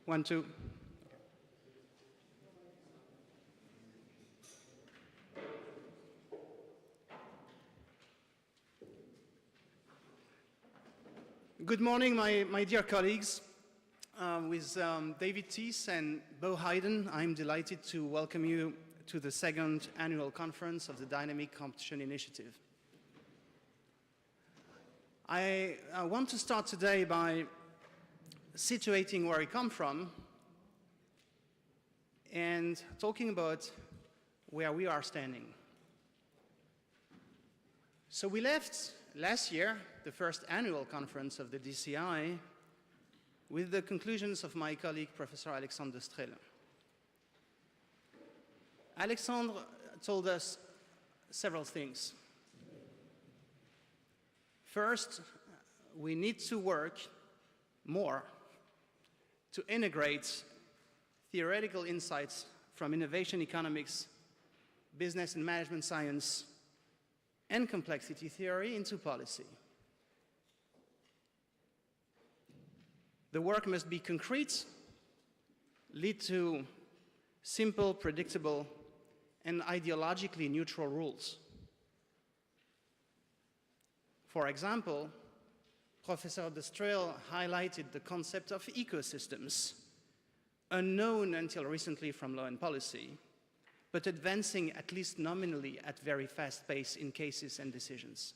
1, 2. Good morning, my dear colleagues. With David Thies and Bo Hayden, I'm delighted to welcome you to the second annual conference of the Dynamic Competition Initiative. I want to start today by situating where I come from and talking about where we are standing. So we left last year, the first annual conference of the DCI, with the conclusions of my colleague, Professor Alexandre Strel. Alexandre told us several things. First, we need to work more to integrate theoretical insights from innovation economics, business and management science, and complexity theory into policy. The work must be concrete, lead to simple, predictable, and ideologically neutral rules. For example, Professor de Strel highlighted the concept of ecosystems, unknown until recently from law and policy, but advancing at least nominally at very fast pace in cases and decisions.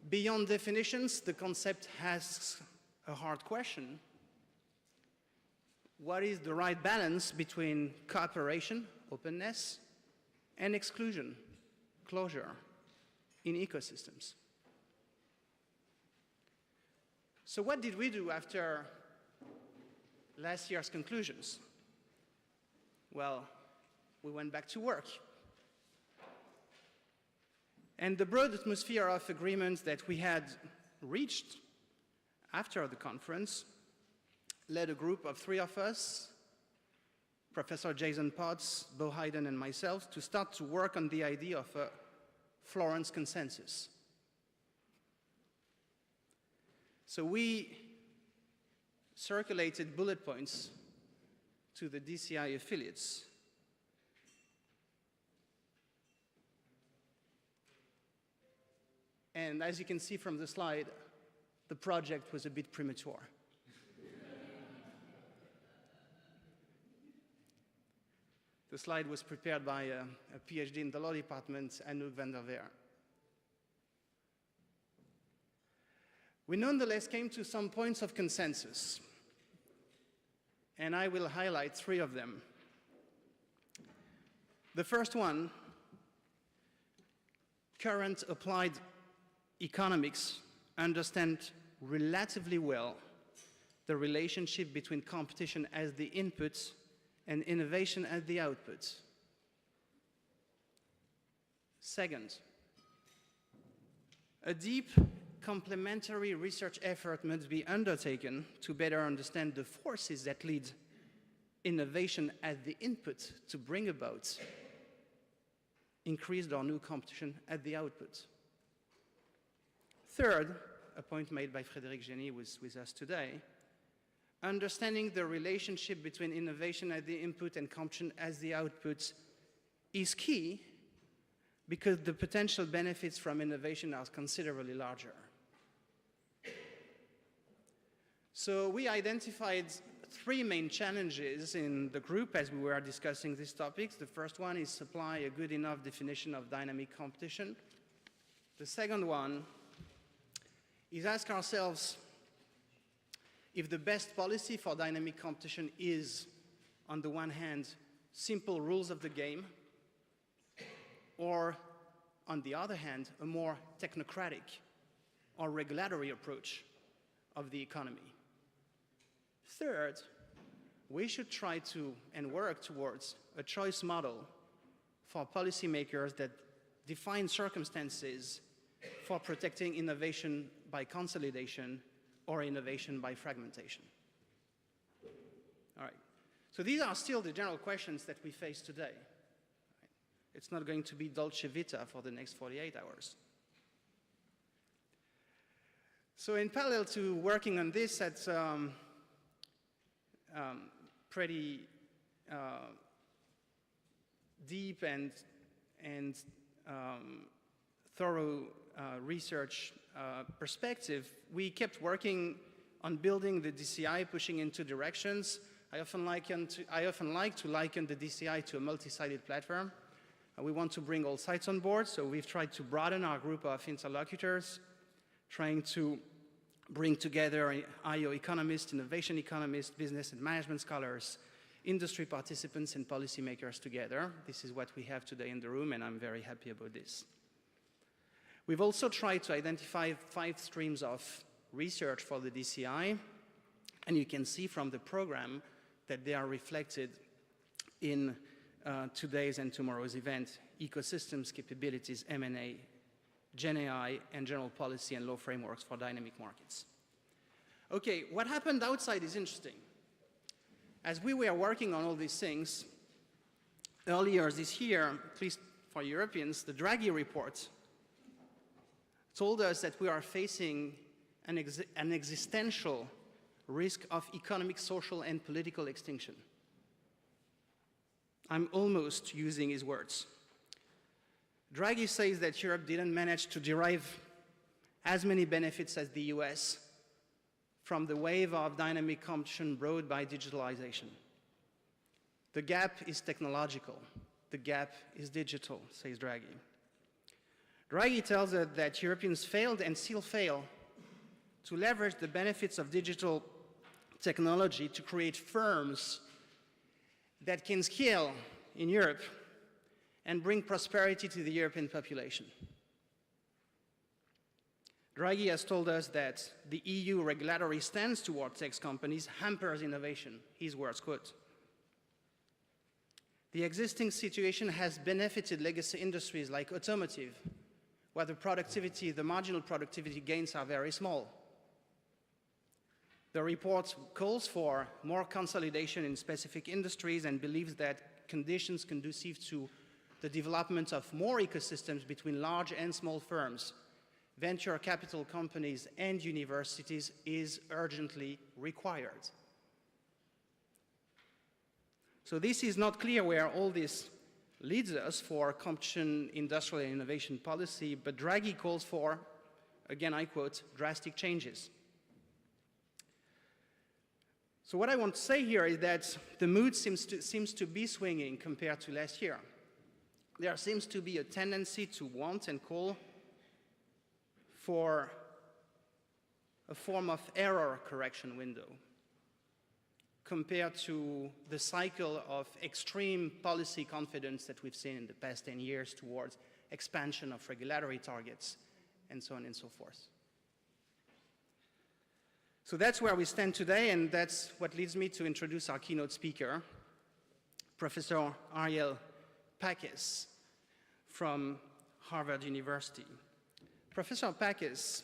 Beyond definitions, the concept asks a hard question. What is the right balance between cooperation, openness, and exclusion, closure, in ecosystems? So what did we do after last year's conclusions? Well, we went back to work. And the broad atmosphere of agreement that we had reached after the conference led a group of 3 of us, Professor Jason Potts, Bo Hayden, and myself, to start to work on the idea of a Florence consensus. So we circulated bullet points to the DCI affiliates. And as you can see from the slide, the project was a bit premature. The slide was prepared by a PhD in the law department, Anouk van der Veer. We nonetheless came to some points of consensus, and I will highlight 3 of them. The first one, current applied economics understand relatively well the relationship between competition as the input and innovation as the output. Second, a deep complementary research effort must be undertaken to better understand the forces that lead innovation as the input to bring about increased or new competition at the output. Third, a point made by Frédéric Génie with us today, understanding the relationship between innovation as the input and competition as the output is key because the potential benefits from innovation are considerably larger. So we identified 3 main challenges in the group as we were discussing these topics. The first one is supply a good enough definition of dynamic competition. The second one is ask ourselves if the best policy for dynamic competition is, on the one hand, simple rules of the game, or, on the other hand, a more technocratic or regulatory approach of the economy. Third, we should try to and work towards a choice model for policymakers that define circumstances for protecting innovation by consolidation or innovation by fragmentation. All right. So these are still the general questions that we face today. It's not going to be Dolce Vita for the next 48 hours. So in parallel to working on this at pretty deep and thorough research perspective, we kept working on building the DCI, pushing in two directions. I often like to liken the DCI to a multi-sided platform. We want to bring all sides on board, so we've tried to broaden our group of interlocutors, trying to bring together IO economists, innovation economists, business and management scholars, industry participants and policymakers together. This is what we have today in the room, and I'm very happy about this. We've also tried to identify 5 streams of research for the DCI, and you can see from the program that they are reflected in today's and tomorrow's event: ecosystems, capabilities, M&A, Gen AI, and general policy and law frameworks for dynamic markets. Okay, what happened outside is interesting. As we were working on all these things, earlier this year, at least for Europeans, the Draghi report told us that we are facing an existential risk of economic, social, and political extinction. I'm almost using his words. Draghi says that Europe didn't manage to derive as many benefits as the US from the wave of dynamic competition brought by digitalization. The gap is technological. The gap is digital, says Draghi. Draghi tells us that Europeans failed and still fail to leverage the benefits of digital technology to create firms that can scale in Europe and bring prosperity to the European population. Draghi has told us that the EU regulatory stance towards tech companies hampers innovation, his words, quote. The existing situation has benefited legacy industries like automotive, where the marginal productivity gains are very small. The report calls for more consolidation in specific industries and believes that conditions conducive to the development of more ecosystems between large and small firms, venture capital companies, and universities is urgently required. So this is not clear where all this leads us for competition, industrial, and innovation policy, but Draghi calls for, again I quote, drastic changes. So what I want to say here is that the mood seems to be swinging compared to last year. There seems to be a tendency to want and call for a form of error correction window compared to the cycle of extreme policy confidence that we've seen in the past 10 years towards expansion of regulatory targets and so on and so forth. So that's where we stand today, and that's what leads me to introduce our keynote speaker, Professor Ariel Packes from Harvard University. Professor Packes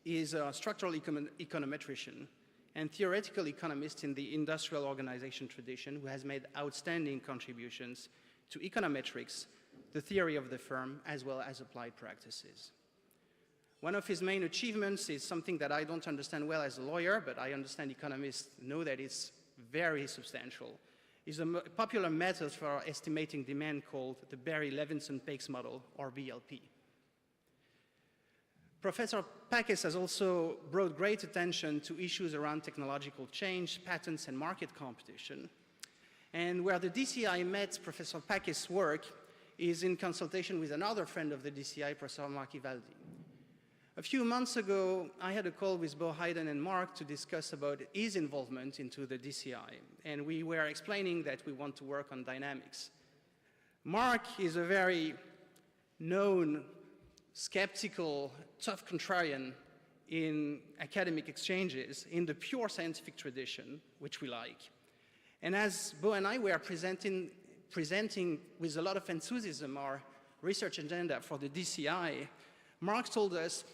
is a structural econometrician and theoretical economist in the industrial organization tradition who has made outstanding contributions to econometrics, the theory of the firm, as well as applied practices. One of his main achievements is something that I don't understand well as a lawyer, but I understand economists know that it's very substantial. It's a popular method for estimating demand called the Berry-Levinson-Paikes model, or BLP. Professor Packes has also brought great attention to issues around technological change, patents, and market competition. And where the DCI met Professor Packes' work is in consultation with another friend of the DCI, Professor Mark Ivaldi. A few months ago, I had a call with Bo Hayden and Mark to discuss about his involvement into the DCI, and we were explaining that we want to work on dynamics. Mark is a very known, skeptical, tough contrarian in academic exchanges, in the pure scientific tradition, which we like. And as Bo and I were presenting with a lot of enthusiasm our research agenda for the DCI, Mark told us,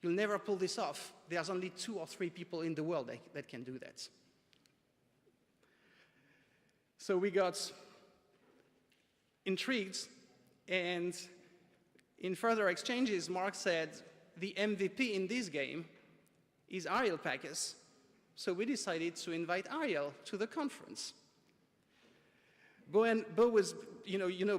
"You'll never pull this off. There's only 2 or 3 people in the world that can do that." So we got intrigued, and in further exchanges, Mark said, "The MVP in this game is Ariel Packes, So we decided to invite Ariel to the conference. Bo was,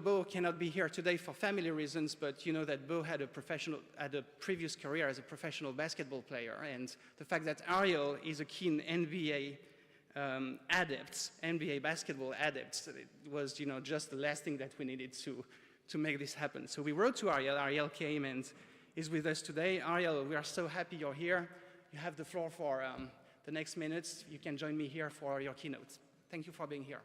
Bo cannot be here today for family reasons, but you know that Bo had a previous career as a professional basketball player, and the fact that Ariel is a keen NBA NBA basketball adept, it was, just the last thing that we needed to make this happen. So we wrote to Ariel. Ariel came and is with us today. Ariel, we are so happy you're here. You have the floor for the next minutes. You can join me here for your keynote. Thank you for being here.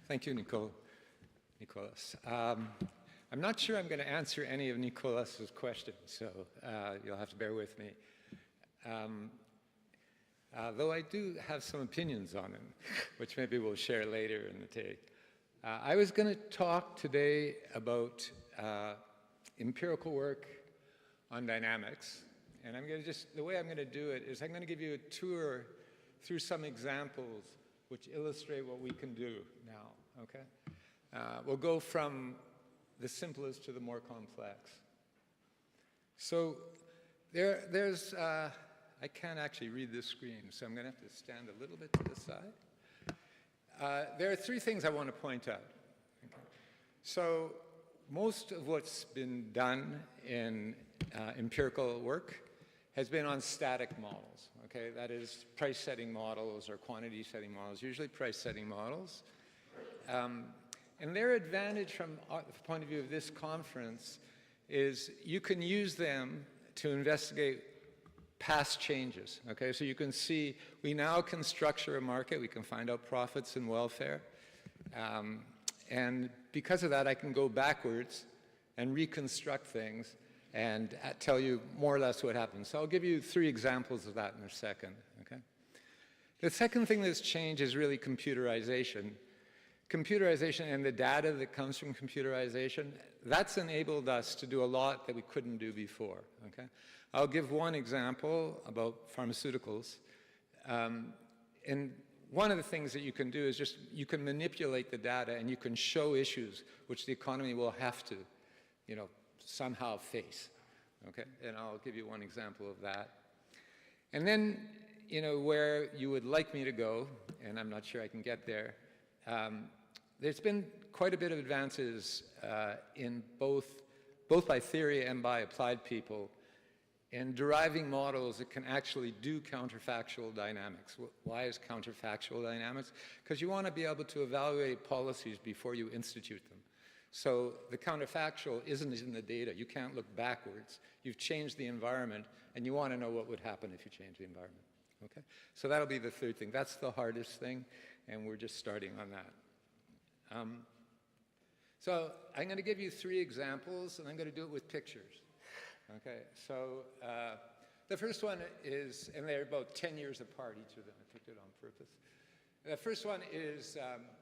Thank you, Nicolas. I'm not sure I'm going to answer any of Nicolas's questions, so you'll have to bear with me. Though I do have some opinions on them, which maybe we'll share later in the take. I was going to talk today about empirical work on dynamics, and the way I'm going to do it is I'm going to give you a tour through some examples which illustrate what we can do now, okay? We'll go from the simplest to the more complex. So there's, I can't actually read this screen, so I'm going to have to stand a little bit to the side. There are three things I want to point out. Okay. So most of what's been done in empirical work has been on static models. Okay, that is price-setting models or quantity-setting models, usually price-setting models. And their advantage from the point of view of this conference is you can use them to investigate past changes. Okay, so you can see we now can structure a market, we can find out profits and welfare. And because of that, I can go backwards and reconstruct things and tell you more or less what happens. So I'll give you three examples of that in a second, okay? The second thing that's changed is really computerization. Computerization and the data that comes from computerization, that's enabled us to do a lot that we couldn't do before, okay? I'll give one example about pharmaceuticals. And one of the things that you can do is just, you can manipulate the data and you can show issues which the economy will have to, somehow face, okay? And I'll give you one example of that. And then, where you would like me to go, and I'm not sure I can get there, there's been quite a bit of advances in both by theory and by applied people in deriving models that can actually do counterfactual dynamics. Why is counterfactual dynamics? Because you want to be able to evaluate policies before you institute them. So the counterfactual isn't in the data. You can't look backwards. You've changed the environment, and you want to know what would happen if you change the environment. Okay? So that'll be the third thing. That's the hardest thing, and we're just starting on that. So I'm going to give you three examples, and I'm going to do it with pictures. Okay, so the first one is, and they're about 10 years apart, each of them. I picked it on purpose. The first one is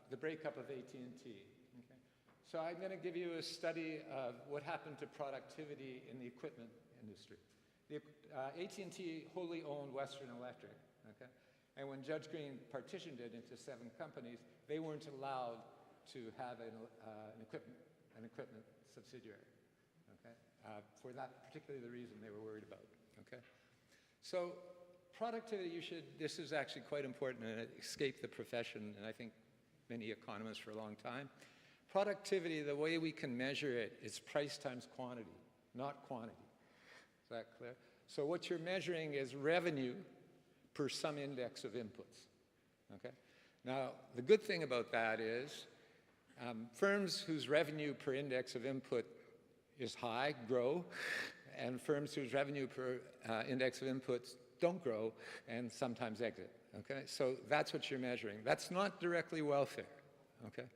the breakup of AT&T. Okay? So I'm going to give you a study of what happened to productivity in the equipment industry. AT&T wholly owned Western Electric. Okay? And when Judge Green partitioned it into 7 companies, they weren't allowed to have an equipment subsidiary. Okay? For that particularly the reason they were worried about. Okay? So productivity, this is actually quite important, and it escaped the profession, and I think many economists for a long time. Productivity, the way we can measure it is price times quantity, not quantity. Is that clear? So what you're measuring is revenue per some index of inputs. Okay? Now, the good thing about that is firms whose revenue per index of input is high grow, and firms whose revenue per index of inputs don't grow and sometimes exit. Okay? So that's what you're measuring. That's not directly welfare. Okay?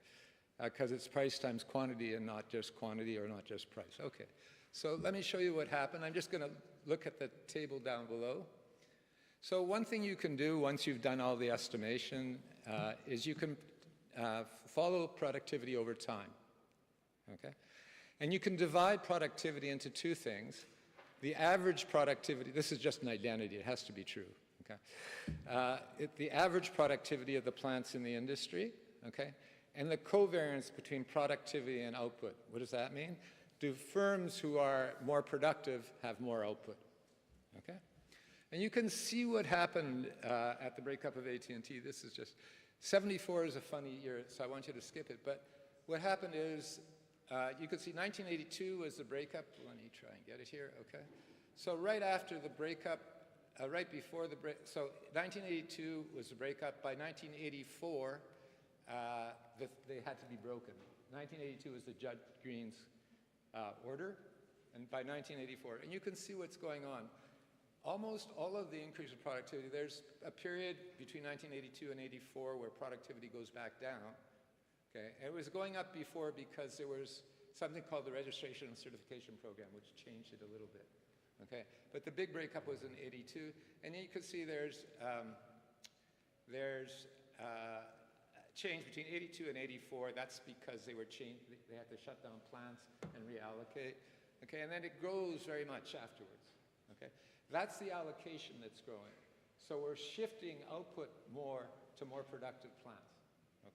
Because it's price times quantity and not just quantity or not just price. Okay, so let me show you what happened. I'm just going to look at the table down below. So one thing you can do once you've done all the estimation is you can follow productivity over time. Okay, and you can divide productivity into two things. The average productivity, this is just an identity, it has to be true. okay? The average productivity of the plants in the industry, okay? And the covariance between productivity and output. What does that mean? Do firms who are more productive have more output, okay? And you can see what happened at the breakup of AT&T. This is just, 74 is a funny year, so I want you to skip it. But what happened is, you could see 1982 was the breakup. Let me try and get it here, okay? So right after the breakup, right before the break, so 1982 was the breakup. By 1984, they had to be broken. 1982 was the Judge Green's order, and by 1984, and you can see what's going on. Almost all of the increase in productivity, there's a period between 1982 and 84 where productivity goes back down, okay? And it was going up before because there was something called the Registration and Certification Program, which changed it a little bit, okay? But the big breakup was in 82, and you can see there's change between 82 and 84. That's because they had to shut down plants and reallocate, okay? And then it grows very much afterwards, okay? That's the allocation that's growing. So we're shifting output more to more productive plants,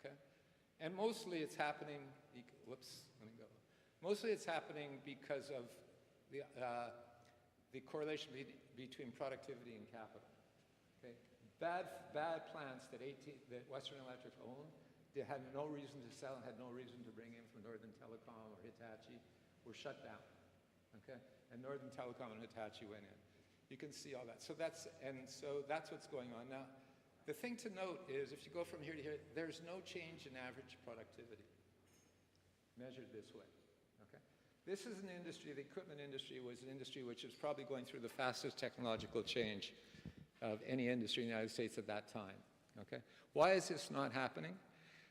okay? And mostly it's happening, whoops, let me go. Mostly it's happening because of the correlation between productivity and capital, okay? Bad plants that Western Electric owned, they had no reason to sell and had no reason to bring in from Northern Telecom or Hitachi, were shut down, okay? And Northern Telecom and Hitachi went in. You can see all that. So that's what's going on. Now, the thing to note is if you go from here to here, there's no change in average productivity measured this way, okay? This is an industry, the equipment industry was an industry which was probably going through the fastest technological change of any industry in the United States at that time, okay? Why is this not happening?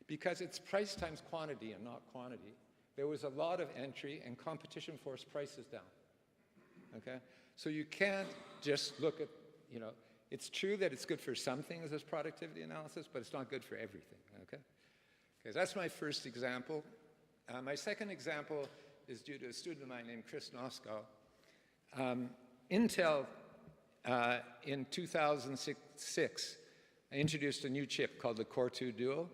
Because it's price times quantity and not quantity. There was a lot of entry and competition forced prices down, okay? So you can't just look at, you know, it's true that it's good for some things as productivity analysis, but it's not good for everything, okay? Okay, so that's my first example. My second example is due to a student of mine named Chris Noskow. Intel, in 2006, introduced a new chip called the Core 2 Duo.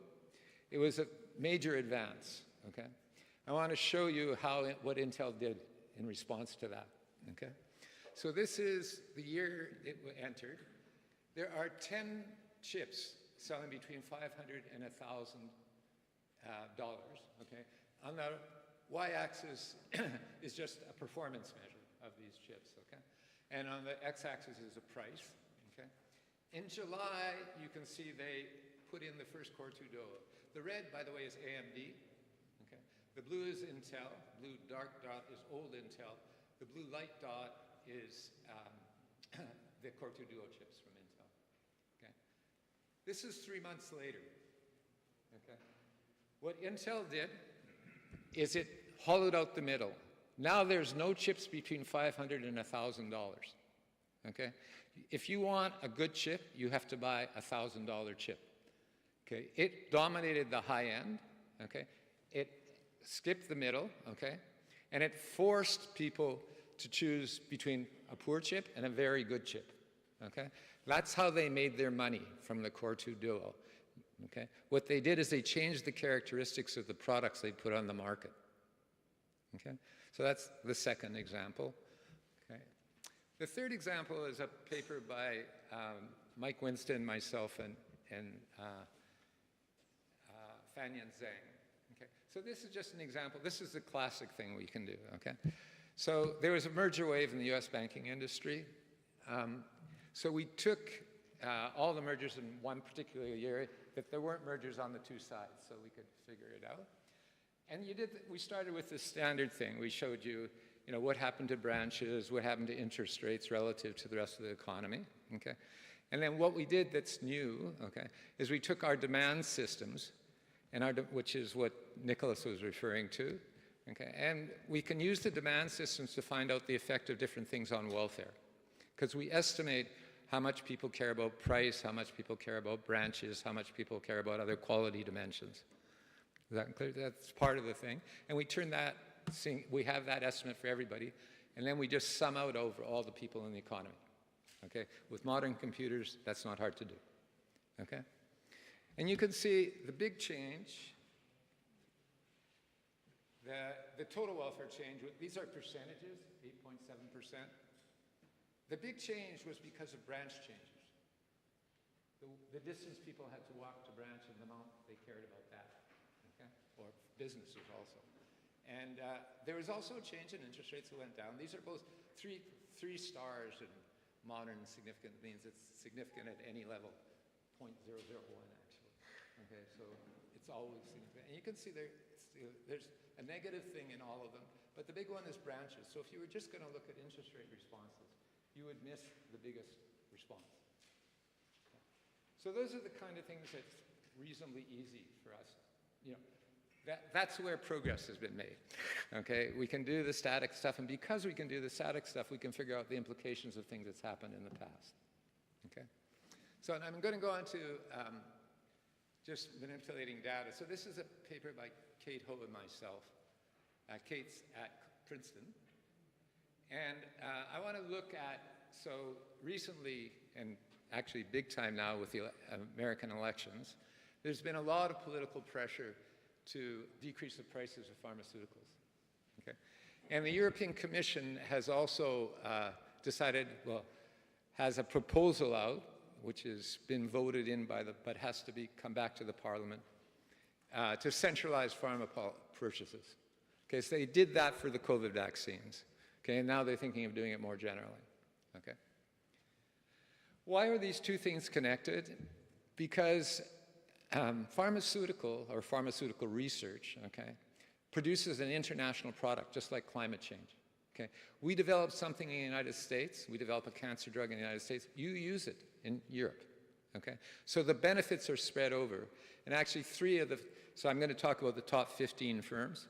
It was a major advance, okay? I want to show you what Intel did in response to that, okay? So this is the year it entered. There are 10 chips selling between $500 and $1,000, okay? On the y-axis is just a performance measure of these chips, okay? And on the x-axis is a price, okay? In July, you can see they put in the first Core 2 Duo. The red, by the way, is AMD, okay? The blue is Intel. Blue dark dot is old Intel. The blue light dot is the Core 2 Duo chips from Intel, okay? This is 3 months later, okay? What Intel did is it hollowed out the middle. Now there's no chips between $500 and $1,000, okay? If you want a good chip, you have to buy a $1,000 chip, okay? It dominated the high end, okay? It skipped the middle, okay? And it forced people to choose between a poor chip and a very good chip, okay? That's how they made their money from the Core 2 Duo, okay? What they did is they changed the characteristics of the products they put on the market, okay? So that's the second example, okay? The third example is a paper by Mike Winston, myself, and Fanyan Zhang, okay? So this is just an example. This is the classic thing we can do, okay? So there was a merger wave in the US banking industry. So we took all the mergers in one particular year, that there weren't mergers on the two sides, so we could figure it out. And we started with the standard thing. We showed you, what happened to branches, what happened to interest rates relative to the rest of the economy, okay? And then what we did that's new, okay, is we took our demand systems, which is what Nicholas was referring to, okay, and we can use the demand systems to find out the effect of different things on welfare, because we estimate how much people care about price, how much people care about branches, how much people care about other quality dimensions. Is that clear? That's part of the thing. And we turn that, we have that estimate for everybody, and then we just sum out over all the people in the economy. Okay? With modern computers, that's not hard to do. Okay? And you can see the big change, the total welfare change, these are percentages, 8.7%. The big change was because of branch changes. The distance people had to walk to branch and the amount they cared about that, okay? Or businesses also. And there was also a change in interest rates that went down. These are both three stars in modern significant means it's significant at any level, 0.001 actually. Okay, so it's always significant. And you can see there's a negative thing in all of them, but the big one is branches. So if you were just going to look at interest rate responses, you would miss the biggest response. So those are the kind of things that's reasonably easy for us. You know, that's where progress has been made. Okay, we can do the static stuff, and because we can do the static stuff, we can figure out the implications of things that's happened in the past. Okay, so I'm going to go on to just manipulating data. So this is a paper by Kate Ho and myself. Kate's at Princeton. And I want to look at, so recently, and actually big time now with the American elections, there's been a lot of political pressure to decrease the prices of pharmaceuticals. Okay? And the European Commission has also decided, well, has a proposal out, which has been voted in by but has to come back to the Parliament, to centralize pharma purchases. Okay, so they did that for the COVID vaccines. Okay, and now they're thinking of doing it more generally. Okay. Why are these two things connected? Because pharmaceutical research, okay, produces an international product, just like climate change. Okay, we develop something in the United States. We develop a cancer drug in the United States. You use it in Europe. Okay, so the benefits are spread over, and actually so I'm going to talk about the top 15 firms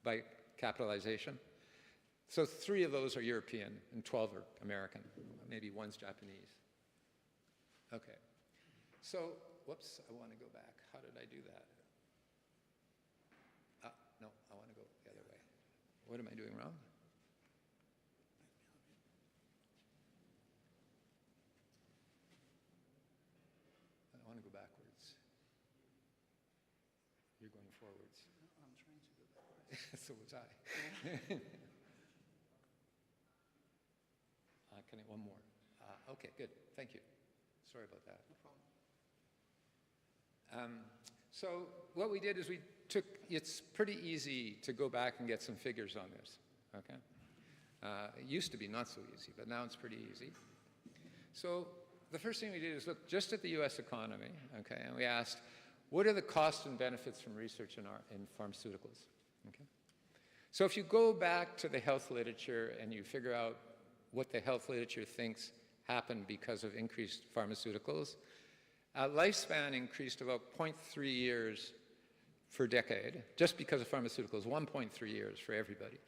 by capitalization. So 3 of those are European and 12 are American. Maybe one's Japanese. Okay. So, whoops, I want to go back. How did I do that? No, I want to go the other way. What am I doing wrong? I want to go backwards. You're going forwards. No, I'm trying to go backwards. So was I. Can I one more? Okay, good. Thank you. Sorry about that. No problem. So what we did is it's pretty easy to go back and get some figures on this, okay? It used to be not so easy, but now it's pretty easy. So the first thing we did is look just at the US economy, okay? And we asked, what are the costs and benefits from research in pharmaceuticals, okay? So if you go back to the health literature and you figure out what the health literature thinks happened because of increased pharmaceuticals, lifespan increased about 0.3 years per decade, just because of pharmaceuticals, 1.3 years for everybody,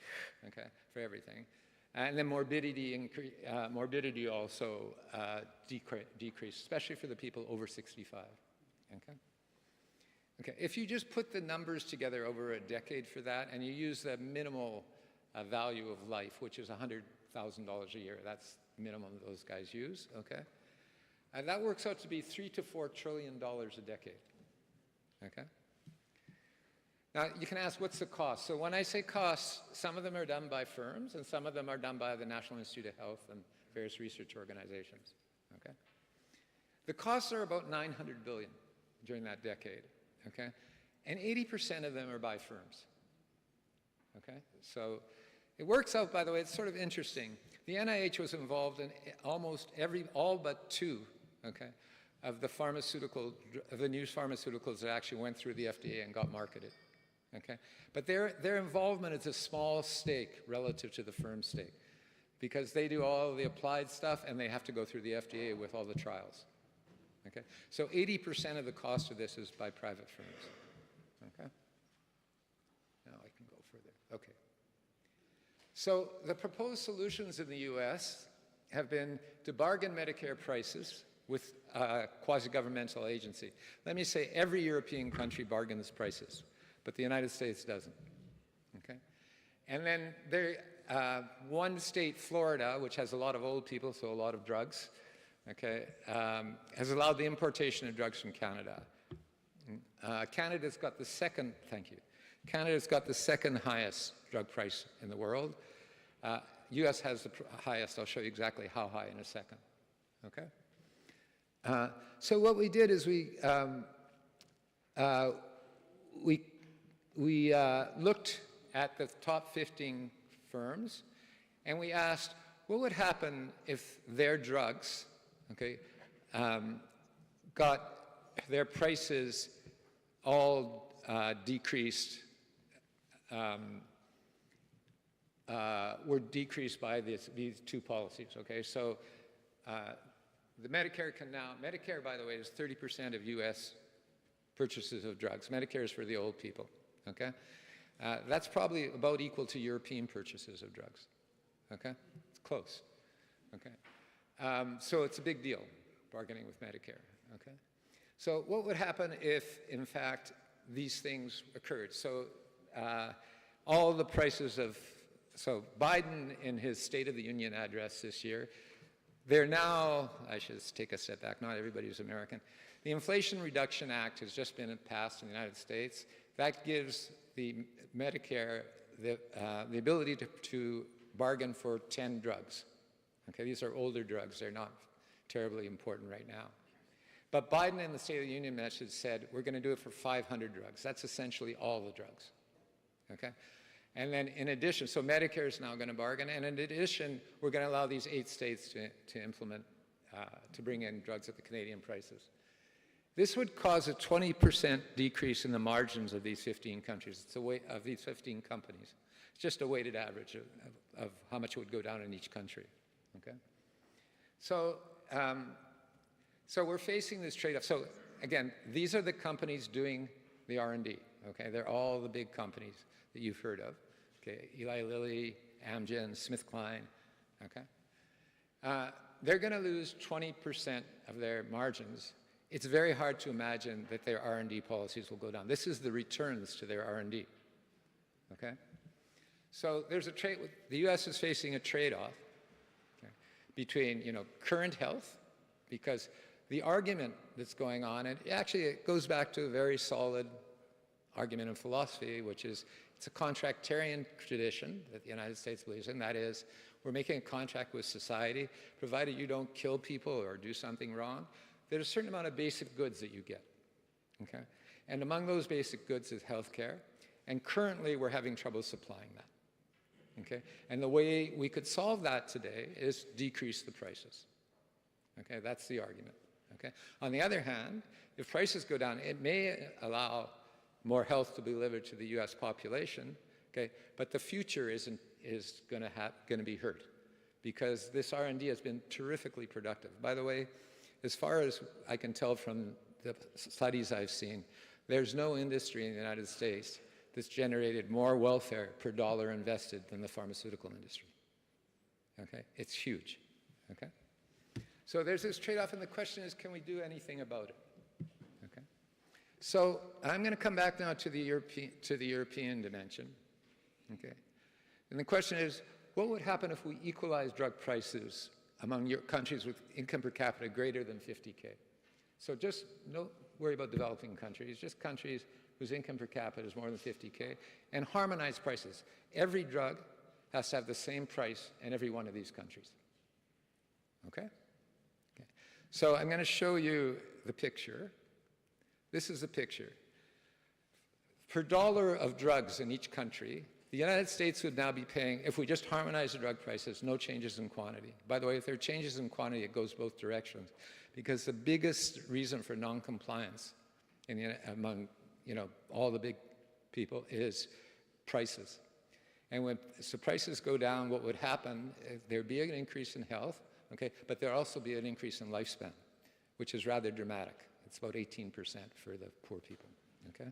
okay, for everything. And then morbidity also decreased, especially for the people over 65, okay? Okay, if you just put the numbers together over a decade for that, and you use the minimal value of life, which is $100,000 a year, that's the minimum those guys use, okay? And that works out to be $3 to $4 trillion a decade, okay? Now, you can ask, what's the cost? So when I say costs, some of them are done by firms, and some of them are done by the National Institute of Health and various research organizations, okay? The costs are about $900 billion during that decade, okay? And 80% of them are by firms, okay? So it works out, by the way, it's sort of interesting. The NIH was involved in almost all but 2, okay, of the new pharmaceuticals that actually went through the FDA and got marketed, okay? But their involvement is a small stake relative to the firm stake because they do all the applied stuff and they have to go through the FDA with all the trials, okay? So 80% of the cost of this is by private firms, okay? Now I can go further, okay. So the proposed solutions in the US have been to bargain Medicare prices with a quasi-governmental agency. Let me say every European country bargains prices, but the United States doesn't, okay? And then one state, Florida, which has a lot of old people, so a lot of drugs, okay, has allowed the importation of drugs from Canada. Canada's got the second, thank you, Canada's got the second highest drug price in the world. US has the highest. I'll show you exactly how high in a second, okay? So what we did is we looked at the top 15 firms, and we asked, what would happen if their drugs, okay, got their prices all decreased, were decreased by these two policies, okay? So the Medicare can now, Medicare, by the way, is 30% of US purchases of drugs. Medicare is for the old people, okay? That's probably about equal to European purchases of drugs, okay? It's close, okay? So it's a big deal, bargaining with Medicare, okay? So what would happen if, in fact, these things occurred? So all the prices of, so Biden in his State of the Union address this year, they're now, I should take a step back, not everybody's American. The Inflation Reduction Act has just been passed in the United States. That gives the Medicare the ability to bargain for 10 drugs. Okay, these are older drugs. They're not terribly important right now. But Biden in the State of the Union message said, we're going to do it for 500 drugs. That's essentially all the drugs, okay? And then in addition, so Medicare is now going to bargain, and in addition, we're going to allow these 8 states to implement, to bring in drugs at the Canadian prices. This would cause a 20% decrease in the margins of these 15 countries. It's of these 15 companies. It's just a weighted average of how much it would go down in each country, okay? So, so we're facing this trade-off. So again, these are the companies doing the R&D, okay? They're all the big companies that you've heard of, okay? Eli Lilly, Amgen, SmithKline, okay? They're going to lose 20% of their margins. It's very hard to imagine that their R&D policies will go down. This is the returns to their R&D, okay? So there's a trade, the US is facing a trade-off, okay, between, you know, current health, because the argument that's going on, and actually it goes back to a very solid argument in philosophy, which is it's a contractarian tradition that the United States believes in. That is, we're making a contract with society, provided you don't kill people or do something wrong. There's a certain amount of basic goods that you get, okay? And among those basic goods is healthcare, and currently we're having trouble supplying that, okay? And the way we could solve that today is decrease the prices, okay? That's the argument, okay? On the other hand, if prices go down, it may allow more health to be delivered to the US population, okay? But the future is going to be hurt, because this R&D has been terrifically productive. By the way, as far as I can tell from the studies I've seen, there's no industry in the United States that's generated more welfare per dollar invested than the pharmaceutical industry, okay? It's huge, okay? So there's this trade-off, and the question is, can we do anything about it, okay? So I'm going to come back now to the European dimension, okay? And the question is, what would happen if we equalize drug prices among countries with income per capita greater than 50K? So just don't worry about developing countries, just countries whose income per capita is more than 50K, and harmonize prices. Every drug has to have the same price in every one of these countries, okay? Okay. So I'm going to show you the picture. This is the picture. Per dollar of drugs in each country, the United States would now be paying, if we just harmonize the drug prices, no changes in quantity. By the way, if there are changes in quantity, it goes both directions, because the biggest reason for non-compliance among, you know, all the big people is prices. And when so prices go down, what would happen, there'd be an increase in health, okay, but there'd also be an increase in lifespan, which is rather dramatic. It's about 18% for the poor people, okay?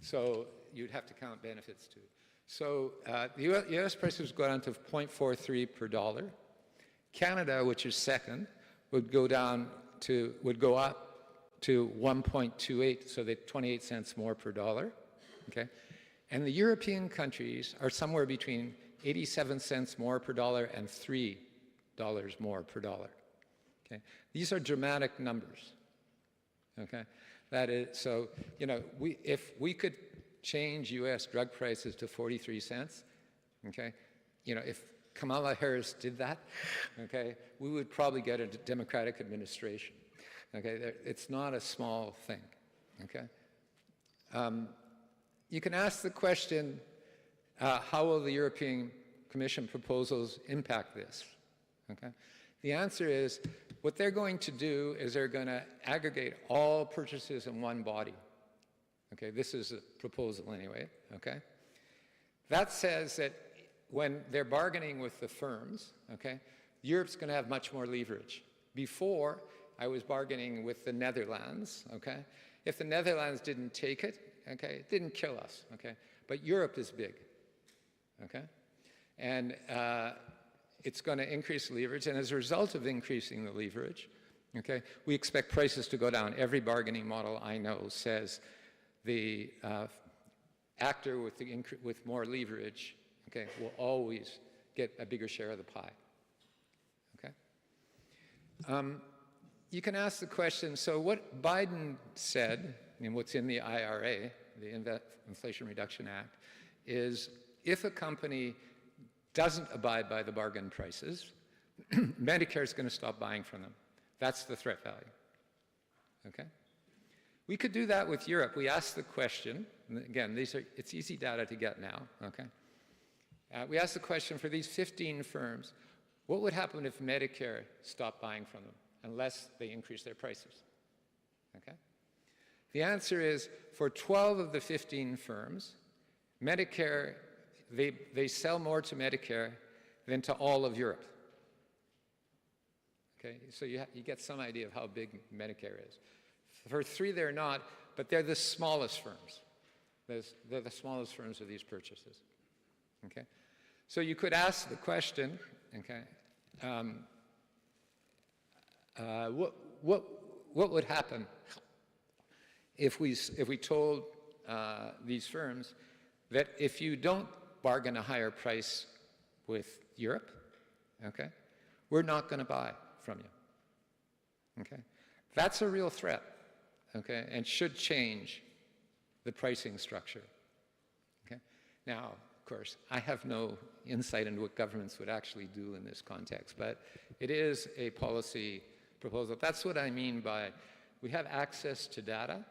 So you'd have to count benefits too. So the US prices go down to 0.43 per dollar. Canada, which is second, would go up to 1.28, so they're 28 cents more per dollar, okay? And the European countries are somewhere between 87 cents more per dollar and $3 more per dollar. Okay? These are dramatic numbers. Okay? That is, so, you know, if we could change US drug prices to 43 cents, okay, you know, if Kamala Harris did that, okay, we would probably get a Democratic administration. Okay, it's not a small thing. Okay, you can ask the question, how will the European Commission proposals impact this? Okay, the answer is what they're going to do is they're going to aggregate all purchases in one body. Okay, this is a proposal anyway. Okay, that says that when they're bargaining with the firms, okay, Europe's going to have much more leverage. Before, I was bargaining with the Netherlands, okay? If the Netherlands didn't take it, okay, it didn't kill us, okay? But Europe is big, okay? And it's going to increase leverage, and as a result of increasing the leverage, okay, we expect prices to go down. Every bargaining model I know says the actor with more leverage, okay, will always get a bigger share of the pie. Okay? You can ask the question, so what Biden said, and what's in the IRA, the Inflation Reduction Act, is if a company doesn't abide by the bargain prices, Medicare is going to stop buying from them. That's the threat value. Okay? We could do that with Europe. We asked the question, and again, it's easy data to get now, okay? We asked the question for these 15 firms, what would happen if Medicare stopped buying from them unless they increase their prices? Okay? The answer is for 12 of the 15 firms, Medicare, they sell more to Medicare than to all of Europe. Okay? So you get some idea of how big Medicare is. For 3, they're not, but they're the smallest firms. They're the smallest firms of these purchases. Okay? So you could ask the question, okay, what would happen if we told these firms that if you don't bargain a higher price with Europe, okay, we're not going to buy from you. Okay, that's a real threat. Okay, and should change the pricing structure. Okay, now. Of course, I have no insight into what governments would actually do in this context, but it is a policy proposal. That's what I mean by we have access to data,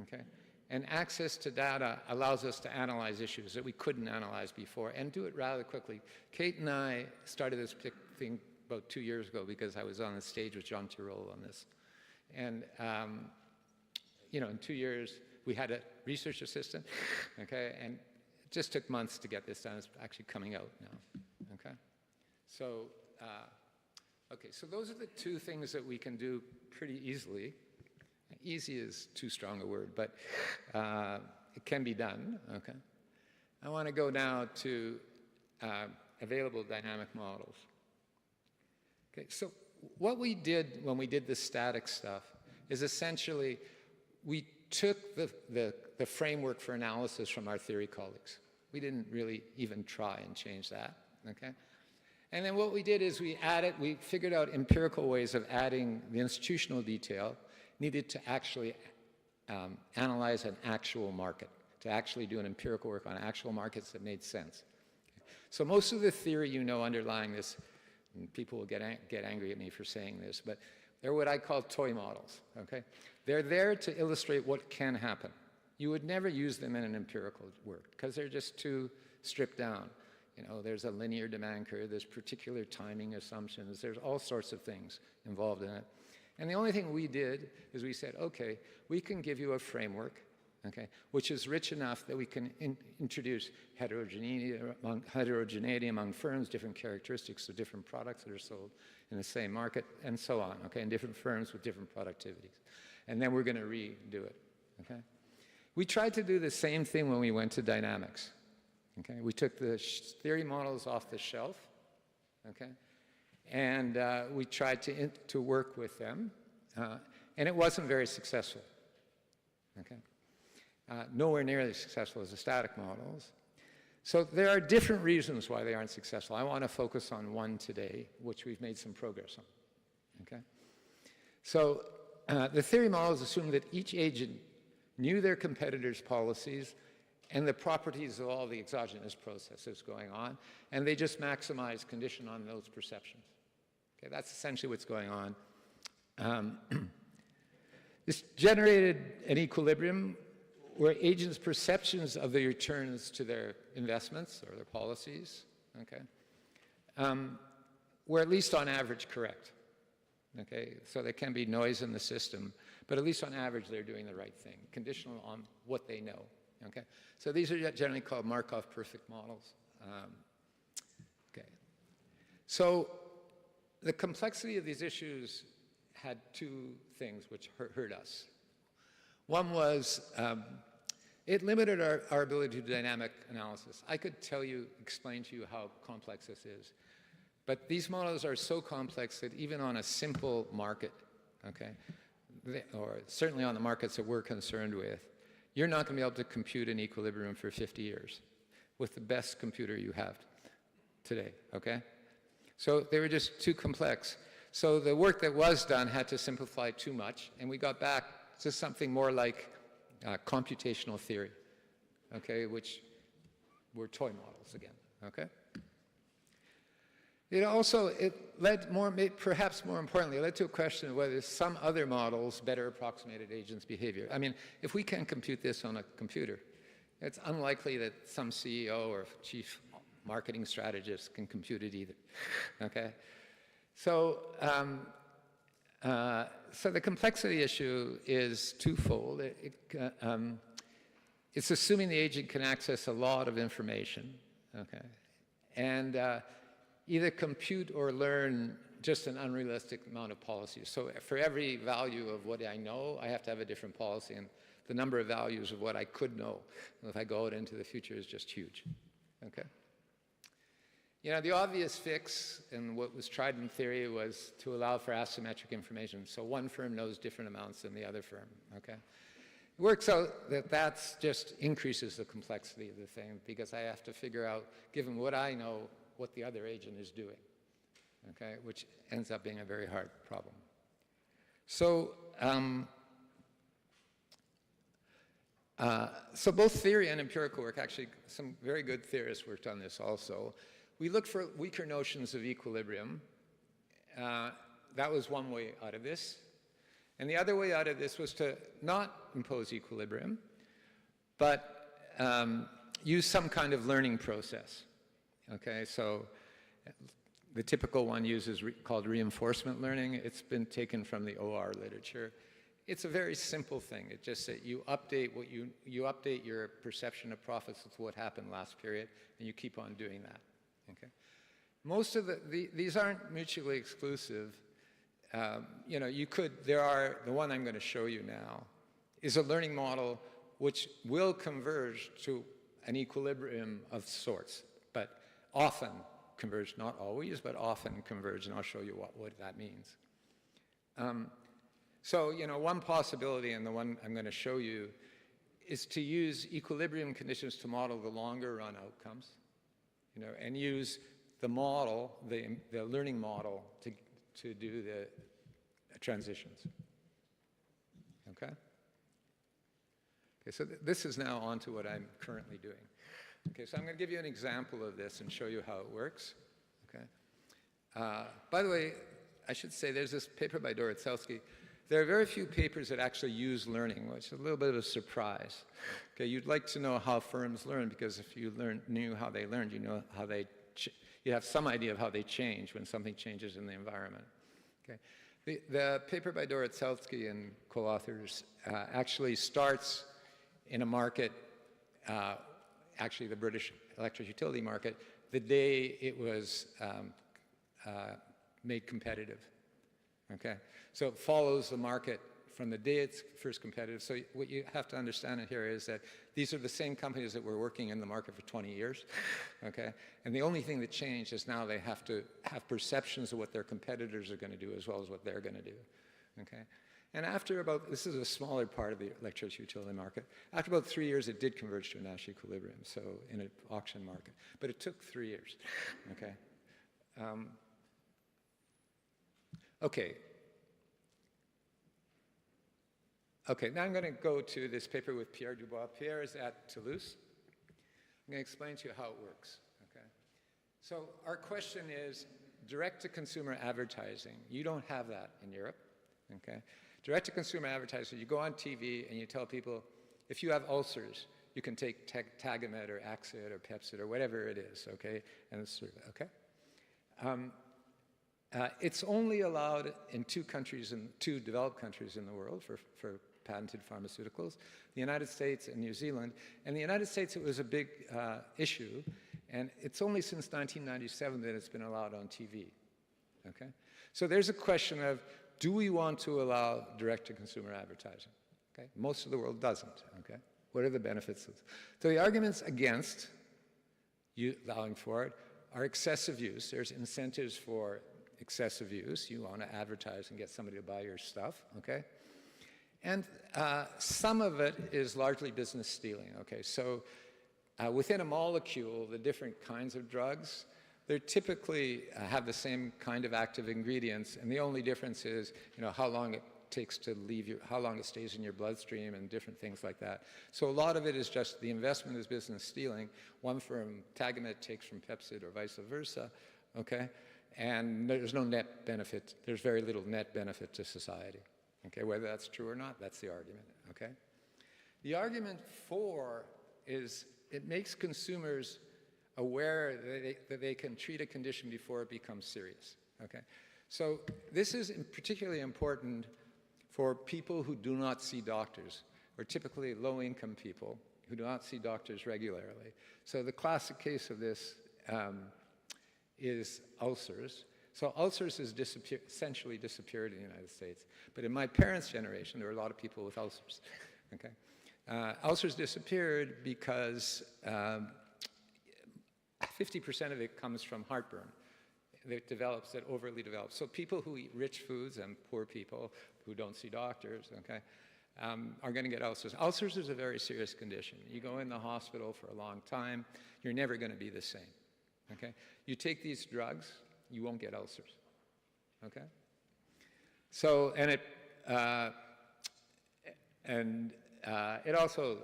okay? And access to data allows us to analyze issues that we couldn't analyze before and do it rather quickly. Kate and I started this thing about 2 years ago because I was on the stage with Jean Tirole on this. And, you know, in 2 years, we had a research assistant, okay? And it just took months to get this done. It's actually coming out now, okay? So, okay, so those are the 2 things that we can do pretty easily. Easy is too strong a word, but it can be done, okay? I want to go now to available dynamic models. Okay, so what we did when we did the static stuff is essentially we took the framework for analysis from our theory colleagues. We didn't really even try and change that, okay? And then what we did is we figured out empirical ways of adding the institutional detail needed to actually analyze an actual market, to actually do an empirical work on actual markets that made sense. Okay. So most of the theory you know underlying this, and people will get angry at me for saying this, but they're what I call toy models, okay? They're there to illustrate what can happen. You would never use them in an empirical work because they're just too stripped down. You know, there's a linear demand curve, there's particular timing assumptions, there's all sorts of things involved in it. And the only thing we did is we said, okay, we can give you a framework, okay, which is rich enough that we can introduce heterogeneity among firms, different characteristics of different products that are sold in the same market, and so on, okay, and different firms with different productivities. And then we're going to redo it, okay? We tried to do the same thing when we went to dynamics, okay? We took the theory models off the shelf, okay? And we tried to work with them, and it wasn't very successful, okay? Nowhere nearly as successful as the static models. So there are different reasons why they aren't successful. I want to focus on one today, which we've made some progress on. Okay? So the theory models assume that each agent knew their competitors' policies and the properties of all the exogenous processes going on, and they just maximize condition on those perceptions. Okay, that's essentially what's going on. This generated an equilibrium where agents' perceptions of the returns to their investments or their policies, okay, were at least on average correct. Okay, so there can be noise in the system, but at least on average they're doing the right thing, conditional on what they know. Okay, so these are generally called Markov perfect models. Okay, so the complexity of these issues had two things which hurt us. One was it limited our ability to do dynamic analysis. I could explain to you how complex this is, but these models are so complex that even on a simple market, okay, or certainly on the markets that we're concerned with, you're not going to be able to compute an equilibrium for 50 years with the best computer you have today, okay? So they were just too complex. So the work that was done had to simplify too much, and we got back to something more like computational theory, okay, which were toy models again, okay? It led perhaps more importantly, it led to a question of whether some other models better approximated agents' behavior. I mean, if we can't compute this on a computer, it's unlikely that some CEO or chief marketing strategist can compute it either, okay? So, so the complexity issue is twofold. It's assuming the agent can access a lot of information, okay, and either compute or learn just an unrealistic amount of policies. So for every value of what I know, I have to have a different policy, and the number of values of what I could know if I go out into the future is just huge, okay? You know, the obvious fix and what was tried in theory was to allow for asymmetric information. So one firm knows different amounts than the other firm, okay? It works out that that's just increases the complexity of the thing because I have to figure out, given what I know, what the other agent is doing, okay? Which ends up being a very hard problem. So, so both theory and empirical work, actually some very good theorists worked on this also. We looked for weaker notions of equilibrium. That was one way out of this. And the other way out of this was to not impose equilibrium, but use some kind of learning process. Okay, so the typical one uses called reinforcement learning. It's been taken from the OR literature. It's a very simple thing. It's just that you update you update your perception of profits with what happened last period, and you keep on doing that. Okay, most of these aren't mutually exclusive. You know, the one I'm going to show you now is a learning model which will converge to an equilibrium of sorts, but often converge, not always, but often converge, and I'll show you what that means. So, you know, one possibility, and the one I'm going to show you, is to use equilibrium conditions to model the longer run outcomes, you know, and use the model, the learning model, to do the transitions. Okay? Okay, so this is now on to what I'm currently doing. Okay, so I'm going to give you an example of this and show you how it works. Okay. By the way, I should say there's this paper by Dorotselsky. There are very few papers that actually use learning, which is a little bit of a surprise. Okay, you'd like to know how firms learn, because if you knew how they learned, you know how you have some idea of how they change when something changes in the environment. Okay. The paper by Dorotselsky and co-authors actually starts in a market, actually the British electric utility market, the day it was made competitive. Okay, so it follows the market from the day it's first competitive. So what you have to understand here is that these are the same companies that were working in the market for 20 years, okay? And the only thing that changed is now they have to have perceptions of what their competitors are going to do as well as what they're going to do, okay? And after about, this is a smaller part of the electricity utility market, after about 3 years, it did converge to a national equilibrium, so in an auction market. But it took 3 years, okay? Okay, now I'm going to go to this paper with Pierre Dubois. Pierre is at Toulouse. I'm going to explain to you how it works, okay? So our question is direct-to-consumer advertising. You don't have that in Europe, okay? Direct-to-consumer advertising, you go on TV and you tell people, if you have ulcers, you can take Tagamet or Axit or Pepsid or whatever it is, okay? And it's, okay? It's only allowed in two developed countries in the world for patented pharmaceuticals, the United States and New Zealand. In the United States, it was a big issue, and it's only since 1997 that it's been allowed on TV, okay? So there's a question of, do we want to allow direct-to-consumer advertising, okay? Most of the world doesn't, okay? What are the benefits? So the arguments against you allowing for it are excessive use. There's incentives for excessive use. You want to advertise and get somebody to buy your stuff, okay? And some of it is largely business stealing, okay? So within a molecule, the different kinds of drugs, they typically have the same kind of active ingredients, and the only difference is, how long it takes to leave how long it stays in your bloodstream and different things like that. So a lot of it is just the investment is business stealing. One firm, Tagamet, takes from Pepsid or vice versa, okay? And there's no net benefit. There's very little net benefit to society, okay? Whether that's true or not, that's the argument, okay? The argument for is it makes consumers aware that they can treat a condition before it becomes serious, okay? So this is particularly important for people who do not see doctors, or typically low-income people who do not see doctors regularly. So the classic case of this is ulcers. So ulcers has essentially disappeared in the United States. But in my parents' generation, there were a lot of people with ulcers, okay? Ulcers disappeared because 50% of it comes from heartburn. That overly develops. So people who eat rich foods and poor people who don't see doctors, okay, are going to get ulcers. Ulcers is a very serious condition. You go in the hospital for a long time, you're never going to be the same, okay? You take these drugs, you won't get ulcers, okay? So, and it also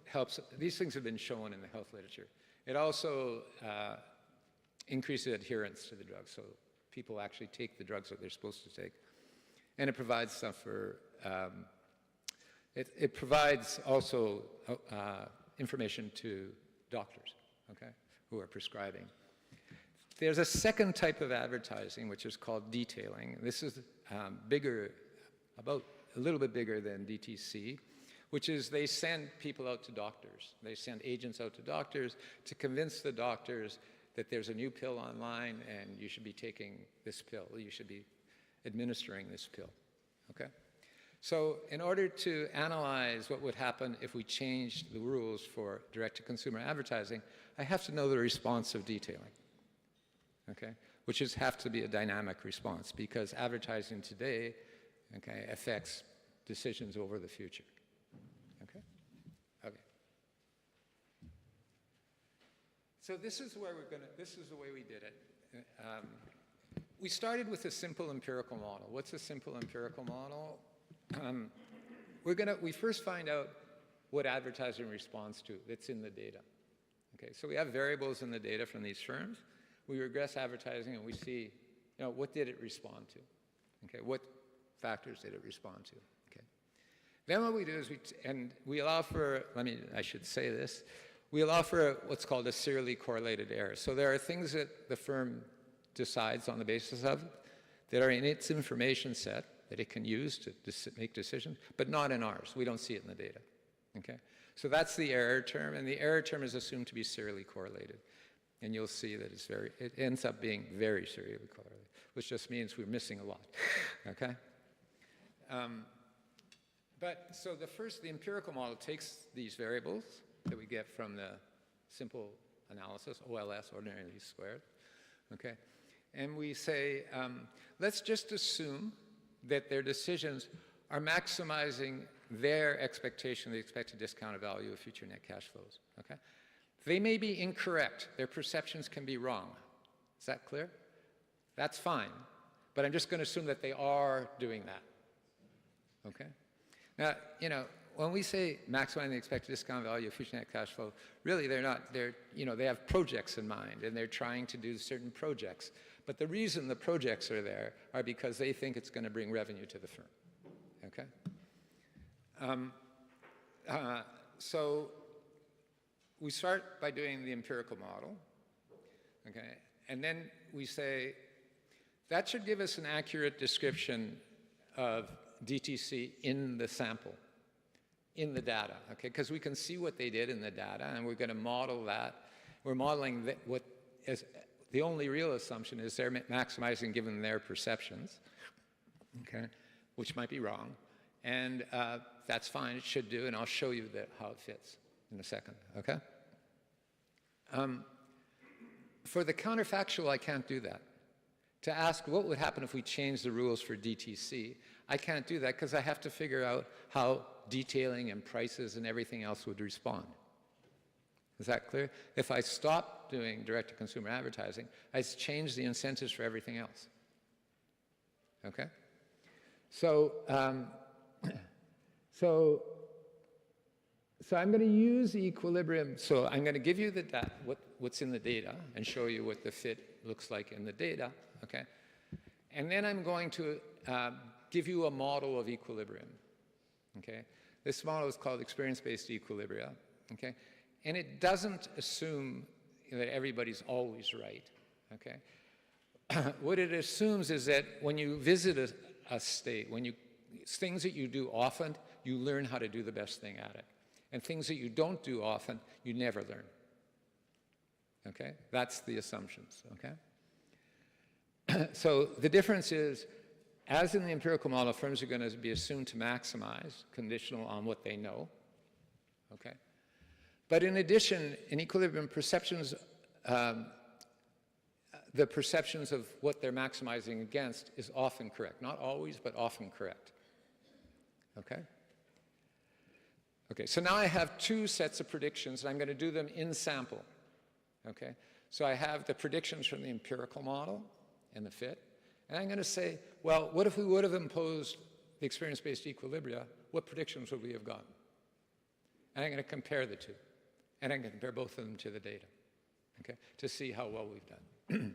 helps, these things have been shown in the health literature. It also increases adherence to the drugs, so people actually take the drugs that they're supposed to take. And it provides stuff for, it provides also information to doctors, okay, who are prescribing. There's a second type of advertising, which is called detailing. This is bigger, about a little bit bigger than DTC, which is they send people out to doctors. They send agents out to doctors to convince the doctors that there's a new pill online and you should be taking this pill. You should be administering this pill, okay? So in order to analyze what would happen if we changed the rules for direct-to-consumer advertising, I have to know the response of detailing, okay? Which have to be a dynamic response because advertising today, okay, affects decisions over the future, okay? Okay. So this is where this is the way we did it. We started with a simple empirical model. What's a simple empirical model? We first find out what advertising responds to that's in the data. Okay, so we have variables in the data from these firms. We regress advertising and we see, what did it respond to? Okay, what factors did it respond to? Okay. Then what we do is we allow for, I should say this, we allow for what's called a serially correlated error. So there are things that the firm decides on the basis of that are in its information set that it can use to make decisions, but not in ours. We don't see it in the data, okay? So that's the error term, and the error term is assumed to be serially correlated. And you'll see that it ends up being very serially correlated, which just means we're missing a lot, okay? So the empirical model takes these variables that we get from the simple analysis, OLS, ordinary least squared, okay? And we say, let's just assume that their decisions are maximizing their expectation, the expected discounted value of future net cash flows, okay? They may be incorrect. Their perceptions can be wrong. Is that clear? That's fine, but I'm just going to assume that they are doing that, okay? Now, you know, when we say maximizing the expected discount value of future net cash flow, really they're not, you know, they have projects in mind and they're trying to do certain projects. But the reason the projects are there are because they think it's going to bring revenue to the firm, okay? So we start by doing the empirical model, okay? And then we say, that should give us an accurate description of DTC in the sample, in the data, okay? Because we can see what they did in the data, and we're going to model that. We're modeling what is the only real assumption is they're maximizing given their perceptions, okay? Which might be wrong, and that's fine. It should do, and I'll show you how it fits in a second, okay? For the counterfactual, I can't do that. To ask what would happen if we changed the rules for DTC, I can't do that because I have to figure out how detailing and prices and everything else would respond. Is that clear? If I stop doing direct-to-consumer advertising, I change the incentives for everything else. Okay? So, so I'm going to use the equilibrium. So I'm going to give you the what's in the data and show you what the fit looks like in the data. Okay? And then I'm going to give you a model of equilibrium. Okay? This model is called experience-based equilibria. Okay? And it doesn't assume that everybody's always right. Okay? What it assumes is that when you visit a state, things that you do often, you learn how to do the best thing at it. And things that you don't do often, you never learn. Okay? That's the assumptions. Okay? So the difference is, as in the empirical model, firms are going to be assumed to maximize, conditional on what they know. Okay? But in addition, in equilibrium, perceptions, the perceptions of what they're maximizing against is often correct. Not always, but often correct. Okay? Okay, so now I have two sets of predictions, and I'm going to do them in sample. Okay? So I have the predictions from the empirical model and the fit, and I'm going to say, well, what if we would have imposed the experience-based equilibria? What predictions would we have gotten? And I'm going to compare the two, and I'm going to compare both of them to the data, okay, to see how well we've done.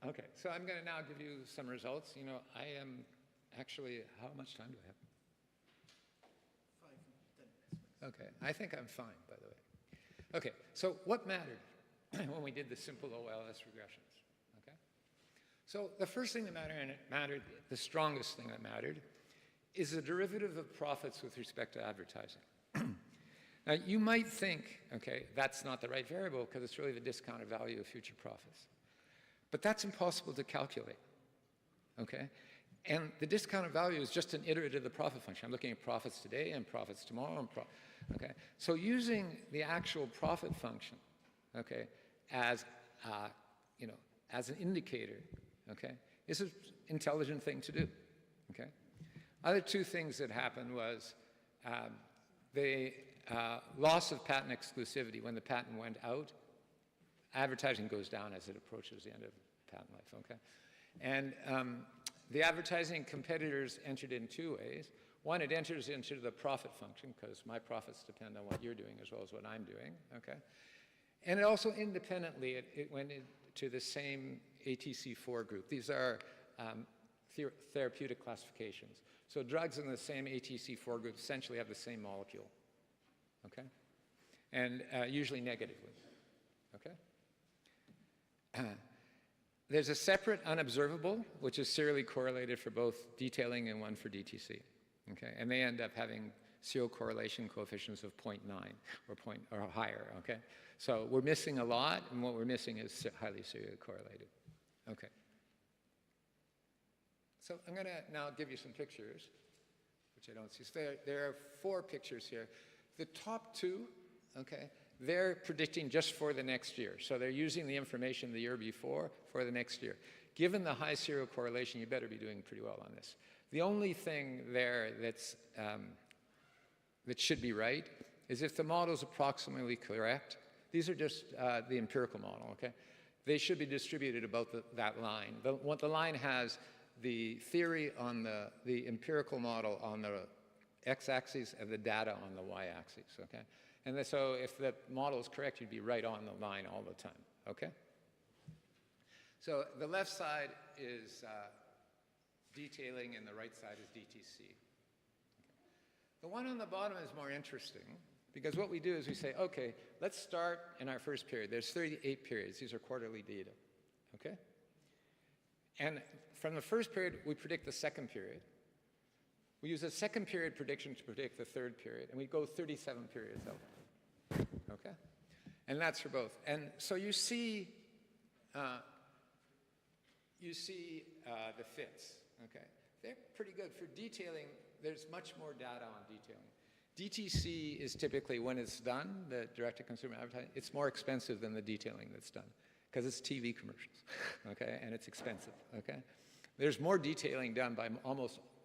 Okay, so I'm going to now give you some results. You know, I am actually, how much time do I have? 5, 10 minutes. Okay, I think I'm fine, by the way. Okay, so what mattered when we did the simple OLS regressions? Okay, so the first thing that mattered, and it mattered, the strongest thing that mattered, is the derivative of profits with respect to advertising. Now, you might think, okay, that's not the right variable because it's really the discounted value of future profits. But that's impossible to calculate, okay? And the discounted value is just an iterative of the profit function. I'm looking at profits today and profits tomorrow, and okay? So using the actual profit function, okay, as, you know, as an indicator, okay, is an intelligent thing to do, okay? Other two things that happened was the loss of patent exclusivity. When the patent went out, advertising goes down as it approaches the end of patent life, okay? And the advertising competitors entered in two ways. One, it enters into the profit function because my profits depend on what you're doing as well as what I'm doing, okay? And it also independently, it went into the same ATC4 group. These are therapeutic classifications. So drugs in the same ATC4 group essentially have the same molecule, okay? And usually negatively, okay? There's a separate unobservable, which is serially correlated for both detailing and one for DTC, okay? And they end up having serial correlation coefficients of 0.9 or higher, okay? So we're missing a lot, and what we're missing is highly serially correlated, okay? So I'm going to now give you some pictures, which I don't see. So there are 4 pictures here. The top 2, okay, they're predicting just for the next year. So they're using the information the year before for the next year. given the high serial correlation, you better be doing pretty well on this. The only thing there that's, that should be right is if the model is approximately correct. These are just the empirical model, okay? They should be distributed about that line. The line has the theory on the empirical model on the x-axis and the data on the y-axis, okay? And so if the model is correct, you'd be right on the line all the time, okay? So the left side is detailing and the right side is DTC. The one on the bottom is more interesting because what we do is we say, okay, let's start in our first period. There's 38 periods. These are quarterly data, okay? And from the first period, we predict the second period. We use a second period prediction to predict the third period, and we go 37 periods out, okay? And that's for both. And so you see the fits, okay? They're pretty good. For detailing, there's much more data on detailing. DTC is typically, when it's done, the direct-to-consumer advertising, it's more expensive than the detailing that's done because it's TV commercials, okay? And it's expensive, okay? There's more detailing done by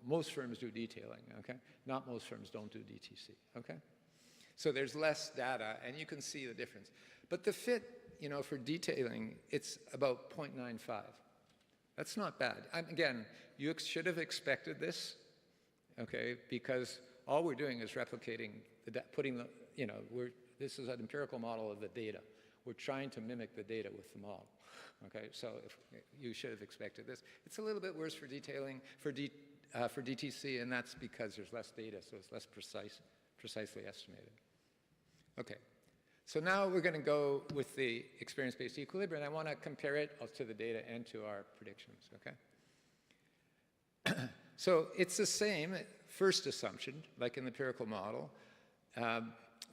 most firms do detailing, okay? Not most firms don't do DTC, okay? So there's less data, and you can see the difference. But the fit, you know, for detailing, it's about 0.95. That's not bad. Again, you should have expected this, okay, because all we're doing is replicating, you know, this is an empirical model of the data. We're trying to mimic the data with the model, okay? So you should have expected this. It's a little bit worse for detailing, for DTC, and that's because there's less data, so it's less precisely estimated. Okay, so now we're going to go with the experience-based equilibrium, and I want to compare it to the data and to our predictions, okay? So it's the same first assumption, like in the empirical model.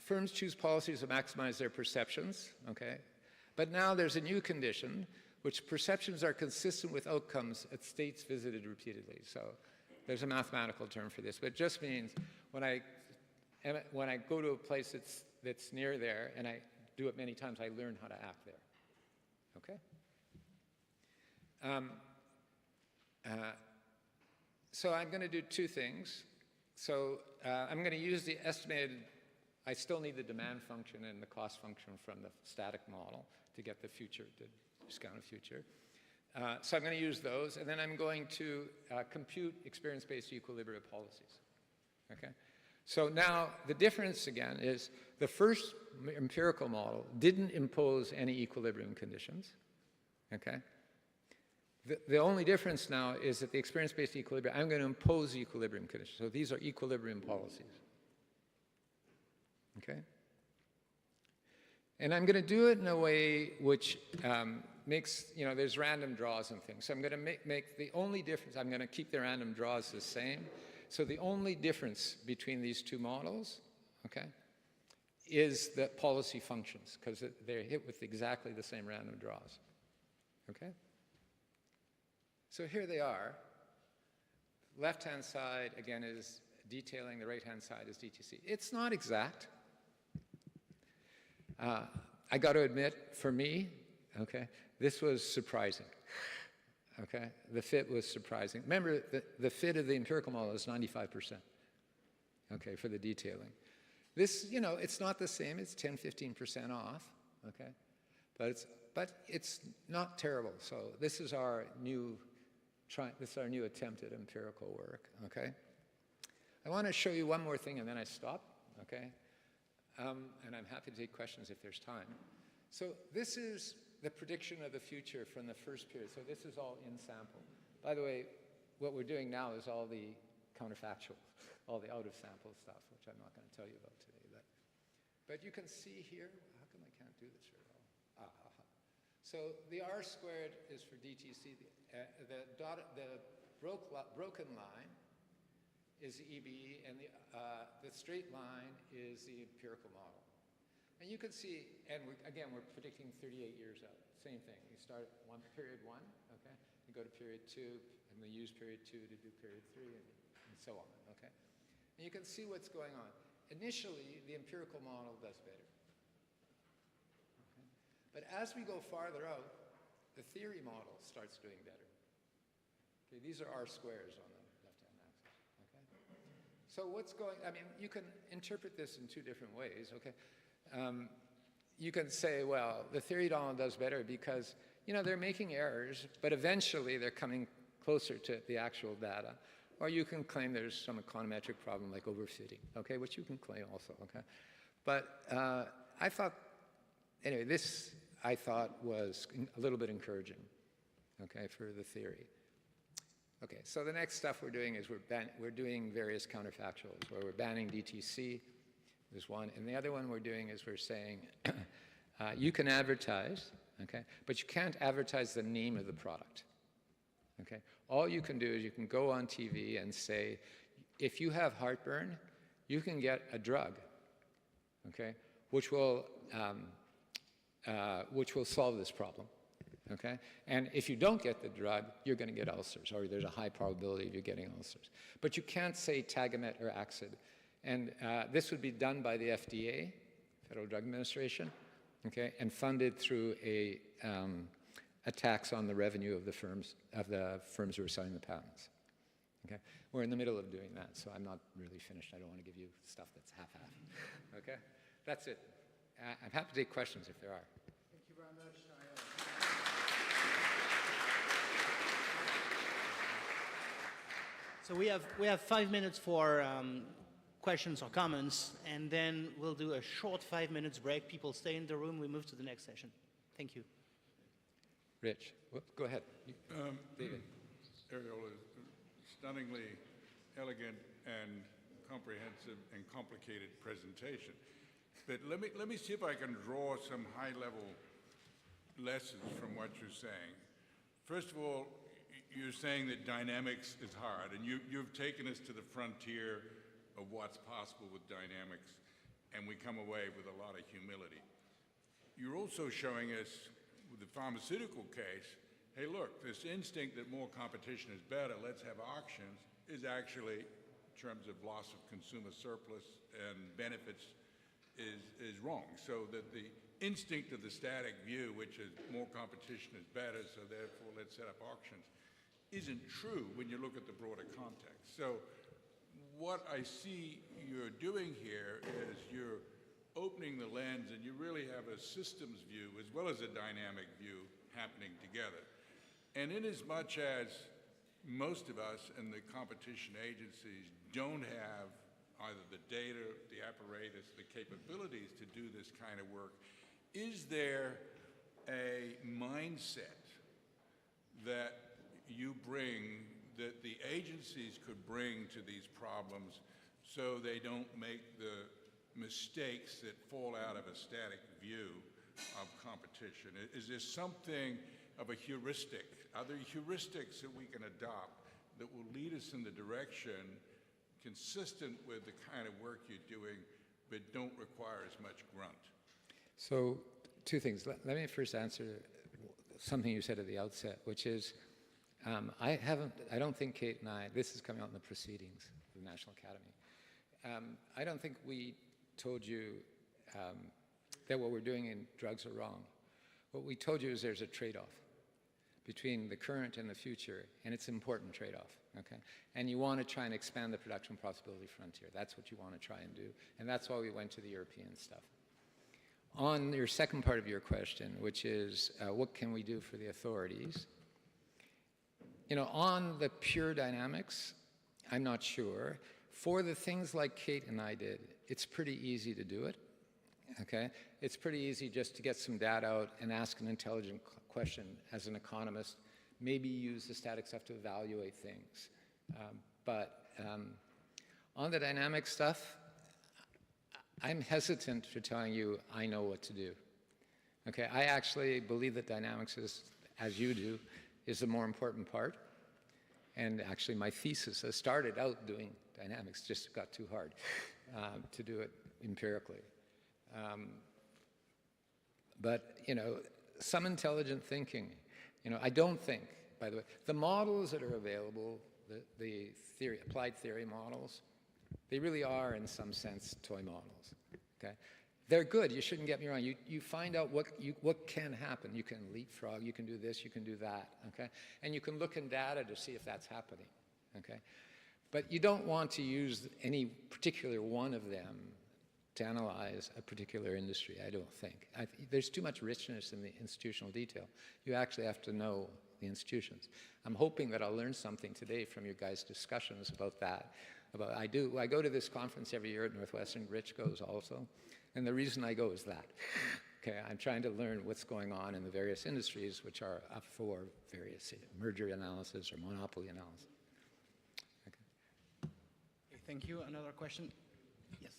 Firms choose policies to maximize their perceptions, okay? But now there's a new condition, which perceptions are consistent with outcomes at states visited repeatedly. So there's a mathematical term for this, but it just means when I go to a place that's near there and I do it many times, I learn how to act there, okay? So I'm going to do two things. So I'm going to use the estimated, I still need the demand function and the cost function from the static model to get the future, the discounted future. So I'm going to use those, and then I'm going to compute experience-based equilibrium policies, okay? So now the difference, again, is the first empirical model didn't impose any equilibrium conditions, okay? The only difference now is that the experience-based equilibrium, I'm going to impose equilibrium conditions. So these are equilibrium policies, okay? And I'm going to do it in a way which makes, you know, there's random draws and things. So I'm going to make the only difference, I'm going to keep the random draws the same. So the only difference between these two models, okay, is the policy functions, because they're hit with exactly the same random draws, okay? So here they are. Left-hand side, again, is detailing. The right-hand side is DTC. It's not exact. I got to admit, for me, okay, this was surprising, okay? The fit was surprising. Remember, the fit of the empirical model is 95%, okay, for the detailing. This, you know, it's not the same. It's 10, 15% off, okay? But it's not terrible. So this is our new attempt at empirical work, okay? I want to show you one more thing and then I stop, okay? And I'm happy to take questions if there's time. So this is the prediction of the future from the first period. So this is all in sample. By the way, what we're doing now is all the counterfactual, all the out-of-sample stuff, which I'm not going to tell you about today. But you can see here, how come I can't do this very well? So the R squared is for DTC. The broken line is the EBE, and the straight line is the empirical model. And you can see, and again, we're predicting 38 years out. Same thing. You start at period one, okay? You go to period two, and we use period two to do period three, and so on, okay? And you can see what's going on. Initially, the empirical model does better. Okay? But as we go farther out, the theory model starts doing better. Okay, these are R squares on the left-hand axis. Okay, so what's going? I mean, you can interpret this in two different ways. Okay, you can say, well, the theory model does better because they're making errors, but eventually they're coming closer to the actual data. Or you can claim there's some econometric problem like overfitting, okay, which you can claim also, okay? But I thought, anyway, this I thought was a little bit encouraging, okay, for the theory. Okay, so the next stuff we're doing is we're doing various counterfactuals, where we're banning DTC, there's one, and the other one we're doing is we're saying you can advertise, okay, but you can't advertise the name of the product. Okay, all you can do is you can go on TV and say, if you have heartburn, you can get a drug, okay, which will solve this problem, okay? And if you don't get the drug, you're going to get ulcers, or there's a high probability of you getting ulcers. But you can't say Tagamet or Axid. And this would be done by the FDA, Federal Drug Administration, okay, and funded through a tax on the revenue of the firms who are selling the patents. Okay, we're in the middle of doing that, so I'm not really finished. I don't want to give you stuff that's half-half. Okay, that's it. I'm happy to take questions if there are. Thank you very much. So we have 5 minutes for questions or comments, and then we'll do a short 5 minutes break. People stay in the room. We move to the next session. Thank you. Rich, go ahead. David. Ariel, is a stunningly elegant and comprehensive and complicated presentation. But let me see if I can draw some high-level lessons from what you're saying. First of all, you're saying that dynamics is hard, and you've taken us to the frontier of what's possible with dynamics, and we come away with a lot of humility. You're also showing us, with the pharmaceutical case, hey, look, this instinct that more competition is better, let's have auctions, is actually, in terms of loss of consumer surplus and benefits, is wrong. So that the instinct of the static view, which is more competition is better, so therefore let's set up auctions, isn't true when you look at the broader context. So what I see you're doing here is you're opening the lens, and you really have a systems view as well as a dynamic view happening together. And in as much as most of us and the competition agencies don't have either the data, the apparatus, the capabilities to do this kind of work, is there a mindset that you bring, that the agencies could bring to these problems so they don't make the mistakes that fall out of a static view of competition? Is there something of a heuristic? Are there heuristics that we can adopt that will lead us in the direction consistent with the kind of work you're doing, but don't require as much grunt? So, two things. Let me first answer something you said at the outset, which is, I don't think Kate and I, this is coming out in the proceedings of the National Academy. I don't think we told you that what we're doing in drugs are wrong. What we told you is there's a trade-off between the current and the future, and it's an important trade-off, okay? And you want to try and expand the production possibility frontier. That's what you want to try and do, and that's why we went to the European stuff. On your second part of your question, which is what can we do for the authorities? On the pure dynamics, I'm not sure. For the things like Kate and I did, it's pretty easy to do it, okay? It's pretty easy just to get some data out and ask an intelligent question as an economist, maybe use the static stuff to evaluate things. But on the dynamic stuff, I'm hesitant for telling you I know what to do. Okay, I actually believe that dynamics is, as you do, is the more important part. And actually my thesis, I started out doing dynamics, just got too hard to do it empirically. But, some intelligent thinking. I don't think, by the way, the models that are available, the theory, applied theory models, they really are, in some sense, toy models, okay? they're good. You shouldn't get me wrong. You find out what can happen. You can leapfrog. You can do this. You can do that. Okay, and you can look in data to see if that's happening. Okay, but you don't want to use any particular one of them to analyze a particular industry. I don't think. There's too much richness in the institutional detail. You actually have to know the institutions. I'm hoping that I'll learn something today from your guys' discussions about that. I go to this conference every year at Northwestern. Rich goes also. And the reason I go is that. Okay, I'm trying to learn what's going on in the various industries which are up for various merger analysis or monopoly analysis. Okay. Okay, thank you. Another question? Yes.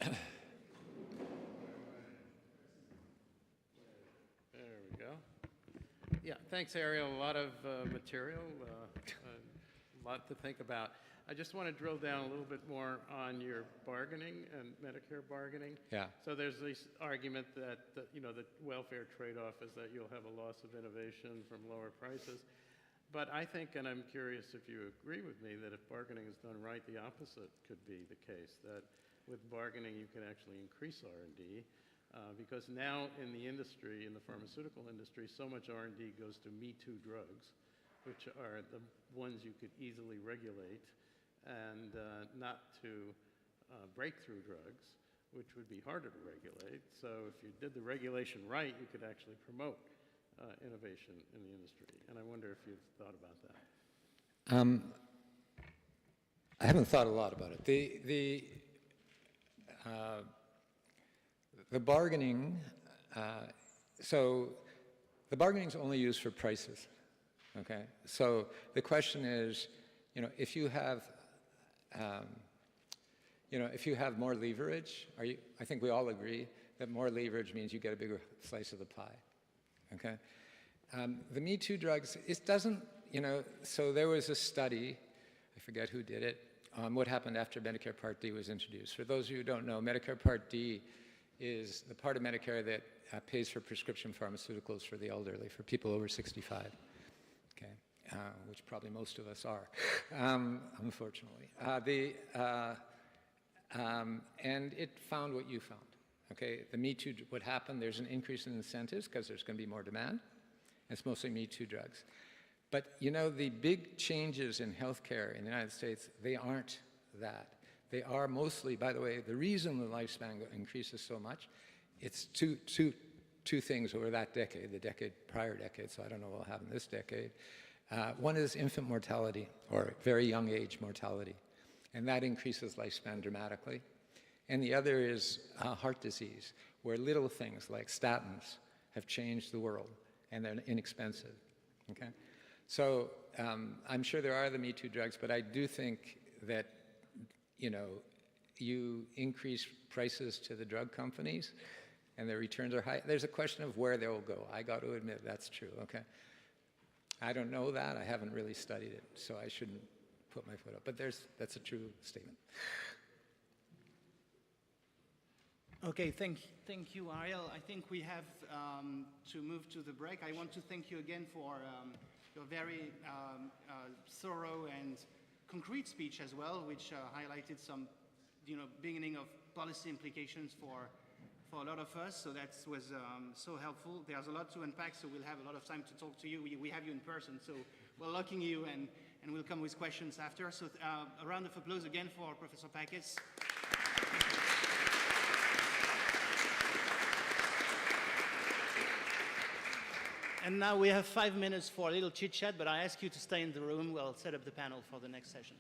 There we go. Yeah, thanks, Ariel. A lot of material, a lot to think about. I just want to drill down a little bit more on your bargaining and Medicare bargaining. Yeah. So there's this argument that, the welfare trade-off is that you'll have a loss of innovation from lower prices. But I think, and I'm curious if you agree with me, that if bargaining is done right, the opposite could be the case, that with bargaining you can actually increase R&D. Because now in the industry, in the pharmaceutical industry, so much R&D goes to Me Too drugs, which are the ones you could easily regulate, and not to breakthrough drugs, which would be harder to regulate. So if you did the regulation right, you could actually promote innovation in the industry. And I wonder if you've thought about that. I haven't thought a lot about it. The bargaining, so the bargaining is only used for prices, okay? So the question is, if you have, if you have more leverage, I think we all agree that more leverage means you get a bigger slice of the pie, okay? The Me Too drugs, it doesn't, so there was a study, I forget who did it, on what happened after Medicare Part D was introduced. For those of you who don't know, Medicare Part D is the part of Medicare that pays for prescription pharmaceuticals for the elderly, for people over 65, okay, which probably most of us are, unfortunately. And it found what you found, okay? The Me Too, what happened, there's an increase in incentives because there's going to be more demand. It's mostly Me Too drugs. But, the big changes in healthcare in the United States, they aren't that. They are mostly, by the way, the reason the lifespan increases so much, it's two things over that decade, the prior decade, so I don't know what will happen this decade. One is infant mortality, or very young age mortality, and that increases lifespan dramatically. And the other is heart disease, where little things like statins have changed the world, and they're inexpensive, okay? So I'm sure there are the Me Too drugs, but I do think that you increase prices to the drug companies and their returns are high. There's a question of where they will go. I got to admit that's true, okay? I don't know that. I haven't really studied it, so I shouldn't put my foot up. But that's a true statement. Okay, thank you, Ariel. I think we have to move to the break. I want to thank you again for your very thorough and concrete speech as well, which highlighted some, beginning of policy implications for a lot of us. So that was so helpful. There's a lot to unpack, so we'll have a lot of time to talk to you. We have you in person, so we're locking you, and we'll come with questions after. So a round of applause again for Professor Packets. And now we have 5 minutes for a little chit-chat, but I ask you to stay in the room. We'll set up the panel for the next session.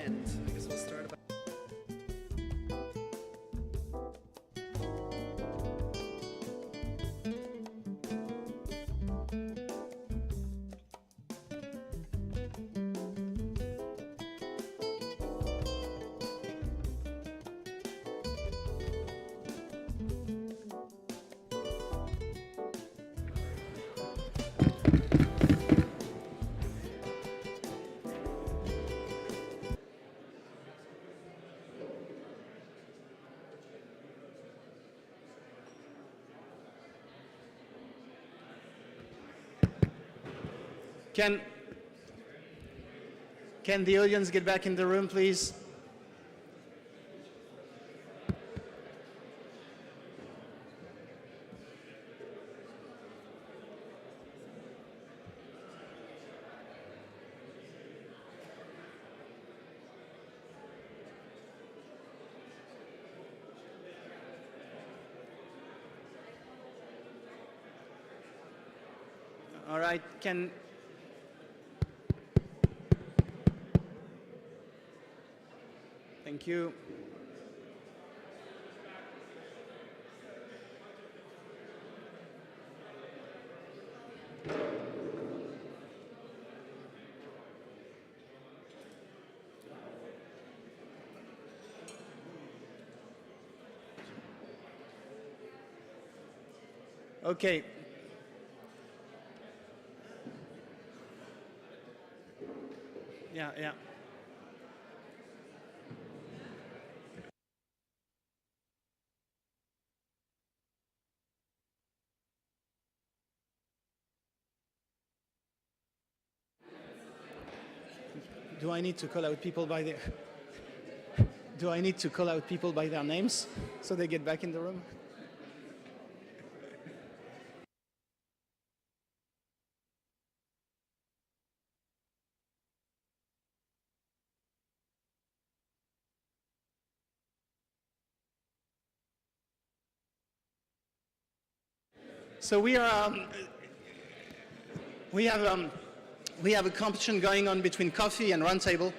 end. I guess we'll start about. Can the audience get back in the room, please? All right, Thank you. Okay. Yeah. Do I need to call out people by their Do I need to call out people by their names so they get back in the room? So we have a competition going on between Coffee and Roundtable.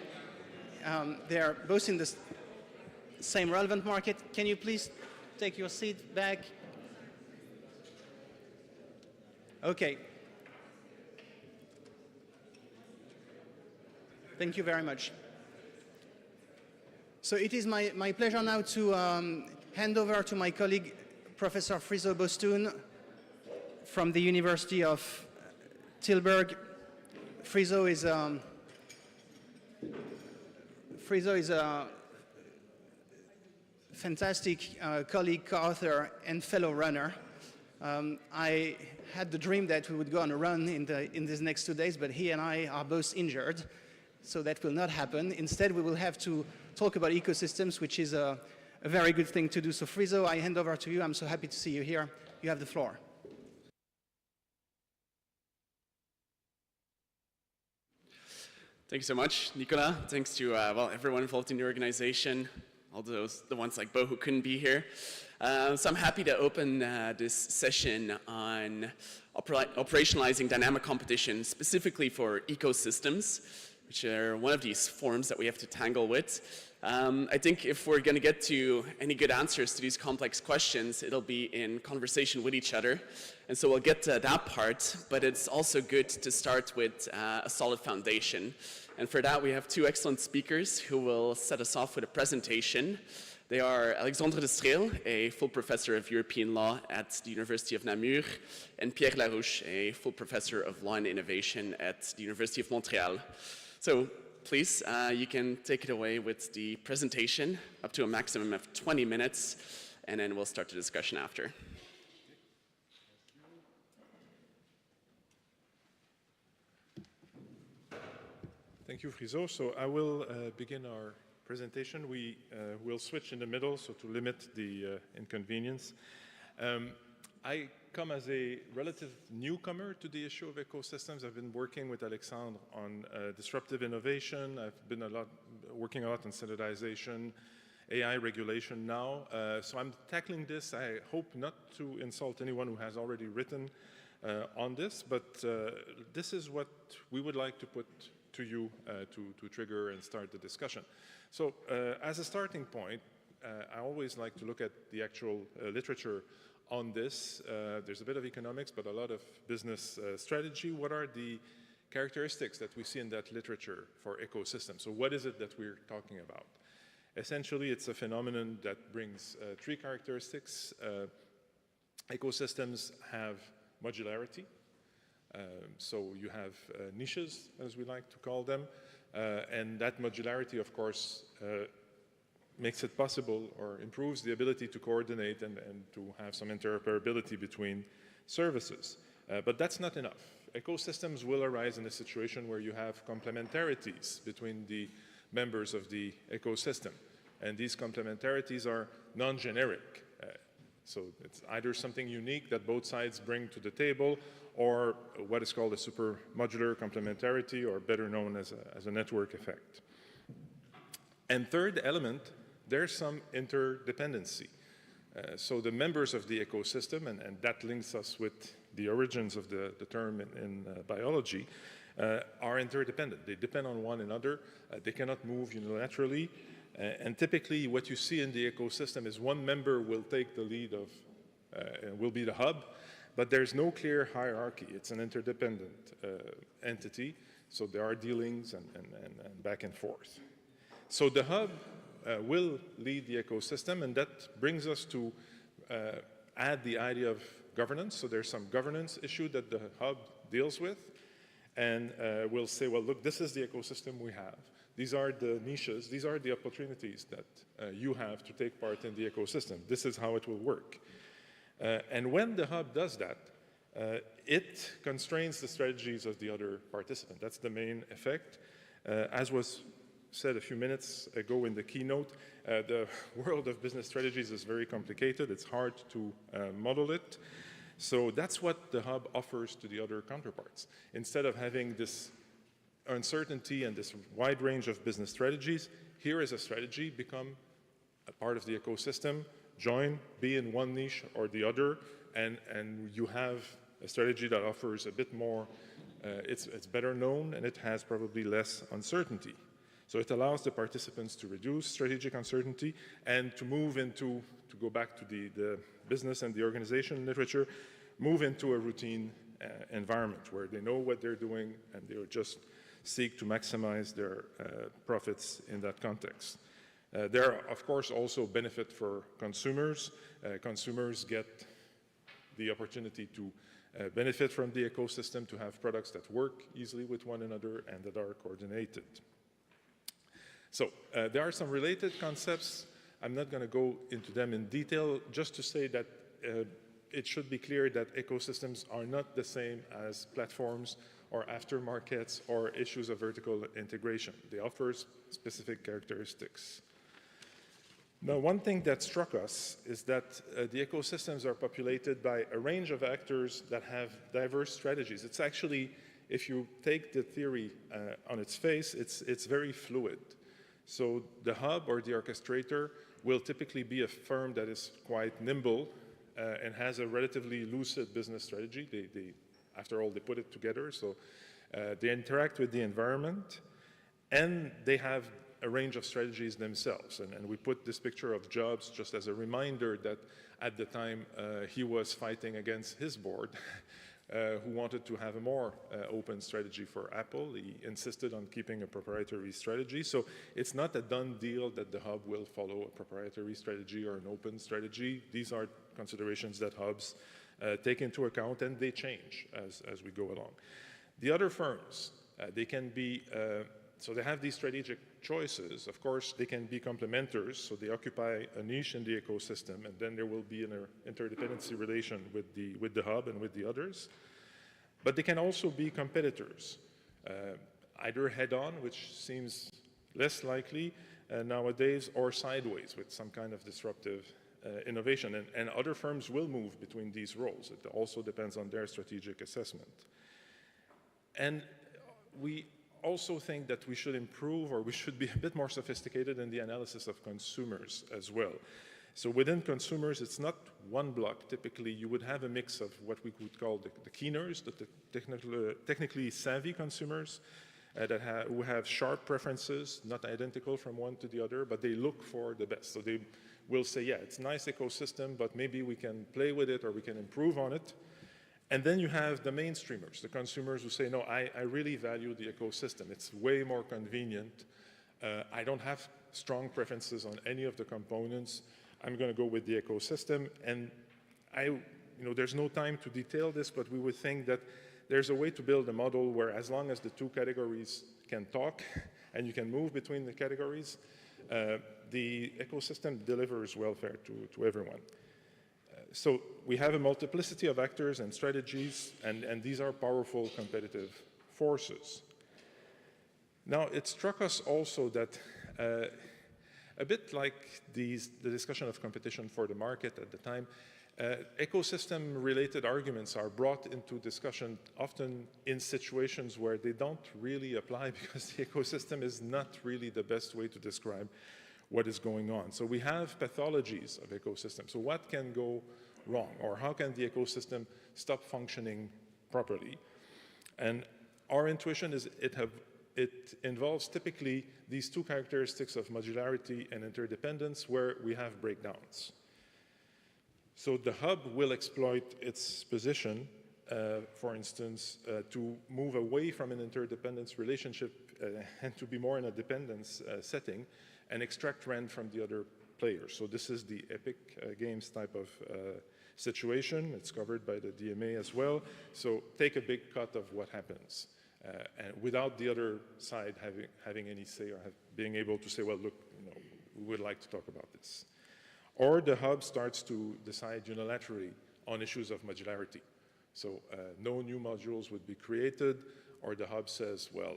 They are both in the same relevant market. Can you please take your seat back? Okay. Thank you very much. So it is my pleasure now to hand over to my colleague, Professor Friso Bostun, from the University of Tilburg. Friso is a fantastic colleague, co-author, and fellow runner. I had the dream that we would go on a run in these next 2 days, but he and I are both injured, so that will not happen. Instead, we will have to talk about ecosystems, which is a very good thing to do. So Friso, I hand over to you. I'm so happy to see you here. You have the floor. Thank you so much, Nicolas. Thanks to everyone involved in the organization. all those, the ones like Bo who couldn't be here. So I'm happy to open this session on operationalizing dynamic competition, specifically for ecosystems, which are one of these forms that we have to tangle with. I think if we're going to get to any good answers to these complex questions, it'll be in conversation with each other. And so we'll get to that part, but it's also good to start with a solid foundation. And for that, we have two excellent speakers who will set us off with a presentation. They are Alexandre de Streel, a full professor of European law at the University of Namur, and Pierre Larouche, a full professor of law and innovation at the University of Montreal. So please, you can take it away with the presentation up to a maximum of 20 minutes, and then we'll start the discussion after. Thank you, Friso. So I will begin our presentation. We will switch in the middle, so to limit the inconvenience. I come as a relative newcomer to the issue of ecosystems. I've been working with Alexandre on disruptive innovation. I've been working a lot on standardization, AI regulation now. So I'm tackling this. I hope not to insult anyone who has already written on this, but this is what we would like to put to you to trigger and start the discussion. So as a starting point, I always like to look at the actual literature on this. There's a bit of economics, but a lot of business strategy. What are the characteristics that we see in that literature for ecosystems? So what is it that we're talking about? Essentially, it's a phenomenon that brings three characteristics. Ecosystems have modularity. So you have niches, as we like to call them, and that modularity, of course, makes it possible or improves the ability to coordinate and to have some interoperability between services. But that's not enough. Ecosystems will arise in a situation where you have complementarities between the members of the ecosystem, and these complementarities are non-generic. So it's either something unique that both sides bring to the table, or what is called a supermodular complementarity, or better known as a network effect. And third element, there's some interdependency. So the members of the ecosystem, and that links us with the origins of the term in biology, are interdependent. They depend on one another. They cannot move unilaterally. And typically what you see in the ecosystem is one member will take the lead of, will be the hub, but there's no clear hierarchy. It's an interdependent entity, so there are dealings and back and forth. So the hub will lead the ecosystem, and that brings us to add the idea of governance. So there's some governance issue that the hub deals with, and we'll say, well, look, this is the ecosystem we have. These are the niches, these are the opportunities that you have to take part in the ecosystem. This is how it will work. And when the hub does that, it constrains the strategies of the other participant. That's the main effect. As was said a few minutes ago in the keynote, the world of business strategies is very complicated. It's hard to model it. So that's what the hub offers to the other counterparts. Instead of having this uncertainty and this wide range of business strategies, here is a strategy, become a part of the ecosystem, join, be in one niche or the other, and you have a strategy that offers a bit more, it's better known, and it has probably less uncertainty. So it allows the participants to reduce strategic uncertainty and to move into, to go back to the business and the organization literature, move into a routine environment where they know what they're doing and they will just seek to maximize their profits in that context. There are, of course, also benefit for consumers. Consumers get the opportunity to benefit from the ecosystem, to have products that work easily with one another and that are coordinated. So there are some related concepts. I'm not going to go into them in detail, just to say that it should be clear that ecosystems are not the same as platforms or aftermarkets or issues of vertical integration. They offer specific characteristics. Now, one thing that struck us is that the ecosystems are populated by a range of actors that have diverse strategies. It's actually, if you take the theory on its face, it's very fluid. So the hub or the orchestrator will typically be a firm that is quite nimble and has a relatively lucid business strategy. After all, they put it together, so they interact with the environment, and they have a range of strategies themselves. And we put this picture of Jobs just as a reminder that at the time he was fighting against his board, who wanted to have a more open strategy for Apple. He insisted on keeping a proprietary strategy. So it's not a done deal that the hub will follow a proprietary strategy or an open strategy. These are considerations that hubs take into account, and they change as we go along. The other firms, they can be, so they have these strategic choices. Of course, they can be complementers, so they occupy a niche in the ecosystem, and then there will be an interdependency relation with the hub and with the others. But they can also be competitors, either head-on, which seems less likely nowadays, or sideways with some kind of disruptive innovation. And other firms will move between these roles. It also depends on their strategic assessment. And we also think that we should improve, or we should be a bit more sophisticated in the analysis of consumers as well. So within consumers, it's not one block. Typically, you would have a mix of what we could call the keeners, the technically savvy consumers who have sharp preferences, not identical from one to the other, but they look for the best. So they will say, yeah, it's a nice ecosystem, but maybe we can play with it or we can improve on it. And then you have the mainstreamers, the consumers who say, no, I really value the ecosystem. It's way more convenient. I don't have strong preferences on any of the components. I'm going to go with the ecosystem. And there's no time to detail this, but we would think that there's a way to build a model where, as long as the two categories can talk and you can move between the categories, the ecosystem delivers welfare to everyone. So we have a multiplicity of actors and strategies, and these are powerful competitive forces. Now, it struck us also that a bit like the discussion of competition for the market at the time, ecosystem-related arguments are brought into discussion often in situations where they don't really apply, because the ecosystem is not really the best way to describe what is going on. So we have pathologies of ecosystems. So what can go wrong, or how can the ecosystem stop functioning properly? And our intuition is it involves typically these two characteristics of modularity and interdependence, where we have breakdowns. So the hub will exploit its position, for instance, to move away from an interdependence relationship and to be more in a dependence setting, and extract rent from the other players. So this is the Epic Games type of situation. It's covered by the DMA as well. So take a big cut of what happens, and without the other side having any say, or being able to say, well, look, we would like to talk about this. Or the hub starts to decide unilaterally on issues of modularity. So no new modules would be created, or the hub says, well,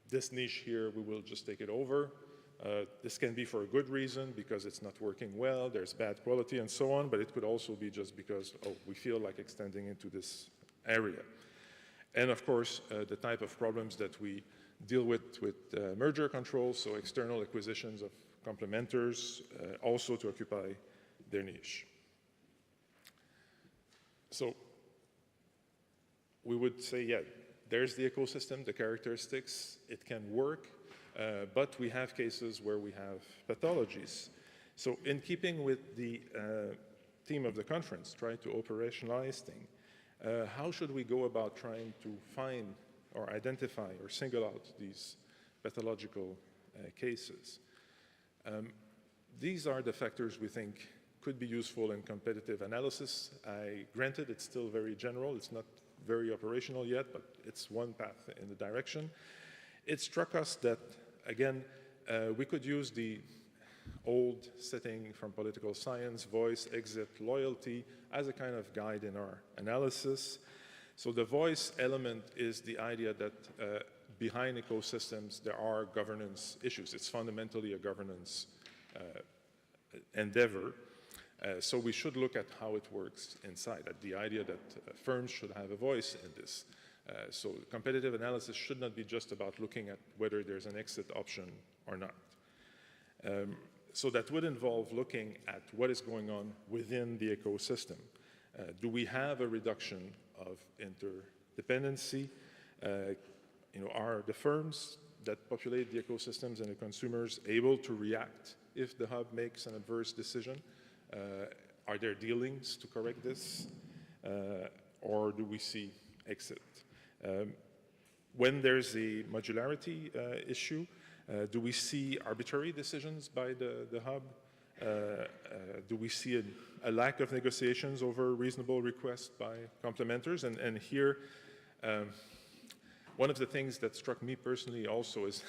this niche here, we will just take it over. This can be for a good reason, because it's not working well, there's bad quality and so on, but it could also be just because, we feel like extending into this area. And of course, the type of problems that we deal with merger controls, so external acquisitions of complementers, also to occupy their niche. So we would say, yeah, there's the ecosystem, the characteristics, it can work. But we have cases where we have pathologies. So in keeping with the theme of the conference, try to operationalize things, how should we go about trying to find or identify or single out these pathological cases? These are the factors we think could be useful in competitive analysis. Granted, it's still very general. It's not very operational yet, but it's one path in the direction. It struck us that, again, we could use the old setting from political science, voice, exit, loyalty, as a kind of guide in our analysis. So the voice element is the idea that behind ecosystems, there are governance issues. It's fundamentally a governance endeavor. So we should look at how it works inside, at the idea that firms should have a voice in this. So competitive analysis should not be just about looking at whether there's an exit option or not. So that would involve looking at what is going on within the ecosystem. Do we have a reduction of interdependency? Are the firms that populate the ecosystems and the consumers able to react if the hub makes an adverse decision? Are there dealings to correct this? Or do we see exit? When there's a modularity issue, do we see arbitrary decisions by the hub? Do we see a lack of negotiations over reasonable requests by complementers? And here, one of the things that struck me personally also is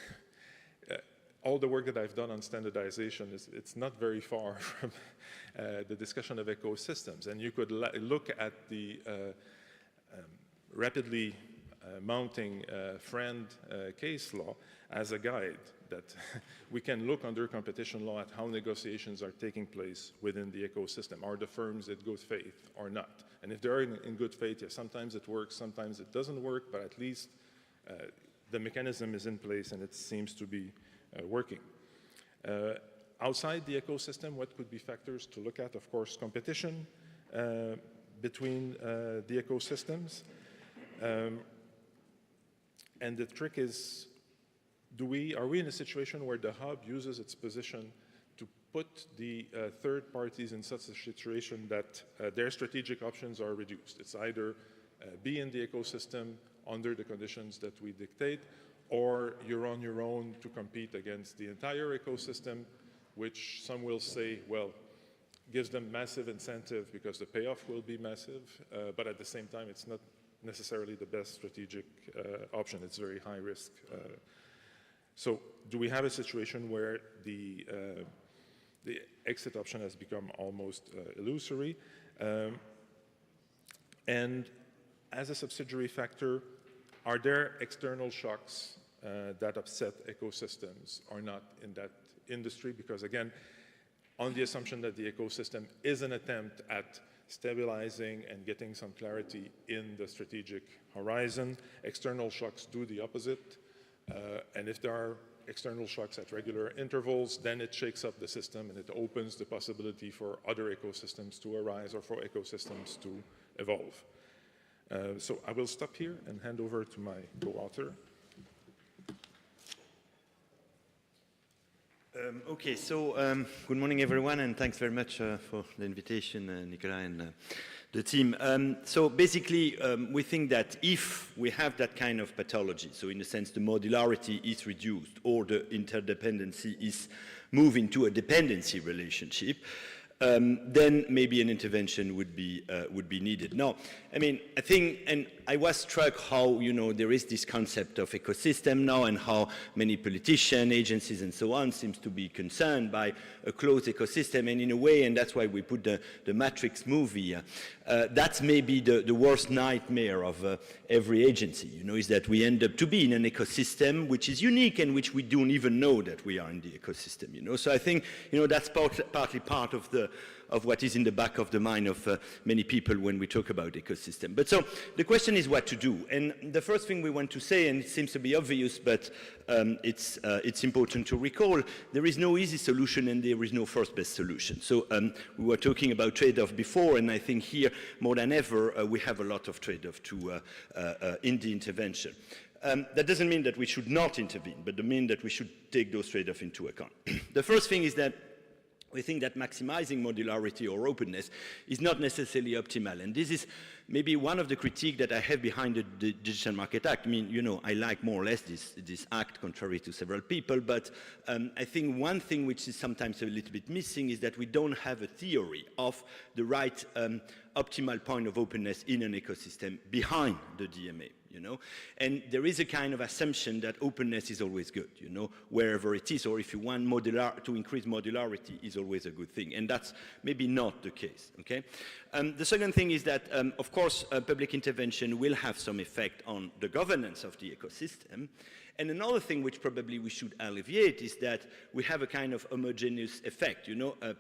all the work that I've done on standardization it's not very far from the discussion of ecosystems. And you could look at the rapidly mounting friend case law as a guide that we can look under competition law at how negotiations are taking place within the ecosystem. Are the firms in good faith or not? And if they're in good faith, yeah, sometimes it works, sometimes it doesn't work, but at least the mechanism is in place and it seems to be working. Outside the ecosystem, what could be factors to look at? Of course, competition between the ecosystems. And the trick is, are we in a situation where the hub uses its position to put the third parties in such a situation that their strategic options are reduced? It's either be in the ecosystem under the conditions that we dictate, or you're on your own to compete against the entire ecosystem, which some will say, well, gives them massive incentive because the payoff will be massive, but at the same time, it's not necessarily the best strategic option. It's very high risk. So do we have a situation where the exit option has become almost illusory? And as a subsidiary factor, are there external shocks that upset ecosystems or not in that industry? Because again, on the assumption that the ecosystem is an attempt at stabilizing and getting some clarity in the strategic horizon, external shocks do the opposite. And if there are external shocks at regular intervals, then it shakes up the system and it opens the possibility for other ecosystems to arise or for ecosystems to evolve. So I will stop here and hand over to my co-author. Okay, so good morning everyone, and thanks very much for the invitation, Nicolas and the team. So basically, we think that if we have that kind of pathology, so in a sense the modularity is reduced or the interdependency is moving to a dependency relationship, then maybe an intervention would be needed. Now, I mean, I think, and I was struck how, there is this concept of ecosystem now and how many politicians, agencies and so on seems to be concerned by a closed ecosystem, and in a way, and that's why we put the Matrix movie, that's maybe the worst nightmare of every agency, is that we end up to be in an ecosystem which is unique and which we don't even know that we are in the ecosystem, So I think, that's partly part of what is in the back of the mind of many people when we talk about ecosystem. But so the question is what to do. And the first thing we want to say, and it seems to be obvious, but it's important to recall, there is no easy solution and there is no first best solution. So we were talking about trade-off before, and I think here more than ever we have a lot of trade-off in the intervention. That doesn't mean that we should not intervene, but it means that we should take those trade-offs into account. The first thing is that we think that maximizing modularity or openness is not necessarily optimal. And this is maybe one of the critiques that I have behind the Digital Market Act. I mean, I like more or less this act, contrary to several people, but I think one thing which is sometimes a little bit missing is that we don't have a theory of the right optimal point of openness in an ecosystem behind the DMA. And there is a kind of assumption that openness is always good, wherever it is, or if you want to increase modularity is always a good thing. And that's maybe not the case, okay? The second thing is that, of course, public intervention will have some effect on the governance of the ecosystem. And another thing which probably we should alleviate is that we have a kind of homogeneous effect.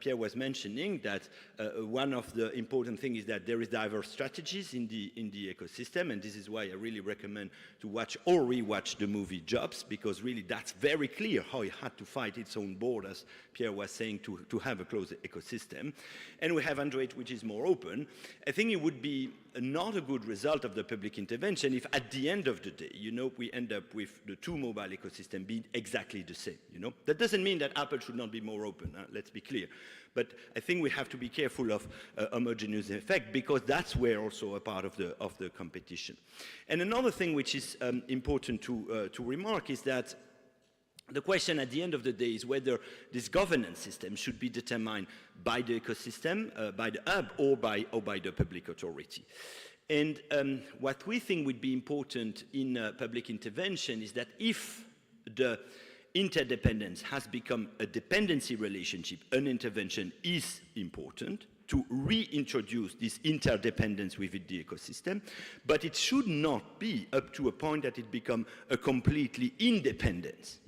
Pierre was mentioning that one of the important things is that there is diverse strategies in the ecosystem, and this is why I really recommend to watch or rewatch the movie Jobs, because really that's very clear how it had to fight its own board, as Pierre was saying, to have a closed ecosystem. And we have Android, which is more open. I think it would be not a good result of the public intervention if at the end of the day, we end up with the two mobile ecosystem being exactly the same, That doesn't mean that Apple should not be more open, let's be clear. But I think we have to be careful of homogeneous effect, because that's where also a part of the competition. And another thing which is important to remark is that the question at the end of the day is whether this governance system should be determined by the ecosystem, by the hub, or by the public authority. And what we think would be important in public intervention is that if the interdependence has become a dependency relationship, an intervention is important to reintroduce this interdependence within the ecosystem, but it should not be up to a point that it becomes a completely independence,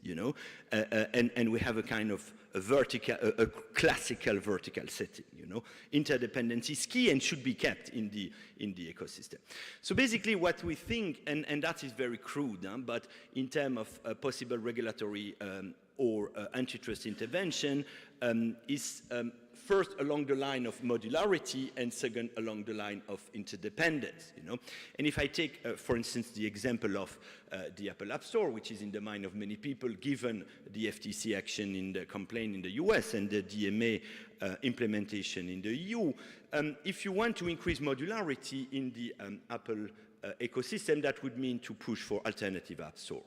and we have a kind of a classical vertical setting, Interdependence is key and should be kept in the ecosystem. So basically what we think, and that is very crude, but in terms of possible regulatory or antitrust intervention, is first along the line of modularity, and second along the line of interdependence, And if I take, for instance, the example of the Apple App Store, which is in the mind of many people, given the FTC action in the complaint in the US and the DMA implementation in the EU, if you want to increase modularity in the Apple ecosystem, that would mean to push for alternative app store,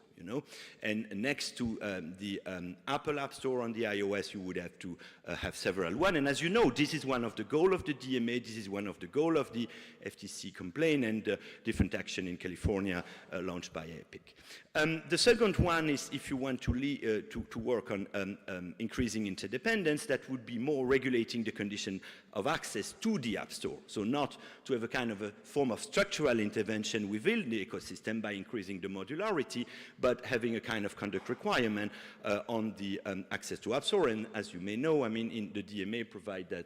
And next to the Apple App Store on the iOS, you would have to have several one. And as you know, this is one of the goals of the DMA, this is one of the goals of the FTC complaint and different action in California launched by Epic. The second one is if you want to work on increasing interdependence, that would be more regulating the condition of access to the App Store. So not to have a kind of a form of structural intervention within the ecosystem by increasing the modularity, but having a kind of conduct requirement on the access to App Store. And as you may know, in the DMA provide that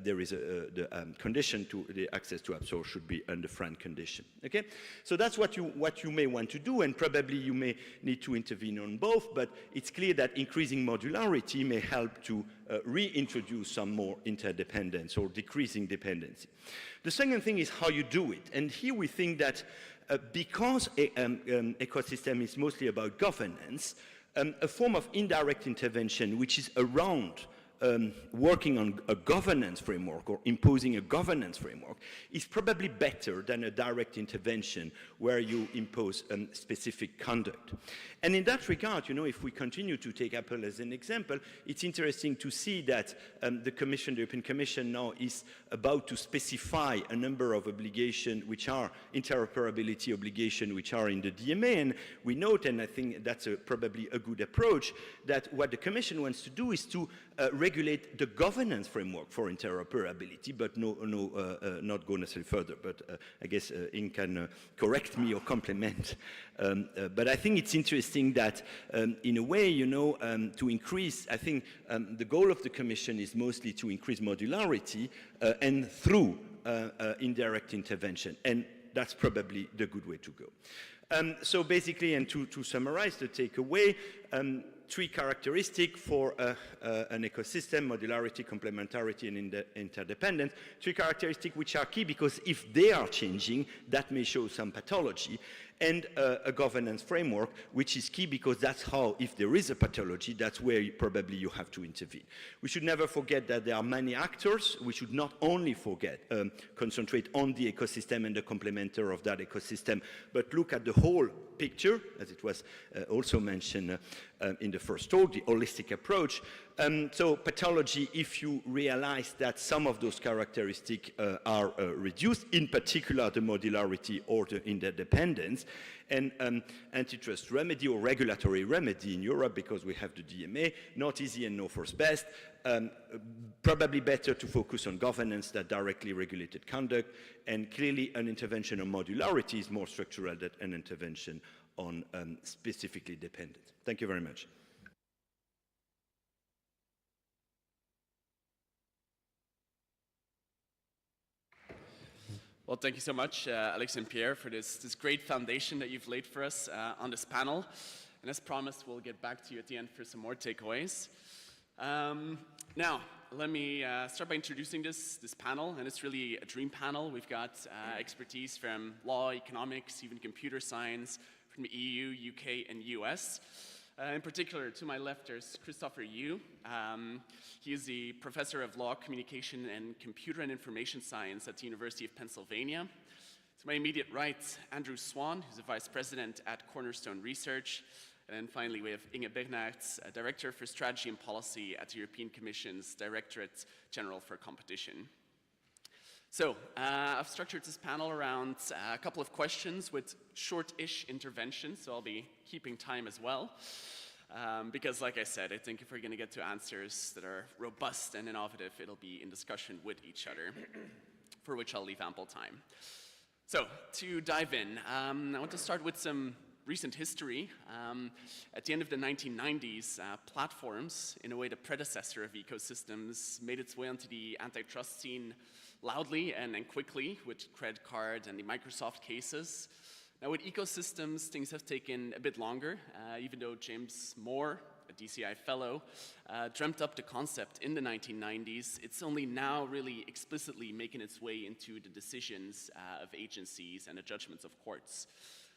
there is the condition to the access to App Store should be under front condition. Okay, so that's what you may want to do, and probably you may need to intervene on both. But it's clear that increasing modularity may help to reintroduce some more interdependence or decreasing dependency. The second thing is how you do it, and here we think that because ecosystem is mostly about governance, a form of indirect intervention which is around working on a governance framework or imposing a governance framework is probably better than a direct intervention where you impose specific conduct. And in that regard, if we continue to take Apple as an example, it's interesting to see that the European Commission now is about to specify a number of obligations which are interoperability obligations which are in the DMA, and we note, and I think that's probably a good approach, that what the Commission wants to do is to regulate the governance framework for interoperability, but not go necessarily further. But I guess Inc can correct me or complement. But I think it's interesting that, in a way, to increase, I think the goal of the Commission is mostly to increase modularity and through indirect intervention. And that's probably the good way to go. So basically, and to summarize the takeaway, three characteristics for an ecosystem: modularity, complementarity, and interdependence. Three characteristics which are key because if they are changing, that may show some pathology. And a governance framework, which is key because that's how, if there is a pathology, that's where probably you have to intervene. We should never forget that there are many actors. We should not only concentrate on the ecosystem and the complementer of that ecosystem, but look at the whole picture, as it was also mentioned in the first talk, the holistic approach. So pathology, if you realize that some of those characteristics are reduced, in particular the modularity or the interdependence, and antitrust remedy or regulatory remedy in Europe, because we have the DMA, not easy and no first best, probably better to focus on governance than directly regulated conduct, and clearly an intervention on modularity is more structural than an intervention on specifically dependent. Thank you very much. Well, thank you so much, Alex and Pierre, for this great foundation that you've laid for us on this panel. And as promised, we'll get back to you at the end for some more takeaways. Now, let me start by introducing this panel, and it's really a dream panel. We've got expertise from law, economics, even computer science, from the EU, UK, and US. In particular, to my left, there's Christopher Yu. He is the professor of law, communication, and computer and information science at the University of Pennsylvania. To my immediate right, Andrew Swan, who's a vice president at Cornerstone Research. And then finally, we have Inge Bernards, director for strategy and policy at the European Commission's Directorate General for Competition. So, I've structured this panel around a couple of questions with short-ish interventions, so I'll be keeping time as well. Because like I said, I think if we're going to get to answers that are robust and innovative, it'll be in discussion with each other, for which I'll leave ample time. So, to dive in, I want to start with some recent history. At the end of the 1990s, platforms, in a way the predecessor of ecosystems, made its way onto the antitrust scene loudly and quickly with credit card and the Microsoft cases. Now with ecosystems, things have taken a bit longer, even though James Moore, a DCI fellow, dreamt up the concept in the 1990s. It's only now really explicitly making its way into the decisions of agencies and the judgments of courts.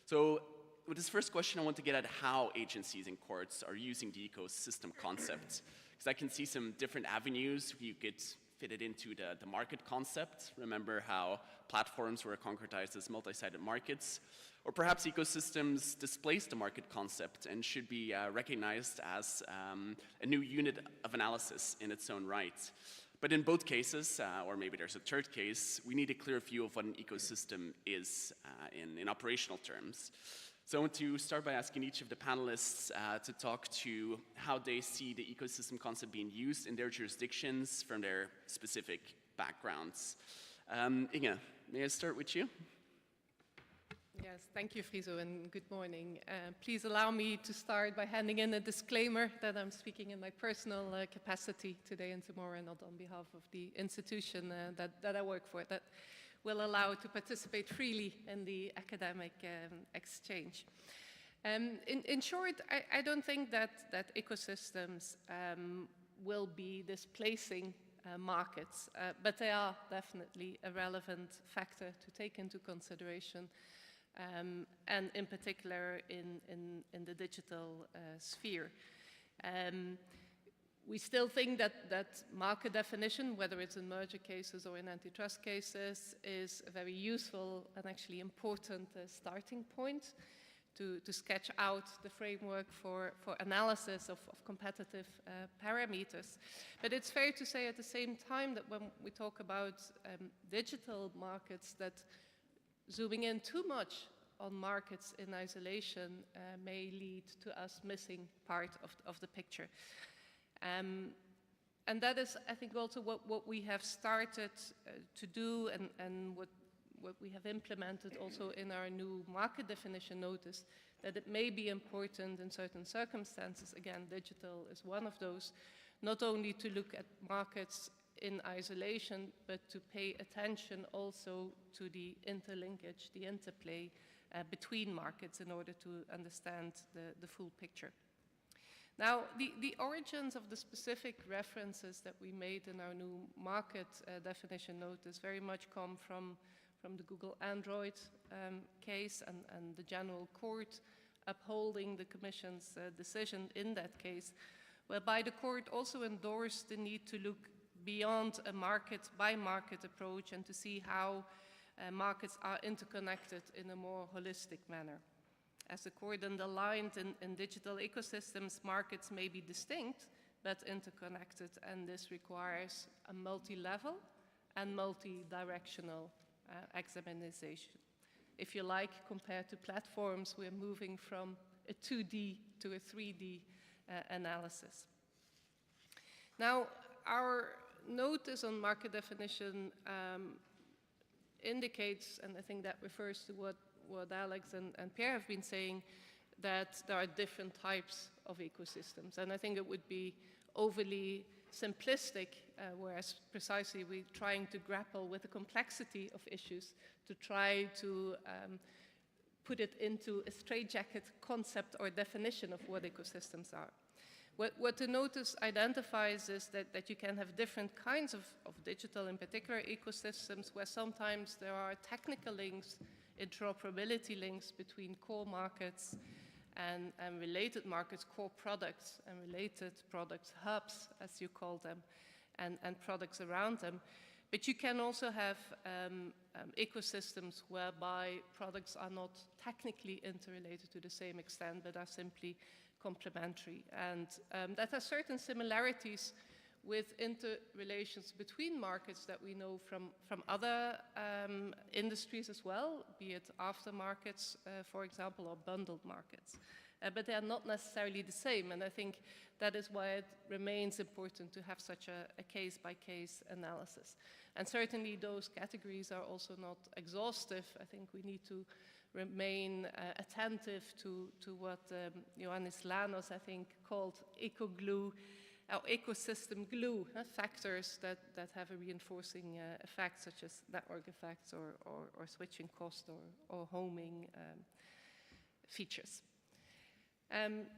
So with this first question, I want to get at how agencies and courts are using the ecosystem concept. Because I can see some different avenues you could fit it into the market concept. Remember how platforms were concretized as multi-sided markets. Or perhaps ecosystems displace the market concept and should be recognized as a new unit of analysis in its own right. But in both cases, or maybe there's a third case, we need a clear view of what an ecosystem is in operational terms. So I want to start by asking each of the panelists to talk to how they see the ecosystem concept being used in their jurisdictions from their specific backgrounds. Inge, may I start with you? Yes, thank you, Friso, and good morning. Please allow me to start by handing in a disclaimer that I'm speaking in my personal capacity today and tomorrow, and not on behalf of the institution that I work for, that will allow to participate freely in the academic exchange. In short, I don't think that ecosystems will be displacing markets, but they are definitely a relevant factor to take into consideration, and in particular in the digital sphere. We still think that market definition, whether it's in merger cases or in antitrust cases, is a very useful and actually important starting point to sketch out the framework for analysis of competitive parameters. But it's fair to say at the same time that when we talk about digital markets, that zooming in too much on markets in isolation may lead to us missing part of the picture. And that is, I think, also what we have started to do and what we have implemented also in our new market definition notice, that it may be important in certain circumstances, again, digital is one of those, not only to look at markets in isolation, but to pay attention also to the interlinkage, the interplay between markets in order to understand the full picture. Now, the origins of the specific references that we made in our new market definition notice very much come from the Google Android case and the General Court upholding the Commission's decision in that case, whereby the Court also endorsed the need to look beyond a market-by-market approach and to see how markets are interconnected in a more holistic manner. As the Court underlined, in digital ecosystems, markets may be distinct but interconnected, and this requires a multi-level and multi-directional examination. If you like, compared to platforms, we're moving from a 2D to a 3D analysis. Now, our notice on market definition indicates, and I think that refers to what Alex and Pierre have been saying, that there are different types of ecosystems. And I think it would be overly simplistic, whereas precisely we're trying to grapple with the complexity of issues to try to put it into a straitjacket concept or definition of what ecosystems are. What the notice identifies is that you can have different kinds of digital, in particular ecosystems, where sometimes there are technical links, interoperability links between core markets and related markets, core products and related products, hubs, as you call them, and products around them. But you can also have ecosystems whereby products are not technically interrelated to the same extent, but are simply complementary. And that has certain similarities with interrelations between markets that we know from other industries as well, be it aftermarkets, for example, or bundled markets. But they are not necessarily the same, and I think that is why it remains important to have such a case-by-case analysis. And certainly those categories are also not exhaustive. I think we need to remain attentive to what Ioannis Lanos, I think, called eco-glue, or ecosystem glue, factors that have a reinforcing effect, such as network effects or switching cost or homing features.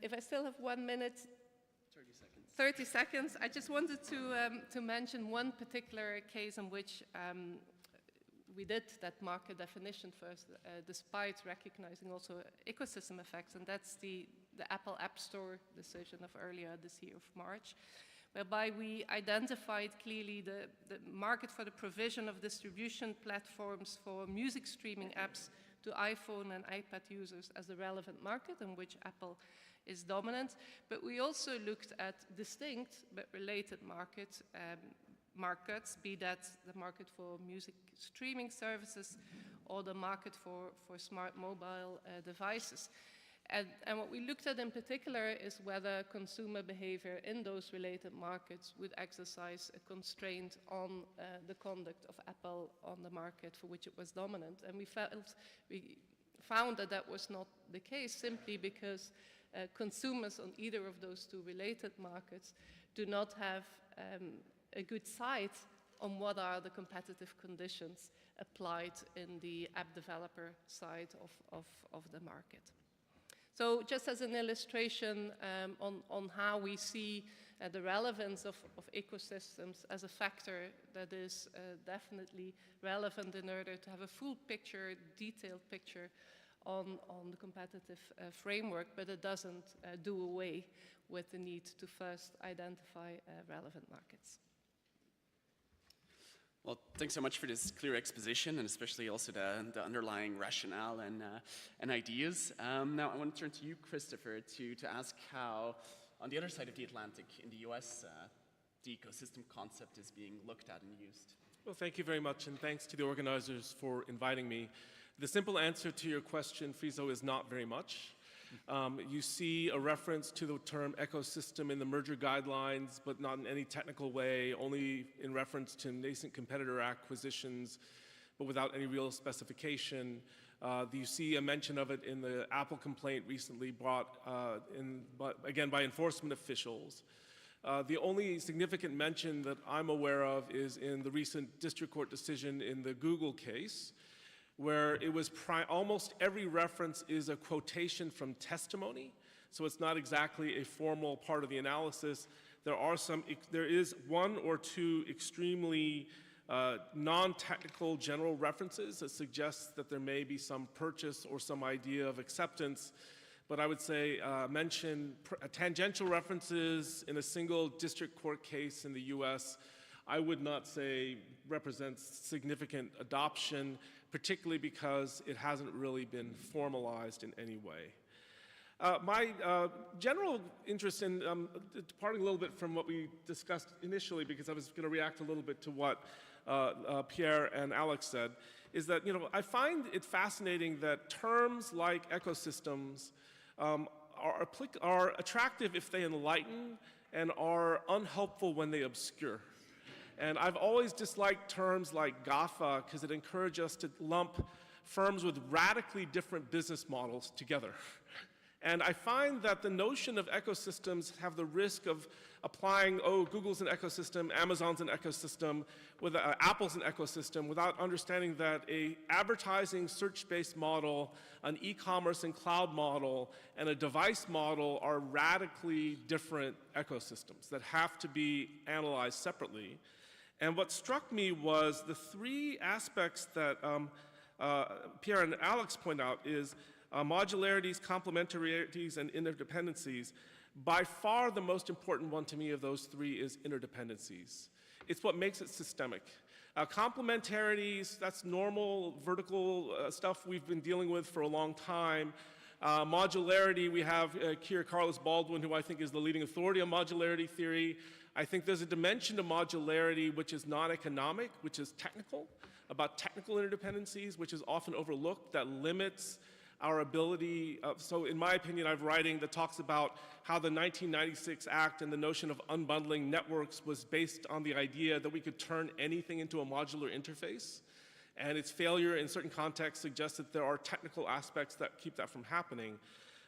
If I still have 1 minute, 30 seconds, I just wanted to mention one particular case in which we did that market definition first, despite recognizing also ecosystem effects, and that's the Apple App Store decision of earlier this year of March, whereby we identified clearly the market for the provision of distribution platforms for music streaming apps to iPhone and iPad users as the relevant market in which Apple is dominant. But we also looked at distinct but related markets, be that the market for music streaming services or the market for smart mobile devices. And what we looked at in particular is whether consumer behavior in those related markets would exercise a constraint on the conduct of Apple on the market for which it was dominant. And we found that was not the case, simply because consumers on either of those two related markets do not have a good sight on what are the competitive conditions applied in the app developer side of the market. So just as an illustration on how we see the relevance of ecosystems as a factor that is definitely relevant in order to have a full picture, detailed picture on the competitive framework, but it doesn't do away with the need to first identify relevant markets. Well, thanks so much for this clear exposition, and especially also the underlying rationale and ideas. Now I want to turn to you, Christopher, to ask how, on the other side of the Atlantic, in the US, the ecosystem concept is being looked at and used. Well, thank you very much, and thanks to the organizers for inviting me. The simple answer to your question, Friso, is not very much. You see a reference to the term ecosystem in the merger guidelines, but not in any technical way, only in reference to nascent competitor acquisitions, but without any real specification. You see a mention of it in the Apple complaint recently brought in, again, by enforcement officials. The only significant mention that I'm aware of is in the recent district court decision in the Google case, where it was almost every reference is a quotation from testimony, so it's not exactly a formal part of the analysis. There is one or two extremely non-technical general references that suggest that there may be some purchase or some idea of acceptance, but I would say mention tangential references in a single district court case in the US, I would not say represents significant adoption, particularly because it hasn't really been formalized in any way. My general interest in, departing a little bit from what we discussed initially, because I was going to react a little bit to what Pierre and Alex said, is that I find it fascinating that terms like ecosystems are attractive if they enlighten and are unhelpful when they obscure. And I've always disliked terms like GAFA because it encouraged us to lump firms with radically different business models together. And I find that the notion of ecosystems have the risk of applying, oh, Google's an ecosystem, Amazon's an ecosystem, Apple's an ecosystem, without understanding that a advertising search-based model, an e-commerce and cloud model, and a device model are radically different ecosystems that have to be analyzed separately. And what struck me was the three aspects that Pierre and Alex point out is modularities, complementarities, and interdependencies. By far the most important one to me of those three is interdependencies. It's what makes it systemic. Complementarities, that's normal vertical stuff we've been dealing with for a long time. Modularity, we have Carlos Baldwin, who I think is the leading authority on modularity theory. I think there's a dimension to modularity which is non-economic, which is technical, about technical interdependencies, which is often overlooked, that limits our ability. So in my opinion, I have writing that talks about how the 1996 Act and the notion of unbundling networks was based on the idea that we could turn anything into a modular interface. And its failure in certain contexts suggests that there are technical aspects that keep that from happening.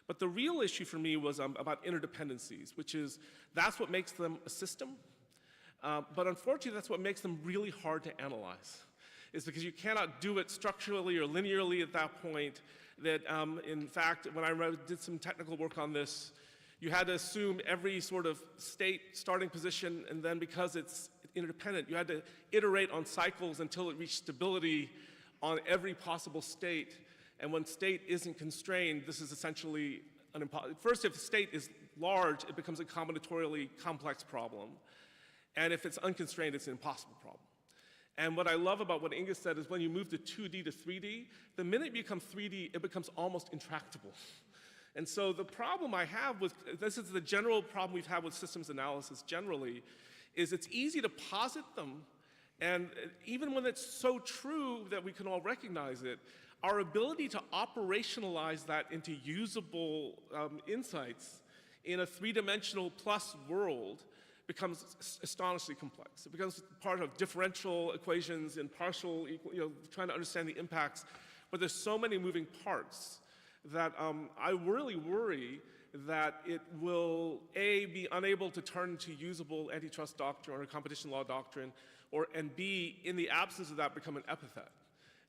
But the real issue for me was about interdependencies, which is that's what makes them a system. But unfortunately, that's what makes them really hard to analyze. Is because you cannot do it structurally or linearly at that point. That in fact, when I did some technical work on this, you had to assume every sort of state starting position, and then because it's interdependent, you had to iterate on cycles until it reached stability on every possible state. And when state isn't constrained, this is essentially an impossible. First, if the state is large, it becomes a combinatorially complex problem. And if it's unconstrained, it's an impossible problem. And what I love about what Inga said is when you move to 2D to 3D, the minute you become 3D, it becomes almost intractable. And so the problem I have with, this is the general problem we've had with systems analysis generally, is it's easy to posit them, and even when it's so true that we can all recognize it, our ability to operationalize that into usable insights in a three-dimensional plus world becomes astonishingly complex. It becomes part of differential equations and partial, trying to understand the impacts. But there's so many moving parts that I really worry that it will, A, be unable to turn to usable antitrust doctrine or competition law doctrine, and B, in the absence of that, become an epithet.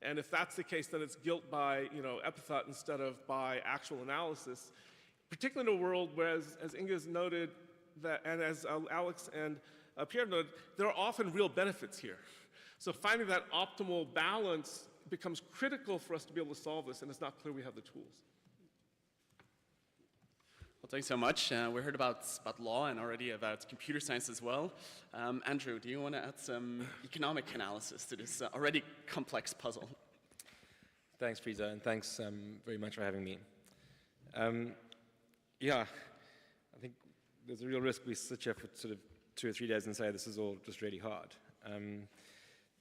And if that's the case, then it's guilt by epithet instead of by actual analysis, particularly in a world where, as Inga's noted, and as Alex and Pierre noted, there are often real benefits here. So finding that optimal balance becomes critical for us to be able to solve this, and it's not clear we have the tools. Well, thanks so much. We heard about law and already about computer science as well. Andrew, do you want to add some economic analysis to this already complex puzzle? Thanks, Frieza, and thanks very much for having me. Yeah, I think there's a real risk we sit here for sort of 2 or 3 days and say this is all just really hard.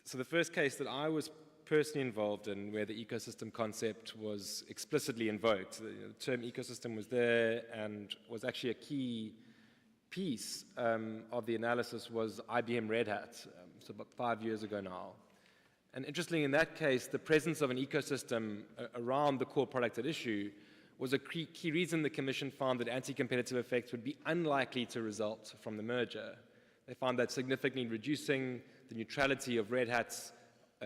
So the first case that I was personally involved in where the ecosystem concept was explicitly invoked, the term ecosystem was there and was actually a key piece of the analysis was IBM Red Hat, so about 5 years ago now. And interestingly, in that case, the presence of an ecosystem around the core product at issue was a key reason the Commission found that anti-competitive effects would be unlikely to result from the merger. They found that significantly reducing the neutrality of Red Hat's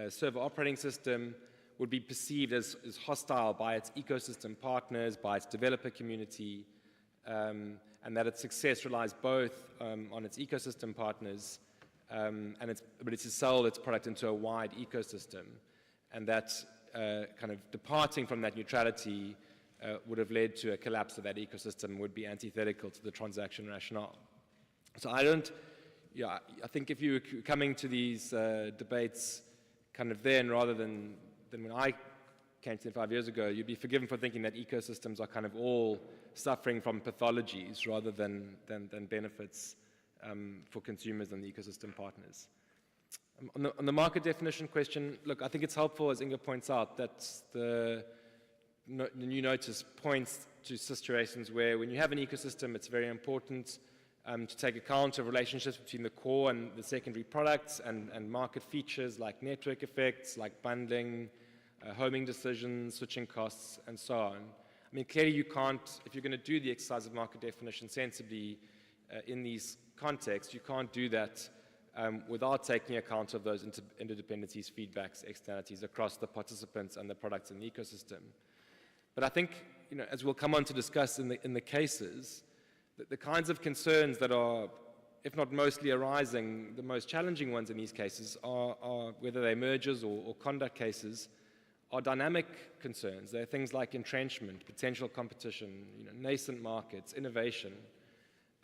server operating system would be perceived as hostile by its ecosystem partners, by its developer community, and that its success relies both on its ecosystem partners and its ability to sell its product into a wide ecosystem, and that kind of departing from that neutrality would have led to a collapse of that ecosystem, would be antithetical to the transaction rationale. So I think if you were coming to these debates kind of then rather than when I came to them 5 years ago, you'd be forgiven for thinking that ecosystems are kind of all suffering from pathologies rather than benefits for consumers and the ecosystem partners. On the market definition question, look, I think it's helpful, as Inga points out, that the new notice points to situations where when you have an ecosystem, it's very important to take account of relationships between the core and the secondary products and market features like network effects, like bundling, homing decisions, switching costs, and so on. I mean, clearly you can't, if you're going to do the exercise of market definition sensibly in these contexts, you can't do that without taking account of those interdependencies, feedbacks, externalities across the participants and the products in the ecosystem. But I think, as we'll come on to discuss in the cases, the kinds of concerns that are, if not mostly arising, the most challenging ones in these cases are whether they're mergers or conduct cases, are dynamic concerns. They're things like entrenchment, potential competition, nascent markets, innovation.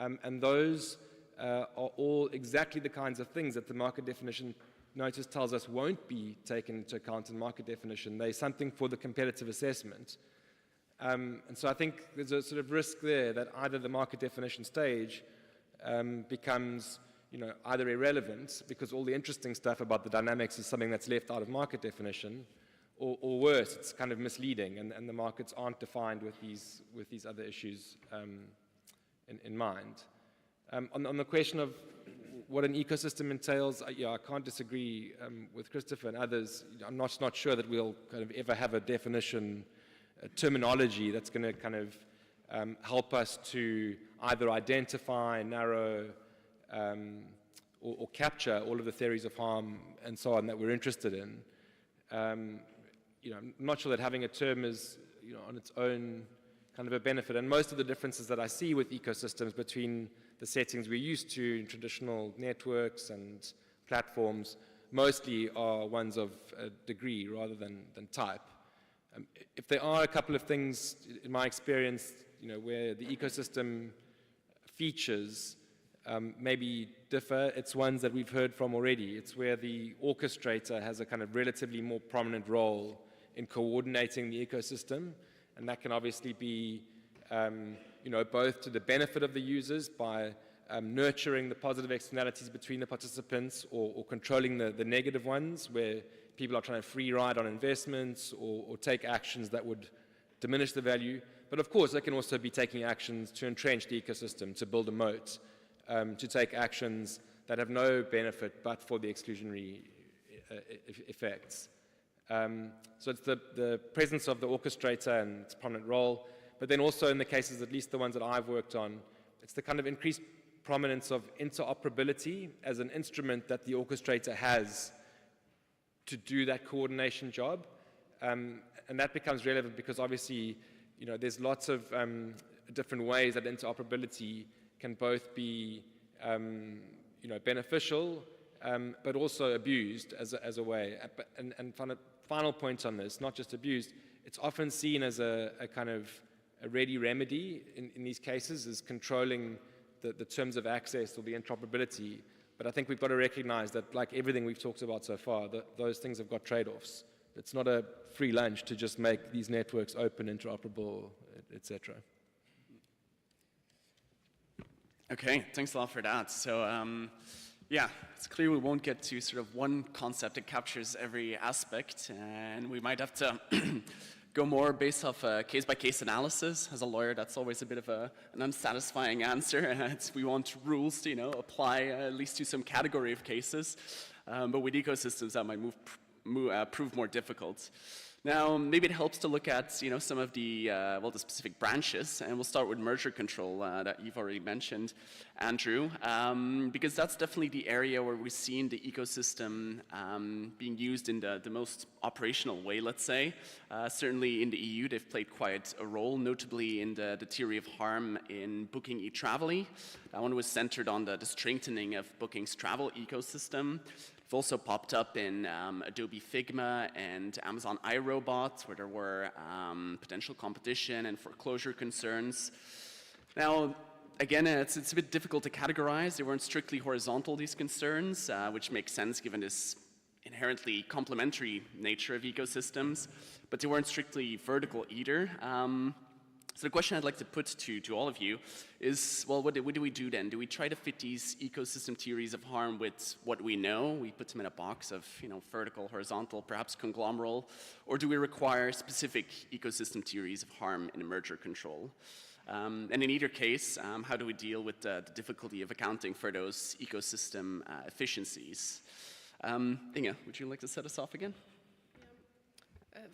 And those are all exactly the kinds of things that the market definition notice tells us won't be taken into account in market definition. They're something for the competitive assessment. And so I think there's a sort of risk there that either the market definition stage becomes either irrelevant because all the interesting stuff about the dynamics is something that's left out of market definition, or worse, it's kind of misleading and the markets aren't defined with these other issues in mind. On the question of what an ecosystem entails, I can't disagree with Christopher and others. I'm not sure that we'll kind of ever have a definition, a terminology that's going to kind of help us to either identify, narrow, or capture all of the theories of harm and so on that we're interested in. I'm not sure that having a term is, on its own kind of a benefit. And most of the differences that I see with ecosystems between the settings we're used to in traditional networks and platforms mostly are ones of degree rather than type. If there are a couple of things, in my experience, where the ecosystem features maybe differ, it's ones that we've heard from already. It's where the orchestrator has a kind of relatively more prominent role in coordinating the ecosystem, and that can obviously be both to the benefit of the users by nurturing the positive externalities between the participants or controlling the negative ones where people are trying to free ride on investments or take actions that would diminish the value. But of course, they can also be taking actions to entrench the ecosystem, to build a moat, to take actions that have no benefit but for the exclusionary effects. So it's the presence of the orchestrator and its prominent role, but then also in the cases, at least the ones that I've worked on, it's the kind of increased prominence of interoperability as an instrument that the orchestrator has to do that coordination job. And that becomes relevant because obviously, there's lots of different ways that interoperability can both be, beneficial, but also abused as a way. And final point on this, not just abused, it's often seen as a kind of a ready remedy in these cases, is controlling the terms of access or the interoperability. But I think we've got to recognize that, like everything we've talked about so far, those things have got trade-offs. It's not a free lunch to just make these networks open, interoperable, etc. Okay, thanks a lot for that. So, yeah, it's clear we won't get to sort of one concept that captures every aspect, and we might have to go more based off a case-by-case analysis. As a lawyer, that's always a bit of an unsatisfying answer. We want rules to, apply at least to some category of cases, but with ecosystems, that might prove more difficult. Now, maybe it helps to look at, some of the, the specific branches, and we'll start with merger control that you've already mentioned, Andrew, because that's definitely the area where we've seen the ecosystem being used in the most operational way, let's say. Certainly in the EU, they've played quite a role, notably in the theory of harm in booking eTravelly. That one was centered on the strengthening of booking's travel ecosystem. It's also popped up in Adobe Figma and Amazon iRobot, where there were potential competition and foreclosure concerns. Now, again, it's a bit difficult to categorize. They weren't strictly horizontal, these concerns, which makes sense given this inherently complementary nature of ecosystems, but they weren't strictly vertical either. So the question I'd like to put to all of you is, well, what do we do then? Do we try to fit these ecosystem theories of harm with what we know? We put them in a box of, vertical, horizontal, perhaps conglomeral, or do we require specific ecosystem theories of harm in merger control? And in either case, how do we deal with the difficulty of accounting for those ecosystem efficiencies? Inge, would you like to set us off again?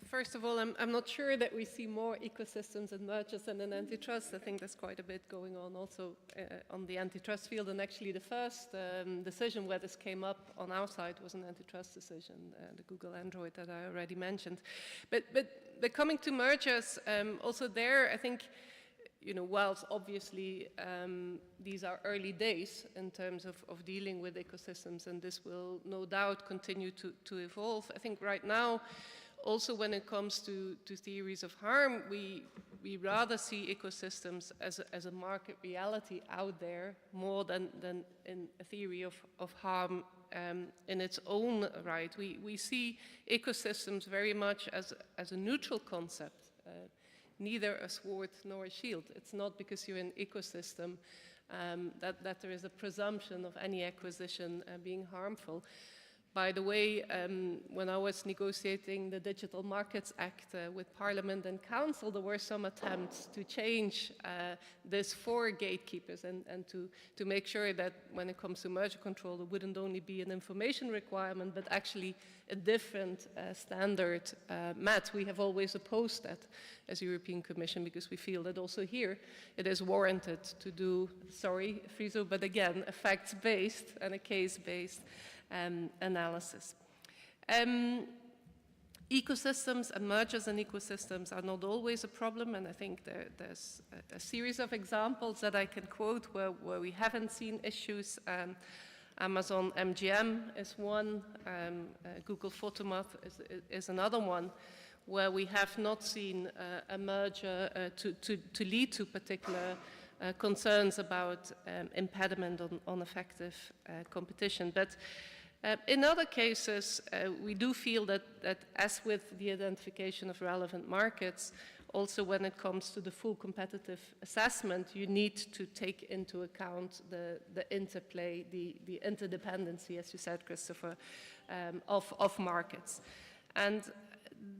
First of all, I'm not sure that we see more ecosystems and mergers than in antitrust. I think there's quite a bit going on also on the antitrust field. And actually the first decision where this came up on our side was an antitrust decision, the Google Android that I already mentioned. But coming to mergers, also there, I think, whilst obviously these are early days in terms of dealing with ecosystems, and this will no doubt continue to evolve, I think right now, also when it comes to theories of harm, we rather see ecosystems as a market reality out there more than in a theory of harm in its own right. We see ecosystems very much as a neutral concept, neither a sword nor a shield. It's not because you're an ecosystem that there is a presumption of any acquisition being harmful. By the way, when I was negotiating the Digital Markets Act with Parliament and Council, there were some attempts to change this for gatekeepers and to make sure that when it comes to merger control, it wouldn't only be an information requirement, but actually a different standard met. We have always opposed that as European Commission because we feel that also here it is warranted to do, sorry, Friso, but again, a facts-based and a case-based analysis. Ecosystems and mergers in ecosystems are not always a problem, and I think there's a series of examples that I can quote where we haven't seen issues. Amazon MGM is one, Google Photomath is another one, where we have not seen a merger to lead to particular concerns about impediment on effective competition. But in other cases, we do feel that as with the identification of relevant markets, also when it comes to the full competitive assessment, you need to take into account the interplay, the interdependency, as you said, Christopher, of markets. And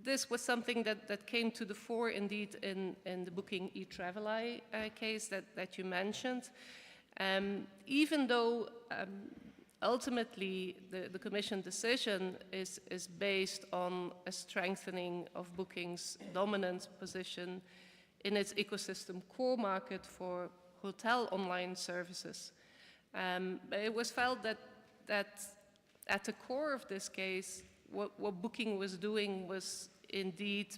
this was something that came to the fore indeed in the Booking eTraveli case that you mentioned. Even though ultimately the Commission decision is based on a strengthening of Booking's dominant position in its ecosystem core market for hotel online services. It was felt that at the core of this case, what Booking was doing was indeed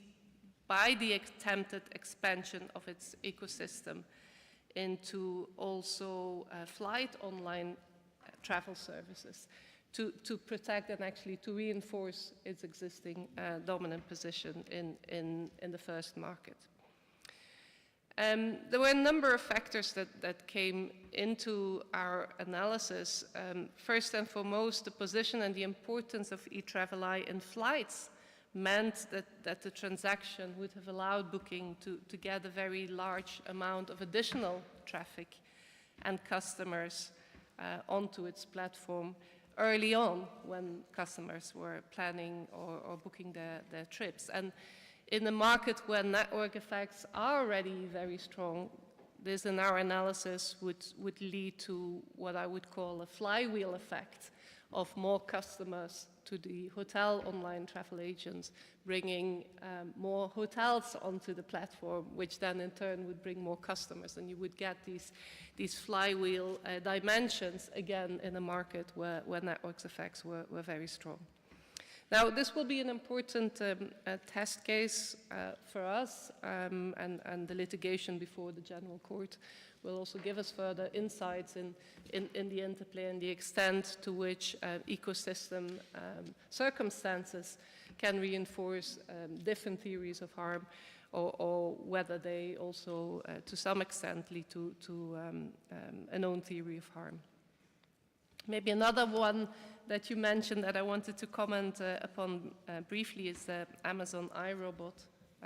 by the attempted expansion of its ecosystem into also flight online travel services to protect and actually to reinforce its existing dominant position in the first market. There were a number of factors that came into our analysis. First and foremost, the position and the importance of eTraveli in flights meant that the transaction would have allowed Booking to get a very large amount of additional traffic and customers onto its platform early on when customers were planning or booking their trips. And in a market where network effects are already very strong, this in our analysis would lead to what I would call a flywheel effect of more customers to the hotel online travel agents, bringing more hotels onto the platform, which then in turn would bring more customers, and you would get these flywheel dimensions again in a market where network effects were very strong. Now, this will be an important test case for us, and the litigation before the General Court will also give us further insights in the interplay and the extent to which ecosystem circumstances can reinforce different theories of harm, or whether they also, to some extent, lead to a known theory of harm. Maybe another one that you mentioned that I wanted to comment upon briefly is the Amazon iRobot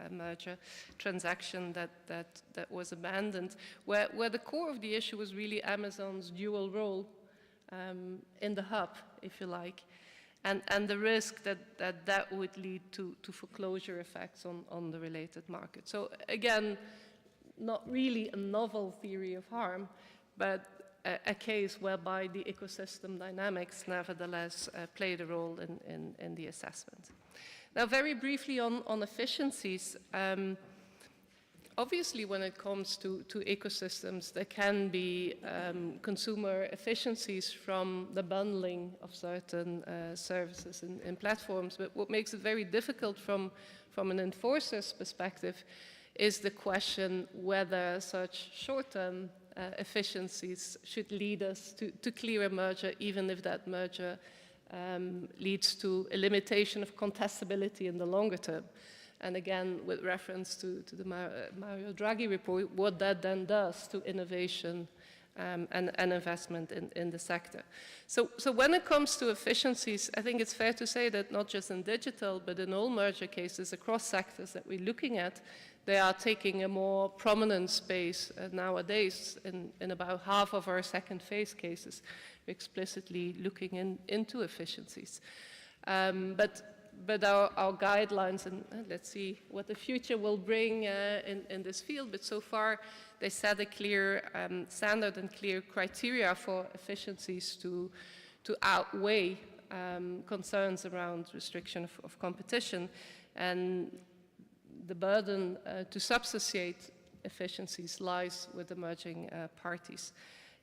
merger transaction that was abandoned, where the core of the issue was really Amazon's dual role in the hub, if you like, and the risk that would lead to foreclosure effects on the related market. So again, not really a novel theory of harm, but a case whereby the ecosystem dynamics nevertheless played a role in the assessment. Now, very briefly on efficiencies, obviously when it comes to ecosystems, there can be consumer efficiencies from the bundling of certain services in platforms, but what makes it very difficult from an enforcer's perspective is the question whether such short-term efficiencies should lead us to clear a merger, even if that merger leads to a limitation of contestability in the longer term. And again, with reference to the Mario Draghi report, what that then does to innovation and investment in the sector. So when it comes to efficiencies, I think it's fair to say that not just in digital, but in all merger cases across sectors that we're looking at, they are taking a more prominent space nowadays. In about half of our second phase cases, we're explicitly looking into efficiencies. But our guidelines, and let's see what the future will bring in this field, but so far they set a clear standard and clear criteria for efficiencies to outweigh concerns around restriction of competition, and the burden to substantiate efficiencies lies with emerging parties.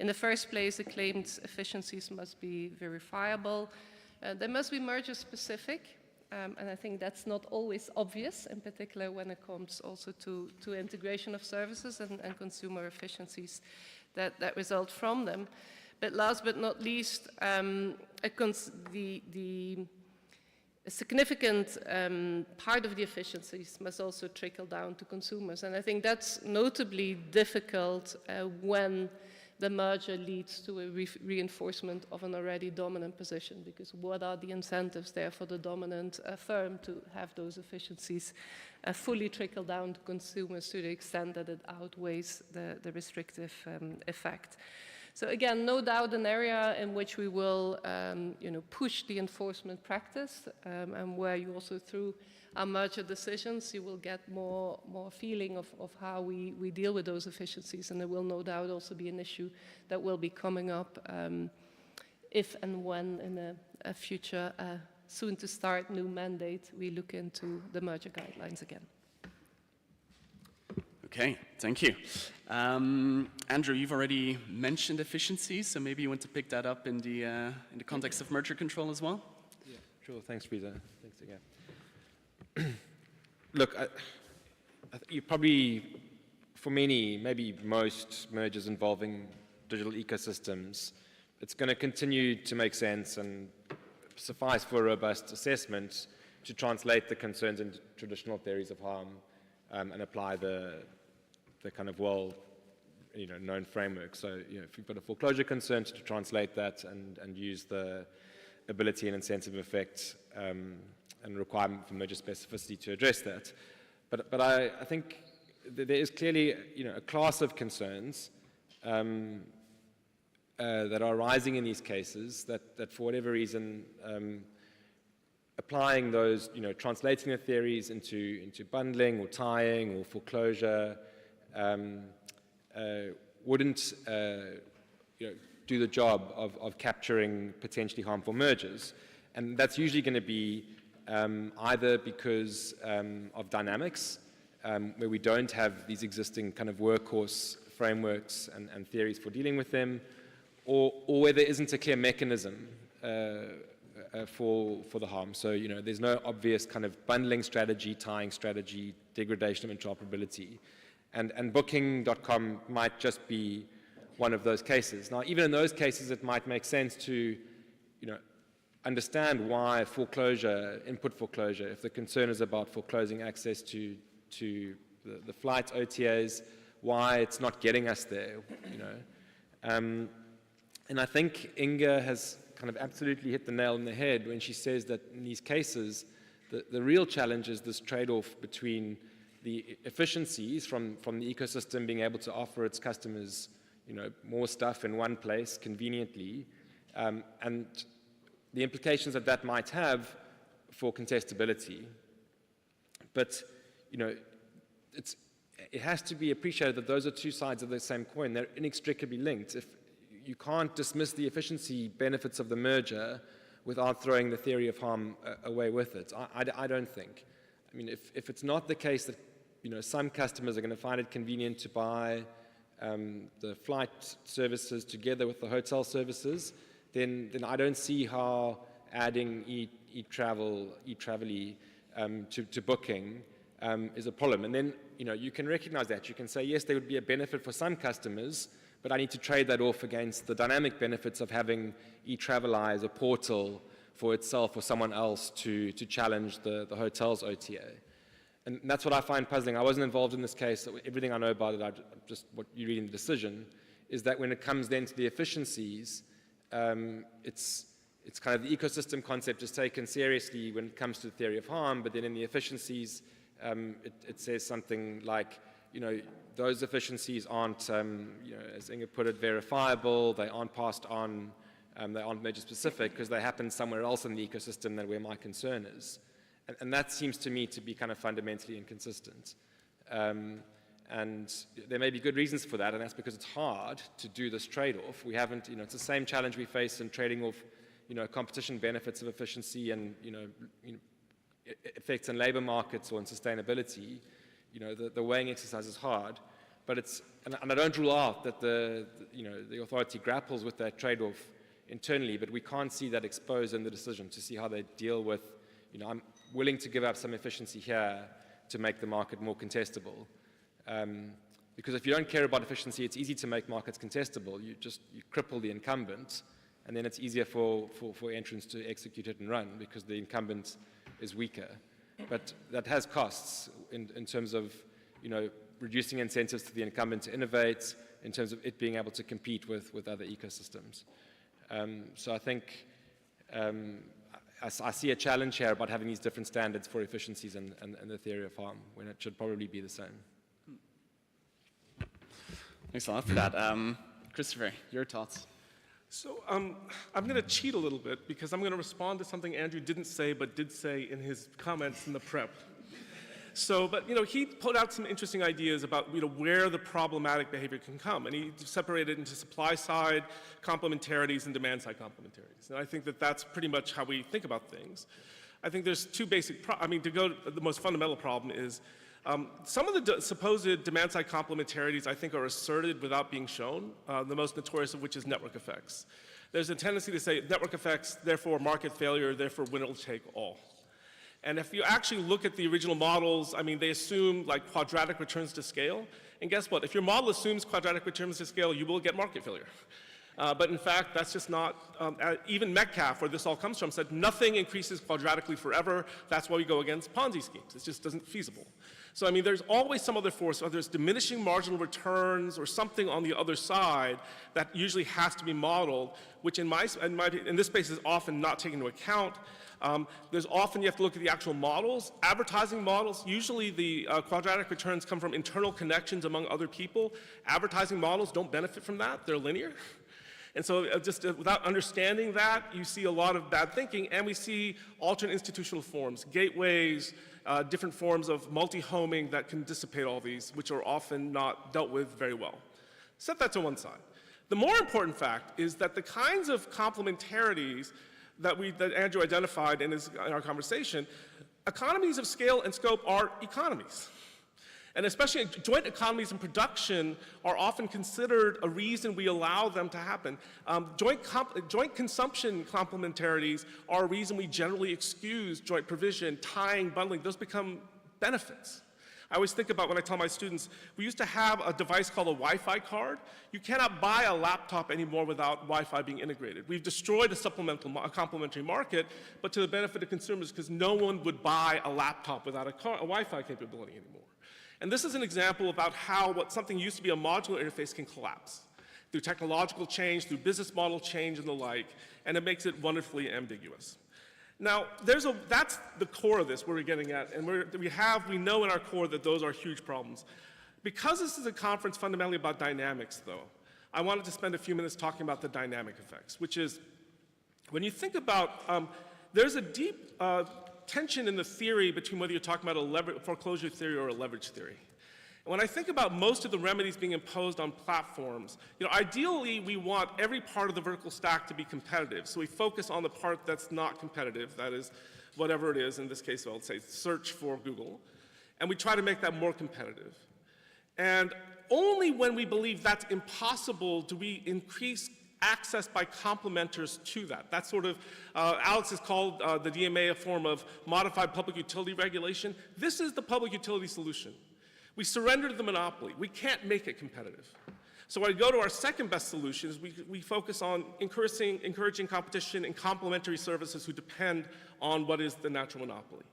In the first place, the claimed efficiencies must be verifiable. They must be merger specific. And I think that's not always obvious, in particular when it comes also to integration of services and consumer efficiencies that result from them. But last but not least, a significant part of the efficiencies must also trickle down to consumers. And I think that's notably difficult when the merger leads to a reinforcement of an already dominant position, because what are the incentives there for the dominant firm to have those efficiencies fully trickle down to consumers to the extent that it outweighs the restrictive effect. So again, no doubt an area in which we will push the enforcement practice, and where you also through our merger decisions, you will get more feeling of how we deal with those efficiencies, and there will no doubt also be an issue that will be coming up if and when in a future soon to start new mandate we look into the merger guidelines again. Okay, thank you. Andrew, you've already mentioned efficiencies, so maybe you want to pick that up in the context of merger control as well? Yeah, sure. Thanks, Frieza. Thanks again. Look, you probably, for many, maybe most mergers involving digital ecosystems, it's going to continue to make sense and suffice for a robust assessment to translate the concerns into traditional theories of harm and apply the kind of known framework. So if you've got a foreclosure concern, to translate that and use the ability and incentive effect and requirement for merger specificity to address that. But I think there is clearly a class of concerns that are arising in these cases that for whatever reason applying those, translating the theories into bundling or tying or foreclosure wouldn't do the job of capturing potentially harmful mergers. And that's usually going to be either because of dynamics, where we don't have these existing kind of workhorse frameworks and theories for dealing with them, or where there isn't a clear mechanism for the harm. So, there's no obvious kind of bundling strategy, tying strategy, degradation of interoperability. And Booking.com might just be one of those cases. Now, even in those cases, it might make sense to, understand why foreclosure, input foreclosure, if the concern is about foreclosing access to the flight OTAs, why it's not getting us there, And I think Inga has kind of absolutely hit the nail on the head when she says that in these cases, the real challenge is this trade-off between the efficiencies from the ecosystem being able to offer its customers, more stuff in one place conveniently, and the implications that might have for contestability. But, it has to be appreciated that those are two sides of the same coin. They're inextricably linked. If you can't dismiss the efficiency benefits of the merger without throwing the theory of harm away with it. I don't think. I mean, if it's not the case that some customers are going to find it convenient to buy the flight services together with the hotel services, then I don't see how adding e-travel-y to booking is a problem. And then you can recognize that. You can say, yes, there would be a benefit for some customers, but I need to trade that off against the dynamic benefits of having e-travel-y as a portal for itself or someone else to challenge the hotel's OTA. And that's what I find puzzling. I wasn't involved in this case. So everything I know about it, just what you read in the decision, is that when it comes then to the efficiencies, it's kind of the ecosystem concept is taken seriously when it comes to the theory of harm, but then in the efficiencies, it says something like, those efficiencies aren't, as Inge put it, verifiable, they aren't passed on, they aren't major specific because they happen somewhere else in the ecosystem than where my concern is. And that seems to me to be kind of fundamentally inconsistent. And there may be good reasons for that, and that's because it's hard to do this trade-off. We haven't, it's the same challenge we face in trading off, competition benefits of efficiency and, effects in labor markets or in sustainability. The weighing exercise is hard, but and I don't rule out that the authority grapples with that trade-off internally, but we can't see that exposed in the decision to see how they deal with, I'm willing to give up some efficiency here to make the market more contestable. Because if you don't care about efficiency, it's easy to make markets contestable. You cripple the incumbent, and then it's easier for entrants to execute it and run because the incumbent is weaker. But that has costs in terms of, reducing incentives to the incumbent to innovate, in terms of it being able to compete with other ecosystems. So I think I see a challenge here about having these different standards for efficiencies and the theory of harm when it should probably be the same. Thanks a lot for that. Christopher, your thoughts? So I'm going to cheat a little bit because I'm going to respond to something Andrew didn't say but did say in his comments in the prep. So, but he put out some interesting ideas about where the problematic behavior can come, and he separated it into supply side complementarities and demand side complementarities. And I think that that's pretty much how we think about things. I think there's two basic. To go to the most fundamental problem is some of the supposed demand side complementarities I think are asserted without being shown. The most notorious of which is network effects. There's a tendency to say network effects, therefore market failure, therefore winner will take all. And if you actually look at the original models, they assume like quadratic returns to scale. And guess what? If your model assumes quadratic returns to scale, you will get market failure. But in fact, that's just not, even Metcalfe, where this all comes from, said nothing increases quadratically forever. That's why we go against Ponzi schemes. It just isn't feasible. So there's always some other force, whether it's diminishing marginal returns or something on the other side that usually has to be modeled, which in this space is often not taken into account. There's often you have to look at the actual models. Advertising models, usually the quadratic returns come from internal connections among other people. Advertising models don't benefit from that. They're linear. And so just without understanding that, you see a lot of bad thinking, and we see alternate institutional forms, gateways, different forms of multi-homing that can dissipate all these, which are often not dealt with very well. Set that to one side. The more important fact is that the kinds of complementarities that Andrew identified in our conversation, economies of scale and scope are economies. And especially joint economies in production are often considered a reason we allow them to happen. Joint consumption complementarities are a reason we generally excuse joint provision, tying, bundling. Those become benefits. I always think about when I tell my students, we used to have a device called a Wi-Fi card. You cannot buy a laptop anymore without Wi-Fi being integrated. We've destroyed a complementary market, but to the benefit of consumers, because no one would buy a laptop without a Wi-Fi capability anymore. And this is an example about how what something used to be a modular interface can collapse through technological change, through business model change and the like, and it makes it wonderfully ambiguous. Now, that's the core of this where we're getting at, and we know in our core that those are huge problems. Because this is a conference fundamentally about dynamics, though, I wanted to spend a few minutes talking about the dynamic effects, which is, when you think about, there's a deep tension in the theory between whether you're talking about a foreclosure theory or a leverage theory. When I think about most of the remedies being imposed on platforms, ideally we want every part of the vertical stack to be competitive. So we focus on the part that's not competitive, that is whatever it is, in this case I'll say search for Google, and we try to make that more competitive. And only when we believe that's impossible do we increase access by complementers to that. That's sort of, Alex has called the DMA a form of modified public utility regulation. This is the public utility solution. We surrender to the monopoly. We can't make it competitive. So when I go to our second best solution is we focus on encouraging competition in complementary services who depend on what is the natural monopoly.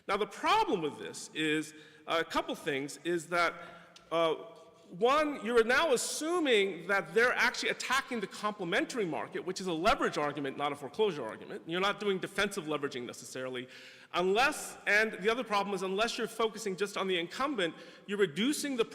Now the problem with this is a couple things, is that one, you're now assuming that they're actually attacking the complementary market, which is a leverage argument, not a foreclosure argument. You're not doing defensive leveraging necessarily, unless, and the other problem is unless you're focusing just on the incumbent, you're reducing the,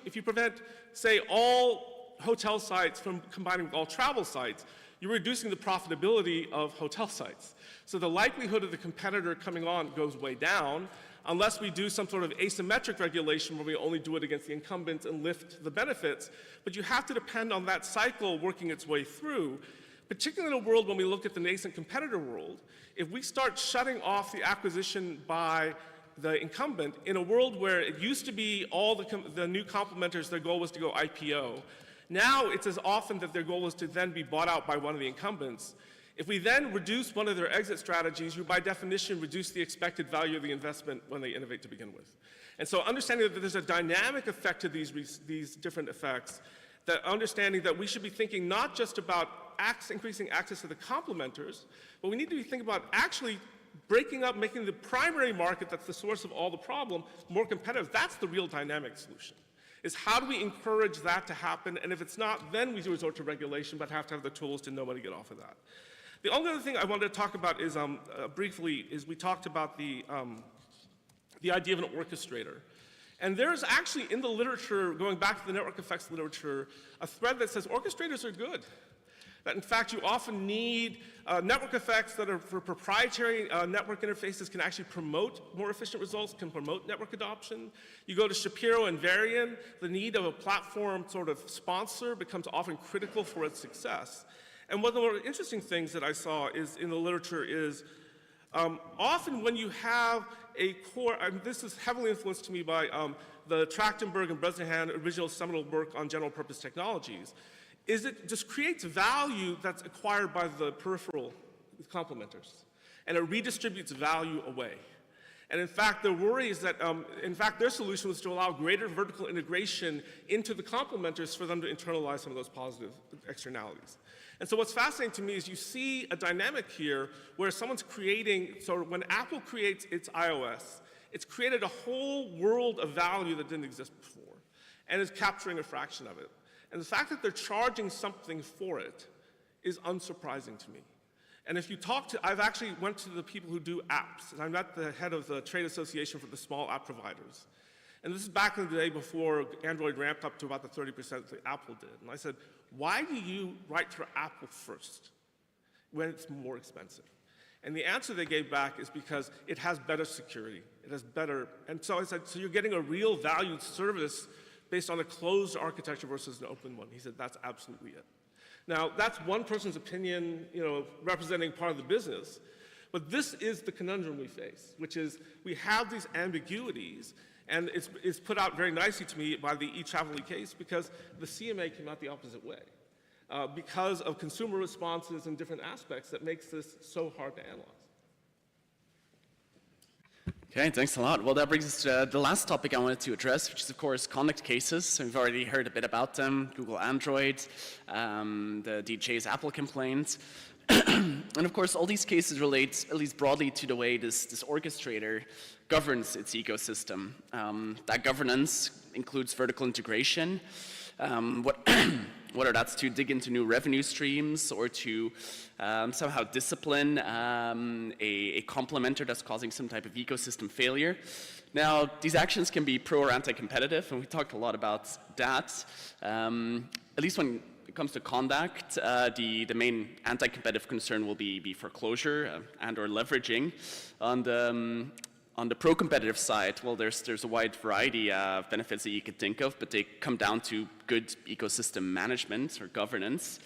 if you prevent, say, all hotel sites from combining with all travel sites, you're reducing the profitability of hotel sites. So the likelihood of the competitor coming on goes way down, unless we do some sort of asymmetric regulation where we only do it against the incumbents and lift the benefits. But you have to depend on that cycle working its way through, particularly in a world when we look at the nascent competitor world. If we start shutting off the acquisition by the incumbent in a world where it used to be all the new complementers, their goal was to go IPO. Now it's as often that their goal is to then be bought out by one of the incumbents. If we then reduce one of their exit strategies, you by definition reduce the expected value of the investment when they innovate to begin with. And so understanding that there's a dynamic effect to these different effects, that understanding that we should be thinking not just about increasing access to the complementers, but we need to be thinking about actually breaking up, making the primary market that's the source of all the problem more competitive. That's the real dynamic solution, is how do we encourage that to happen? And if it's not, then we resort to regulation, but have to have the tools to know when to get off of that. The only other thing I wanted to talk about is, briefly, is we talked about the idea of an orchestrator. And there's actually in the literature, going back to the network effects literature, a thread that says orchestrators are good. That in fact you often need network effects that are for proprietary network interfaces can actually promote more efficient results, can promote network adoption. You go to Shapiro and Varian, the need of a platform sort of sponsor becomes often critical for its success. And one of the more interesting things that I saw is in the literature is often when you have a core, and this is heavily influenced to me by the Trachtenberg and Bresnahan original seminal work on general purpose technologies, is it just creates value that's acquired by the peripheral complementers, and it redistributes value away. And in fact, their worry is that, in fact, their solution was to allow greater vertical integration into the complementers for them to internalize some of those positive externalities. And so what's fascinating to me is you see a dynamic here where someone's creating, so when Apple creates its iOS, it's created a whole world of value that didn't exist before, and is capturing a fraction of it. And the fact that they're charging something for it is unsurprising to me. And if you talk to, I've actually went to the people who do apps, and I met the head of the trade association for the small app providers. And this is back in the day before Android ramped up to about the 30% that Apple did. And I said, why do you write for Apple first when it's more expensive? And the answer they gave back is because it has better security. It has better, and so I said, so you're getting a real valued service based on a closed architecture versus an open one. He said, that's absolutely it. Now, that's one person's opinion, representing part of the business, but this is the conundrum we face, which is we have these ambiguities, and it's put out very nicely to me by the eTravelly case because the CMA came out the opposite way. Because of consumer responses and different aspects that makes this so hard to analyze. Okay, thanks a lot. Well, that brings us to the last topic I wanted to address, which is, of course, conduct cases. So we've already heard a bit about them, Google Android, the DJ's Apple complaint. And of course, all these cases relate, at least broadly, to the way this orchestrator governs its ecosystem. That governance includes vertical integration, whether that's to dig into new revenue streams or to somehow discipline a complementer that's causing some type of ecosystem failure. Now, these actions can be pro or anti-competitive, and we talked a lot about that. At least when it comes to conduct, the main anti-competitive concern will be foreclosure and or leveraging. On On the pro-competitive side, well, there's a wide variety of benefits that you could think of, but they come down to good ecosystem management or governance.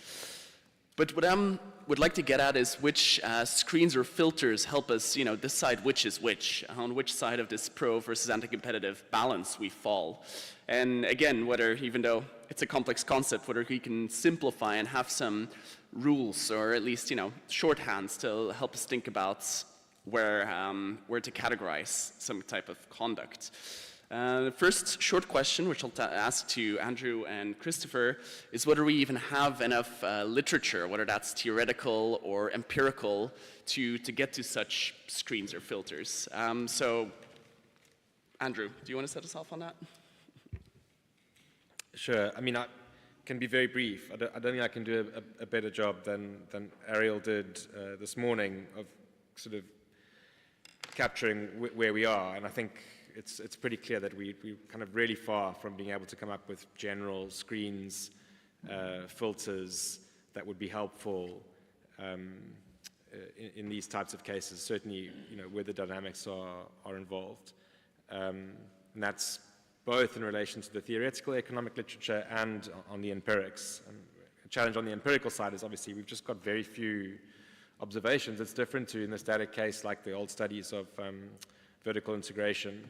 But what I would like to get at is which screens or filters help us, decide which is which, on which side of this pro versus anti-competitive balance we fall. And again, whether, even though it's a complex concept, whether we can simplify and have some rules or at least, shorthands to help us think about where to categorize some type of conduct. The first short question, which I'll ask to Andrew and Christopher, is whether we even have enough literature, whether that's theoretical or empirical, to get to such screens or filters. So, Andrew, do you want to set us off on that? Sure. I mean, I can be very brief. I don't think I can do a better job than Ariel did this morning of sort of capturing where we are. And I think it's pretty clear that we're kind of really far from being able to come up with general screens, filters that would be helpful in these types of cases, certainly where the dynamics are involved. And that's both in relation to the theoretical economic literature and on the empirics. And the challenge on the empirical side is obviously we've just got very few observations. It's different to in the static case like the old studies of vertical integration.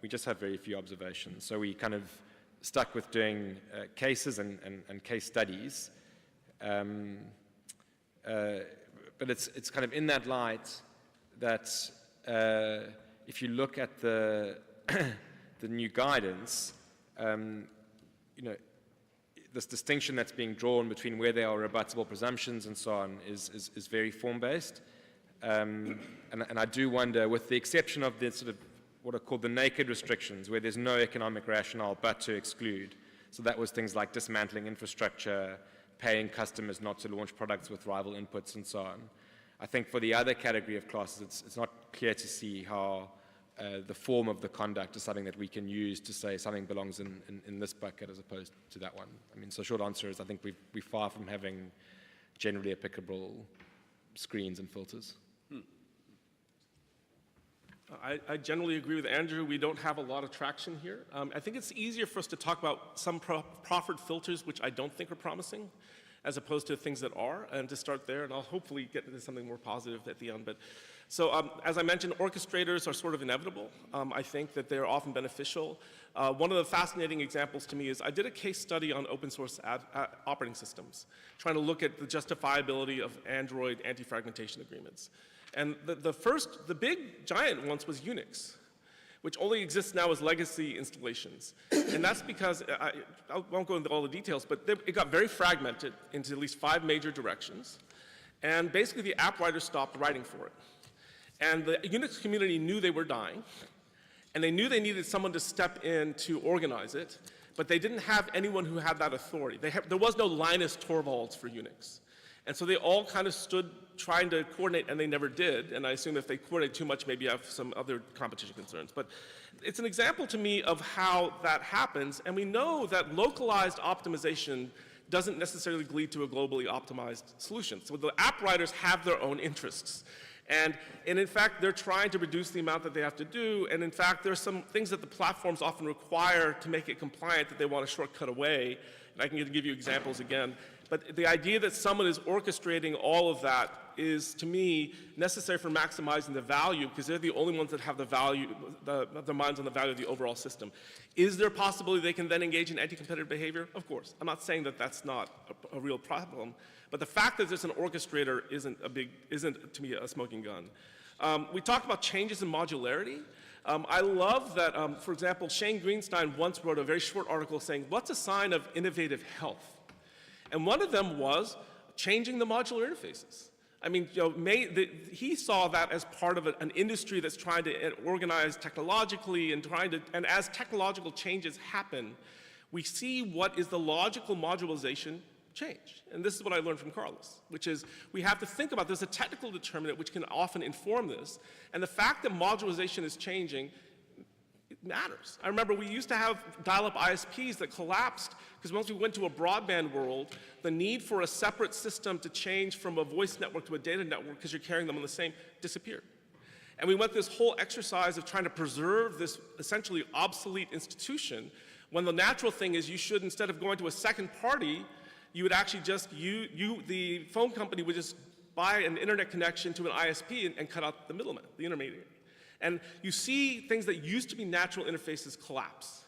We just have very few observations. So we kind of stuck with doing cases and case studies. But it's kind of in that light that if you look at the the new guidance, this distinction that's being drawn between where there are rebuttable presumptions and so on is very form-based. And I do wonder, with the exception of the sort of what are called the naked restrictions, where there's no economic rationale but to exclude. So that was things like dismantling infrastructure, paying customers not to launch products with rival inputs and so on. I think for the other category of classes, it's not clear to see how the form of the conduct is something that we can use to say something belongs in this bucket as opposed to that one. I mean, so short answer is I think we're far from having generally applicable screens and filters. I generally agree with Andrew. We don't have a lot of traction here. I think it's easier for us to talk about some proffered filters, which I don't think are promising, as opposed to things that are, and to start there, and I'll hopefully get into something more positive at the end. But so, as I mentioned, orchestrators are sort of inevitable. I think that they're often beneficial. One of the fascinating examples to me is I did a case study on open source operating systems, trying to look at the justifiability of Android anti-fragmentation agreements. And the big giant once was Unix, which only exists now as legacy installations. And that's because, I won't go into all the details, but it got very fragmented into at least 5 major directions. And basically the app writers stopped writing for it. And the Unix community knew they were dying, and they knew they needed someone to step in to organize it, but they didn't have anyone who had that authority. There was no Linus Torvalds for Unix. And so they all kind of stood trying to coordinate, and they never did. And I assume if they coordinate too much, maybe you have some other competition concerns. But it's an example to me of how that happens. And we know that localized optimization doesn't necessarily lead to a globally optimized solution. So the app writers have their own interests. And in fact, they're trying to reduce the amount that they have to do. And in fact, there's some things that the platforms often require to make it compliant that they want to shortcut away. And I can give you examples again. But the idea that someone is orchestrating all of that is, to me, necessary for maximizing the value, because they're the only ones that have the value, their minds on the value of the overall system. Is there a possibility they can then engage in anti-competitive behavior? Of course. I'm not saying that that's not a real problem. But the fact that there's an orchestrator isn't to me, a smoking gun. We talked about changes in modularity. I love that, for example, Shane Greenstein once wrote a very short article saying, what's a sign of innovative health? And one of them was changing the modular interfaces. I mean, he saw that as part of an industry that's trying to organize technologically and as technological changes happen, we see what is the logical modularization change. And this is what I learned from Carlos, which is we have to think about, there's a technical determinant which can often inform this. And the fact that modularization is changing matters. I remember we used to have dial-up ISPs that collapsed because once we went to a broadband world, the need for a separate system to change from a voice network to a data network because you're carrying them on the same disappeared. And we went this whole exercise of trying to preserve this essentially obsolete institution, when the natural thing is you should, instead of going to a second party, you would actually just, the phone company would just buy an internet connection to an ISP and cut out the middleman, the intermediary. And you see things that used to be natural interfaces collapse.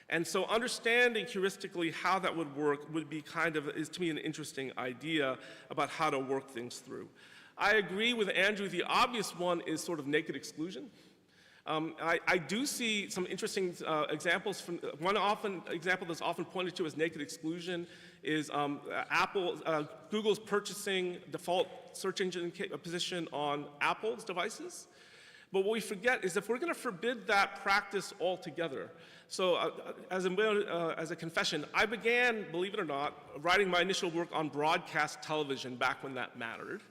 And so understanding heuristically how that would work would be is to me an interesting idea about how to work things through. I agree with Andrew, the obvious one is sort of naked exclusion. I do see some interesting examples from, one example that's often pointed to as naked exclusion is Google's purchasing default search engine position on Apple's devices. But what we forget is if we're going to forbid that practice altogether, so as a confession, I began, believe it or not, writing my initial work on broadcast television back when that mattered.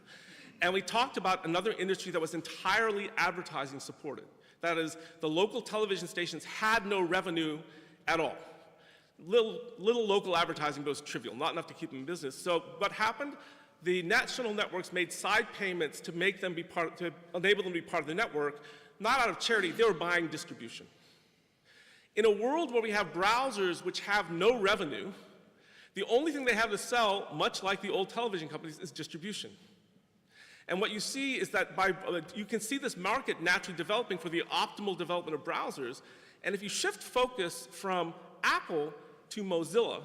And we talked about another industry that was entirely advertising supported. That is, the local television stations had no revenue at all. Little local advertising goes trivial, not enough to keep them in business. So what happened? The national networks made side payments to make them to enable them to be part of the network, not out of charity, they were buying distribution. In a world where we have browsers which have no revenue, the only thing they have to sell, much like the old television companies, is distribution. And what you see is that you can see this market naturally developing for the optimal development of browsers. And if you shift focus from Apple to Mozilla,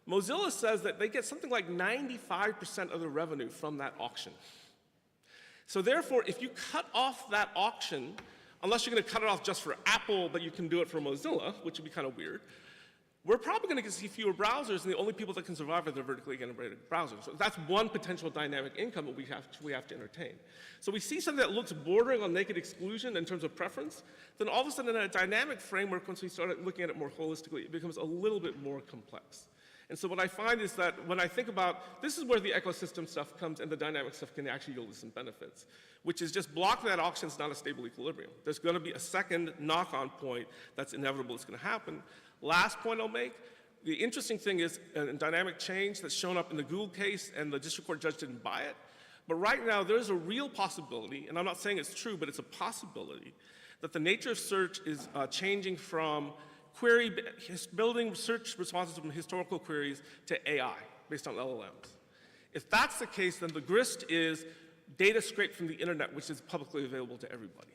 Mozilla says that they get something like 95% of the revenue from that auction. So therefore, if you cut off that auction, unless you're going to cut it off just for Apple, but you can do it for Mozilla, which would be kind of weird, we're probably going to see fewer browsers, and the only people that can survive are the vertically integrated browsers. So that's one potential dynamic income that we have to entertain. So we see something that looks bordering on naked exclusion in terms of preference, then all of a sudden in a dynamic framework, once we start looking at it more holistically, it becomes a little bit more complex. And so what I find is that when I think about, this is where the ecosystem stuff comes and the dynamic stuff can actually yield some benefits, which is just blocking that auction is not a stable equilibrium. There's going to be a second knock-on point that's inevitable that's going to happen. Last point I'll make, the interesting thing is a dynamic change that's shown up in the Google case and the district court judge didn't buy it. But right now there's a real possibility, and I'm not saying it's true, but it's a possibility, that the nature of search is changing from building search responses from historical queries to AI based on LLMs. If that's the case, then the grist is data scraped from the internet, which is publicly available to everybody.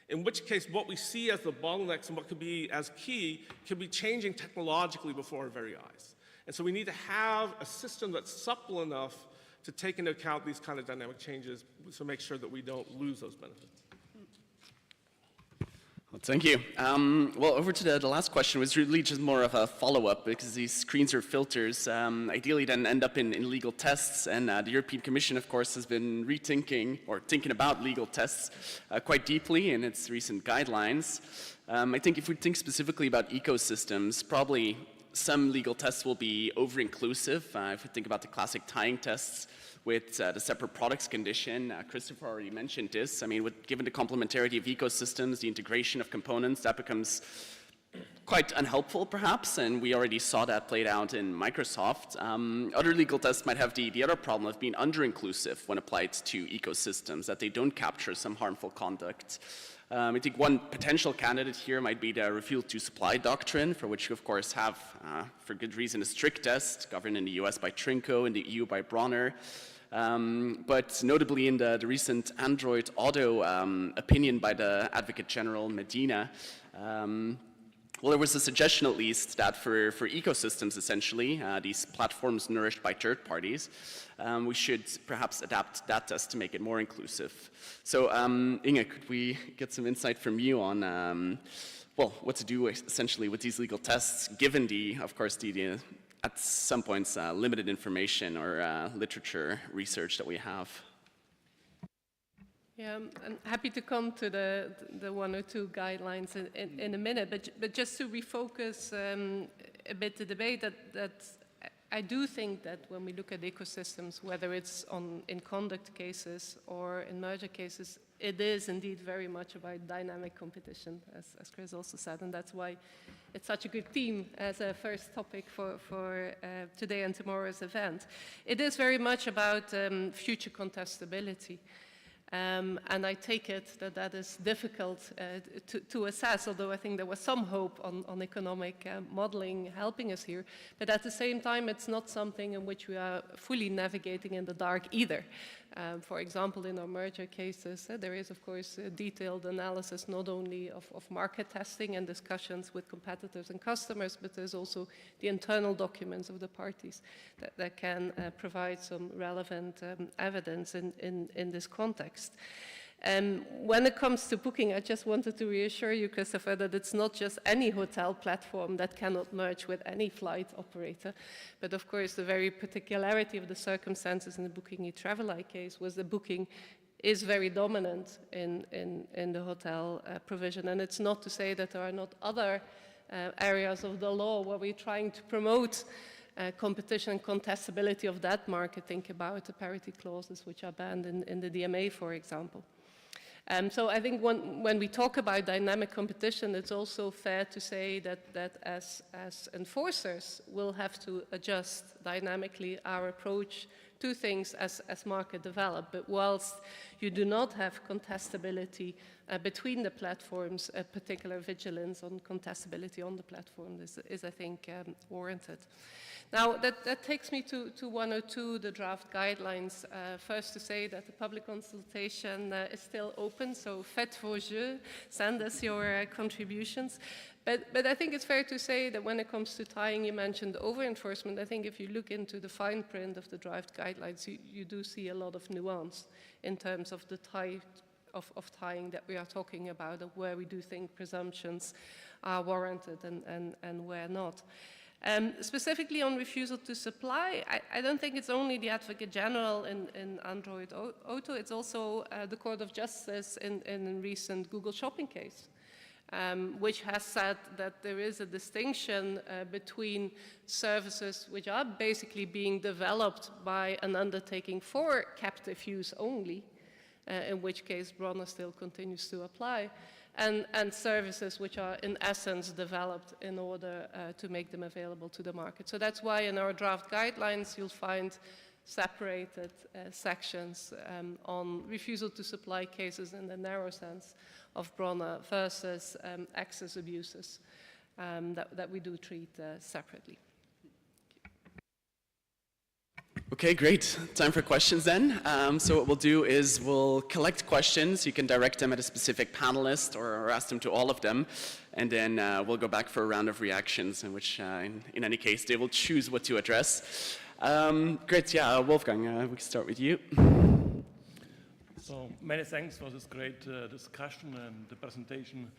In which case, what we see as the bottlenecks and what could be as key can be changing technologically before our very eyes. And so we need to have a system that's supple enough to take into account these kind of dynamic changes to make sure that we don't lose those benefits. Well, thank you. Well, over to the last question was really just more of a follow-up because these screens or filters ideally then end up in legal tests, and the European Commission, of course, has been rethinking or thinking about legal tests quite deeply in its recent guidelines. I think if we think specifically about ecosystems, probably some legal tests will be over-inclusive. If we think about the classic tying tests with the separate products condition, Christopher already mentioned this. I mean, given the complementarity of ecosystems, the integration of components, that becomes quite unhelpful perhaps, and we already saw that played out in Microsoft. Other legal tests might have the other problem of being under-inclusive when applied to ecosystems, that they don't capture some harmful conduct. I think one potential candidate here might be the refusal to supply doctrine, for which you of course have, for good reason, a strict test governed in the US by Trinco, in the EU by Bronner. But notably in the recent Android Auto opinion by the Advocate General Medina, well, there was a suggestion at least that for ecosystems essentially, these platforms nourished by third parties, we should perhaps adapt that test to make it more inclusive. So Inge, could we get some insight from you on, well, what to do essentially with these legal tests, given of course, at some points, limited information or literature research that we have? Yeah, I'm happy to come to the one or two guidelines in a minute, but just to refocus a bit the debate, that I do think that when we look at ecosystems, whether it's in conduct cases or in merger cases, it is indeed very much about dynamic competition, as Chris also said, and that's why it's such a good theme as a first topic for today and tomorrow's event. It is very much about future contestability. And I take it that that is difficult to assess, although I think there was some hope on economic modeling helping us here. But at the same time, it's not something in which we are fully navigating in the dark either. For example, in our merger cases, there is, of course, a detailed analysis not only of market testing and discussions with competitors and customers, but there's also the internal documents of the parties that can provide some relevant evidence in this context. When it comes to booking, I just wanted to reassure you, Christopher, that it's not just any hotel platform that cannot merge with any flight operator. But of course, the very particularity of the circumstances in the Booking e-Travel case was the booking is very dominant in the hotel provision. And it's not to say that there are not other areas of the law where we're trying to promote competition and contestability of that market. Think about the parity clauses which are banned in the DMA, for example. So I think when we talk about dynamic competition, it's also fair to say that as enforcers, we'll have to adjust dynamically our approach to things as market develop. But whilst you do not have contestability between the platforms, a particular vigilance on contestability on the platform is I think, warranted. Now, that takes me to 102, the draft guidelines. First to say that the public consultation is still open, so faites vos jeux, send us your contributions. But I think it's fair to say that when it comes to tying, you mentioned over-enforcement. I think if you look into the fine print of the draft guidelines, you do see a lot of nuance in terms of the type of tying that we are talking about, of where we do think presumptions are warranted and where not. Specifically on refusal to supply, I don't think it's only the Advocate General in Android Auto, it's also the Court of Justice in a recent Google Shopping case, which has said that there is a distinction between services which are basically being developed by an undertaking for captive use only, in which case Bronner still continues to apply, and services which are in essence developed in order to make them available to the market. So that's why in our draft guidelines you'll find separated sections on refusal to supply cases in the narrow sense of Bronner versus access abuses that we do treat separately. Okay, great. Time for questions then. So what we'll do is we'll collect questions. You can direct them at a specific panelist or ask them to all of them. And then we'll go back for a round of reactions in which, in any case, they will choose what to address. Great, yeah, Wolfgang, we can start with you. So many thanks for this great discussion and the presentation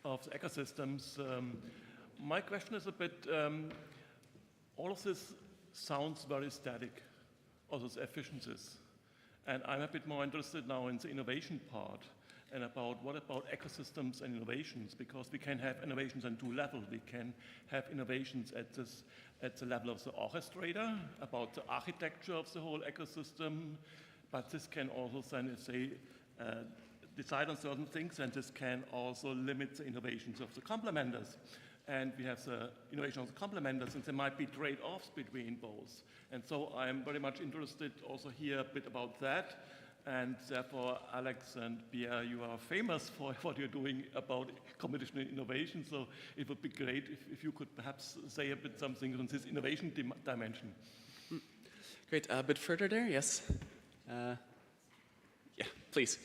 of the ecosystems. My question is a bit, all of this sounds very static, all those efficiencies. And I'm a bit more interested now in the innovation part and about what about ecosystems and innovations, because we can have innovations on two levels. We can have innovations at the level of the orchestrator, about the architecture of the whole ecosystem, but this can also then, say, decide on certain things, and this can also limit the innovations of the complementers. And we have the innovation of the complementers, and there might be trade-offs between both. And so I'm very much interested also here a bit about that. And therefore, Alex and Pierre, you are famous for what you're doing about competition and innovation. So it would be great if you could perhaps say a bit something on this innovation dimension. Great, a bit further there, yes. Yeah, please.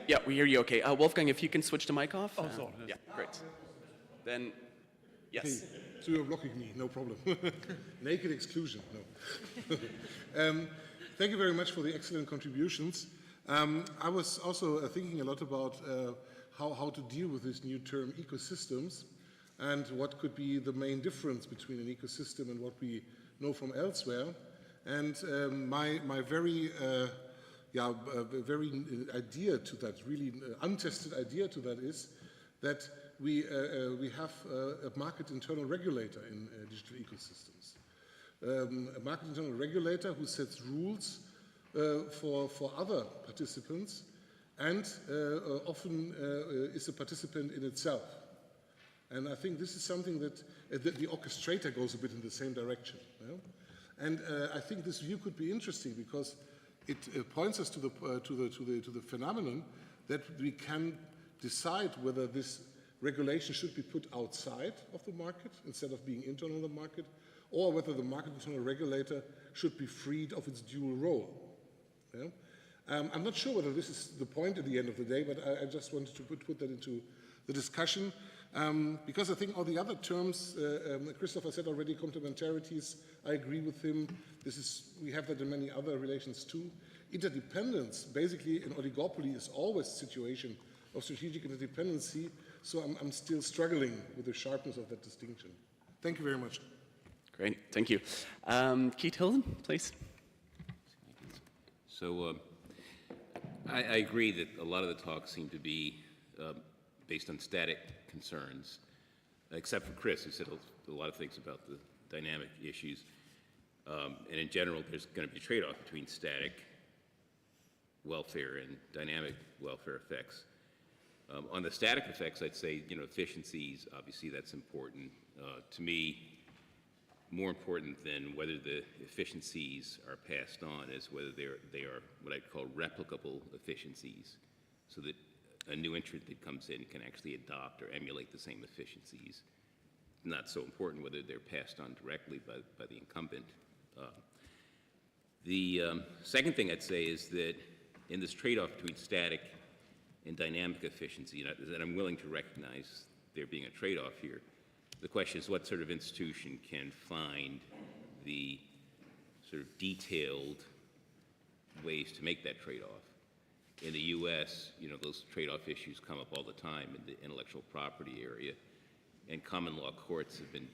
Yeah, we hear you okay. Wolfgang, if you can switch the mic off. Oh, sorry. Yeah, great. Then, yes. Okay. So you're blocking me, no problem. Naked exclusion, no. Thank you very much for the excellent contributions. I was also thinking a lot about how to deal with this new term ecosystems and what could be the main difference between an ecosystem and what we know from elsewhere. And my very idea to that, really untested idea to that is that we have a market internal regulator in digital ecosystems. A market internal regulator who sets rules for other participants, and often is a participant in itself. And I think this is something that the orchestrator goes a bit in the same direction. You know? And I think this view could be interesting because it points us to the phenomenon that we can decide whether this regulation should be put outside of the market instead of being internal in the market, or whether the market internal regulator should be freed of its dual role. Yeah? I'm not sure whether this is the point at the end of the day, but I just wanted to put that into the discussion, because I think all the other terms, Christopher said already, complementarities, I agree with him. We have that in many other relations too. Interdependence, basically an oligopoly is always a situation of strategic interdependency, so I'm still struggling with the sharpness of that distinction. Thank you very much. Great, thank you. Keith Hilden, please. So I agree that a lot of the talks seem to be based on static concerns, except for Chris, who said a lot of things about the dynamic issues. And in general, there's going to be a trade-off between static welfare and dynamic welfare effects. On the static effects, I'd say, efficiencies, obviously that's important. To me, more important than whether the efficiencies are passed on is whether they are what I'd call replicable efficiencies, so that a new entrant that comes in can actually adopt or emulate the same efficiencies. Not so important whether they're passed on directly by the incumbent. The second thing I'd say is that in this trade-off between static and dynamic efficiency, and I'm willing to recognize there being a trade-off here, the question is what sort of institution can find the sort of detailed ways to make that trade-off. In the US, those trade-off issues come up all the time in the intellectual property area, and common law courts have been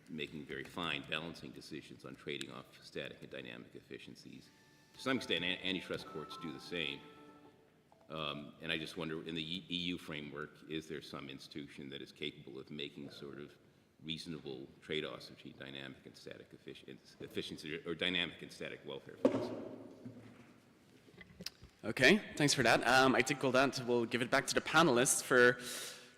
making very fine balancing decisions on trading off static and dynamic efficiencies. To some extent, antitrust courts do the same. And I just wonder, in the EU framework, is there some institution that is capable of making sort of reasonable trade-offs between dynamic and static efficiency, or dynamic and static welfare effects? Okay, thanks for that. I think we'll give it back to the panelists for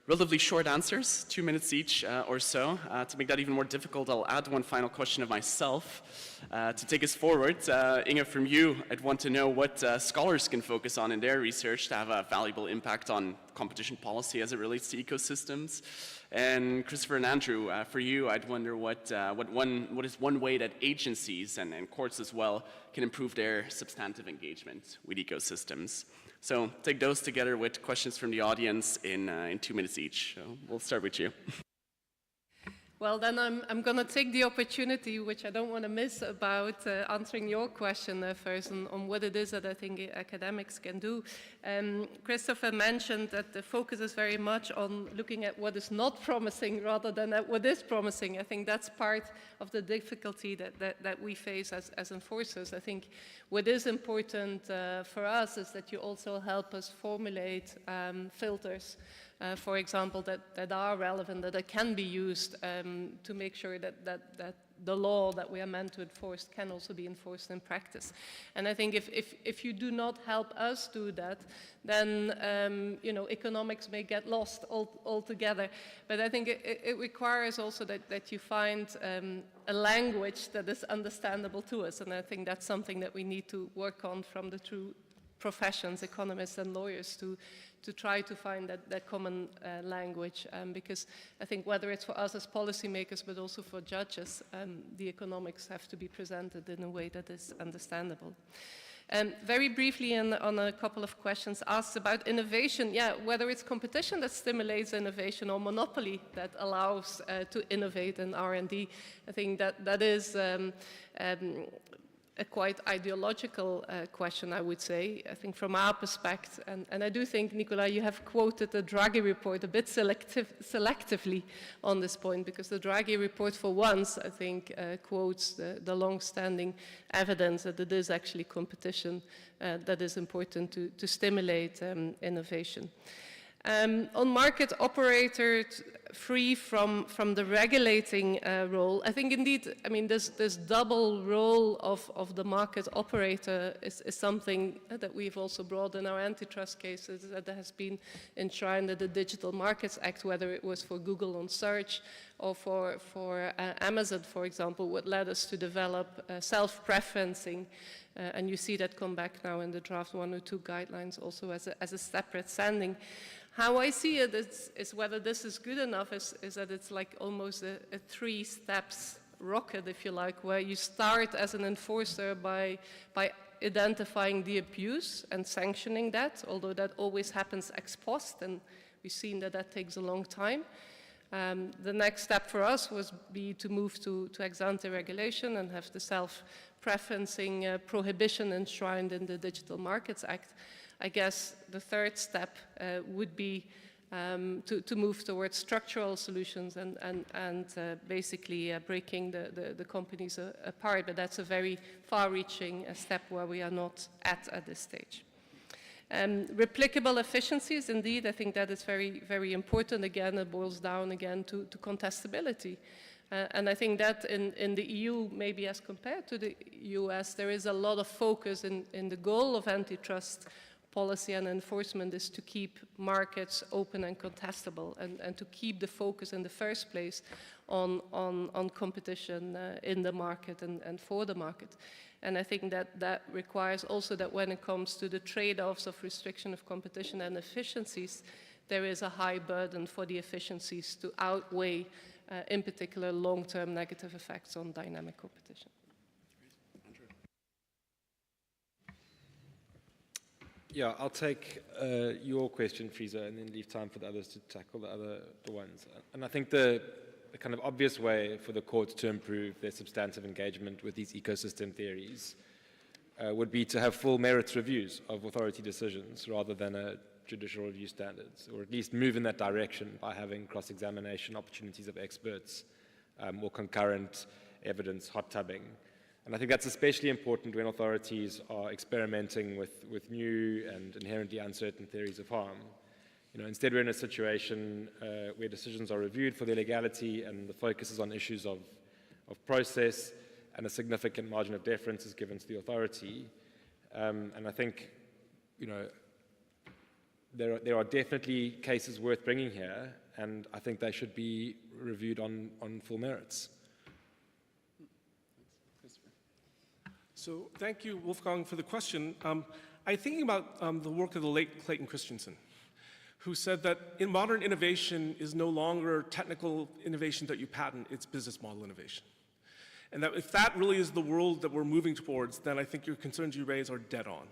relatively short answers, 2 minutes each or so. To make that even more difficult, I'll add one final question of myself to take us forward. Inge, from you, I'd want to know what scholars can focus on in their research to have a valuable impact on competition policy as it relates to ecosystems. And Christopher and Andrew, for you, I'd wonder what is one way that agencies and courts as well can improve their substantive engagement with ecosystems. So take those together with questions from the audience in 2 minutes each. So we'll start with you. Well, then I'm going to take the opportunity, which I don't want to miss, about answering your question first on what it is that I think academics can do. Christopher mentioned that the focus is very much on looking at what is not promising rather than at what is promising. I think that's part of the difficulty that we face as enforcers. I think what is important for us is that you also help us formulate filters, for example, that are relevant, that can be used to make sure that the law that we are meant to enforce can also be enforced in practice. And I think if you do not help us do that, then economics may get lost altogether. But I think it requires also that you find a language that is understandable to us, and I think that's something that we need to work on from the two professions, economists and lawyers, to try to find that common language, because I think whether it's for us as policymakers but also for judges, the economics have to be presented in a way that is understandable. Very briefly on a couple of questions asked about innovation, whether it's competition that stimulates innovation or monopoly that allows to innovate in R&D, I think that is a quite ideological question, I would say. I think from our perspective, and I do think, Nicola, you have quoted the Draghi report a bit selectively on this point, because the Draghi report, for once, I think, quotes the long-standing evidence that it is actually competition that is important to stimulate innovation. On market operators, free from the regulating role. I think indeed, I mean, this double role of the market operator is something that we've also brought in our antitrust cases that has been enshrined in the Digital Markets Act, whether it was for Google on search or for Amazon, for example, what led us to develop self-preferencing. And you see that come back now in the draft 102 guidelines also as a separate standing. How I see it is whether this is good enough is that it's like almost a 3 steps rocket, if you like, where you start as an enforcer by identifying the abuse and sanctioning that, although that always happens ex post, and we've seen that that takes a long time. The next step for us was to move to ex ante regulation and have the self-preferencing prohibition enshrined in the Digital Markets Act. I guess the third step would be to move towards structural solutions and basically breaking the companies apart, but that's a very far-reaching step where we are not at this stage. Replicable efficiencies, indeed, I think that is very, very important. Again, it boils down again to contestability. And I think that in the EU, maybe as compared to the US, there is a lot of focus in the goal of antitrust policy and enforcement is to keep markets open and contestable and to keep the focus in the first place on competition in the market and for the market. And I think that requires also that when it comes to the trade-offs of restriction of competition and efficiencies, there is a high burden for the efficiencies to outweigh, in particular, long-term negative effects on dynamic competition. Yeah, I'll take your question, Friso, and then leave time for the others to tackle the ones. And I think the kind of obvious way for the courts to improve their substantive engagement with these ecosystem theories would be to have full merits reviews of authority decisions rather than a judicial review standards, or at least move in that direction by having cross-examination opportunities of experts or concurrent evidence hot tubbing. And I think that's especially important when authorities are experimenting with new and inherently uncertain theories of harm. You know, instead we're in a situation where decisions are reviewed for their legality and the focus is on issues of process, and a significant margin of deference is given to the authority. And I think, you know, there are definitely cases worth bringing here, and I think they should be reviewed on full merits. So thank you, Wolfgang, for the question. I'm thinking about the work of the late Clayton Christensen, who said that modern innovation is no longer technical innovation that you patent, it's business model innovation. And that if that really is the world that we're moving towards, then I think your concerns you raise are dead on.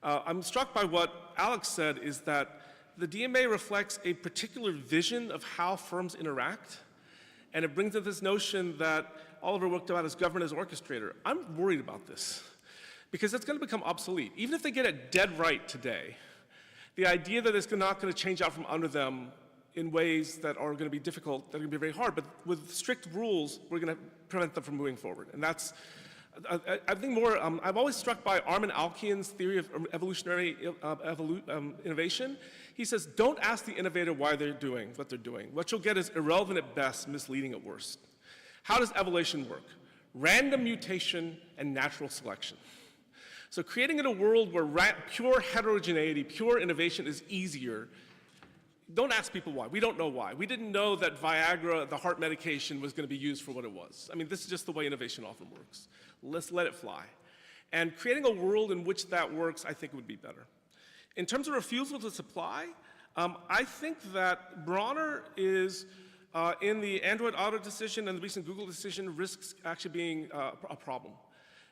I'm struck by what Alex said, is that the DMA reflects a particular vision of how firms interact, and it brings up this notion that Oliver worked about as government as orchestrator. I'm worried about this, because it's going to become obsolete. Even if they get it dead right today, the idea that it's not going to change out from under them in ways that are going to be difficult, that are going to be very hard, but with strict rules, we're going to prevent them from moving forward. And that's, I think more, I'm always struck by Armin Alkian's theory of evolutionary innovation. He says, don't ask the innovator why they're doing what they're doing. What you'll get is irrelevant at best, misleading at worst. How does evolution work? Random mutation and natural selection. So creating in a world where pure heterogeneity, pure innovation is easier, don't ask people why. We don't know why. We didn't know that Viagra, the heart medication, was going to be used for what it was. I mean, this is just the way innovation often works. Let's let it fly. And creating a world in which that works, I think would be better. In terms of refusal to supply, I think that Bronner is, in the Android Auto decision and the recent Google decision, risks actually being a problem.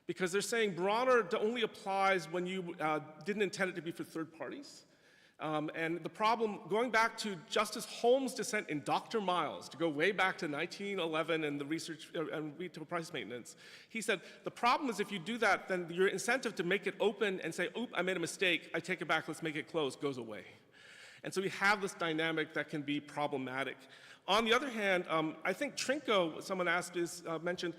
Because they're saying Bronner only applies when you didn't intend it to be for third parties. And the problem, going back to Justice Holmes' dissent in Dr. Miles, to go way back to 1911 and the research and retail price maintenance, he said, the problem is if you do that, then your incentive to make it open and say, oop, I made a mistake, I take it back, let's make it closed, goes away. And so we have this dynamic that can be problematic. On the other hand, I think Trinko, someone asked, mentioned,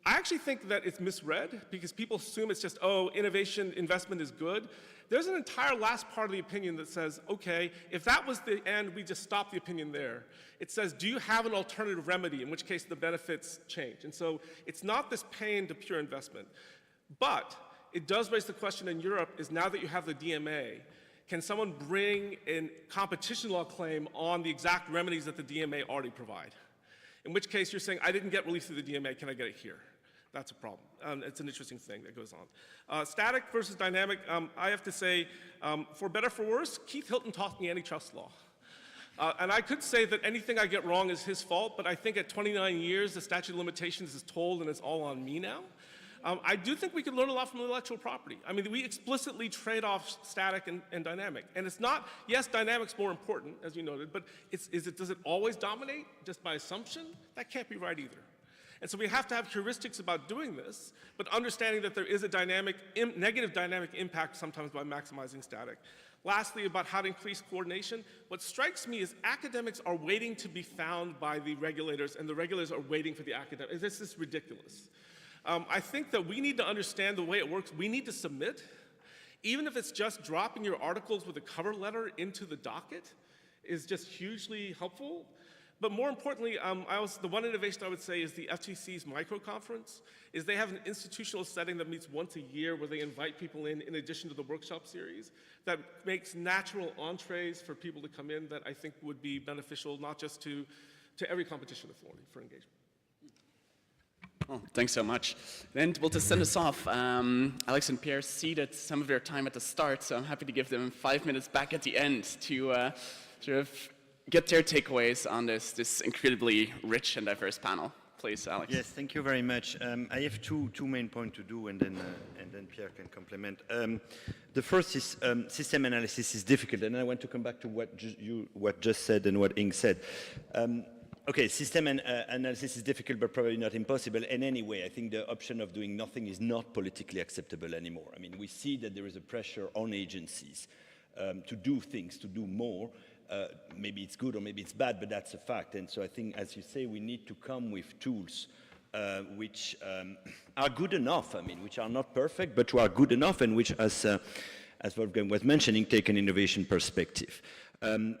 I actually think that it's misread because people assume it's just, oh, innovation investment is good. There's an entire last part of the opinion that says, okay, if that was the end, we just stop the opinion there. It says, do you have an alternative remedy, in which case the benefits change? And so it's not this pain to pure investment. But it does raise the question in Europe is now that you have the DMA, can someone bring a competition law claim on the exact remedies that the DMA already provide? In which case you're saying, I didn't get relief through the DMA, can I get it here? That's a problem. It's an interesting thing that goes on. Static versus dynamic, I have to say, for better or for worse, Keith Hilton taught me antitrust law. And I could say that anything I get wrong is his fault, but I think at 29 years, the statute of limitations is told and it's all on me now. I do think we could learn a lot from intellectual property. I mean, we explicitly trade off static and dynamic. And it's not, yes, dynamic's more important, as you noted, but does it always dominate just by assumption? That can't be right either. And so we have to have heuristics about doing this, but understanding that there is a negative dynamic impact sometimes by maximizing static. Lastly, about how to increase coordination, what strikes me is academics are waiting to be found by the regulators, and the regulators are waiting for the academics. This is ridiculous. I think that we need to understand the way it works. We need to submit, even if it's just dropping your articles with a cover letter into the docket is just hugely helpful. But more importantly, the one innovation I would say is the FTC's micro-conference, is they have an institutional setting that meets once a year where they invite people in addition to the workshop series, that makes natural entrees for people to come in that I think would be beneficial not just to every competition authority for engagement. Oh, thanks so much. Then, well, to send us off, Alex and Pierre ceded some of their time at the start, so I'm happy to give them 5 minutes back at the end to sort of get their takeaways on this incredibly rich and diverse panel. Please, Alex. Yes, thank you very much. I have two main points to do, and then Pierre can complement. The first is system analysis is difficult, and I want to come back to what just said and what Ing said. Okay, system analysis is difficult, but probably not impossible. And anyway, I think the option of doing nothing is not politically acceptable anymore. I mean, we see that there is a pressure on agencies to do things, to do more. Maybe it's good or maybe it's bad, but that's a fact. And so I think, as you say, we need to come with tools which are good enough, I mean, which are not perfect, but who are good enough and which, as Wolfgang was mentioning, take an innovation perspective.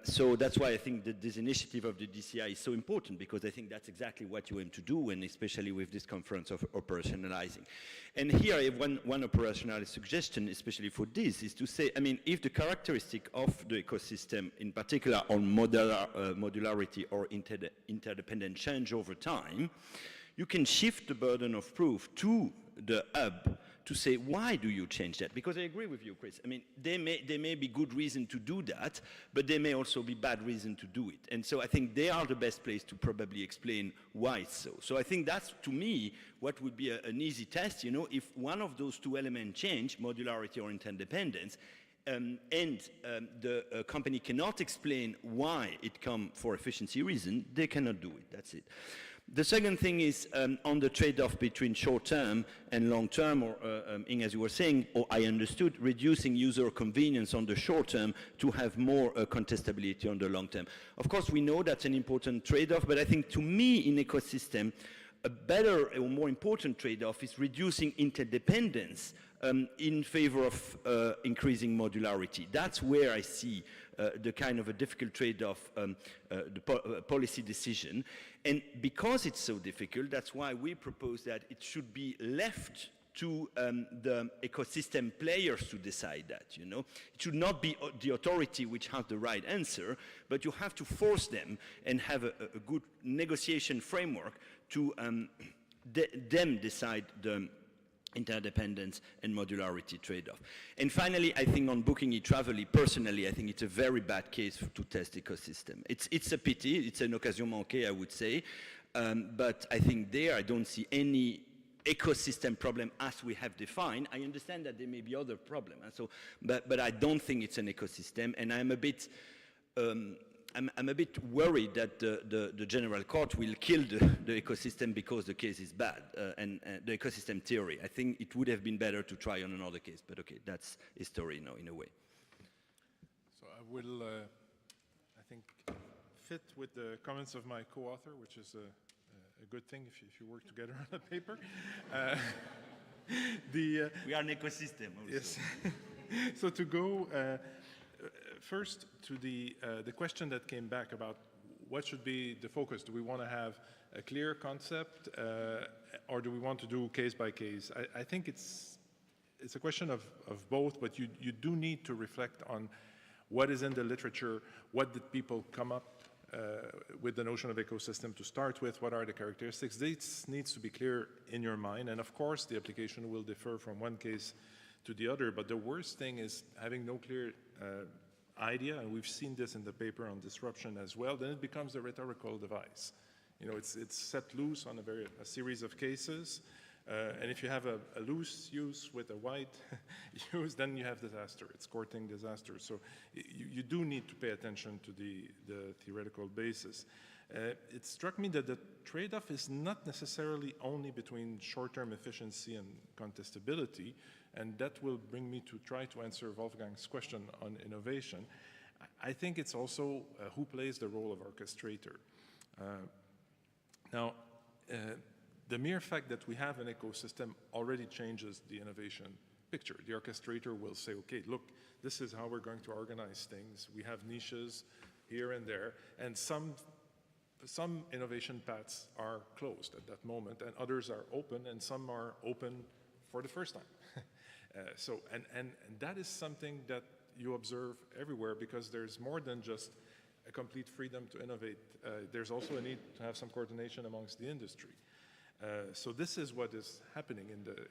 So that's why I think that this initiative of the DCI is so important, because I think that's exactly what you aim to do, and especially with this conference of operationalizing. And here I have one operational suggestion, especially for this, is to say, I mean, if the characteristic of the ecosystem, in particular on modularity or interdependent change over time, you can shift the burden of proof to the hub to say, why do you change that? Because I agree with you, Chris. I mean, there may be good reason to do that, but there may also be bad reason to do it. And so I think they are the best place to probably explain why it's so. So I think that's, to me, what would be an easy test, you know, if one of those two elements change, modularity or interdependence, and the company cannot explain why it come for efficiency reason, they cannot do it, that's it. The second thing is on the trade-off between short-term and long-term, or Ing, as you were saying, or I understood, reducing user convenience on the short-term to have more contestability on the long-term. Of course, we know that's an important trade-off, but I think to me in ecosystem, a better or more important trade-off is reducing interdependence in favor of increasing modularity. That's where I see the kind of a difficult trade-off, the policy decision. And because it's so difficult, that's why we propose that it should be left to the ecosystem players to decide that, you know. It should not be the authority which has the right answer, but you have to force them and have a good negotiation framework to them decide the interdependence and modularity trade-off. And finally, I think on booking e-travel, personally, I think it's a very bad case to test ecosystem. It's a pity, it's an occasion manquée, I would say, but I think there I don't see any ecosystem problem as we have defined. I understand that there may be other problems, but I don't think it's an ecosystem, and I'm a bit worried that the general court will kill the ecosystem because the case is bad, and the ecosystem theory. I think it would have been better to try on another case, but okay, that's history now in a way. So I will, I think, fit with the comments of my co-author, which is a good thing if you work together on a paper. We are an ecosystem also. Yes. So to go first to the question that came back about what should be the focus. Do we want to have a clear concept or do we want to do case by case? I think it's a question of both, but you do need to reflect on what is in the literature, what did people come up with the notion of ecosystem to start with, what are the characteristics. This needs to be clear in your mind, and of course the application will differ from one case to the other, but the worst thing is having no clear idea, and we've seen this in the paper on disruption as well, then it becomes a rhetorical device. You know, it's set loose on a series of cases, and if you have a loose use with a wide use, then you have disaster. It's courting disaster. So you do need to pay attention to the theoretical basis. It struck me that the trade-off is not necessarily only between short-term efficiency and contestability, and that will bring me to try to answer Wolfgang's question on innovation. I think it's also who plays the role of orchestrator. Now, the mere fact that we have an ecosystem already changes the innovation picture. The orchestrator will say, okay, look, this is how we're going to organize things. We have niches here and there, and some innovation paths are closed at that moment, and others are open, and some are open for the first time. And that is something that you observe everywhere, because there's more than just a complete freedom to innovate. There's also a need to have some coordination amongst the industry. So this is what is happening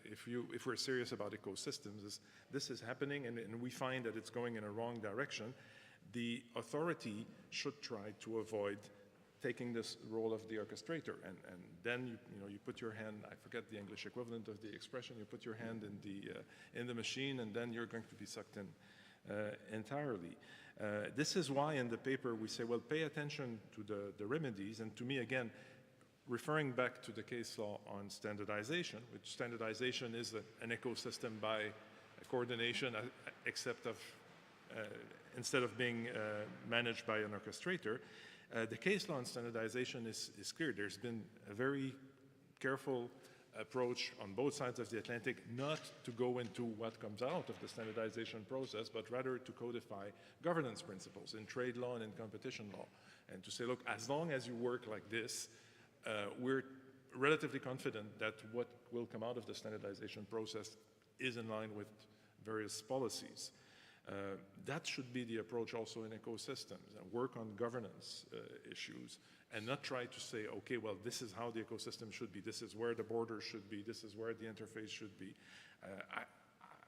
if we're serious about ecosystems, this is happening, and we find that it's going in a wrong direction. The authority should try to avoid taking this role of the orchestrator, and then you put your hand, I forget the English equivalent of the expression, you put your hand in the machine, and then you're going to be sucked in entirely. This is why in the paper we say, well, pay attention to the remedies, and to me again, referring back to the case law on standardization, which standardization is an ecosystem by coordination, except instead of being managed by an orchestrator. The case law on standardization is clear. There's been a very careful approach on both sides of the Atlantic not to go into what comes out of the standardization process, but rather to codify governance principles in trade law and in competition law. And to say, look, as long as you work like this, we're relatively confident that what will come out of the standardization process is in line with various policies. That should be the approach also in ecosystems, and work on governance issues, and not try to say, okay, well, this is how the ecosystem should be, this is where the border should be, this is where the interface should be.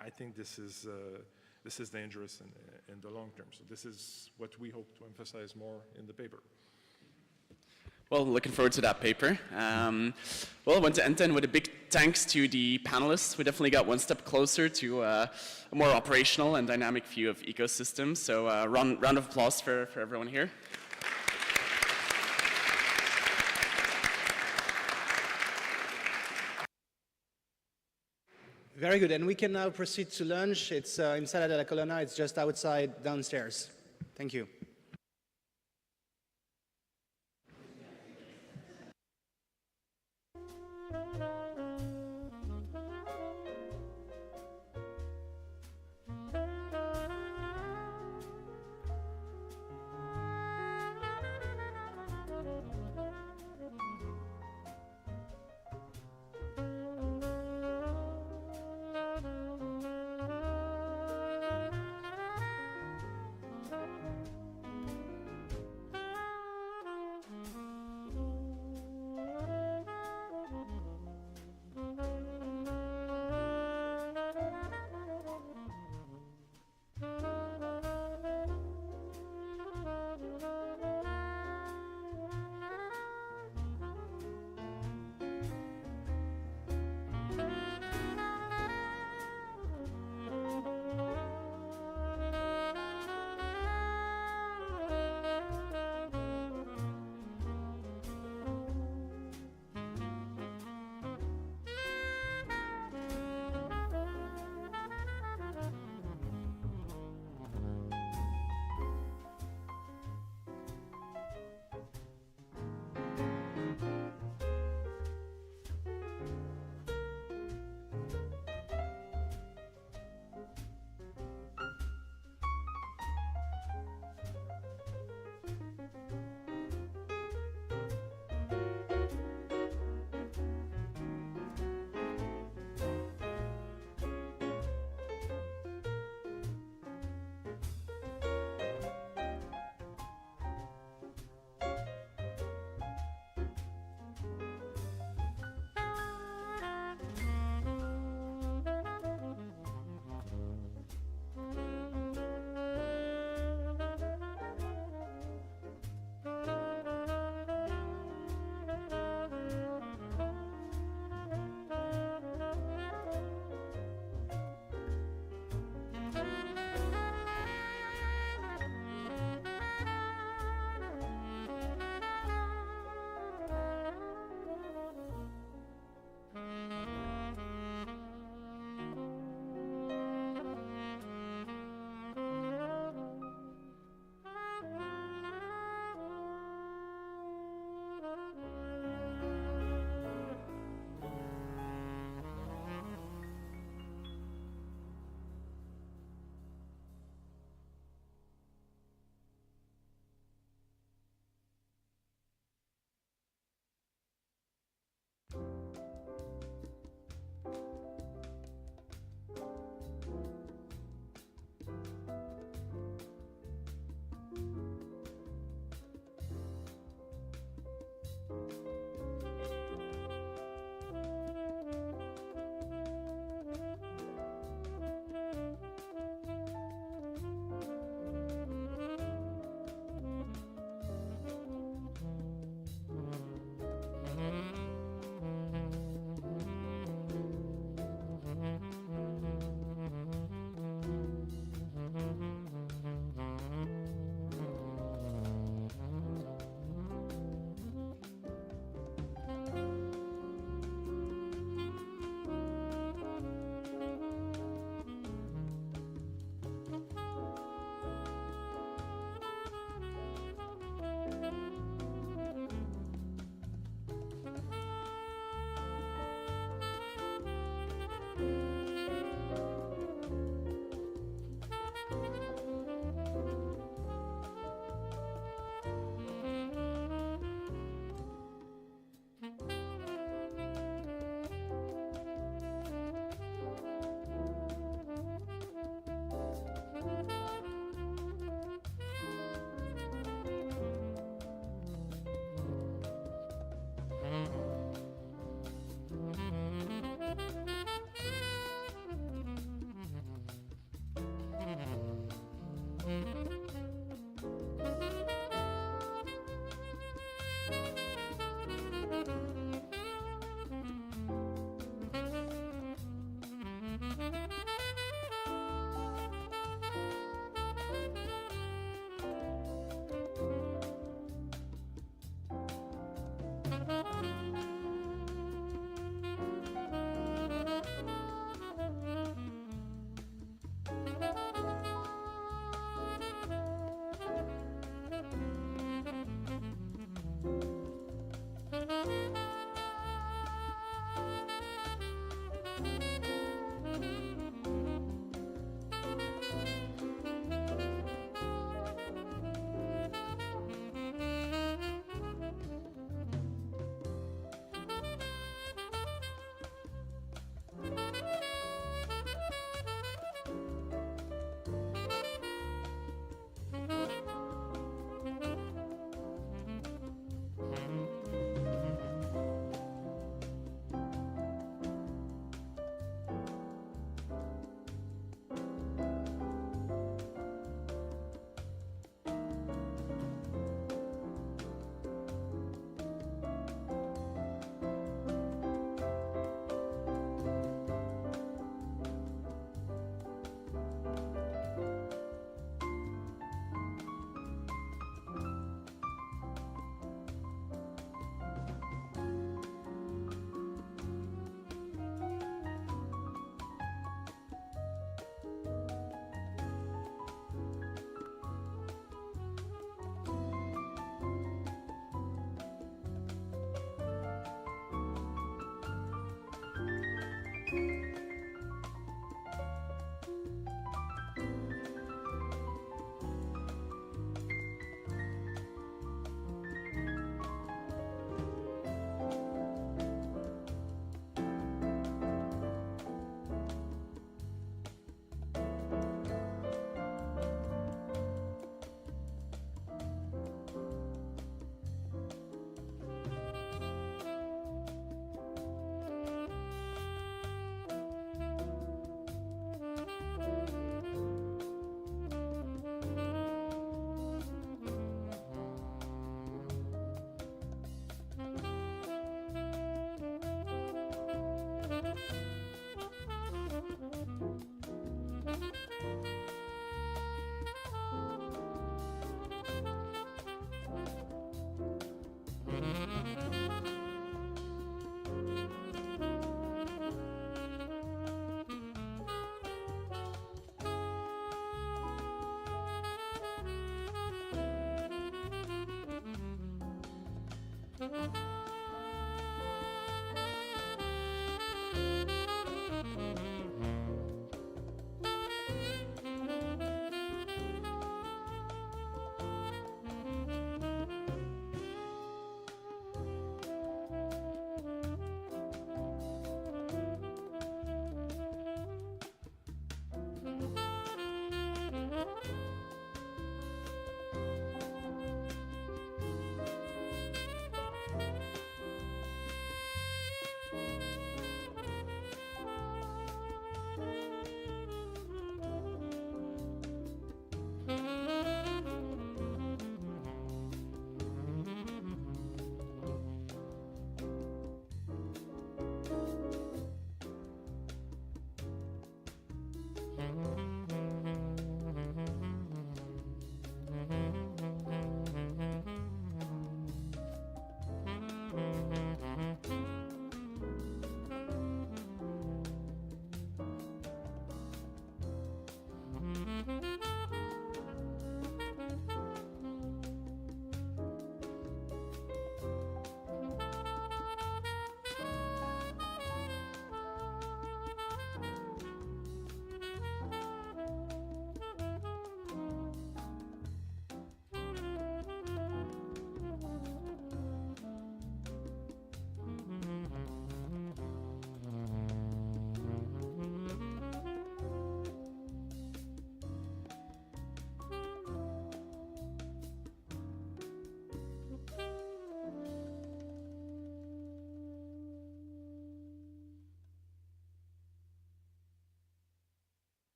I think this is dangerous in the long term. So this is what we hope to emphasize more in the paper. Well, looking forward to that paper. Well, I want to end then with a big thanks to the panelists. We definitely got one step closer to a more operational and dynamic view of ecosystems. So round of applause for everyone here. Very good, and we can now proceed to lunch. It's in Sala de la Colonna, it's just outside downstairs. Thank you.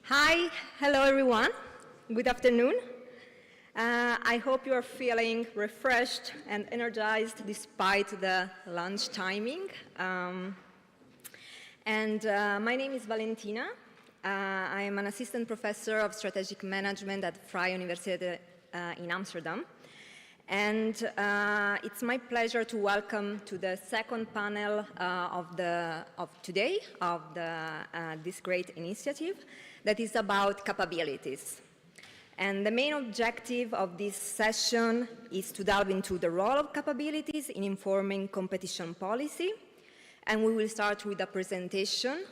Hi, hello everyone. Good afternoon. I hope you are feeling refreshed and energized despite the lunch timing. My name is Valentina. I am an assistant professor of strategic management at Vrije Universiteit in Amsterdam. And it's my pleasure to welcome to the second panel of today of this great initiative that is about capabilities. And the main objective of this session is to delve into the role of capabilities in informing competition policy. And we will start with a presentation,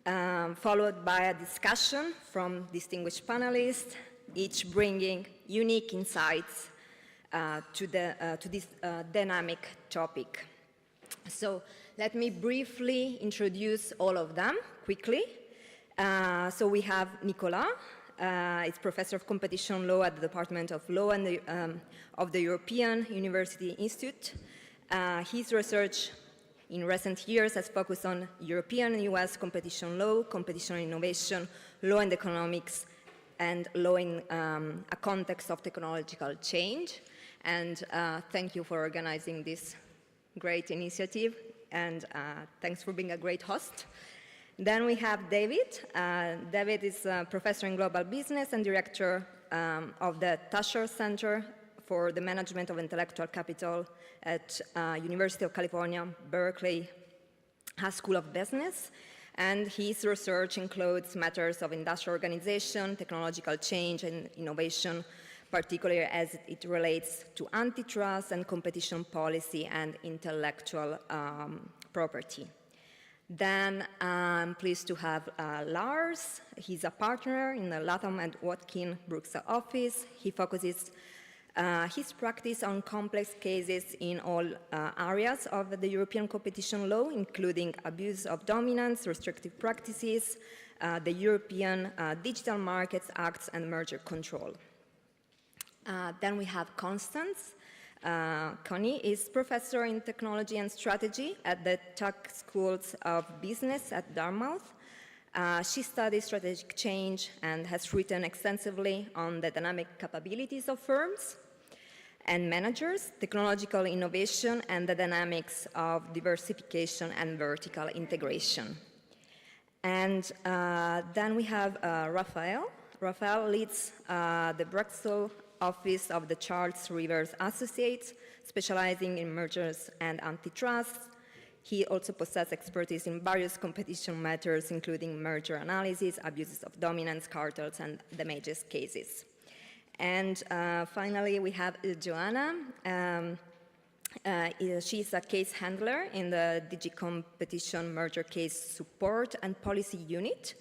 followed by a discussion from distinguished panelists, each bringing unique insights to this dynamic topic. So let me briefly introduce all of them quickly. So we have Nicolas. He's professor of competition law at the Department of Law and of the European University Institute. His research in recent years has focused on European and US competition law, competition innovation, law and economics, and law in a context of technological change. And thank you for organizing this great initiative, and thanks for being a great host. Then we have David. David is a professor in global business and director of the Tasher Center for the Management of Intellectual Capital at University of California, Berkeley School of Business. And his research includes matters of industrial organization, technological change, and innovation, particularly as it relates to antitrust and competition policy and intellectual property. Then I'm pleased to have Lars. He's a partner in the Latham and Watkin Bruxelles office. He focuses his practice on complex cases in all areas of the European competition law, including abuse of dominance, restrictive practices, the European Digital Markets Acts, and merger control. Then we have Constance. Connie is professor in technology and strategy at the Tuck Schools of Business at Dartmouth. She studies strategic change and has written extensively on the dynamic capabilities of firms and managers, technological innovation, and the dynamics of diversification and vertical integration. And then we have Raphael. Raphael leads the Bruxelles office of the Charles Rivers Associates, specializing in mergers and antitrust. He also possesses expertise in various competition matters, including merger analysis, abuses of dominance, cartels, and damages cases. And finally, we have Joanna. She's a case handler in the DG Competition Merger Case Support and Policy Unit.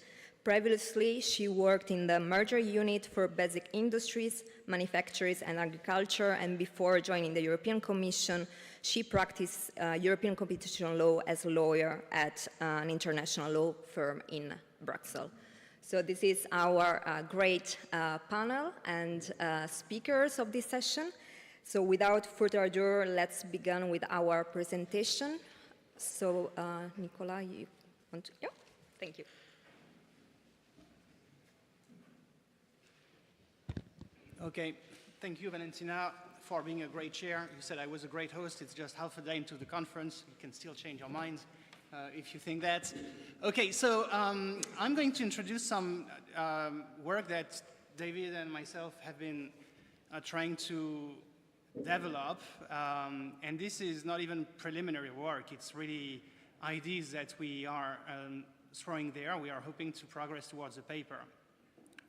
Previously, she worked in the merger unit for basic industries, manufacturers, and agriculture, and before joining the European Commission, she practiced European competition law as a lawyer at an international law firm in Brussels. So this is our great panel and speakers of this session. So without further ado, let's begin with our presentation. So Nicola, you want to? Yeah, thank you. Okay, thank you, Valentina, for being a great chair. You said I was a great host. It's just half a day into the conference. You can still change your minds if you think that. Okay, so I'm going to introduce some work that David and myself have been trying to develop. And this is not even preliminary work. It's really ideas that we are throwing there. We are hoping to progress towards a paper.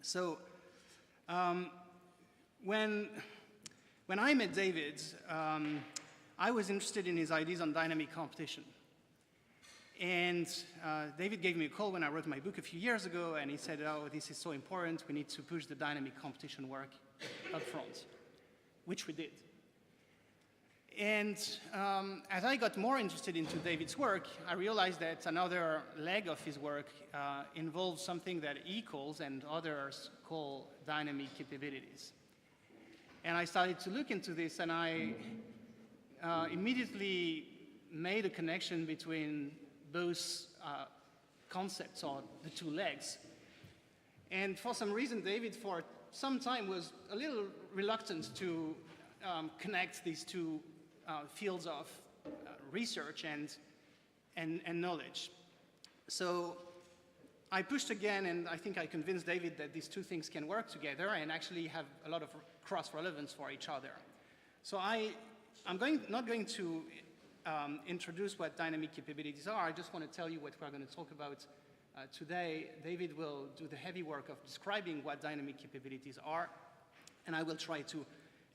So, when I met David, I was interested in his ideas on dynamic competition. And David gave me a call when I wrote my book a few years ago, and he said, oh, this is so important, we need to push the dynamic competition work up front, which we did. And as I got more interested into David's work, I realized that another leg of his work involves something that he calls and others call dynamic capabilities. And I started to look into this, and I immediately made a connection between those concepts, or the two legs. And for some reason, David, for some time, was a little reluctant to connect these two fields of research and knowledge. So I pushed again, and I think I convinced David that these two things can work together and actually have a lot of cross-relevance for each other. So I'm not going to introduce what dynamic capabilities are. I just want to tell you what we're going to talk about today. David will do the heavy work of describing what dynamic capabilities are, and I will try to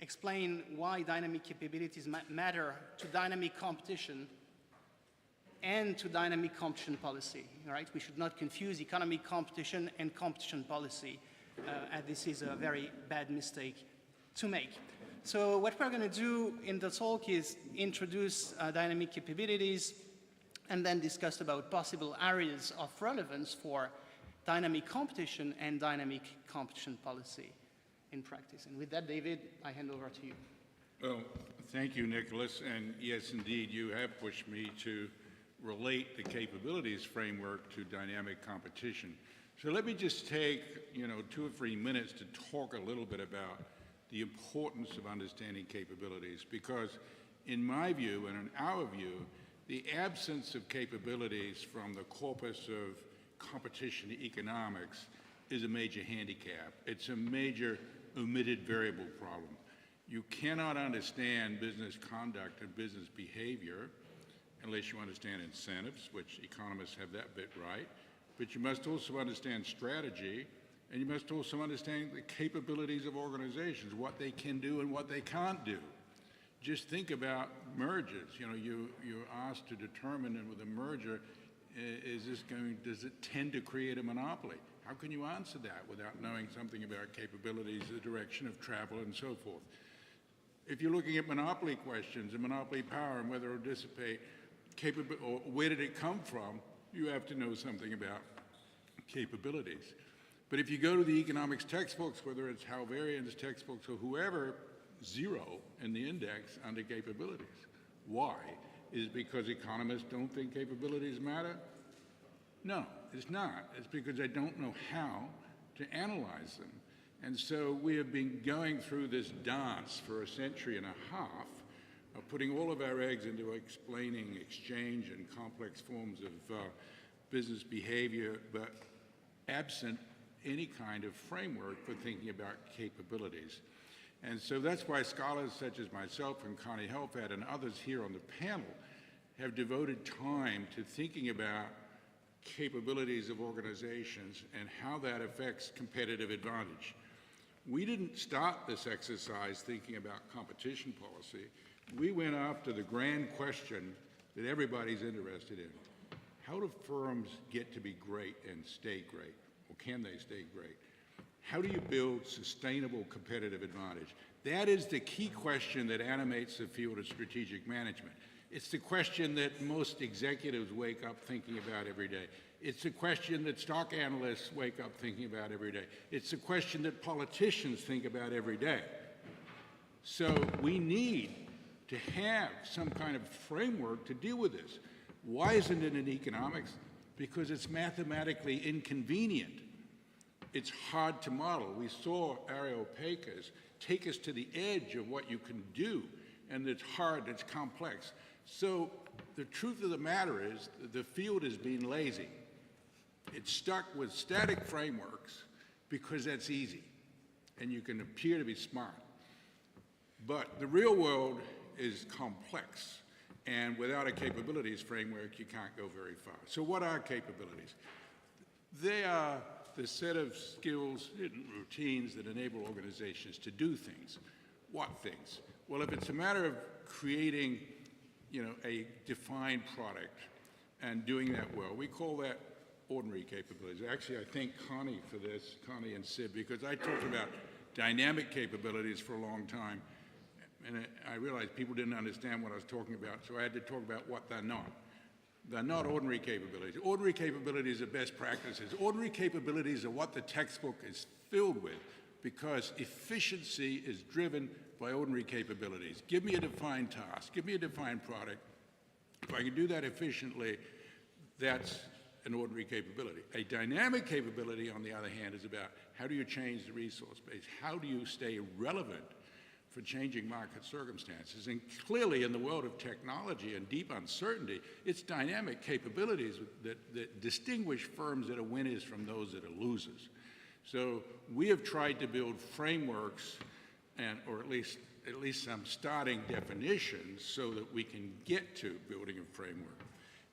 explain why dynamic capabilities matter to dynamic competition and to dynamic competition policy, right? We should not confuse economic competition and competition policy, and this is a very bad mistake to make. So what we're going to do in the talk is introduce dynamic capabilities and then discuss about possible areas of relevance for dynamic competition and dynamic competition policy in practice. And with that, David, I hand over to you. Well, thank you, Nicholas. And yes, indeed, you have pushed me to relate the capabilities framework to dynamic competition. So let me just take, 2 or 3 minutes to talk a little bit about the importance of understanding capabilities, because in my view and in our view, the absence of capabilities from the corpus of competition economics is a major handicap. It's a major omitted variable problem. You cannot understand business conduct and business behavior unless you understand incentives, which economists have that bit right, but you must also understand strategy, and you must also understand the capabilities of organizations, what they can do and what they can't do. Just think about mergers. You're asked to determine with a merger, does it tend to create a monopoly? How can you answer that without knowing something about capabilities, the direction of travel, and so forth? If you're looking at monopoly questions and monopoly power and whether it will dissipate, or where did it come from, you have to know something about capabilities. But if you go to the economics textbooks, whether it's Halvarian's textbooks or whoever, 0 in the index under capabilities. Why? Is it because economists don't think capabilities matter? No, it's not. It's because they don't know how to analyze them. And so we have been going through this dance for a century and a half of putting all of our eggs into explaining exchange and complex forms of business behavior, but absent any kind of framework for thinking about capabilities. And so that's why scholars such as myself and Connie Helfat and others here on the panel have devoted time to thinking about capabilities of organizations and how that affects competitive advantage. We didn't start this exercise thinking about competition policy. We went after the grand question that everybody's interested in. How do firms get to be great and stay great? Or can they stay great? How do you build sustainable competitive advantage? That is the key question that animates the field of strategic management. It's the question that most executives wake up thinking about every day. It's the question that stock analysts wake up thinking about every day. It's the question that politicians think about every day. So we need to have some kind of framework to deal with this. Why isn't it in economics? Because it's mathematically inconvenient. It's hard to model. We saw Areopagus take us to the edge of what you can do, and it's hard, it's complex. So the truth of the matter is the field is being lazy. It's stuck with static frameworks because that's easy, and you can appear to be smart. But the real world is complex, and without a capabilities framework, you can't go very far. So what are capabilities? They are the set of skills and routines that enable organizations to do things. What things? Well, if it's a matter of creating, a defined product and doing that well, we call that ordinary capabilities. Actually, I thank Connie for this, Connie and Sid, because I talked about dynamic capabilities for a long time, and I realized people didn't understand what I was talking about, so I had to talk about what they're not. They're not ordinary capabilities. Ordinary capabilities are best practices. Ordinary capabilities are what the textbook is filled with, because efficiency is driven by ordinary capabilities. Give me a defined task. Give me a defined product. If I can do that efficiently, that's an ordinary capability. A dynamic capability, on the other hand, is about how do you change the resource base? How do you stay relevant for changing market circumstances? And clearly, in the world of technology and deep uncertainty, it's dynamic capabilities that distinguish firms that are winners from those that are losers. So we have tried to build frameworks, or at least some starting definitions, so that we can get to building a framework.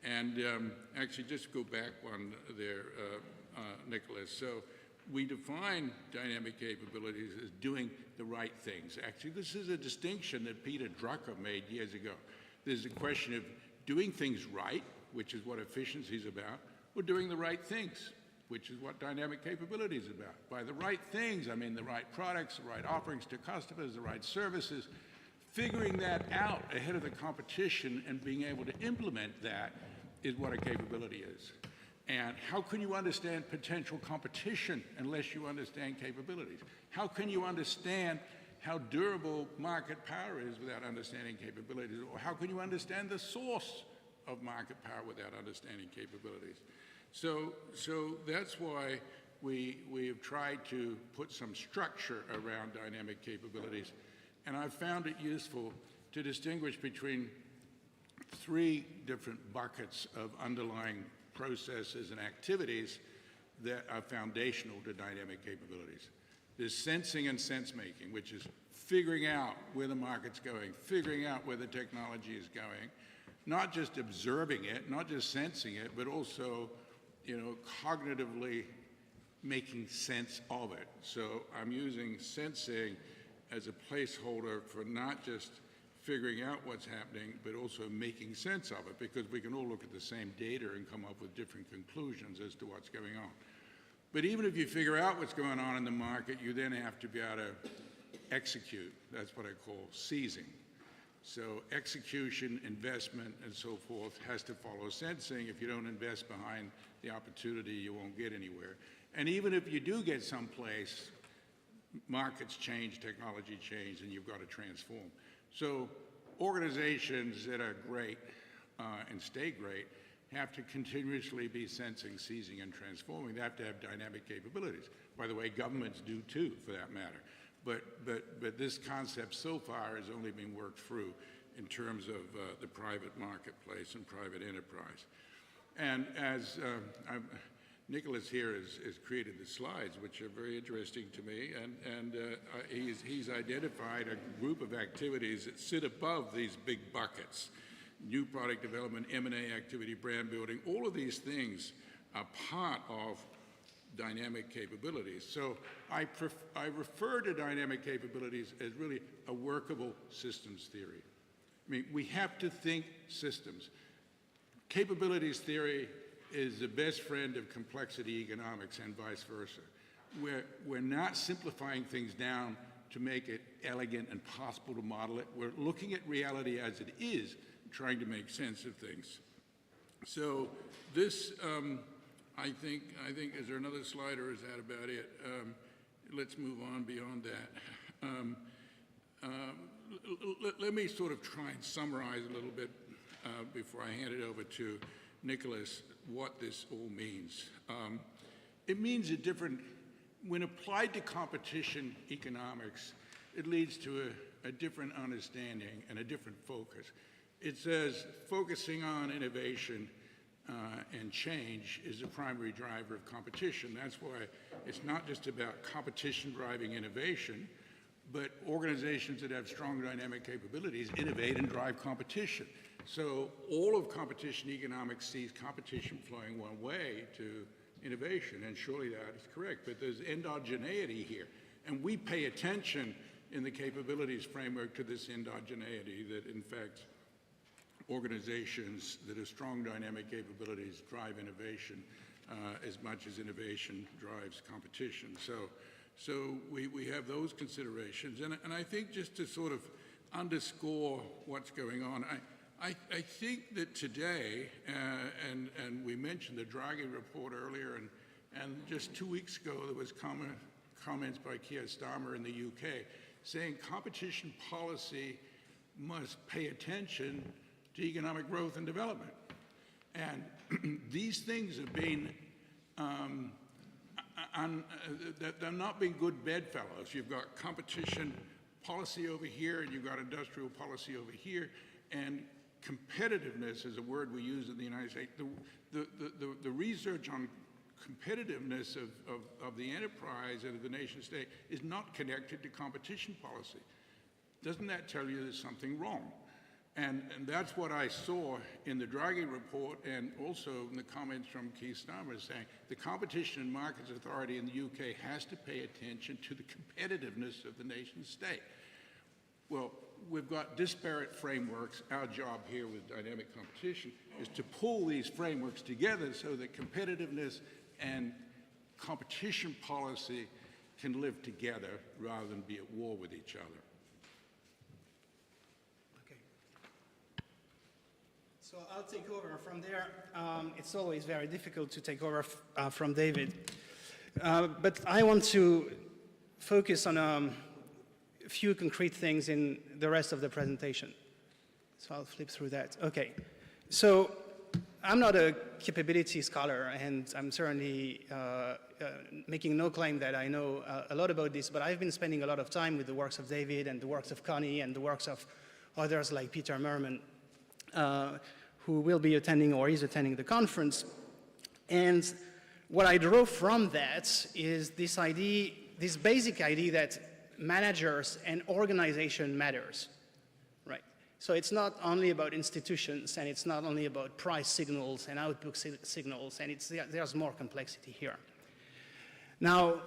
And actually, just go back one there, Nicholas. So we define dynamic capabilities as doing the right things. Actually, this is a distinction that Peter Drucker made years ago. There's a question of doing things right, which is what efficiency is about, or doing the right things, which is what dynamic capability is about. By the right things, I mean the right products, the right offerings to customers, the right services. Figuring that out ahead of the competition and being able to implement that is what a capability is. And how can you understand potential competition unless you understand capabilities? How can you understand how durable market power is without understanding capabilities? Or how can you understand the source of market power without understanding capabilities? So that's why we have tried to put some structure around dynamic capabilities. And I've found it useful to distinguish between three different buckets of underlying processes and activities that are foundational to dynamic capabilities. There's sensing and sense-making, which is figuring out where the market's going, figuring out where the technology is going, not just observing it, not just sensing it, but also, cognitively making sense of it. So I'm using sensing as a placeholder for not just figuring out what's happening, but also making sense of it, because we can all look at the same data and come up with different conclusions as to what's going on. But even if you figure out what's going on in the market, you then have to be able to execute. That's what I call seizing. So execution, investment, and so forth has to follow sensing. If you don't invest behind the opportunity, you won't get anywhere. And even if you do get someplace, markets change, technology change, and you've got to transform. So organizations that are great and stay great have to continuously be sensing, seizing, and transforming. They have to have dynamic capabilities. By the way, governments do too, for that matter. But this concept so far has only been worked through in terms of the private marketplace and private enterprise. And as Nicholas here has created the slides, which are very interesting to me, and he's identified a group of activities that sit above these big buckets: new product development, M&A activity, brand building. All of these things are part of dynamic capabilities. So I refer to dynamic capabilities as really a workable systems theory. I mean, we have to think systems. Capabilities theory is the best friend of complexity economics and vice versa. We're not simplifying things down to make it elegant and possible to model it. We're looking at reality as it is, trying to make sense of things. So this, I think, is there another slide, or is that about it? Let's move on beyond that. Let me sort of try and summarize a little bit before I hand it over to Nicholas, what this all means. It means when applied to competition economics, it leads to a different understanding and a different focus. It says focusing on innovation and change is the primary driver of competition. That's why it's not just about competition driving innovation, but organizations that have strong dynamic capabilities innovate and drive competition. So all of competition economics sees competition flowing one way to innovation, and surely that is correct. But there's endogeneity here, and we pay attention in the capabilities framework to this endogeneity, that in fact organizations that have strong dynamic capabilities drive innovation as much as innovation drives competition. So we have those considerations. And I think just to sort of underscore what's going on, I think that today, and we mentioned the Draghi report earlier, and just 2 weeks ago there was comments by Keir Starmer in the UK saying competition policy must pay attention to economic growth and development. And these things have been, they're not being good bedfellows. You've got competition policy over here, and you've got industrial policy over here, and competitiveness is a word we use in the United States. The research on competitiveness of the enterprise and of the nation state is not connected to competition policy. Doesn't that tell you there's something wrong? And that's what I saw in the Draghi report and also in the comments from Keith Starmer saying the Competition and Markets Authority in the UK has to pay attention to the competitiveness of the nation state. Well, we've got disparate frameworks. Our job here with dynamic competition is to pull these frameworks together so that competitiveness and competition policy can live together rather than be at war with each other. So I'll take over from there. It's always very difficult to take over from David. But I want to focus on a few concrete things in the rest of the presentation. So I'll flip through that. Okay. So I'm not a capability scholar, and I'm certainly making no claim that I know a lot about this, but I've been spending a lot of time with the works of David and the works of Connie and the works of others like Peter Merman, who will be attending or is attending the conference. And what I draw from that is this idea, this basic idea that managers and organization matters, right? So it's not only about institutions, and it's not only about price signals and output signals, and there's more complexity here. Now,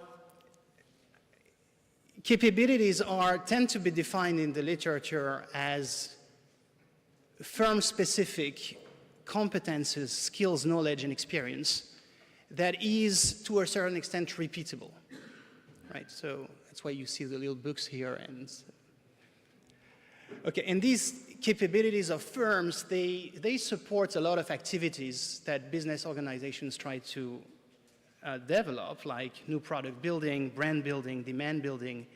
capabilities tend to be defined in the literature as firm-specific competences, skills, knowledge, and experience that is, to a certain extent, repeatable, right? So that's why you see the little books here. And okay, and these capabilities of firms, they support a lot of activities that business organizations try to develop, like new product building, brand building, demand building,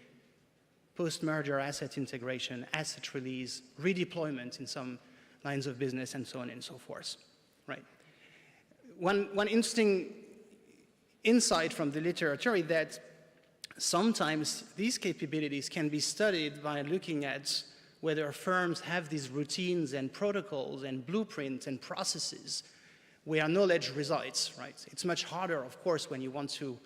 post-merger asset integration, asset release, redeployment in some lines of business, and so on and so forth, right? One interesting insight from the literature is that sometimes these capabilities can be studied by looking at whether firms have these routines and protocols and blueprints and processes where knowledge resides, right? It's much harder, of course, when you want to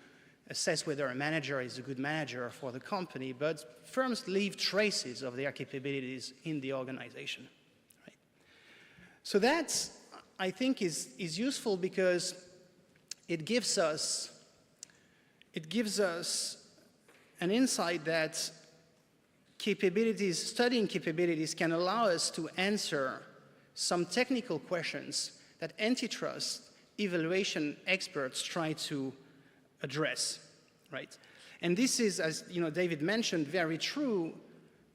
assess whether a manager is a good manager for the company, but firms leave traces of their capabilities in the organization. So that, I think, is useful because it gives us an insight that studying capabilities can allow us to answer some technical questions that antitrust evaluation experts try to address, right? And this is, as David mentioned, very true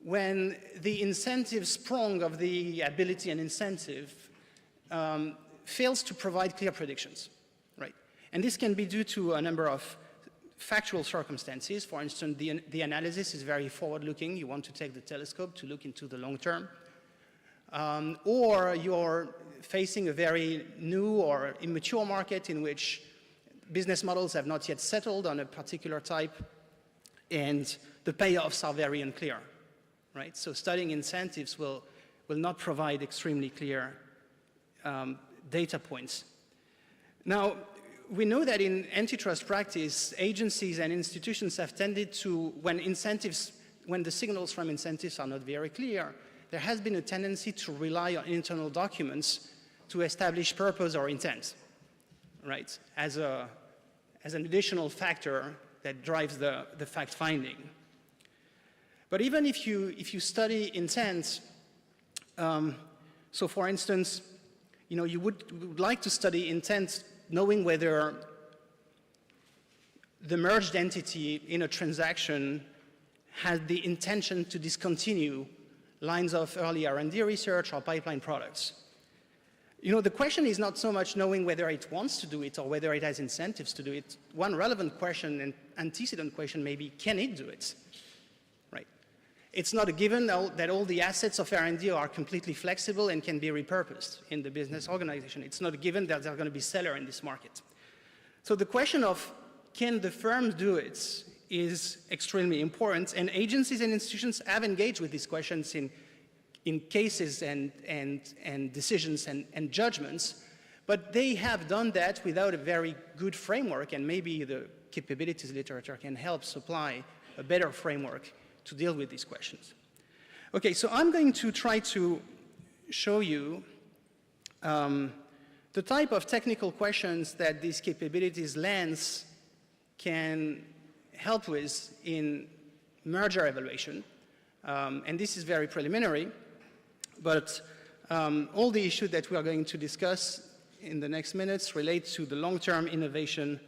when the incentive sprung of the ability and incentive fails to provide clear predictions, right? And this can be due to a number of factual circumstances. For instance, the analysis is very forward-looking. You want to take the telescope to look into the long term. Or you're facing a very new or immature market in which business models have not yet settled on a particular type, and the payoffs are very unclear, right? So studying incentives will not provide extremely clear data points. Now, we know that in antitrust practice, agencies and institutions have tended to, when the signals from incentives are not very clear, there has been a tendency to rely on internal documents to establish purpose or intent, right, as an additional factor that drives the fact-finding. But even if you study intent, so for instance, you would like to study intent knowing whether the merged entity in a transaction had the intention to discontinue lines of early R&D research or pipeline products. The question is not so much knowing whether it wants to do it or whether it has incentives to do it. One relevant question and antecedent question may be, can it do it? Right? It's not a given that all the assets of R&D are completely flexible and can be repurposed in the business organization. It's not a given that there are going to be sellers in this market. So the question of can the firms do it is extremely important, and agencies and institutions have engaged with these questions in cases and decisions and judgments, but they have done that without a very good framework, and maybe the capabilities literature can help supply a better framework to deal with these questions. Okay, so I'm going to try to show you the type of technical questions that these capabilities lens can help with in merger evaluation. And this is very preliminary, but all the issues that we are going to discuss in the next minutes relate to the long-term innovation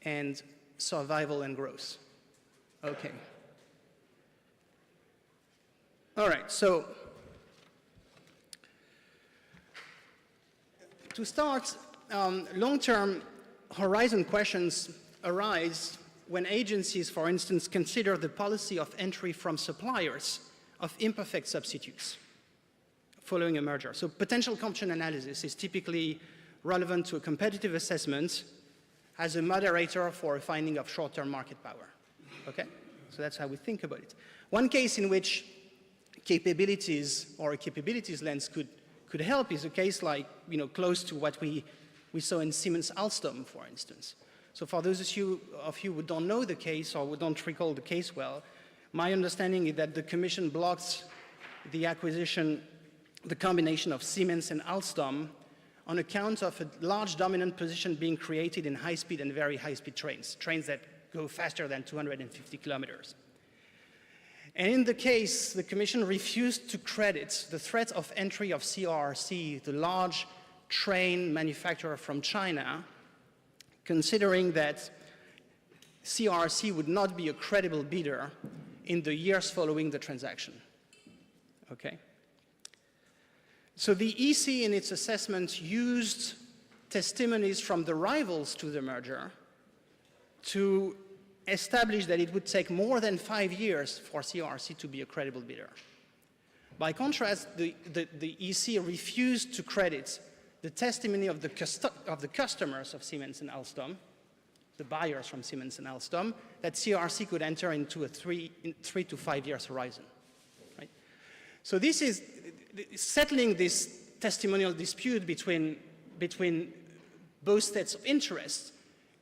and survival and growth. Okay. All right, so to start, long-term horizon questions arise when agencies, for instance, consider the policy of entry from suppliers of imperfect substitutes following a merger. So potential competition analysis is typically relevant to a competitive assessment as a moderator for a finding of short-term market power. Okay? So that's how we think about it. One case in which capabilities or a capabilities lens could help is a case like, close to what we saw in Siemens Alstom, for instance. So for those of you who don't know the case or who don't recall the case well, my understanding is that the Commission blocked the acquisition, the combination of Siemens and Alstom on account of a large dominant position being created in high-speed and very high-speed trains that go faster than 250 kilometers. And in the case, the Commission refused to credit the threat of entry of CRRC, the large train manufacturer from China, considering that CRRC would not be a credible bidder in the years following the transaction. Okay? So the EC in its assessment used testimonies from the rivals to the merger to establish that it would take more than 5 years for CRRC to be a credible bidder. By contrast, the EC refused to credit the testimony of the customers of Siemens and Alstom, the buyers from Siemens and Alstom, that CRRC could enter into a 3 to 5 years horizon. Right? So this is settling this testimonial dispute between both sets of interests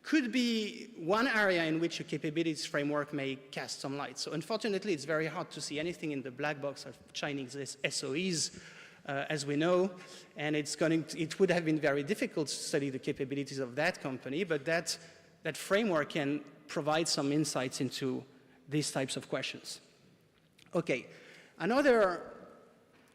could be one area in which a capabilities framework may cast some light. So unfortunately, it's very hard to see anything in the black box of Chinese SOEs, as we know, and it would have been very difficult to study the capabilities of that company, but that framework can provide some insights into these types of questions. Okay, another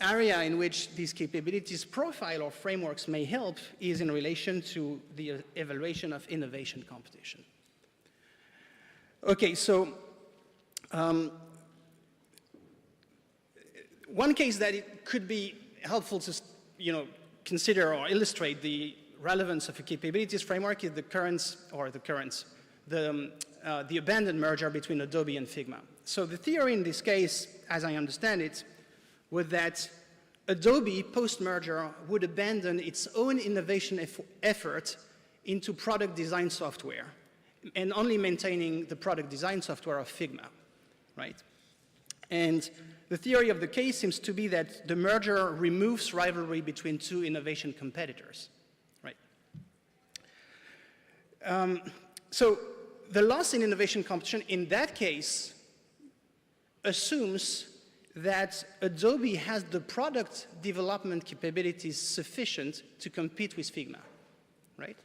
area in which these capabilities profile or frameworks may help is in relation to the evaluation of innovation competition. Okay, so one case that it could be helpful to consider or illustrate the relevance of a capabilities framework is the abandoned merger between Adobe and Figma. So the theory in this case, as I understand it, was that Adobe, post-merger, would abandon its own innovation effort into product design software and only maintaining the product design software of Figma, right? And the theory of the case seems to be that the merger removes rivalry between two innovation competitors, right? So the loss in innovation competition in that case assumes that Adobe has the product development capabilities sufficient to compete with Figma, right?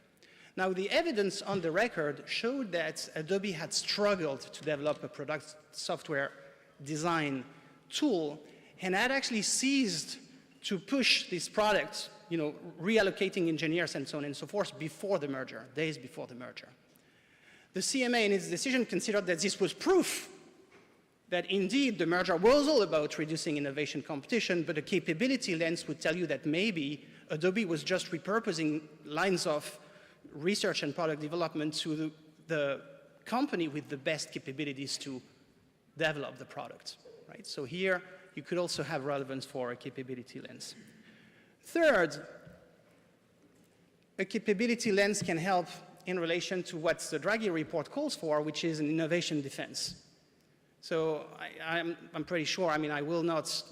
Now, the evidence on the record showed that Adobe had struggled to develop a product software design tool and had actually ceased to push these products, reallocating engineers and so on and so forth before the merger, days before the merger. The CMA in its decision considered that this was proof that indeed the merger was all about reducing innovation competition, but a capability lens would tell you that maybe Adobe was just repurposing lines of research and product development to the company with the best capabilities to develop the product, right? So here, you could also have relevance for a capability lens. Third, a capability lens can help in relation to what the Draghi report calls for, which is an innovation defense. So I'm pretty sure, I mean, I will not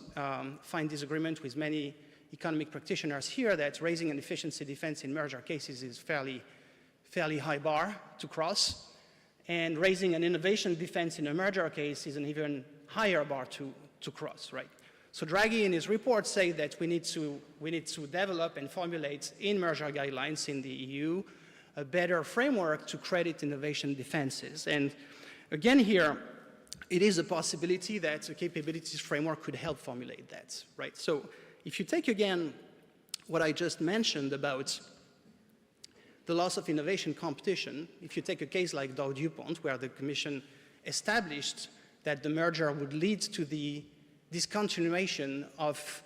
find disagreement with many economic practitioners here that raising an efficiency defense in merger cases is fairly high bar to cross. And raising an innovation defense in a merger case is an even higher bar to cross, right? So Draghi in his report say that we need to develop and formulate in merger guidelines in the EU a better framework to credit innovation defenses. And again here, it is a possibility that a capabilities framework could help formulate that, right? So if you take again what I just mentioned about the loss of innovation competition, if you take a case like Dow-DuPont, where the Commission established that the merger would lead to the discontinuation of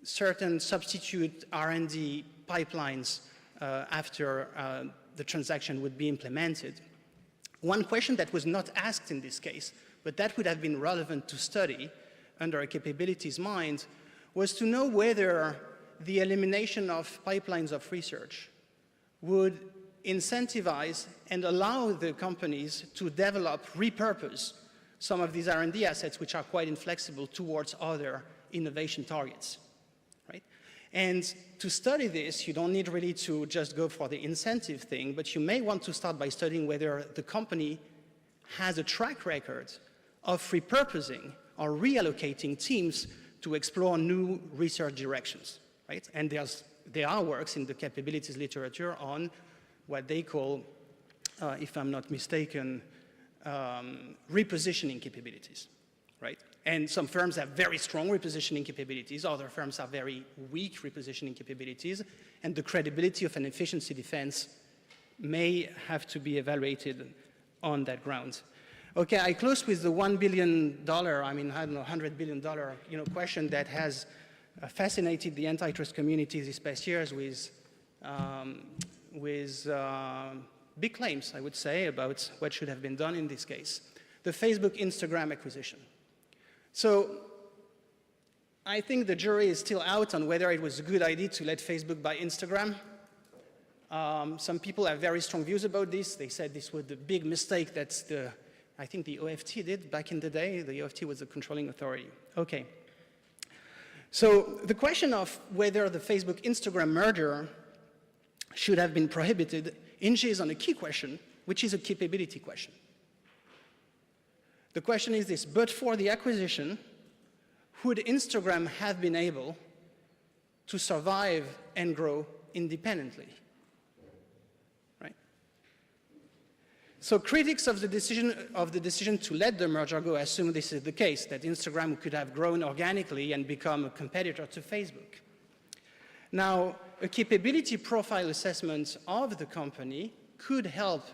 certain substitute R&D pipelines after the transaction would be implemented. One question that was not asked in this case, but that would have been relevant to study under a capabilities mind, was to know whether the elimination of pipelines of research would incentivize and allow the companies to develop, repurpose some of these R&D assets which are quite inflexible towards other innovation targets, right? And to study this, you don't need really to just go for the incentive thing, but you may want to start by studying whether the company has a track record of repurposing or reallocating teams to explore new research directions, right? And there are works in the capabilities literature on what they call, if I'm not mistaken, repositioning capabilities, right? And some firms have very strong repositioning capabilities, other firms have very weak repositioning capabilities, and the credibility of an efficiency defense may have to be evaluated on that ground. Okay, I close with the $1 billion, I mean, I don't know, $100 billion, question that has fascinated the antitrust community these past years with big claims, I would say, about what should have been done in this case. The Facebook Instagram acquisition. So I think the jury is still out on whether it was a good idea to let Facebook buy Instagram. Some people have very strong views about this. They said this was the big mistake that I think the OFT did back in the day. The OFT was the controlling authority. Okay. So the question of whether the Facebook-Instagram merger should have been prohibited hinges on a key question, which is a capability question. The question is this: but for the acquisition, would Instagram have been able to survive and grow independently? Right? So critics of the decision to let the merger go assume this is the case, that Instagram could have grown organically and become a competitor to Facebook. Now, a capability profile assessment of the company could help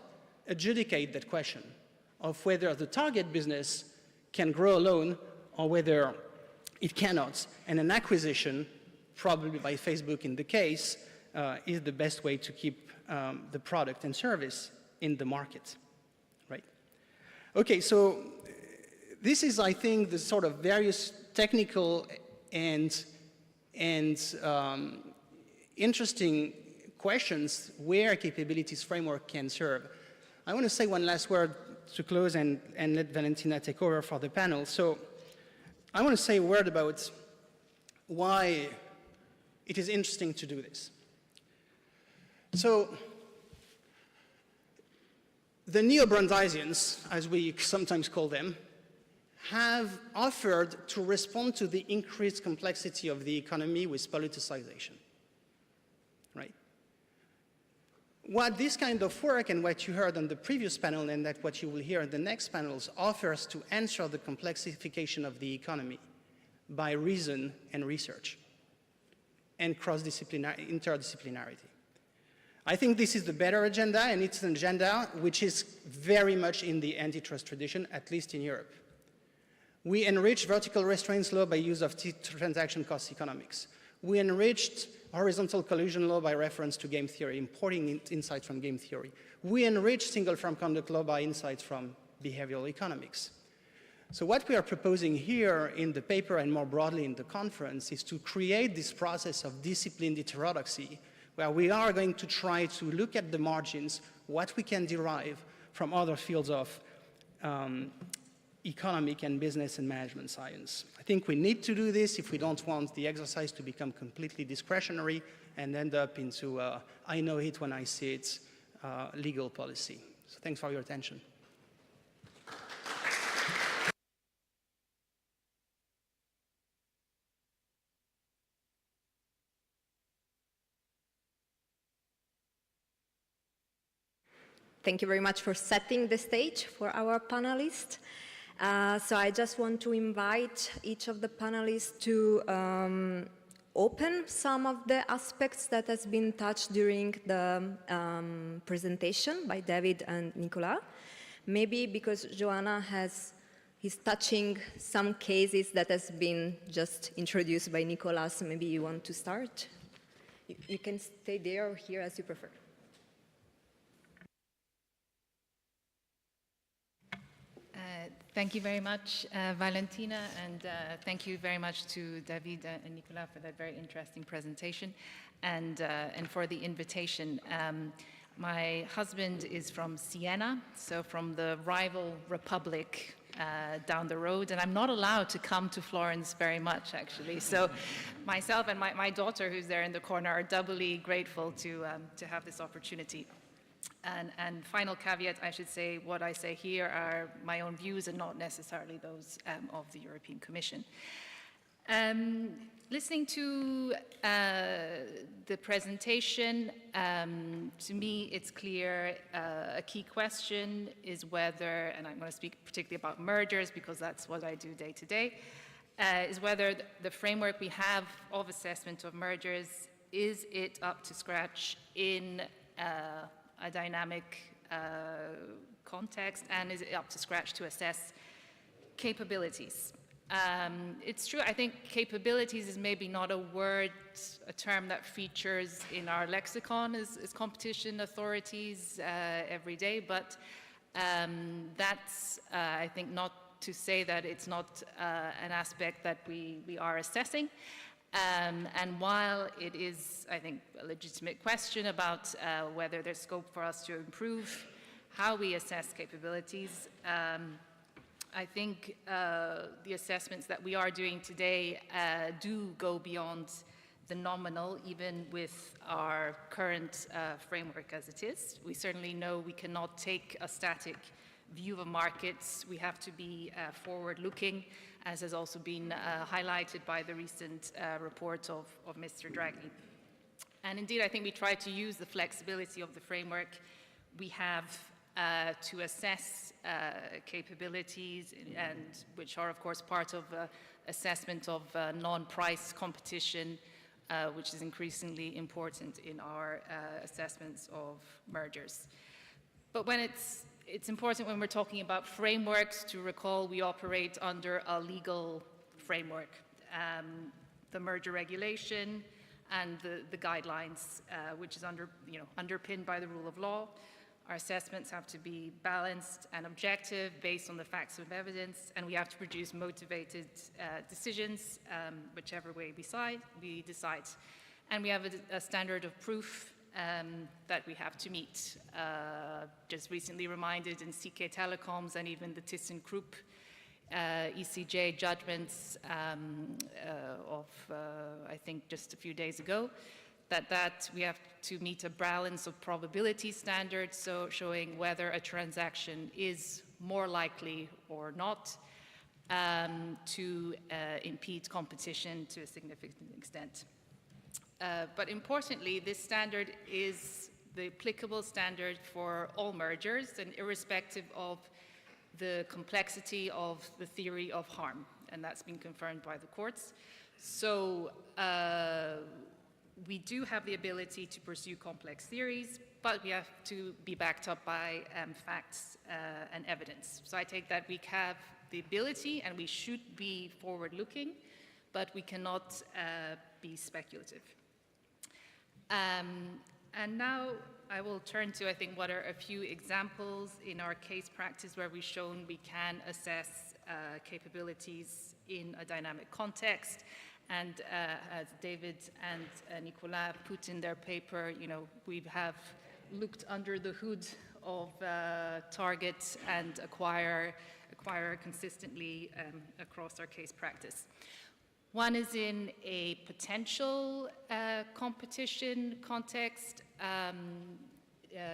adjudicate that question of whether the target business can grow alone or whether it cannot. And an acquisition, probably by Facebook in the case, is the best way to keep the product and service in the market, right? Okay, so this is, I think, the sort of various technical and interesting questions where capabilities framework can serve. I want to say one last word to close and let Valentina take over for the panel. So I want to say a word about why it is interesting to do this. So the neo-Brandeisians, as we sometimes call them, have offered to respond to the increased complexity of the economy with politicization, right? What this kind of work and what you heard on the previous panel and that what you will hear in the next panels offers to answer the complexification of the economy by reason and research and interdisciplinarity. I think this is the better agenda, and it's an agenda which is very much in the antitrust tradition, at least in Europe. We enriched vertical restraints law by use of transaction cost economics. We enriched horizontal collusion law by reference to game theory, importing insights from game theory. We enriched single firm conduct law by insights from behavioral economics. So what we are proposing here in the paper and more broadly in the conference is to create this process of disciplined heterodoxy, where we are going to try to look at the margins, what we can derive from other fields of economic and business and management science. I think we need to do this if we don't want the exercise to become completely discretionary and end up into I know it when I see it legal policy. So thanks for your attention. Thank you very much for setting the stage for our panelists. So I just want to invite each of the panelists to open some of the aspects that has been touched during the presentation by David and Nicolas. Maybe because Joanna is touching some cases that has been just introduced by Nicolas, maybe you want to start. You can stay there or here as you prefer. Thank you very much, Valentina, and thank you very much to David and Nicolas for that very interesting presentation and for the invitation. My husband is from Siena, so from the rival republic down the road, and I'm not allowed to come to Florence very much, actually. So myself and my daughter, who's there in the corner, are doubly grateful to have this opportunity. And final caveat, I should say, what I say here are my own views and not necessarily those of the European Commission. Listening to the presentation, to me it's clear a key question is whether, and I'm going to speak particularly about mergers because that's what I do day to day, is whether the framework we have of assessment of mergers, is it up to scratch in a dynamic context, and is it up to scratch to assess capabilities? It's true, I think capabilities is maybe not a term that features in our lexicon as competition authorities every day, but that's, I think, not to say that it's not an aspect that we are assessing. And while it is, I think, a legitimate question about whether there's scope for us to improve how we assess capabilities, I think the assessments that we are doing today do go beyond the nominal, even with our current framework as it is. We certainly know we cannot take a static view of markets. We have to be forward-looking, as has also been highlighted by the recent report of Mr. Draghi. And indeed, I think we try to use the flexibility of the framework we have to assess capabilities, and which are, of course, part of assessment of non-price competition, which is increasingly important in our assessments of mergers. But when it's important when we're talking about frameworks to recall we operate under a legal framework. The merger regulation and the guidelines, which is underpinned by the rule of law. Our assessments have to be balanced and objective based on the facts of evidence, and we have to produce motivated decisions, whichever way we decide. And we have a standard of proof that we have to meet. Just recently reminded in CK Telecoms and even the ThyssenKrupp ECJ judgments of, I think, just a few days ago, that we have to meet a balance of probability standards, so showing whether a transaction is more likely or not to impede competition to a significant extent. But importantly, this standard is the applicable standard for all mergers and irrespective of the complexity of the theory of harm, and that's been confirmed by the courts. So we do have the ability to pursue complex theories, but we have to be backed up by facts and evidence. So I take that we have the ability and we should be forward-looking, but we cannot be speculative. And now I will turn to, I think, what are a few examples in our case practice where we've shown we can assess capabilities in a dynamic context. And as David and Nicolas put in their paper, we have looked under the hood of target and acquire consistently across our case practice. One is in a potential competition context.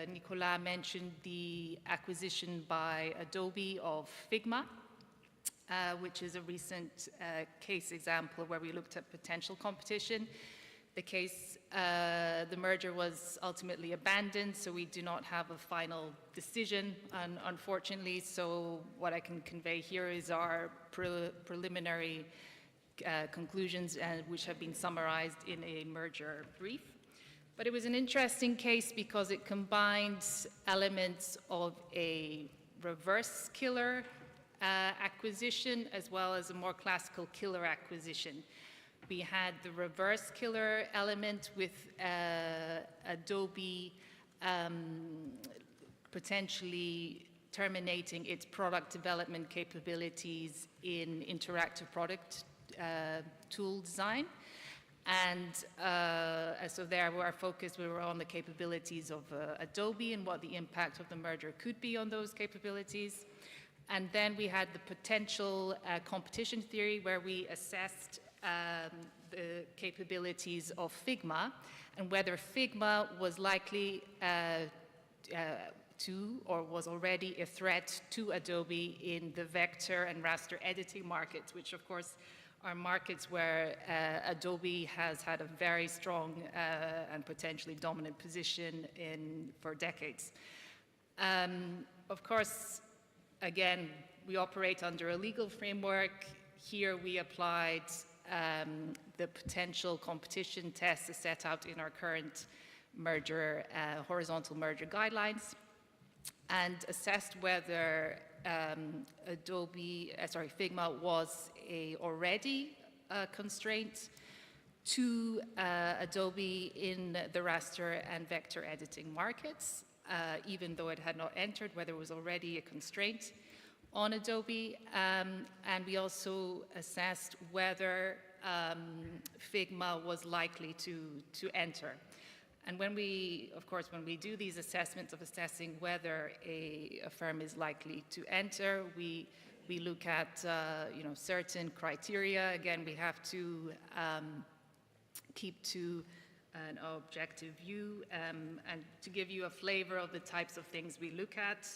Nicolas mentioned the acquisition by Adobe of Figma, which is a recent case example where we looked at potential competition. The merger was ultimately abandoned, so we do not have a final decision, unfortunately. So what I can convey here is our preliminary conclusions, which have been summarized in a merger brief. But it was an interesting case because it combines elements of a reverse killer acquisition as well as a more classical killer acquisition. We had the reverse killer element with Adobe potentially terminating its product development capabilities in interactive product tool design. And so there our focus, we were on the capabilities of Adobe and what the impact of the merger could be on those capabilities. And then we had the potential competition theory where we assessed the capabilities of Figma and whether Figma was likely to or was already a threat to Adobe in the vector and raster editing markets, which of course are markets where Adobe has had a very strong and potentially dominant position for decades. Of course, again, we operate under a legal framework. Here we applied the potential competition tests set out in our current merger, horizontal merger guidelines, and assessed whether Figma was already a constraint to Adobe in the raster and vector editing markets, even though it had not entered, whether it was already a constraint on Adobe. And we also assessed whether Figma was likely to enter. And when we do these assessments of assessing whether a firm is likely to enter, we look at certain criteria. Again, we have to keep to an objective view. And to give you a flavor of the types of things we look at,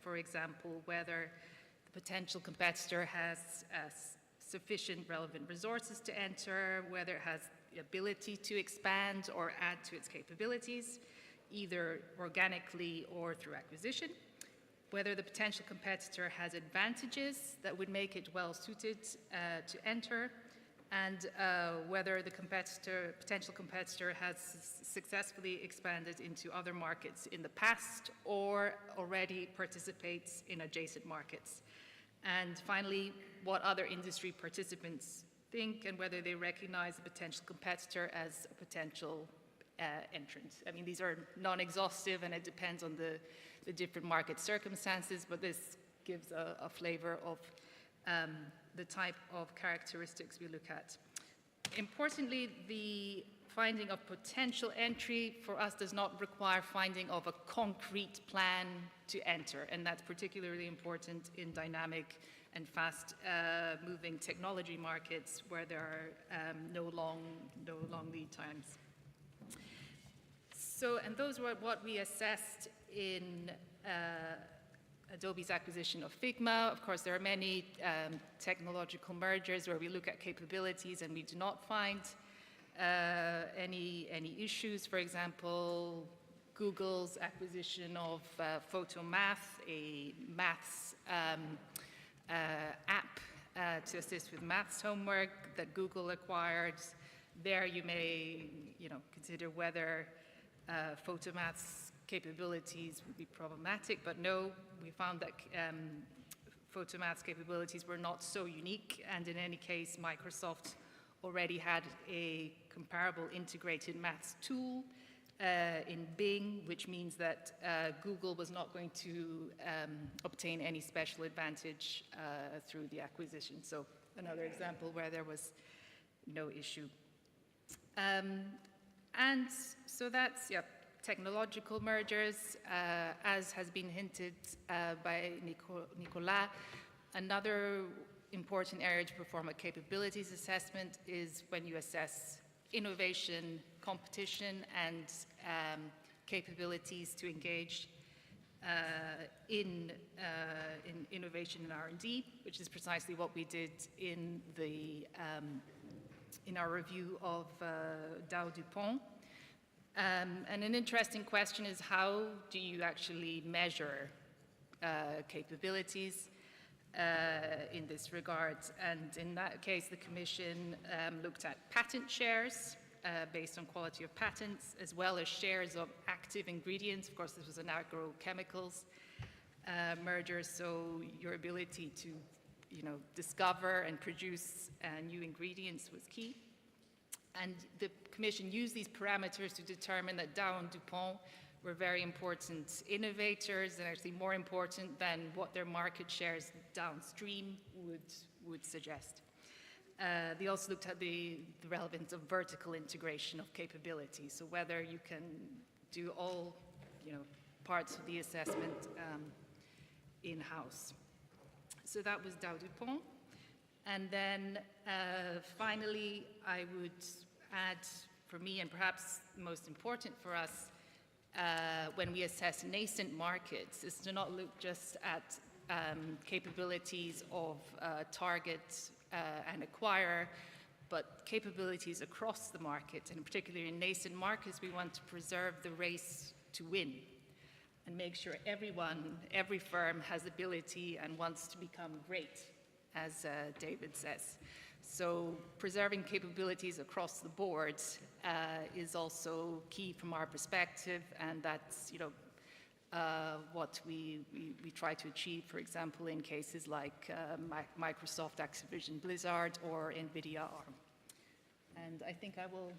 for example, whether the potential competitor has sufficient relevant resources to enter, whether it has the ability to expand or add to its capabilities, either organically or through acquisition, whether the potential competitor has advantages that would make it well suited to enter, and whether the potential competitor has successfully expanded into other markets in the past or already participates in adjacent markets. And finally, what other industry participants think and whether they recognize the potential competitor as a potential entrant. I mean, these are non-exhaustive and it depends on the different market circumstances, but this gives a flavor of the type of characteristics we look at. Importantly, the finding of potential entry for us does not require finding of a concrete plan to enter, and that's particularly important in dynamic and fast-moving technology markets where there are no long lead times. So, and those were what we assessed in Adobe's acquisition of Figma. Of course, there are many technological mergers where we look at capabilities and we do not find any issues. For example, Google's acquisition of Photomath, a maths app to assist with maths homework that Google acquired. There you may consider whether Photomath's capabilities would be problematic, but no, we found that Photomath's capabilities were not so unique, and in any case, Microsoft already had a comparable integrated maths tool in Bing, which means that Google was not going to obtain any special advantage through the acquisition. So another example where there was no issue. And so that's, yeah, technological mergers, as has been hinted by Nicolas. Another important area to perform a capabilities assessment is when you assess innovation, competition, and capabilities to engage in innovation and R&D, which is precisely what we did in our review of Dow DuPont. And an interesting question is, how do you actually measure capabilities in this regard? And in that case, the Commission looked at patent shares based on quality of patents, as well as shares of active ingredients. Of course, this was an agrochemicals merger, so your ability to, discover and produce new ingredients was key. And the Commission used these parameters to determine that Dow and DuPont were very important innovators, and actually more important than what their market shares downstream would suggest. They also looked at the relevance of vertical integration of capabilities, so whether you can do all parts of the assessment in-house. So that was Dow DuPont. And then finally, I would add, for me, and perhaps most important for us, when we assess nascent markets, is to not look just at capabilities of target and acquire, but capabilities across the market. And particularly in nascent markets, we want to preserve the race to win and make sure every firm has ability and wants to become great, as David says. So preserving capabilities across the board is also key from our perspective, and that's what we try to achieve, for example, in cases like Microsoft, Activision, Blizzard, or NVIDIA ARM. And I think I will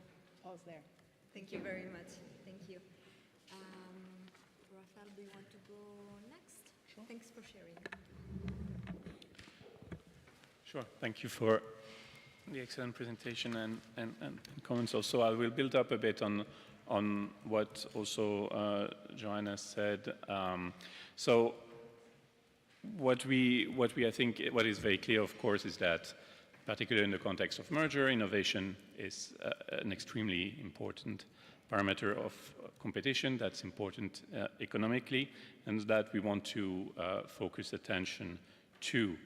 pause there. Thank you very much. Thank you. Rafael, do you want to go next? Sure. Thanks for sharing. Sure. Thank you for the excellent presentation and comments also. I will build up a bit on what also Joanna said. So what I think is very clear, of course, is that particularly in the context of merger, innovation is an extremely important parameter of competition that's important economically, and that we want to focus attention to.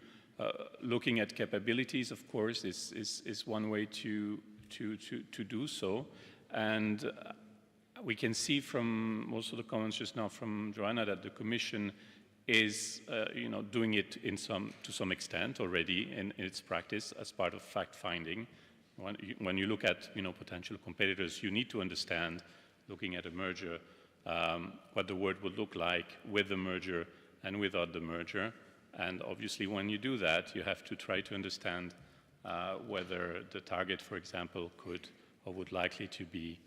Looking at capabilities, of course, is one way to do so. And we can see from also the comments just now from Joanna that the Commission is doing it to some extent already in its practice as part of fact-finding. When you look at potential competitors, you need to understand, looking at a merger, what the world would look like with the merger and without the merger. And obviously, when you do that, you have to try to understand whether the target, for example, could or would likely to be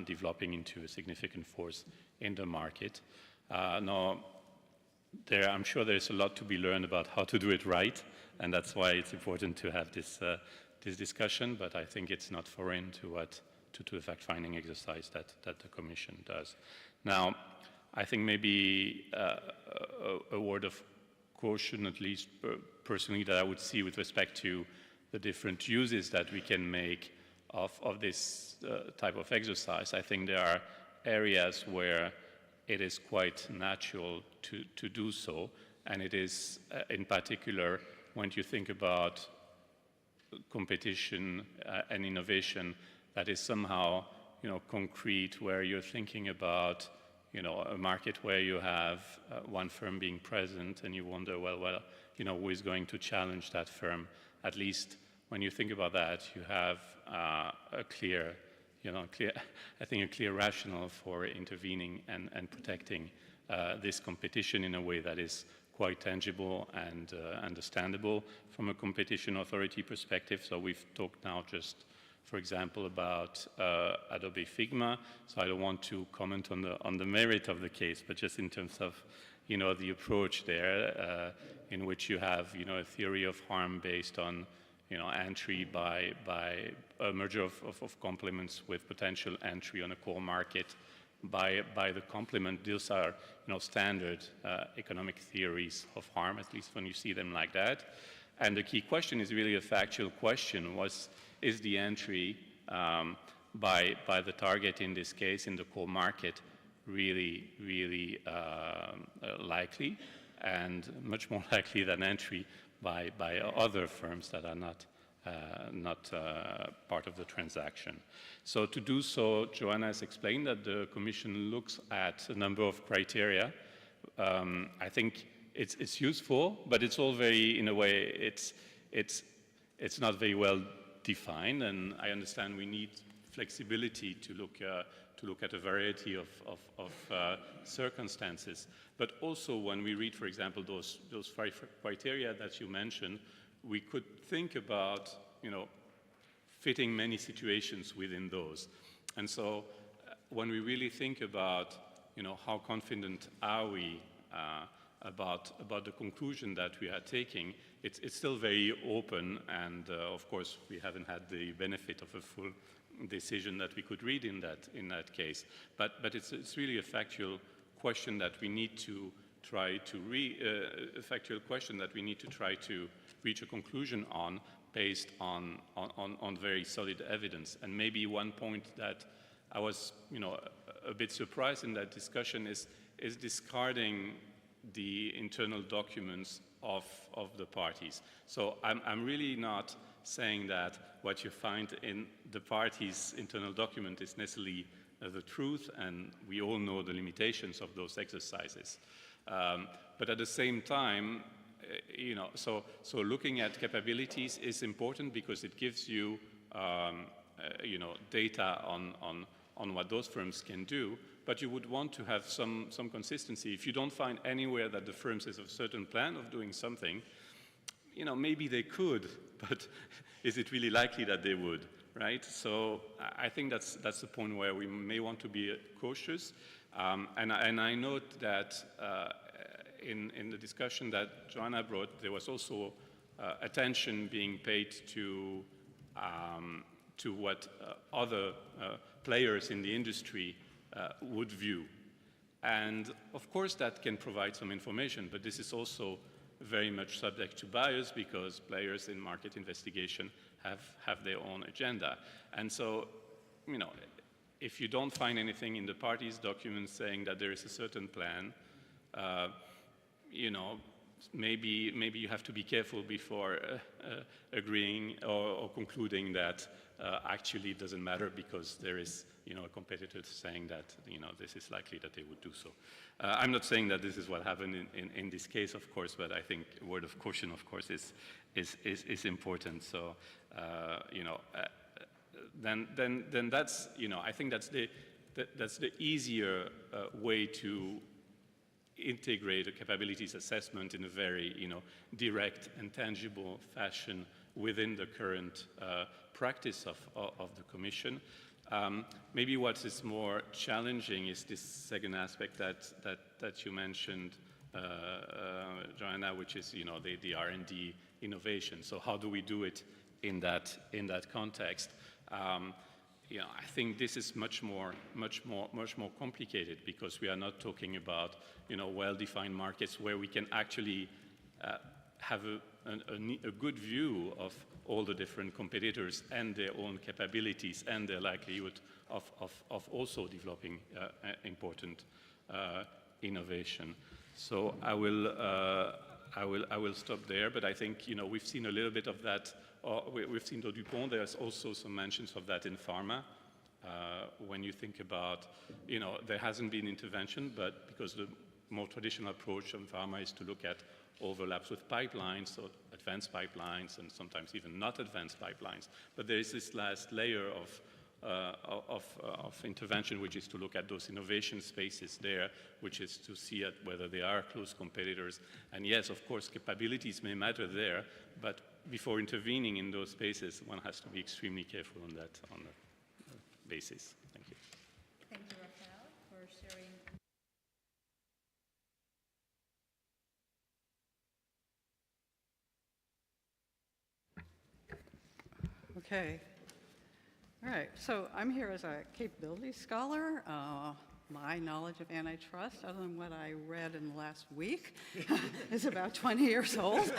developing into a significant force in the market. Now, I'm sure there's a lot to be learned about how to do it right, and that's why it's important to have this discussion. But I think it's not foreign to the fact-finding exercise that the Commission does. Now, I think maybe a word of caution, at least personally, that I would see with respect to the different uses that we can make of this type of exercise. I think there are areas where it is quite natural to do so, and it is in particular when you think about competition and innovation that is somehow concrete, where you're thinking about a market where you have one firm being present, and you wonder, well, who is going to challenge that firm? At least when you think about that, you have a clear rationale for intervening and protecting this competition in a way that is quite tangible and understandable from a competition authority perspective. So we've talked now just for example, about Adobe Figma. So I don't want to comment on the merit of the case, but just in terms of, the approach there, in which you have, a theory of harm based on, entry by a merger of complements with potential entry on a core market by the complement. Those are, standard economic theories of harm, at least when you see them like that. And the key question is really a factual question: is the entry by the target in this case in the core market really likely, and much more likely than entry by other firms that are not part of the transaction. So to do so, Joanna has explained that the Commission looks at a number of criteria. I think it's useful, but it's all very, in a way, it's not very well defined, and I understand we need flexibility to look at a variety of circumstances. But also, when we read, for example, those 5 criteria that you mentioned, we could think about, fitting many situations within those. And so, when we really think about, how confident are we about the conclusion that we are taking, it's still very open, and of course we haven't had the benefit of a full decision that we could read in that case. But it's really a factual question that we need to try to reach a conclusion on, based on very solid evidence. And maybe one point that I was a bit surprised in that discussion is discarding the internal documents of the parties. So I'm really not saying that what you find in the parties' internal document is necessarily the truth, and we all know the limitations of those exercises. But at the same time, so looking at capabilities is important because it gives you, data on what those firms can do. But you would want to have some consistency. If you don't find anywhere that the firms has a certain plan of doing something, maybe they could, but is it really likely that they would, right? So I think that's the point where we may want to be cautious. And I note that in the discussion that Joanna brought, there was also attention being paid to what other players in the industry would view. And of course that can provide some information, but this is also very much subject to bias because players in market investigation have their own agenda. And so, if you don't find anything in the parties' documents saying that there is a certain plan, maybe you have to be careful before agreeing or concluding that actually it doesn't matter because there is a competitor saying that this is likely that they would do so. I'm not saying that this is what happened in this case, of course, but I think a word of caution, of course, is important. So then that's I think that's the easier way to integrate a capabilities assessment in a very direct and tangible fashion within the current practice of the Commission. Maybe what is more challenging is this second aspect that you mentioned, Joanna, which is the R&D innovation. So how do we do it in that context? I think this is much more complicated because we are not talking about well-defined markets where we can actually have a good view of all the different competitors and their own capabilities and their likelihood of also developing important innovation. So I will stop there, but I think we've seen a little bit of that. We've seen the DuPont. There's also some mentions of that in pharma. When you think about, there hasn't been intervention, but because the more traditional approach in pharma is to look at overlaps with pipelines, so advanced pipelines, and sometimes even not advanced pipelines. But there is this last layer of intervention, which is to look at those innovation spaces there, which is to see whether they are close competitors. And yes, of course, capabilities may matter there, but before intervening in those spaces, one has to be extremely careful on that basis. Thank you. Thank you, Raphael, for sharing. Okay. All right, so I'm here as a capability scholar. My knowledge of antitrust, other than what I read in the last week, is about 20 years old.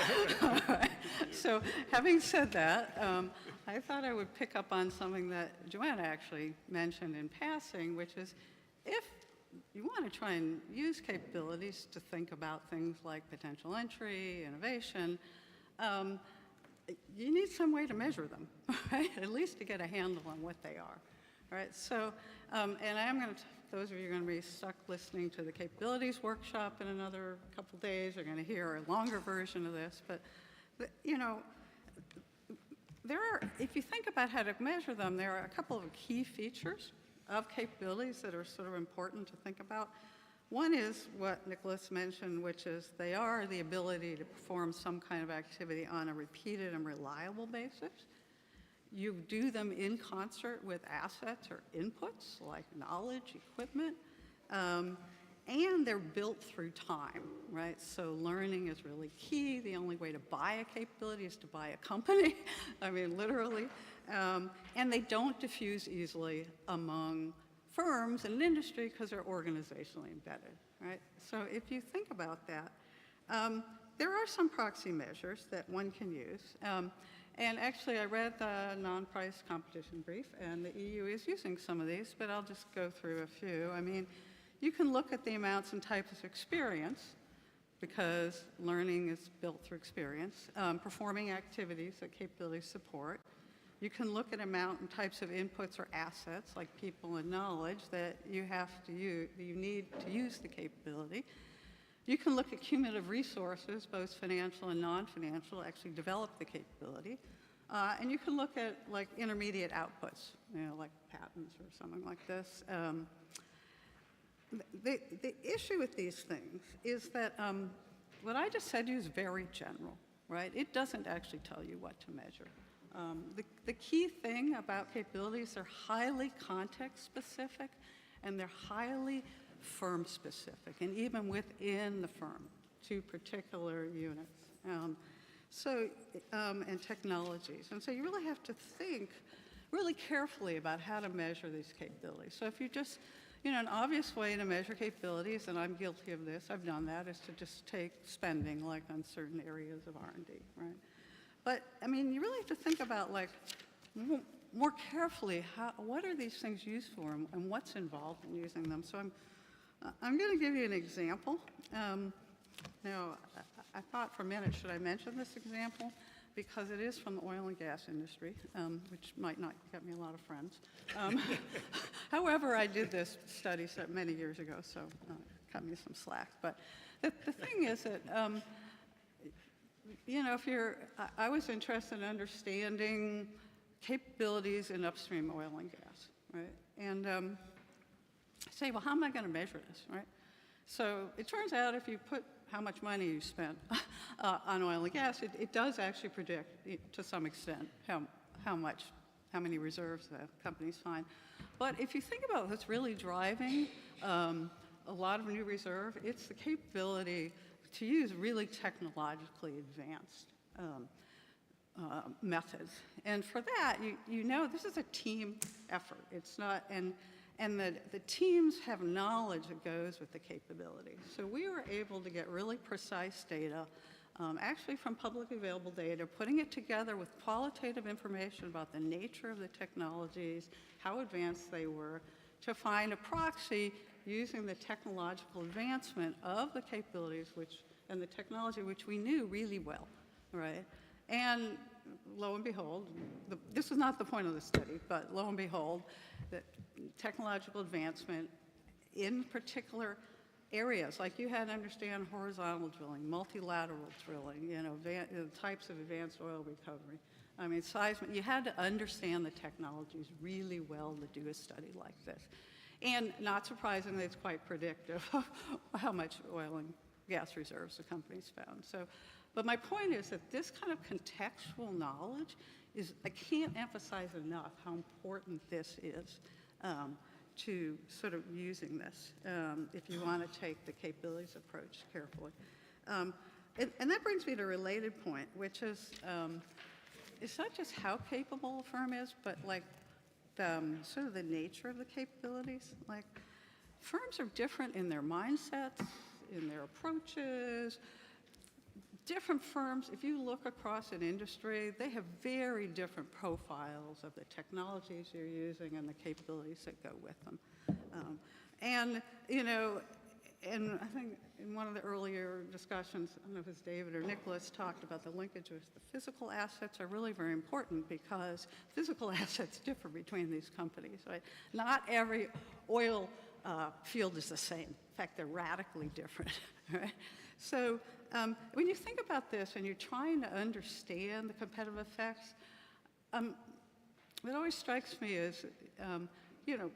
So having said that, I thought I would pick up on something that Joanna actually mentioned in passing, which is if you want to try and use capabilities to think about things like potential entry, innovation, you need some way to measure them, right? At least to get a handle on what they are. All right, so, and I am going to, those of you who are going to be stuck listening to the capabilities workshop in another couple days are going to hear a longer version of this, but, you know, there are, if you think about how to measure them, there are a couple of key features of capabilities that are sort of important to think about. One is what Nicholas mentioned, which is they are the ability to perform some kind of activity on a repeated and reliable basis. You do them in concert with assets or inputs like knowledge, equipment, and they're built through time, right? So learning is really key. The only way to buy a capability is to buy a company, I mean, literally. And they don't diffuse easily among firms and industry because they're organizationally embedded, right? So if you think about that, there are some proxy measures that one can use. And actually, I read the non-price competition brief, and the EU is using some of these, but I'll just go through a few. I mean, you can look at the amounts and types of experience, because learning is built through experience, performing activities that capabilities support. You can look at amount and types of inputs or assets, like people and knowledge, that you have to use, you need to use the capability. You can look at cumulative resources, both financial and non-financial, to actually develop the capability. And you can look at like intermediate outputs, you know, like patents or something like this. The issue with these things is that what I just said to you is very general, right? It doesn't actually tell you what to measure. The key thing about capabilities, they're highly context-specific, and they're highly firm-specific, and even within the firm, to particular units. And technologies. And so you really have to think really carefully about how to measure these capabilities. So if you just, you know, an obvious way to measure capabilities, and I'm guilty of this, I've done that, is to just take spending, like on certain areas of R&D, right? But, I mean, you really have to think about, like, more carefully, what are these things used for and what's involved in using them? So I'm going to give you an example. Now, I thought for a minute, should I mention this example? Because it is from the oil and gas industry, which might not get me a lot of friends. However, I did this study many years ago, so cut me some slack. But the thing is that, you know, I was interested in understanding capabilities in upstream oil and gas, right? And say, well, how am I going to measure this, right? So it turns out if you put how much money you spent on oil and gas, it does actually predict, to some extent, how many reserves the companies find. But if you think about what's really driving a lot of new reserve, it's the capability to use really technologically advanced methods. And for that, you know this is a team effort. It's not, and the teams have knowledge that goes with the capability. So we were able to get really precise data, actually from publicly available data, putting it together with qualitative information about the nature of the technologies, how advanced they were, to find a proxy using the technological advancement of the capabilities and the technology which we knew really well, right? And lo and behold, this is not the point of the study, but lo and behold, the technological advancement in particular areas, like you had to understand horizontal drilling, multilateral drilling, you know, types of advanced oil recovery. I mean, seismic, you had to understand the technologies really well to do a study like this. And not surprisingly, it's quite predictive of how much oil and gas reserves the companies found. So But my point is that this kind of contextual knowledge is, I can't emphasize enough how important this is to sort of using this if you want to take the capabilities approach carefully. And that brings me to a related point, which is it's not just how capable a firm is, but like sort of the nature of the capabilities. Like firms are different in their mindsets, in their approaches. Different firms, if you look across an industry, they have very different profiles of the technologies you're using and the capabilities that go with them. And, you know, and I think in one of the earlier discussions, I don't know if it's David or Nicholas, talked about the linkage with the physical assets are really very important because physical assets differ between these companies, right? Not every oil field is the same. In fact, they're radically different, right? So when you think about this and you're trying to understand the competitive effects, what always strikes me is, you know,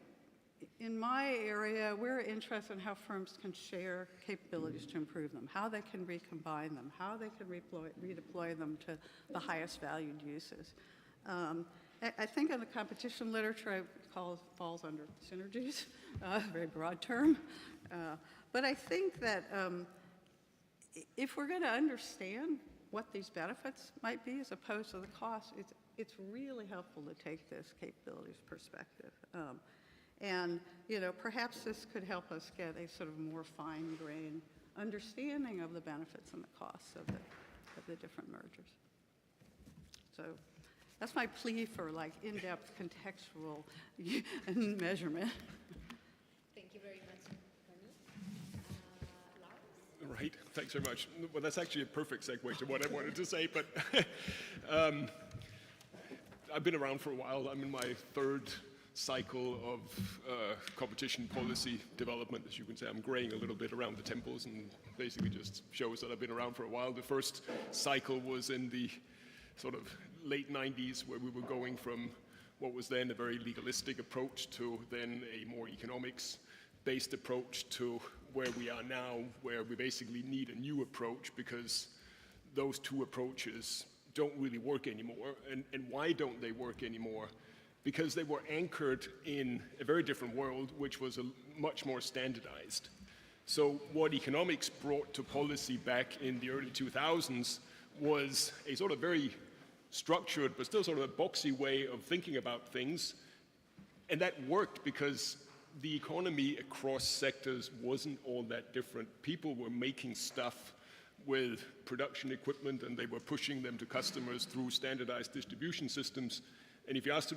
in my area, we're interested in how firms can share capabilities to improve them, how they can recombine them, how they can redeploy them to the highest valued uses. I think in the competition literature, it falls under synergies, a very broad term. But I think that if we're going to understand what these benefits might be as opposed to the cost, it's really helpful to take this capabilities perspective. And, you know, perhaps this could help us get a sort of more fine-grained understanding of the benefits and the costs of the different mergers. So that's my plea for, like, in-depth contextual measurement. Thank you very much. Lars? Right, thanks very much. Well, that's actually a perfect segue to what I wanted to say, but I've been around for a while. I'm in my third cycle of competition policy development. As you can say, I'm graying a little bit around the temples and basically just shows that I've been around for a while. The first cycle was in the sort of late 90s, where we were going from what was then a very legalistic approach to then a more economics-based approach to where we are now, where we basically need a new approach because those two approaches don't really work anymore. And why don't they work anymore? Because they were anchored in a very different world, which was much more standardized. So what economics brought to policy back in the early 2000s was a sort of very structured, but still sort of a boxy way of thinking about things. And that worked because the economy across sectors wasn't all that different. People were making stuff with production equipment and they were pushing them to customers through standardized distribution systems. And if you ask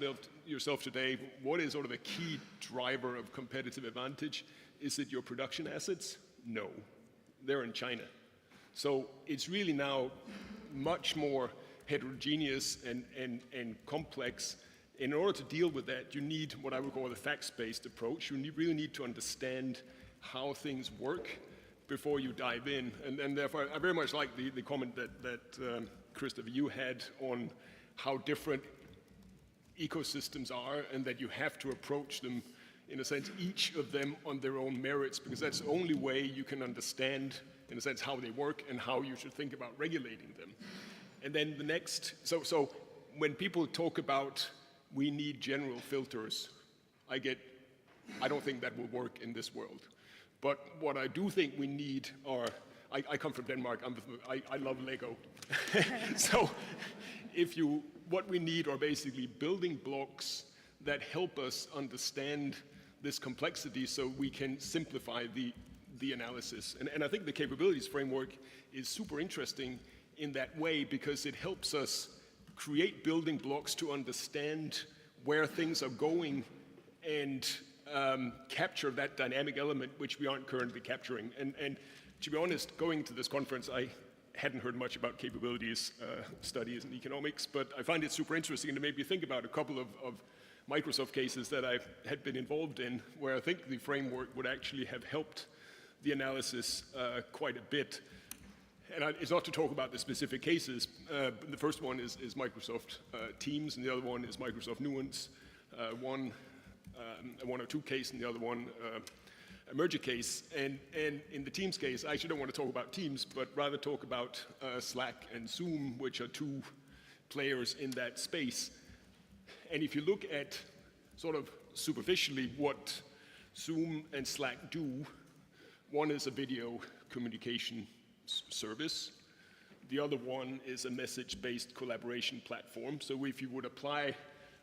yourself today, what is sort of a key driver of competitive advantage? Is it your production assets? No, they're in China. So it's really now much more heterogeneous and complex. In order to deal with that, you need what I would call a facts-based approach. You really need to understand how things work before you dive in. And therefore, I very much like the comment that Christopher, you had on how different ecosystems are and that you have to approach them, in a sense, each of them on their own merits, because that's the only way you can understand, in a sense, how they work and how you should think about regulating them. And then the next, so when people talk about we need general filters, I don't think that will work in this world. But what I do think we need are, I come from Denmark, I love Lego. So what we need are basically building blocks that help us understand this complexity so we can simplify the analysis. And I think the capabilities framework is super interesting in that way because it helps us create building blocks to understand where things are going and capture that dynamic element which we aren't currently capturing. And to be honest, going to this conference, I hadn't heard much about capabilities studies in economics, but I find it super interesting, and it made me think about a couple of Microsoft cases that I had been involved in, where I think the framework would actually have helped the analysis quite a bit. And it's not to talk about the specific cases. The first one is Microsoft Teams, and the other one is Microsoft Nuance. One a 102 case, and the other one merger case. And in the Teams case, I actually don't want to talk about Teams, but rather talk about Slack and Zoom, which are two players in that space. And if you look at sort of superficially what Zoom and Slack do, one is a video communication service. The other one is a message-based collaboration platform. So if you would apply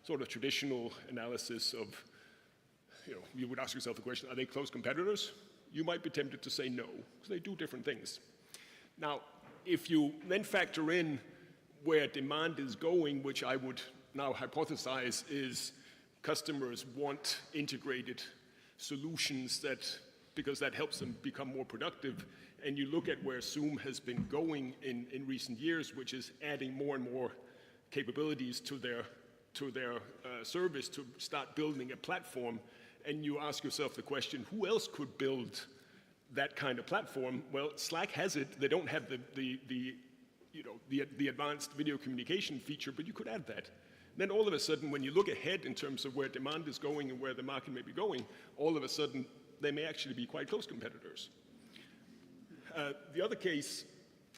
sort of traditional analysis of, you would ask yourself the question, are they close competitors? You might be tempted to say no, because they do different things. Now, if you then factor in where demand is going, which I would now hypothesize is customers want integrated solutions because that helps them become more productive, and you look at where Zoom has been going in recent years, which is adding more and more capabilities to their service to start building a platform, and you ask yourself the question, who else could build that kind of platform? Well, Slack has it. They don't have the advanced video communication feature, but you could add that. Then all of a sudden, when you look ahead in terms of where demand is going and where the market may be going, all of a sudden, they may actually be quite close competitors. The other case,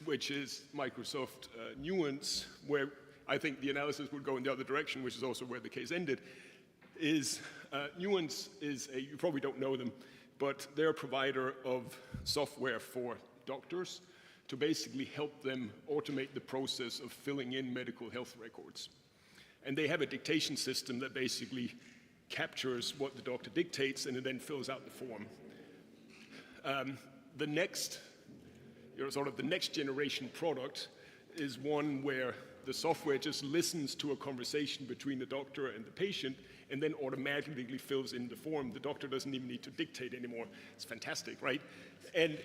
which is Microsoft Nuance, where I think the analysis would go in the other direction, which is also where the case ended, is Nuance is you probably don't know them, but they're a provider of software for doctors to basically help them automate the process of filling in medical health records. And they have a dictation system that basically captures what the doctor dictates and it then fills out the form. The next generation product is one where the software just listens to a conversation between the doctor and the patient and then automatically fills in the form. The doctor doesn't even need to dictate anymore. It's fantastic, right? And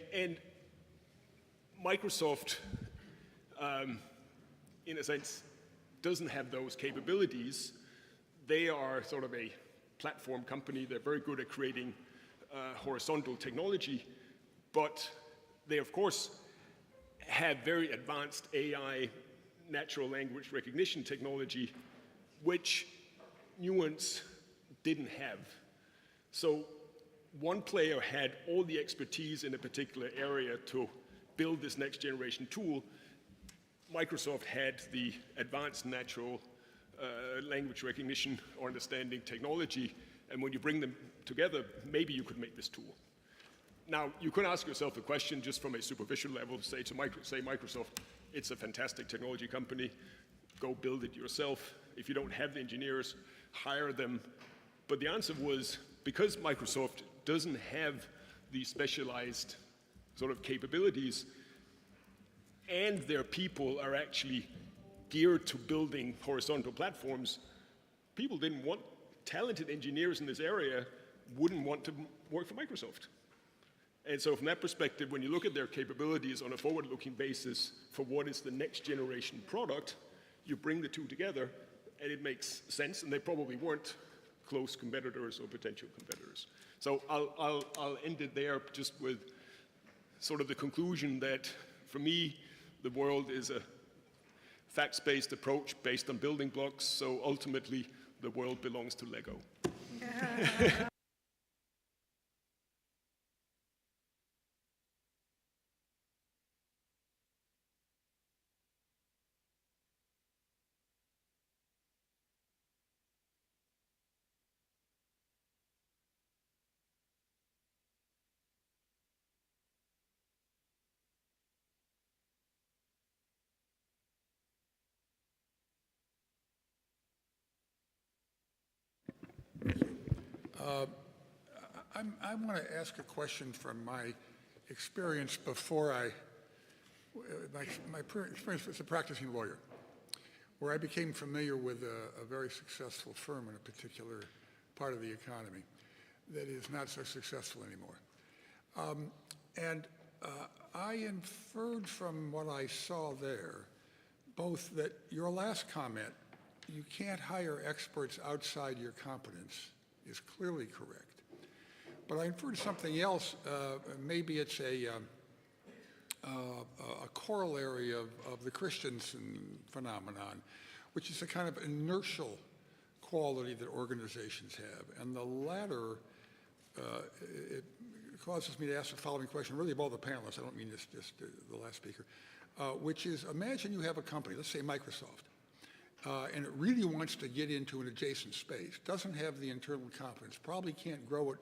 Microsoft, in a sense, doesn't have those capabilities. They are sort of a platform company. They're very good at creating horizontal technology, but they, of course, have very advanced AI, natural language recognition technology, which Nuance didn't have. So one player had all the expertise in a particular area to build this next generation tool. Microsoft had the advanced natural language recognition or understanding technology, and when you bring them together, maybe you could make this tool. Now, you could ask yourself the question just from a superficial level, say Microsoft, it's a fantastic technology company, go build it yourself. If you don't have the engineers, hire them. But the answer was, because Microsoft doesn't have the specialized sort of capabilities, and their people are actually geared to building horizontal platforms, people didn't want talented engineers in this area, wouldn't want to work for Microsoft. And so from that perspective, when you look at their capabilities on a forward-looking basis for what is the next generation product, you bring the two together, and it makes sense, and they probably weren't close competitors or potential competitors. So I'll end it there just with sort of the conclusion that, for me, the world is a facts-based approach based on building blocks, so ultimately the world belongs to Lego. I want to ask a question from my experience before my experience as a practicing lawyer, where I became familiar with a very successful firm in a particular part of the economy that is not so successful anymore. I inferred from what I saw there, both that your last comment, you can't hire experts outside your competence, is clearly correct. But I inferred something else. Maybe it's a corollary of the Christensen phenomenon, which is a kind of inertial quality that organizations have. And the latter, it causes me to ask the following question, really of all the panelists, I don't mean just the last speaker, which is, imagine you have a company, let's say Microsoft, and it really wants to get into an adjacent space, doesn't have the internal competence, probably can't grow it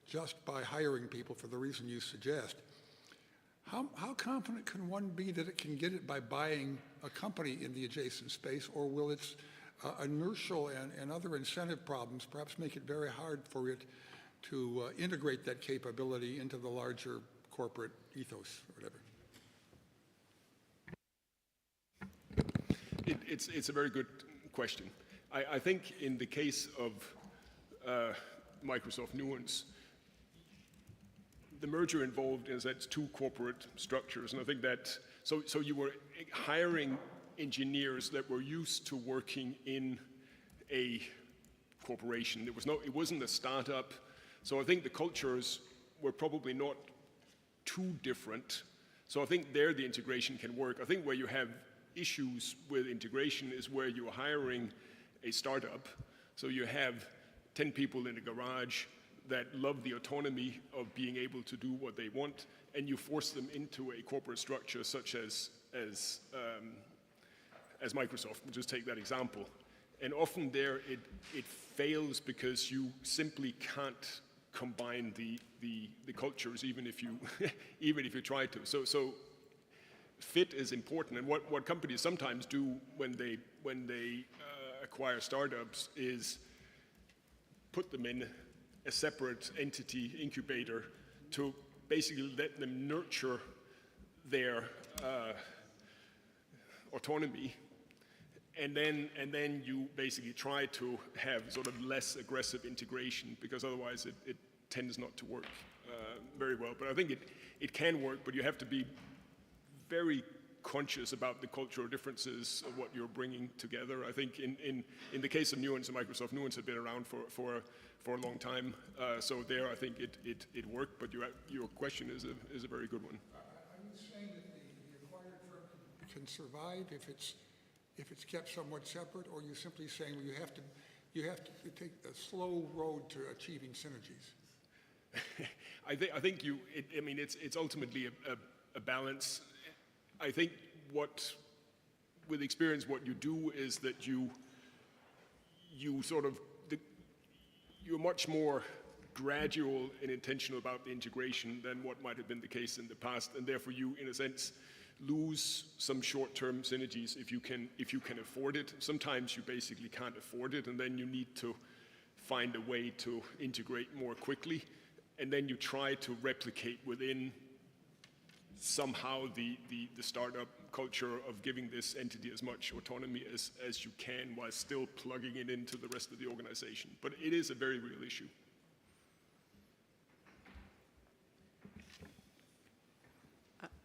just by hiring people for the reason you suggest. How confident can one be that it can get it by buying a company in the adjacent space, or will its inertial and other incentive problems perhaps make it very hard for it to integrate that capability into the larger corporate ethos or whatever? It's a very good question. I think in the case of Microsoft Nuance, the merger involved is that two corporate structures, and I think that, so you were hiring engineers that were used to working in a corporation. It wasn't a startup, so I think the cultures were probably not too different. So I think there the integration can work. I think where you have issues with integration is where you're hiring a startup. So you have 10 people in a garage that love the autonomy of being able to do what they want, and you force them into a corporate structure such as Microsoft. We'll just take that example. And often there it fails because you simply can't combine the cultures even if you even if you try to. So fit is important, and what companies sometimes do when they acquire startups is put them in a separate entity incubator to basically let them nurture their autonomy, and then you basically try to have sort of less aggressive integration, because otherwise it tends not to work very well. But I think it can work, but you have to be very conscious about the cultural differences of what you're bringing together. I think in the case of Nuance and Microsoft, Nuance had been around for a long time, so there I think it worked. But your question is a very good one. Are you saying that the acquired firm can survive if it's kept somewhat separate, or are you simply saying, well, you have to take a slow road to achieving synergies? I think it's ultimately a balance. I think with experience, what you do is that you sort of, you're much more gradual and intentional about the integration than what might have been the case in the past, and therefore you, in a sense, lose some short-term synergies if you can afford it. Sometimes you basically can't afford it, and then you need to find a way to integrate more quickly, and then you try to replicate within somehow the startup culture of giving this entity as much autonomy as you can while still plugging it into the rest of the organization. But it is a very real issue.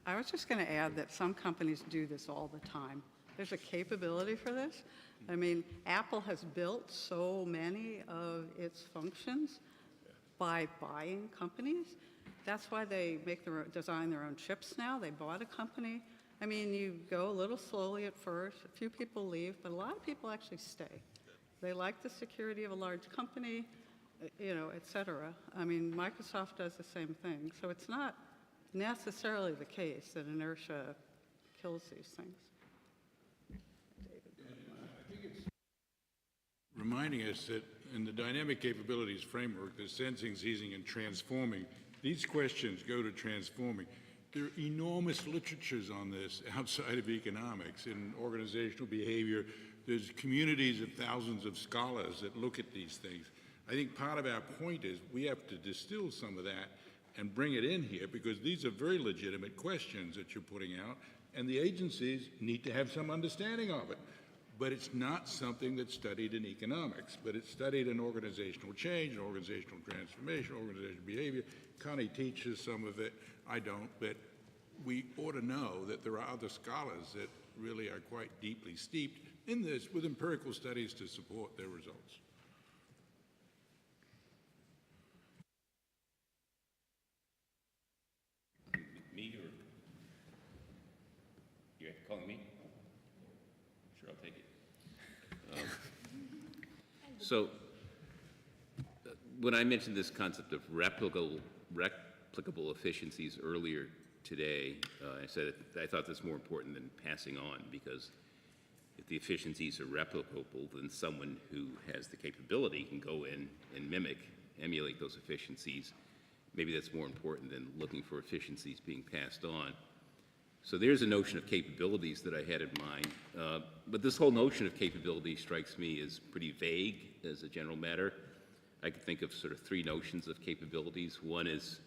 I was just going to add that some companies do this all the time. There's a capability for this. I mean, Apple has built so many of its functions by buying companies. That's why they design their own chips now. They bought a company. I mean, you go a little slowly at first. A few people leave, but a lot of people actually stay. They like the security of a large company, et cetera. I mean, Microsoft does the same thing. So it's not necessarily the case that inertia kills these things. I think it's reminding us that in the dynamic capabilities framework, the sensing, seizing, and transforming, these questions go to transforming. There are enormous literatures on this outside of economics in organizational behavior. There's communities of thousands of scholars that look at these things. I think part of our point is we have to distill some of that and bring it in here, because these are very legitimate questions that you're putting out, and the agencies need to have some understanding of it. But it's not something that's studied in economics, but it's studied in organizational change, organizational transformation, organizational behavior. Connie teaches some of it, I don't, but we ought to know that there are other scholars that really are quite deeply steeped in this with empirical studies to support their results. Me, or you're calling me? Sure, I'll take it. So when I mentioned this concept of replicable applicable efficiencies earlier today. I said I thought that's more important than passing on, because if the efficiencies are replicable, then someone who has the capability can go in and emulate those efficiencies. Maybe that's more important than looking for efficiencies being passed on. So there's a notion of capabilities that I had in mind. But this whole notion of capability strikes me as pretty vague as a general matter. I could think of sort of three notions of capabilities. One is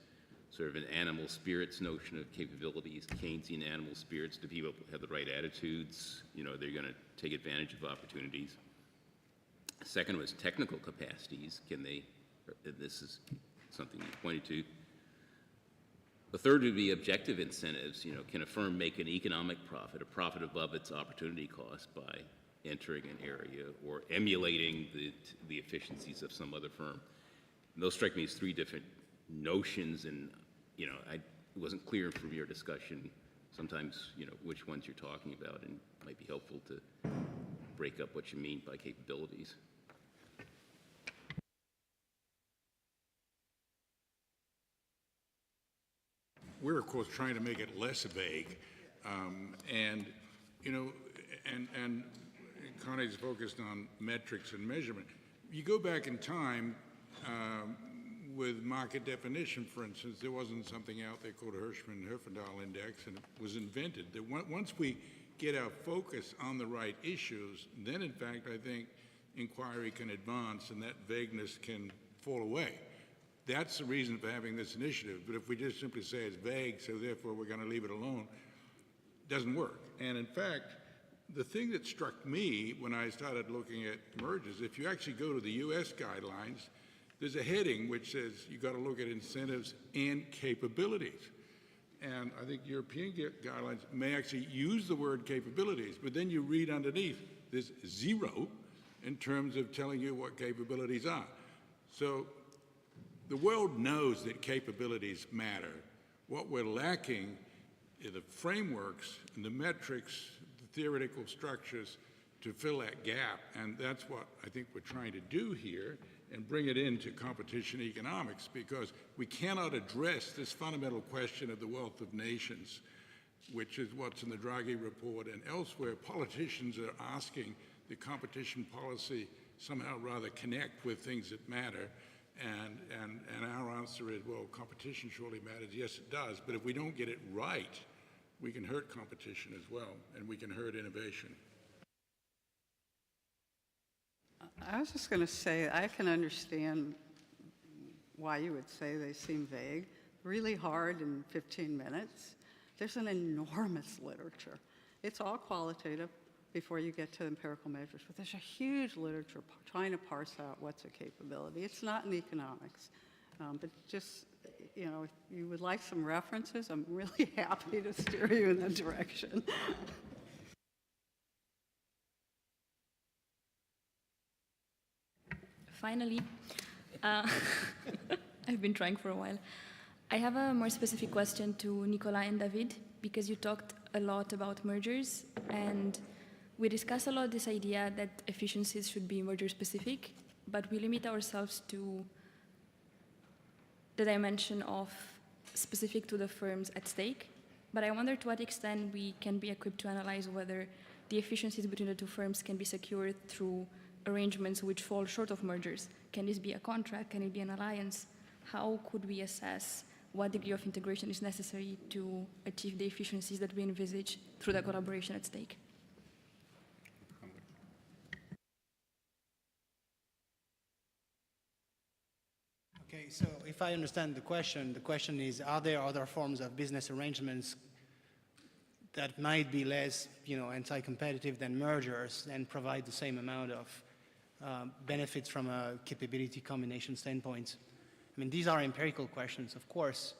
sort of an animal spirits notion of capabilities, Keynesian animal spirits. Do people have the right attitudes? You know, they're going to take advantage of opportunities. Second was technical capacities. Can they, this is something you pointed to. The third would be objective incentives. You know, can a firm make an economic profit, a profit above its opportunity cost by entering an area or emulating the efficiencies of some other firm? And those strike me as three different notions, and you know, it wasn't clear from your discussion sometimes, you know, which ones you're talking about, and it might be helpful to break up what you mean by capabilities. We're, of course, trying to make it less vague. And, you know, and Connie's focused on metrics and measurement. You go back in time with market definition, for instance, there wasn't something out there called a Hirschman-Herfindahl index, and it was invented. That once we get our focus on the right issues, then, in fact, I think inquiry can advance and that vagueness can fall away. That's the reason for having this initiative. But if we just simply say it's vague, so therefore we're going to leave it alone, it doesn't work. And in fact, the thing that struck me when I started looking at mergers, if you actually go to the US guidelines, there's a heading which says you've got to look at incentives and capabilities. And I think European guidelines may actually use the word capabilities, but then you read underneath, there's zero in terms of telling you what capabilities are. So the world knows that capabilities matter. What we're lacking are the frameworks and the metrics, the theoretical structures to fill that gap. And that's what I think we're trying to do here and bring it into competition economics, because we cannot address this fundamental question of the wealth of nations, which is what's in the Draghi report and elsewhere. Politicians are asking the competition policy somehow rather connect with things that matter. And our answer is, well, competition surely matters. Yes, it does. But if we don't get it right, we can hurt competition as well, and we can hurt innovation. I was just going to say, I can understand why you would say they seem vague. Really hard in 15 minutes. There's an enormous literature. It's all qualitative before you get to empirical measures, but there's a huge literature trying to parse out what's a capability. It's not in economics, but just, you know, if you would like some references, I'm really happy to steer you in that direction. Finally, I've been trying for a while. I have a more specific question to Nicolas and David, because you talked a lot about mergers, and we discussed a lot this idea that efficiencies should be merger specific, but we limit ourselves to the dimension of specific to the firms at stake. But I wonder to what extent we can be equipped to analyze whether the efficiencies between the two firms can be secured through arrangements which fall short of mergers. Can this be a contract? Can it be an alliance? How could we assess what degree of integration is necessary to achieve the efficiencies that we envisage through the collaboration at stake? Okay, so if I understand the question is, are there other forms of business arrangements that might be less, you know, anti-competitive than mergers and provide the same amount of benefits from a capability combination standpoint? I mean, these are empirical questions, of course.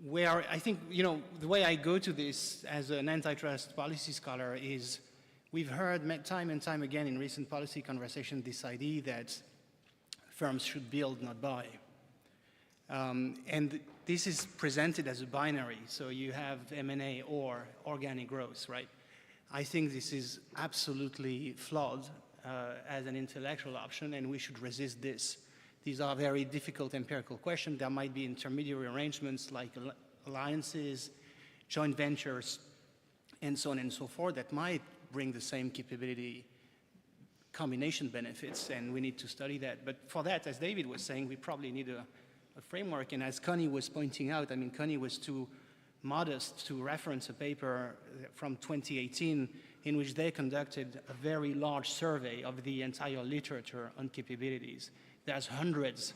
Where I think, you know, the way I go to this as an antitrust policy scholar is we've heard time and time again in recent policy conversations this idea that firms should build, not buy. And this is presented as a binary, so you have M&A or organic growth, right? I think this is absolutely flawed as an intellectual option, and we should resist this. These are very difficult empirical questions. There might be intermediary arrangements like alliances, joint ventures, and so on and so forth that might bring the same capability combination benefits, and we need to study that. But for that, as David was saying, we probably need a framework. And as Connie was pointing out, I mean, Connie was too modest to reference a paper from 2018 in which they conducted a very large survey of the entire literature on capabilities. There's hundreds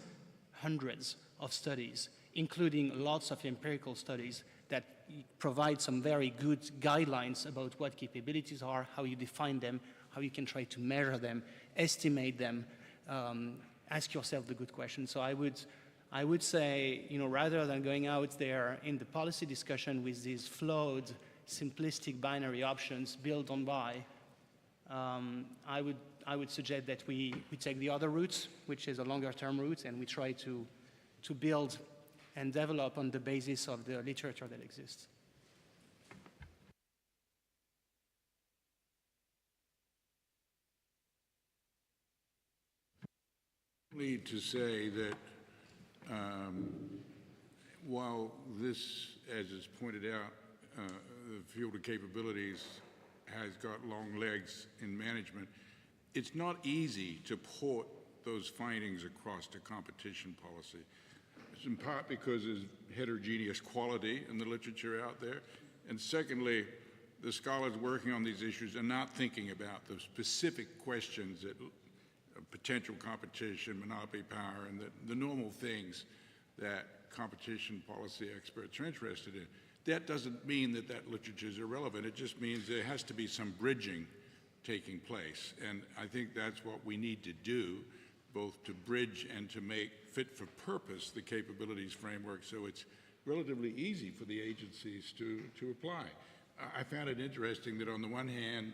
of studies, including lots of empirical studies that provide some very good guidelines about what capabilities are, how you define them, how you can try to measure them, estimate them, ask yourself the good questions. So I would say, you know, rather than going out there in the policy discussion with these flawed, simplistic binary options, build on buy, I would suggest that we take the other route, which is a longer-term route, and we try to build and develop on the basis of the literature that exists. Need to say that while this, as is pointed out, the field of capabilities has got long legs in management, it's not easy to port those findings across to competition policy. It's in part because there's heterogeneous quality in the literature out there, and secondly, the scholars working on these issues are not thinking about the specific questions that potential competition, monopoly power, and the normal things that competition policy experts are interested in. That doesn't mean that that literature is irrelevant. It just means there has to be some bridging taking place. And I think that's what we need to do, both to bridge and to make fit for purpose the capabilities framework so it's relatively easy for the agencies to apply. I found it interesting that on the one hand,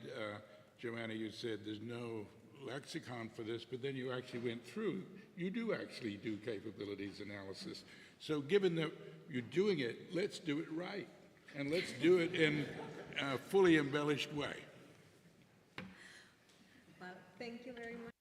Joanna, you said there's no lexicon for this, but then you actually went through, you do actually do capabilities analysis. So given that you're doing it, let's do it right. And let's do it in a fully embellished way. Well, thank you very much.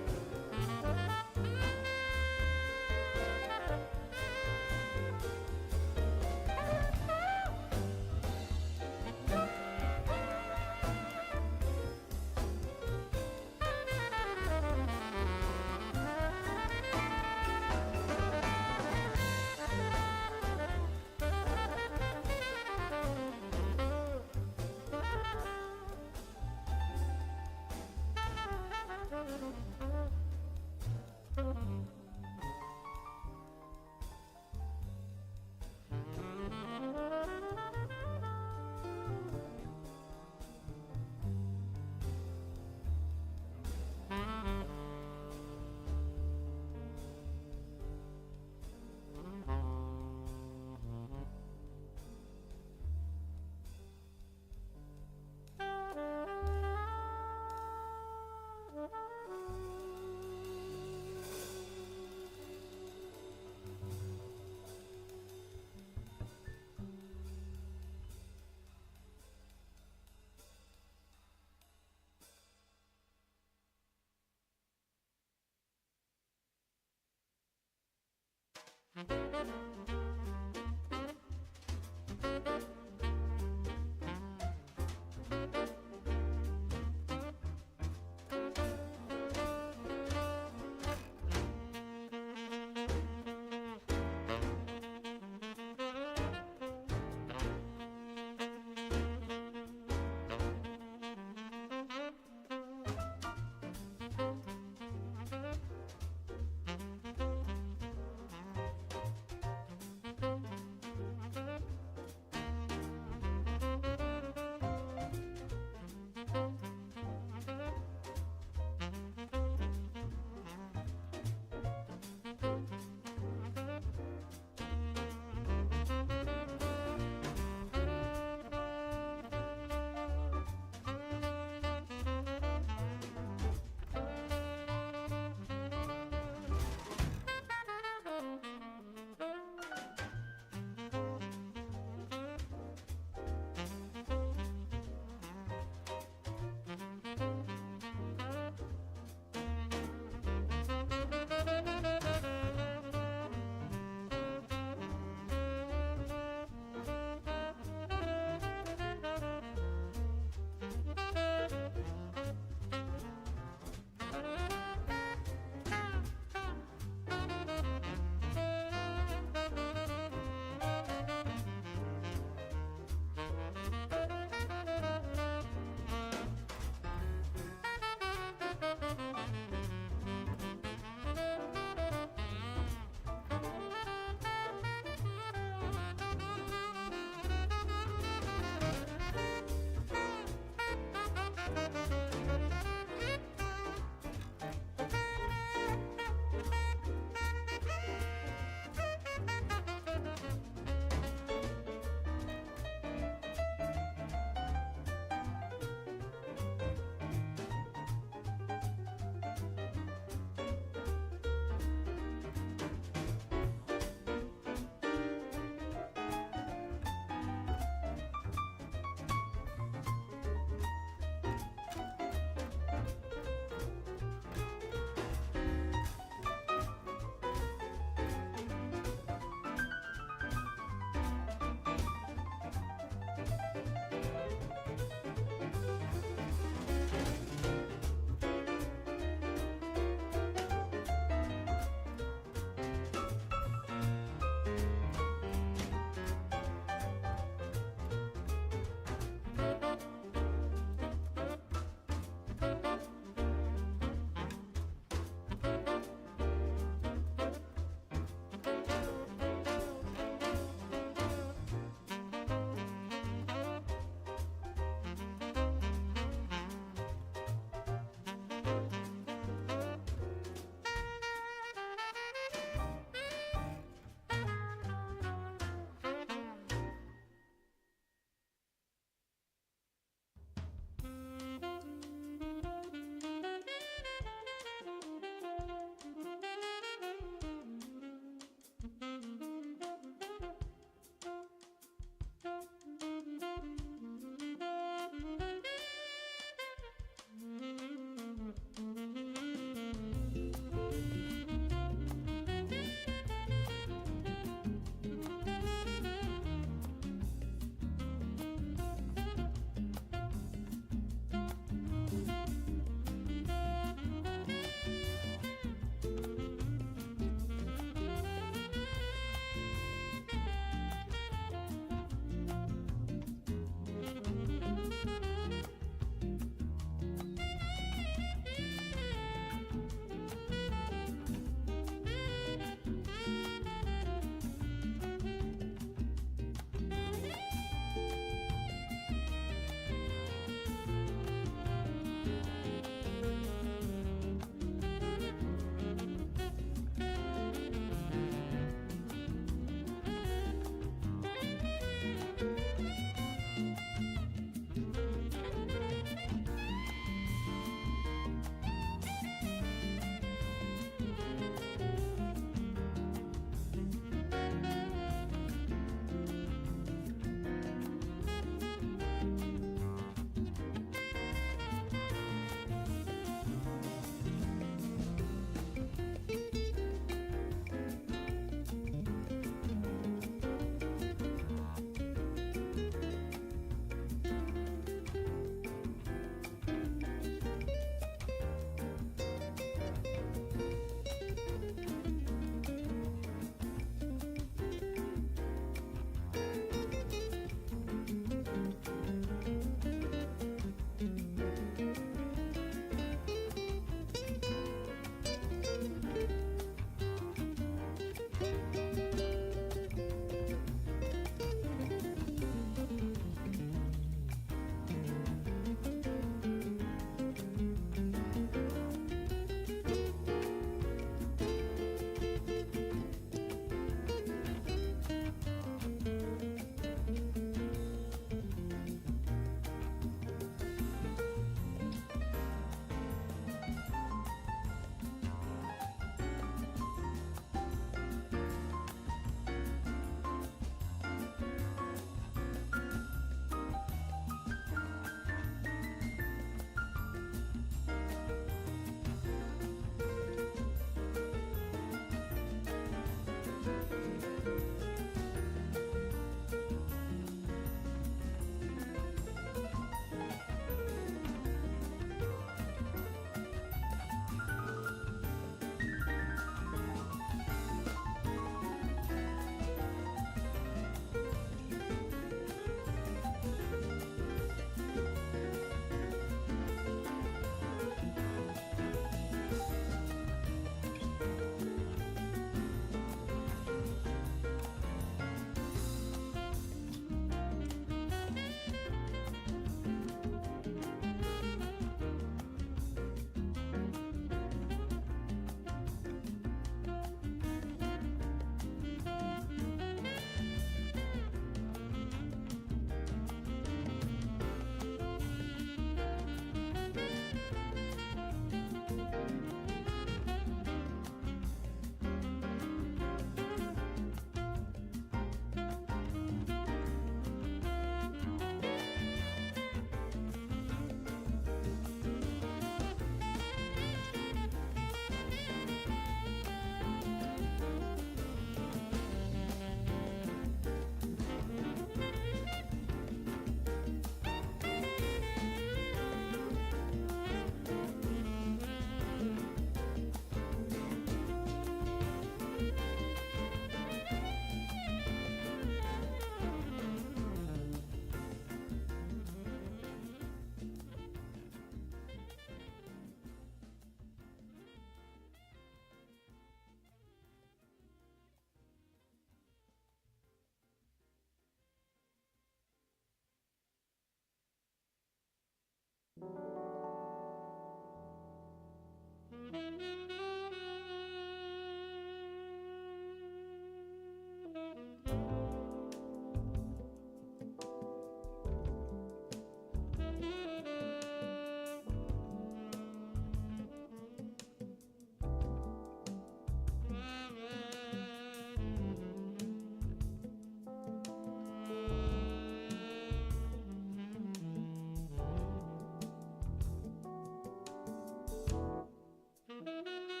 Thank you.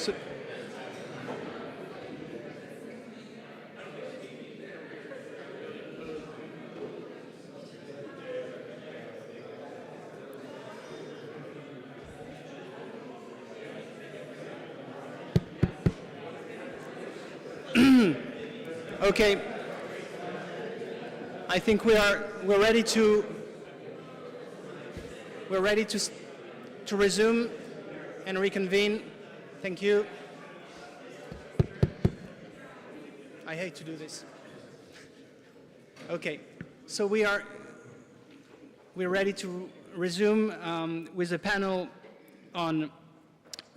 So, okay. I think we're ready to resume and reconvene. Thank you. I hate to do this. Okay, so we're ready to resume with a panel on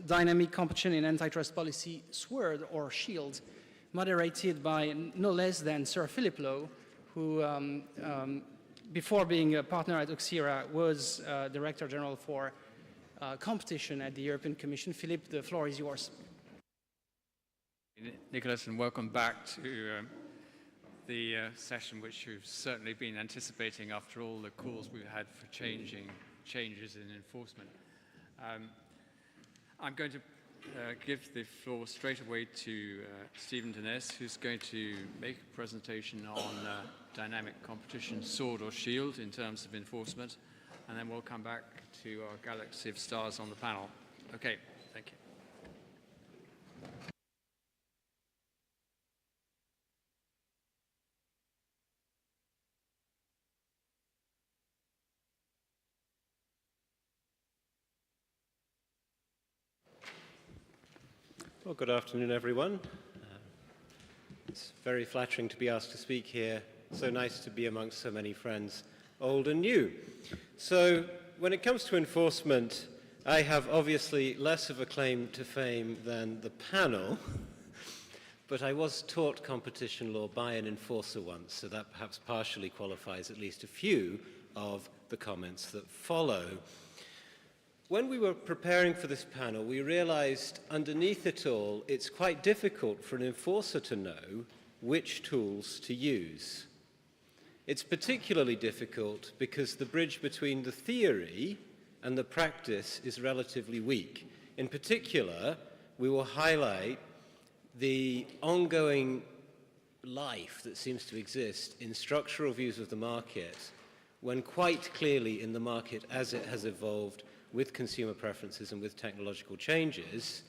dynamic competition in antitrust policy, SWORD or SHIELD, moderated by no less than Sir Philip Lowe, who, before being a partner at Oxira, was Director General for competition at the European Commission. Philip, the floor is yours. Nicholas, and welcome back to the session which you've certainly been anticipating after all the calls we've had for changes in enforcement. I'm going to give the floor straight away to Stephen Dines, who's going to make a presentation on dynamic competition, sword or shield, in terms of enforcement, and then we'll come back to our galaxy of stars on the panel. Okay, thank you. Well, good afternoon, everyone. It's very flattering to be asked to speak here. So nice to be amongst so many friends, old and new. So when it comes to enforcement, I have obviously less of a claim to fame than the panel, but I was taught competition law by an enforcer once, so that perhaps partially qualifies at least a few of the comments that follow. When we were preparing for this panel, we realized underneath it all, it's quite difficult for an enforcer to know which tools to use. It's particularly difficult because the bridge between the theory and the practice is relatively weak. In particular, we will highlight the ongoing life that seems to exist in structural views of the market, when quite clearly in the market as it has evolved with consumer preferences and with technological changes,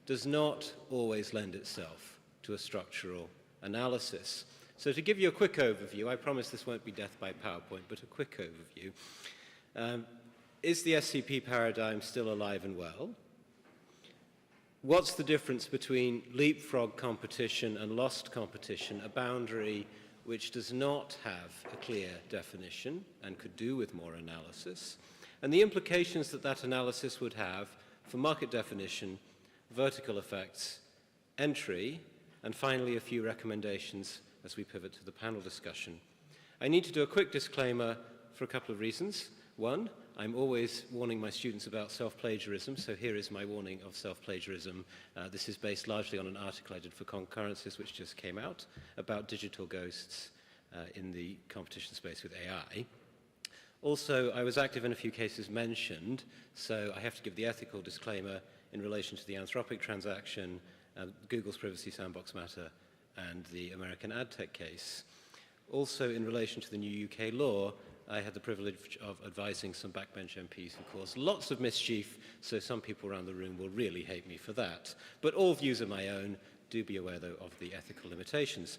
does not always lend itself to a structural analysis. So to give you a quick overview, I promise this won't be death by PowerPoint, but a quick overview. Is the SCP paradigm still alive and well? What's the difference between leapfrog competition and lost competition, a boundary which does not have a clear definition and could do with more analysis? And the implications that that analysis would have for market definition, vertical effects, entry, and finally a few recommendations as we pivot to the panel discussion. I need to do a quick disclaimer for a couple of reasons. One, I'm always warning my students about self-plagiarism, so here is my warning of self-plagiarism. This is based largely on an article I did for Concurrences, which just came out, about digital ghosts in the competition space with AI. Also, I was active in a few cases mentioned, so I have to give the ethical disclaimer in relation to the Anthropic transaction, Google's privacy sandbox matter, and the American ad tech case. Also, in relation to the new UK law, I had the privilege of advising some backbench MPs who caused lots of mischief, so some people around the room will really hate me for that. But all views are my own. Do be aware, though, of the ethical limitations.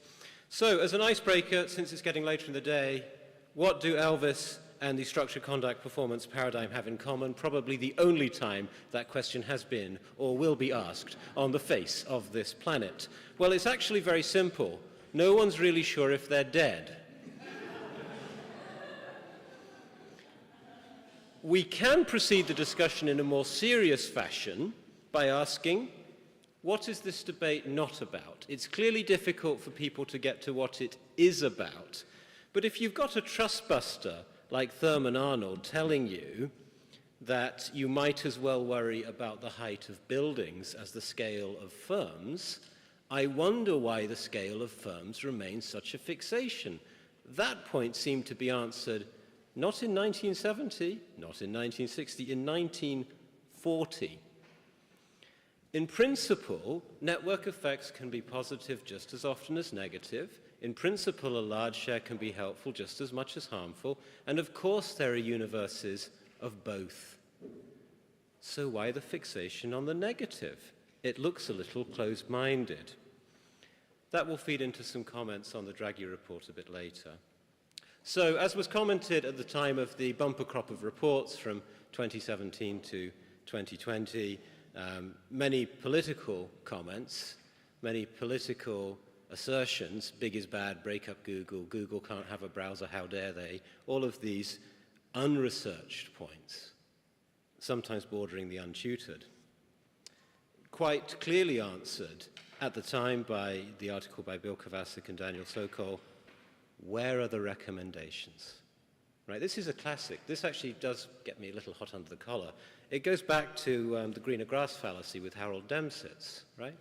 So, as an icebreaker, since it's getting later in the day, what do Elvis and the structured conduct performance paradigm have in common? Probably the only time that question has been or will be asked on the face of this planet. Well, it's actually very simple. No one's really sure if they're dead. We can proceed the discussion in a more serious fashion by asking, what is this debate not about? It's clearly difficult for people to get to what it is about. But if you've got a trustbuster like Thurman Arnold telling you that you might as well worry about the height of buildings as the scale of firms, I wonder why the scale of firms remains such a fixation. That point seemed to be answered not in 1970, not in 1960, in 1940. In principle, network effects can be positive just as often as negative. In principle, a large share can be helpful just as much as harmful. And of course, there are universes of both. So why the fixation on the negative? It looks a little closed-minded. That will feed into some comments on the Draghi report a bit later. So, as was commented at the time of the bumper crop of reports from 2017 to 2020, many political comments, many political assertions, big is bad, break up Google, Google can't have a browser, how dare they, all of these unresearched points, sometimes bordering the untutored, quite clearly answered at the time by the article by Bill Kovacic and Daniel Sokol, where are the recommendations? Right, this is a classic. This actually does get me a little hot under the collar. It goes back to the greener grass fallacy with Harold Demsetz, right?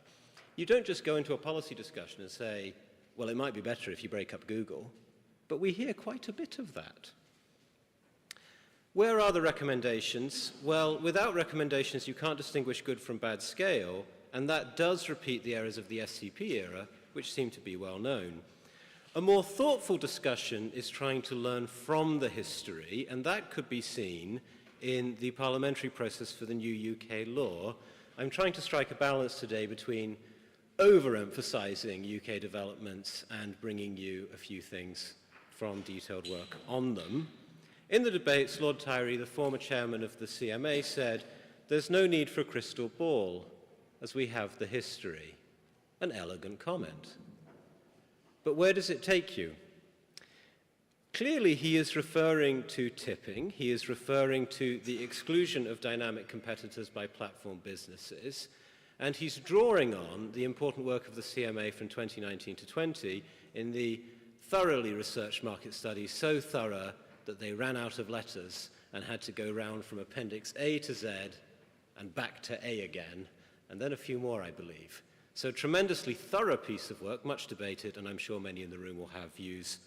You don't just go into a policy discussion and say, well, it might be better if you break up Google, but we hear quite a bit of that. Where are the recommendations? Well, without recommendations, you can't distinguish good from bad scale, and that does repeat the errors of the SCP era, which seem to be well known. A more thoughtful discussion is trying to learn from the history, and that could be seen in the parliamentary process for the new UK law. I'm trying to strike a balance today between overemphasizing UK developments and bringing you a few things from detailed work on them. In the debates, Lord Tyree, the former chairman of the CMA, said, there's no need for a crystal ball, as we have the history. An elegant comment. But where does it take you? Clearly, he is referring to tipping. He is referring to the exclusion of dynamic competitors by platform businesses. And he's drawing on the important work of the CMA from 2019 to 20 in the thoroughly researched market studies, so thorough that they ran out of letters and had to go round from Appendix A to Z and back to A again, and then a few more, I believe. So tremendously thorough piece of work, much debated, and I'm sure many in the room will have views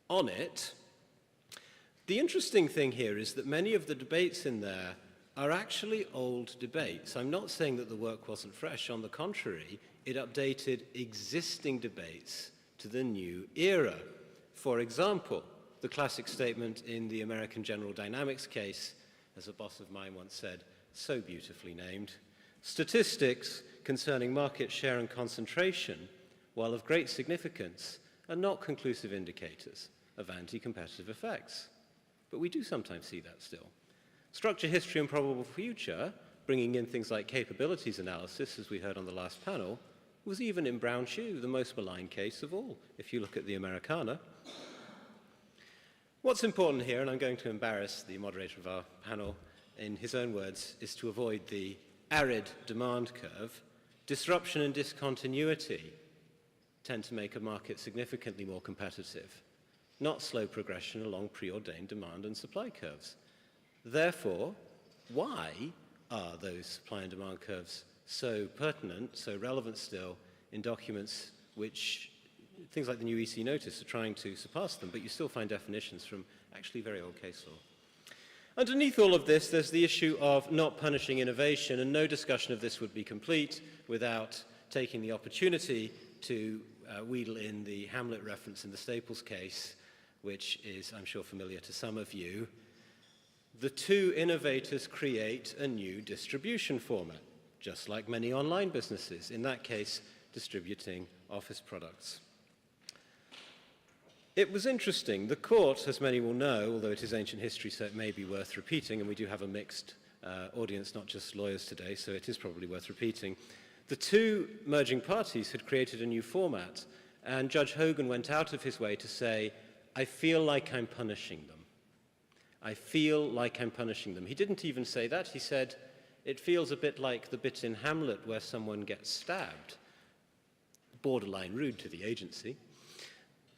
on it. The interesting thing here is that many of the debates in there are actually old debates. I'm not saying that the work wasn't fresh. On the contrary, it updated existing debates to the new era. For example, the classic statement in the American General Dynamics case, as a boss of mine once said, so beautifully named, statistics concerning market share and concentration, while of great significance, are not conclusive indicators of anti-competitive effects. But we do sometimes see that still. Structure, history, and probable future, bringing in things like capabilities analysis, as we heard on the last panel, was even in brown shoe, the most malign case of all, if you look at the Americana. What's important here, and I'm going to embarrass the moderator of our panel in his own words, is to avoid the arid demand curve. Disruption and discontinuity tend to make a market significantly more competitive, not slow progression along preordained demand and supply curves. Therefore, why are those supply and demand curves so pertinent, so relevant still in documents which, things like the new EC notice, are trying to surpass them, but you still find definitions from actually very old case law. Underneath all of this, there's the issue of not punishing innovation, and no discussion of this would be complete without taking the opportunity to wheedle in the Hamlet reference in the Staples case, which is, I'm sure, familiar to some of you. The two innovators create a new distribution format, just like many online businesses, in that case, distributing office products. It was interesting. The court, as many will know, although it is ancient history, so it may be worth repeating, and we do have a mixed audience, not just lawyers today, so it is probably worth repeating. The two merging parties had created a new format, and Judge Hogan went out of his way to say, I feel like I'm punishing them. I feel like I'm punishing them. He didn't even say that. He said, it feels a bit like the bit in Hamlet where someone gets stabbed. Borderline rude to the agency,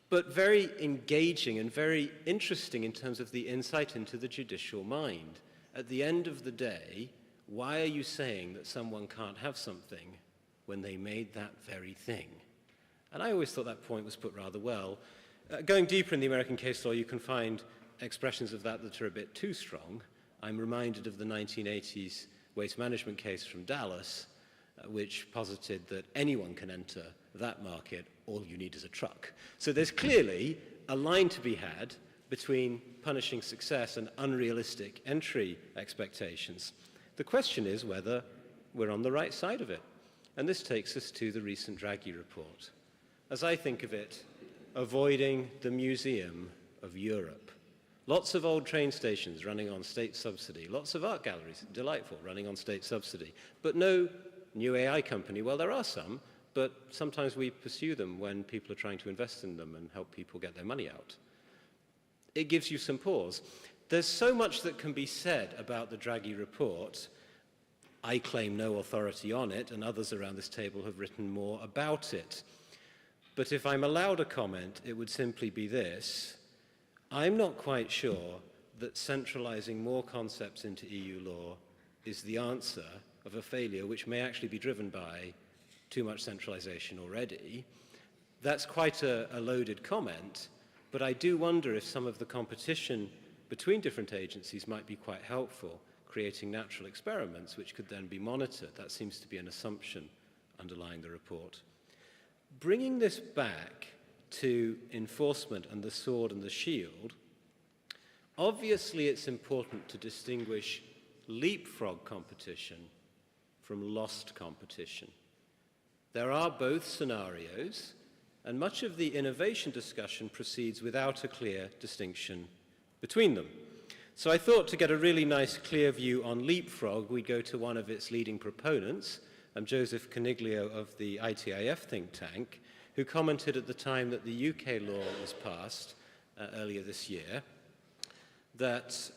but very engaging and very interesting in terms of the insight into the judicial mind. At the end of the day, why are you saying that someone can't have something when they made that very thing? And I always thought that point was put rather well. Going deeper in the American case law, you can find expressions of that that are a bit too strong. I'm reminded of the 1980s waste management case from Dallas, which posited that anyone can enter that market, all you need is a truck. So there's clearly a line to be had between punishing success and unrealistic entry expectations. The question is whether we're on the right side of it. And this takes us to the recent Draghi report. As I think of it, avoiding the museum of Europe. Lots of old train stations running on state subsidy, lots of art galleries, delightful, running on state subsidy, but no new AI company. Well, there are some, but sometimes we pursue them when people are trying to invest in them and help people get their money out. It gives you some pause. There's so much that can be said about the Draghi report. I claim no authority on it, and others around this table have written more about it. But if I'm allowed a comment, it would simply be this. I'm not quite sure that centralizing more concepts into EU law is the answer of a failure which may actually be driven by too much centralization already. That's quite a loaded comment, but I do wonder if some of the competition between different agencies might be quite helpful, creating natural experiments which could then be monitored. That seems to be an assumption underlying the report. Bringing this back to enforcement and the sword and the shield, obviously it's important to distinguish leapfrog competition from lost competition. There are both scenarios, and much of the innovation discussion proceeds without a clear distinction between them. So I thought to get a really nice clear view on leapfrog, we'd go to one of its leading proponents, Joseph Coniglio of the ITIF think tank, who commented at the time that the UK law was passed earlier this year that,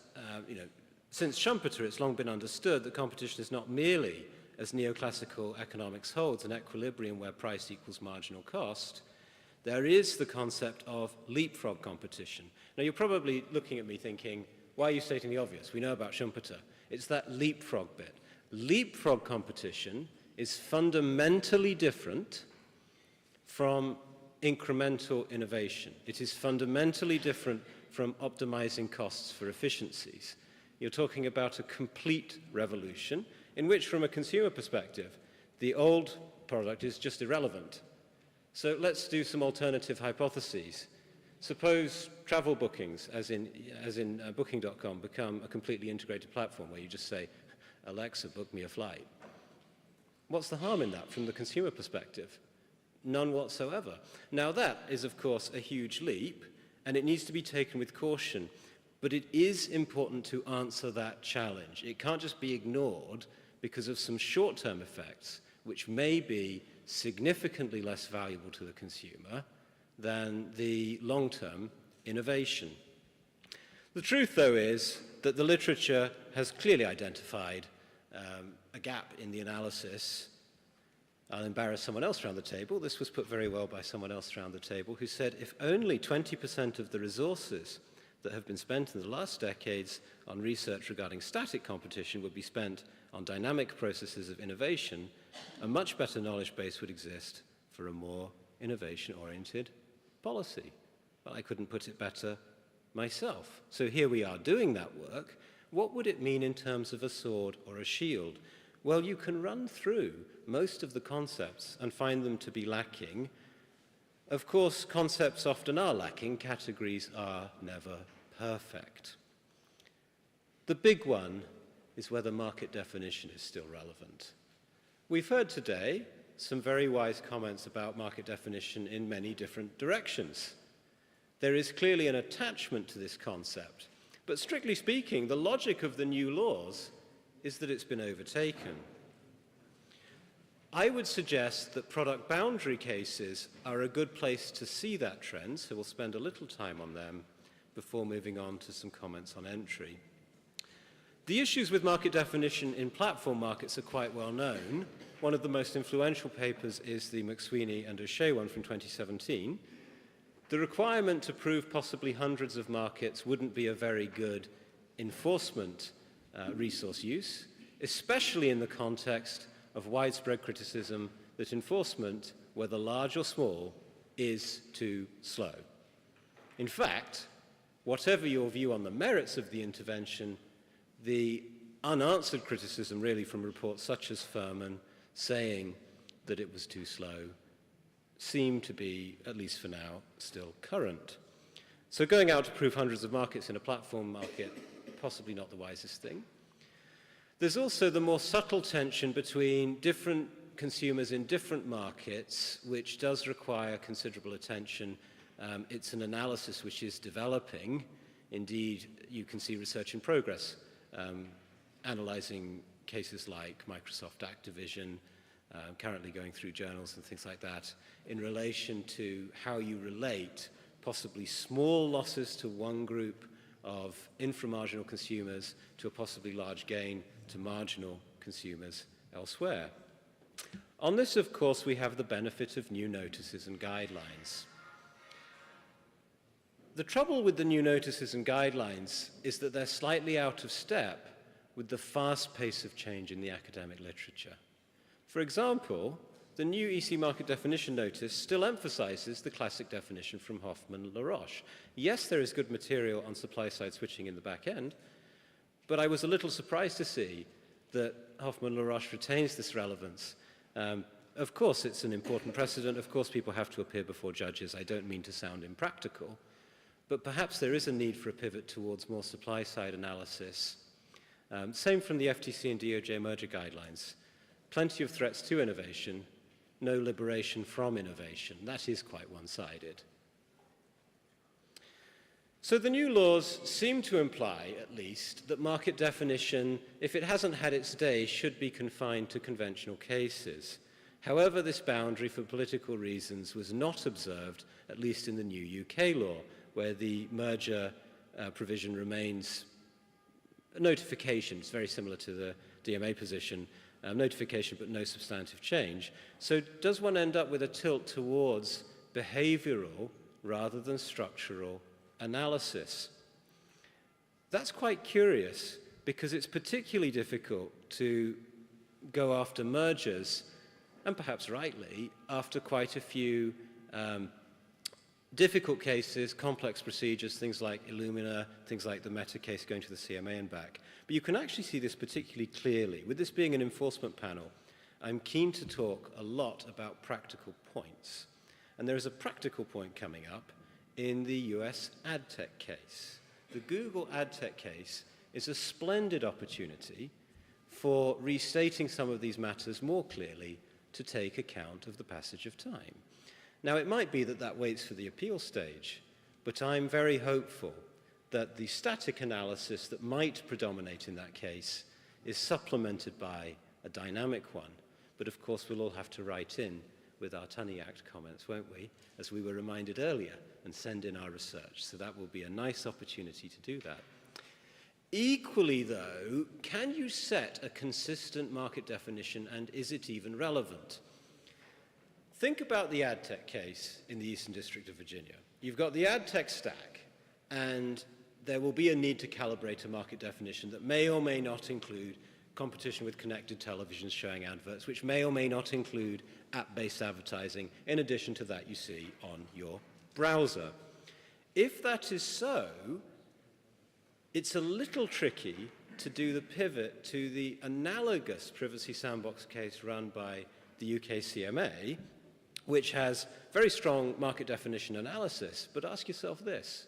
since Schumpeter, it's long been understood that competition is not merely, as neoclassical economics holds, an equilibrium where price equals marginal cost. There is the concept of leapfrog competition. Now, you're probably looking at me thinking, why are you stating the obvious? We know about Schumpeter. It's that leapfrog bit. Leapfrog competition is fundamentally different from incremental innovation. It is fundamentally different from optimizing costs for efficiencies. You're talking about a complete revolution in which, from a consumer perspective, the old product is just irrelevant. So let's do some alternative hypotheses. Suppose travel bookings, as in Booking.com, become a completely integrated platform where you just say, Alexa, book me a flight. What's the harm in that from the consumer perspective? None whatsoever. Now that is, of course, a huge leap, and it needs to be taken with caution. But it is important to answer that challenge. It can't just be ignored because of some short-term effects, which may be significantly less valuable to the consumer than the long-term innovation. The truth, though, is that the literature has clearly identified a gap in the analysis. I'll embarrass someone else around the table. This was put very well by someone else around the table who said if only 20% of the resources that have been spent in the last decades on research regarding static competition would be spent on dynamic processes of innovation, a much better knowledge base would exist for a more innovation-oriented policy. Well, I couldn't put it better myself. So here we are doing that work. What would it mean in terms of a sword or a shield? Well, you can run through most of the concepts and find them to be lacking. Of course, concepts often are lacking. Categories are never perfect. The big one is whether market definition is still relevant. We've heard today some very wise comments about market definition in many different directions. There is clearly an attachment to this concept, but strictly speaking, the logic of the new laws is that it's been overtaken. I would suggest that product boundary cases are a good place to see that trend, so we'll spend a little time on them before moving on to some comments on entry. The issues with market definition in platform markets are quite well known. One of the most influential papers is the McSweeney and O'Shea one from 2017. The requirement to prove possibly hundreds of markets wouldn't be a very good enforcement resource use, especially in the context of widespread criticism that enforcement, whether large or small, is too slow. In fact, whatever your view on the merits of the intervention, the unanswered criticism really from reports such as Furman saying that it was too slow seem to be, at least for now, still current. So going out to prove hundreds of markets in a platform market, possibly not the wisest thing. There's also the more subtle tension between different consumers in different markets, which does require considerable attention. It's an analysis which is developing. Indeed, you can see research in progress, analyzing cases like Microsoft Activision, currently going through journals and things like that, in relation to how you relate possibly small losses to one group of inframarginal consumers to a possibly large gain to marginal consumers elsewhere. On this, of course, we have the benefit of new notices and guidelines. The trouble with the new notices and guidelines is that they're slightly out of step with the fast pace of change in the academic literature. For example, the new EC market definition notice still emphasizes the classic definition from Hoffman-LaRoche. Yes, there is good material on supply-side switching in the back end, but I was a little surprised to see that Hoffman-LaRoche retains this relevance. Of course, it's an important precedent. Of course, people have to appear before judges. I don't mean to sound impractical, but perhaps there is a need for a pivot towards more supply-side analysis. Same from the FTC and DOJ merger guidelines. Plenty of threats to innovation, no liberation from innovation. That is quite one-sided. So the new laws seem to imply, at least, that market definition, if it hasn't had its day, should be confined to conventional cases. However, this boundary, for political reasons, was not observed, at least in the new UK law, where the merger provision remains a notification. It's very similar to the DMA position. Notification but no substantive change. So does one end up with a tilt towards behavioral rather than structural analysis? That's quite curious because it's particularly difficult to go after mergers, and perhaps rightly, after quite a few difficult cases, complex procedures, things like Illumina, things like the Meta case going to the CMA and back. But you can actually see this particularly clearly. With this being an enforcement panel, I'm keen to talk a lot about practical points. And there is a practical point coming up in the US ad tech case. The Google ad tech case is a splendid opportunity for restating some of these matters more clearly to take account of the passage of time. Now, it might be that that waits for the appeal stage, but I'm very hopeful that the static analysis that might predominate in that case is supplemented by a dynamic one. But of course, we'll all have to write in with our Tunney Act comments, won't we, as we were reminded earlier, and send in our research. So that will be a nice opportunity to do that. Equally, though, can you set a consistent market definition, and is it even relevant? Think about the ad tech case in the Eastern District of Virginia. You've got the ad tech stack, and there will be a need to calibrate a market definition that may or may not include competition with connected televisions showing adverts, which may or may not include app-based advertising, in addition to that you see on your browser. If that is so, it's a little tricky to do the pivot to the analogous privacy sandbox case run by the UK CMA, which has very strong market definition analysis. But ask yourself this: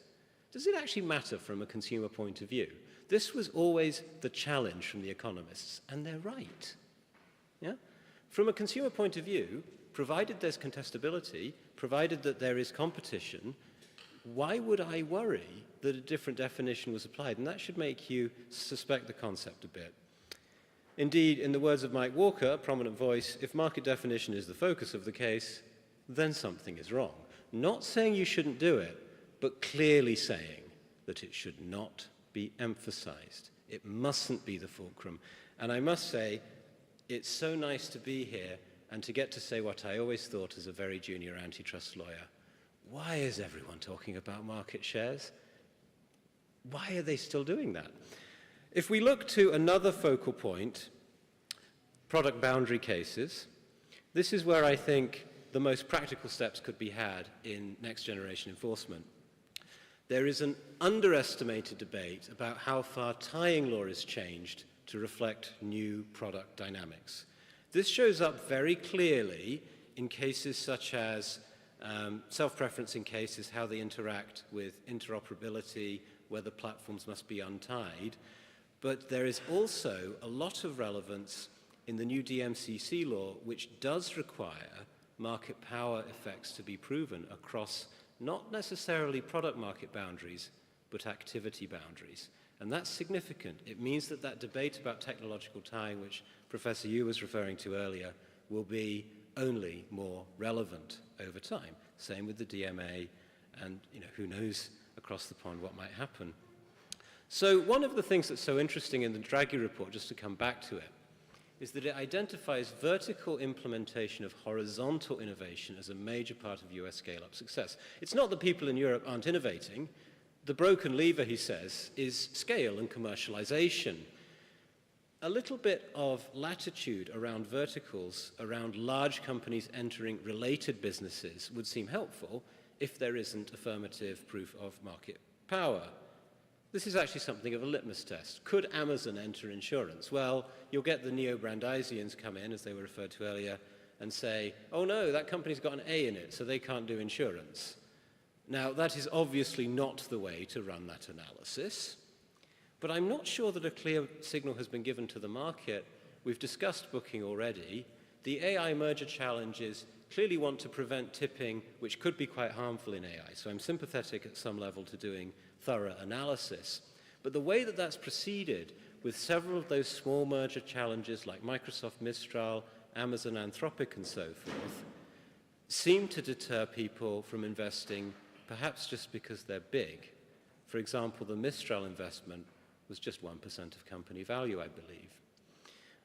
does it actually matter from a consumer point of view? This was always the challenge from the economists, and they're right. Yeah? From a consumer point of view, provided there's contestability, provided that there is competition, why would I worry that a different definition was applied? And that should make you suspect the concept a bit. Indeed, in the words of Mike Walker, a prominent voice, if market definition is the focus of the case, then something is wrong. Not saying you shouldn't do it, but clearly saying that it should not be emphasized. It mustn't be the fulcrum. And I must say, it's so nice to be here and to get to say what I always thought as a very junior antitrust lawyer. Why is everyone talking about market shares? Why are they still doing that? If we look to another focal point, product boundary cases, this is where I think the most practical steps could be had in next generation enforcement. There is an underestimated debate about how far tying law is changed to reflect new product dynamics. This shows up very clearly in cases such as self-preferencing cases, how they interact with interoperability, whether platforms must be untied. But there is also a lot of relevance in the new DMCC law, which does require market power effects to be proven across not necessarily product market boundaries, but activity boundaries. And that's significant. It means that that debate about technological tying, which Professor Yu was referring to earlier, will be only more relevant over time. Same with the DMA, and who knows across the pond what might happen. So one of the things that's so interesting in the Draghi report, just to come back to it, is that it identifies vertical implementation of horizontal innovation as a major part of US scale-up success. It's not that people in Europe aren't innovating. The broken lever, he says, is scale and commercialization. A little bit of latitude around verticals, around large companies entering related businesses would seem helpful if there isn't affirmative proof of market power. This is actually something of a litmus test. Could Amazon enter insurance? Well, you'll get the neo-Brandeisians come in, as they were referred to earlier, and say, oh no, that company's got an A in it, so they can't do insurance. Now, that is obviously not the way to run that analysis, but I'm not sure that a clear signal has been given to the market. We've discussed booking already. The AI merger challenges clearly want to prevent tipping, which could be quite harmful in AI, so I'm sympathetic at some level to doing thorough analysis. But the way that that's proceeded with several of those small merger challenges like Microsoft Mistral, Amazon Anthropic and so forth, seem to deter people from investing, perhaps just because they're big. For example, the Mistral investment was just 1% of company value, I believe.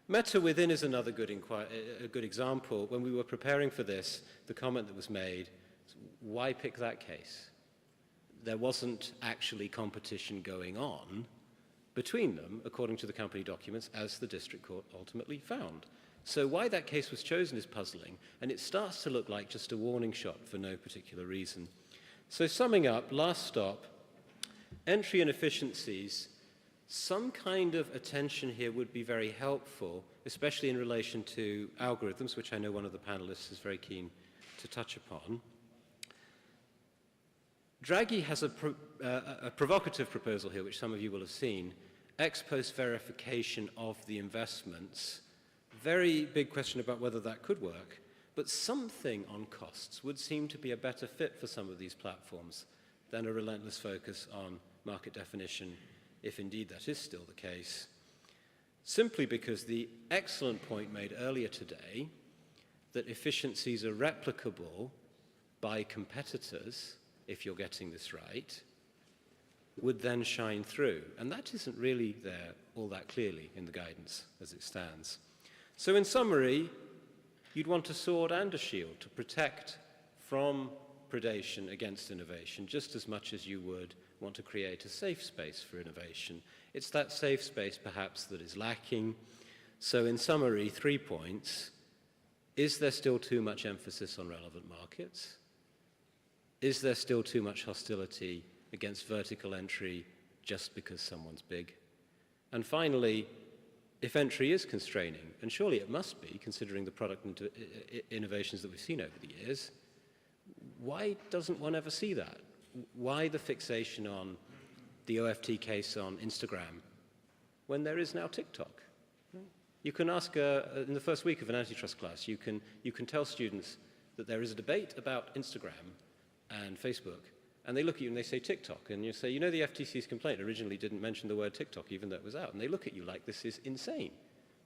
Meta within is another good example. When we were preparing for this, the comment that was made, why pick that case? There wasn't actually competition going on between them, according to the company documents, as the district court ultimately found. So why that case was chosen is puzzling, and it starts to look like just a warning shot for no particular reason. So summing up, last stop, entry and efficiencies. Some kind of attention here would be very helpful, especially in relation to algorithms, which I know one of the panelists is very keen to touch upon. Draghi has a provocative proposal here, which some of you will have seen, ex post verification of the investments. Very big question about whether that could work, but something on costs would seem to be a better fit for some of these platforms than a relentless focus on market definition, if indeed that is still the case, simply because the excellent point made earlier today that efficiencies are replicable by competitors, if you're getting this right, would then shine through. And that isn't really there all that clearly in the guidance as it stands. So in summary, you'd want a sword and a shield to protect from predation against innovation, just as much as you would want to create a safe space for innovation. It's that safe space, perhaps, that is lacking. So in summary, 3 points. Is there still too much emphasis on relevant markets? Is there still too much hostility against vertical entry just because someone's big? And finally, if entry is constraining, and surely it must be, considering the product innovations that we've seen over the years, why doesn't one ever see that? Why the fixation on the OFT case on Instagram when there is now TikTok? You can ask, in the first week of an antitrust class, you can tell students that there is a debate about Instagram and Facebook, and they look at you and they say TikTok, and you say, you know, the FTC's complaint originally didn't mention the word TikTok even though it was out, and they look at you like this is insane.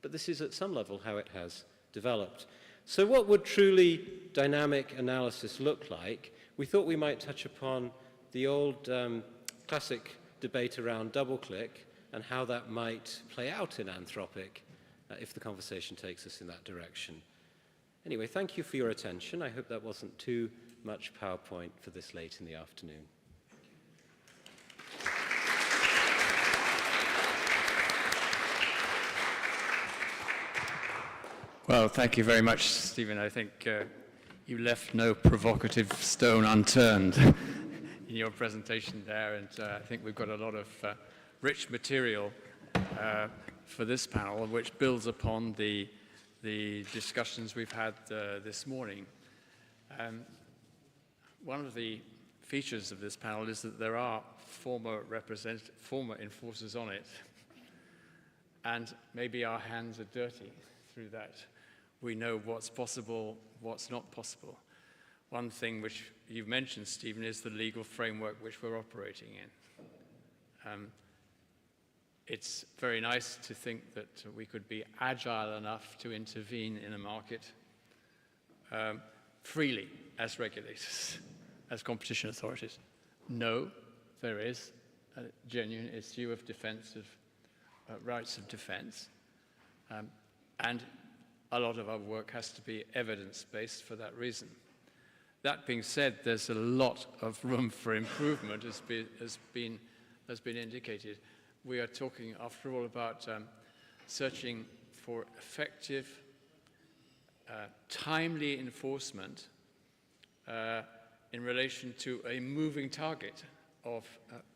But this is at some level how it has developed. So what would truly dynamic analysis look like? We thought we might touch upon the old classic debate around double-click and how that might play out in Anthropic if the conversation takes us in that direction. Anyway, thank you for your attention. I hope that wasn't too much PowerPoint for this late in the afternoon. Well, thank you very much, Stephen. I think you left no provocative stone unturned in your presentation there, and I think we've got a lot of rich material for this panel, which builds upon the the discussions we've had this morning. One of the features of this panel is that there are former enforcers on it, and maybe our hands are dirty through that. We know what's possible, what's not possible. One thing which you've mentioned, Stephen, is the legal framework which we're operating in. It's very nice to think that we could be agile enough to intervene in a market freely as regulators, as competition authorities. No, there is a genuine issue of defense of rights of defense. And a lot of our work has to be evidence-based for that reason. That being said, there's a lot of room for improvement, as has been indicated. We are talking, after all, about searching for effective, timely enforcement in relation to a moving target of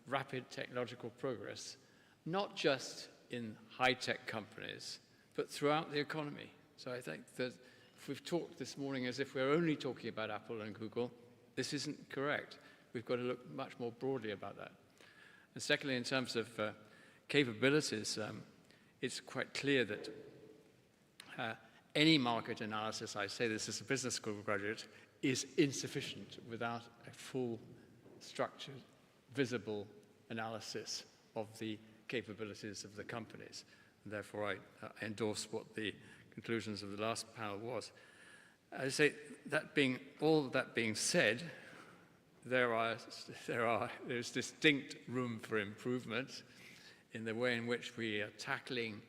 rapid technological progress, not just in high-tech companies, but throughout the economy. So I think that if we've talked this morning as if we're only talking about Apple and Google, this isn't correct. We've got to look much more broadly about that. And secondly, in terms of capabilities, it's quite clear that any market analysis, I say this as a business school graduate, is insufficient without a full, structured, visible analysis of the capabilities of the companies. And therefore, I endorse what the conclusions of the last panel was. I say all that being said, there's distinct room for improvement in the way in which we are tackling,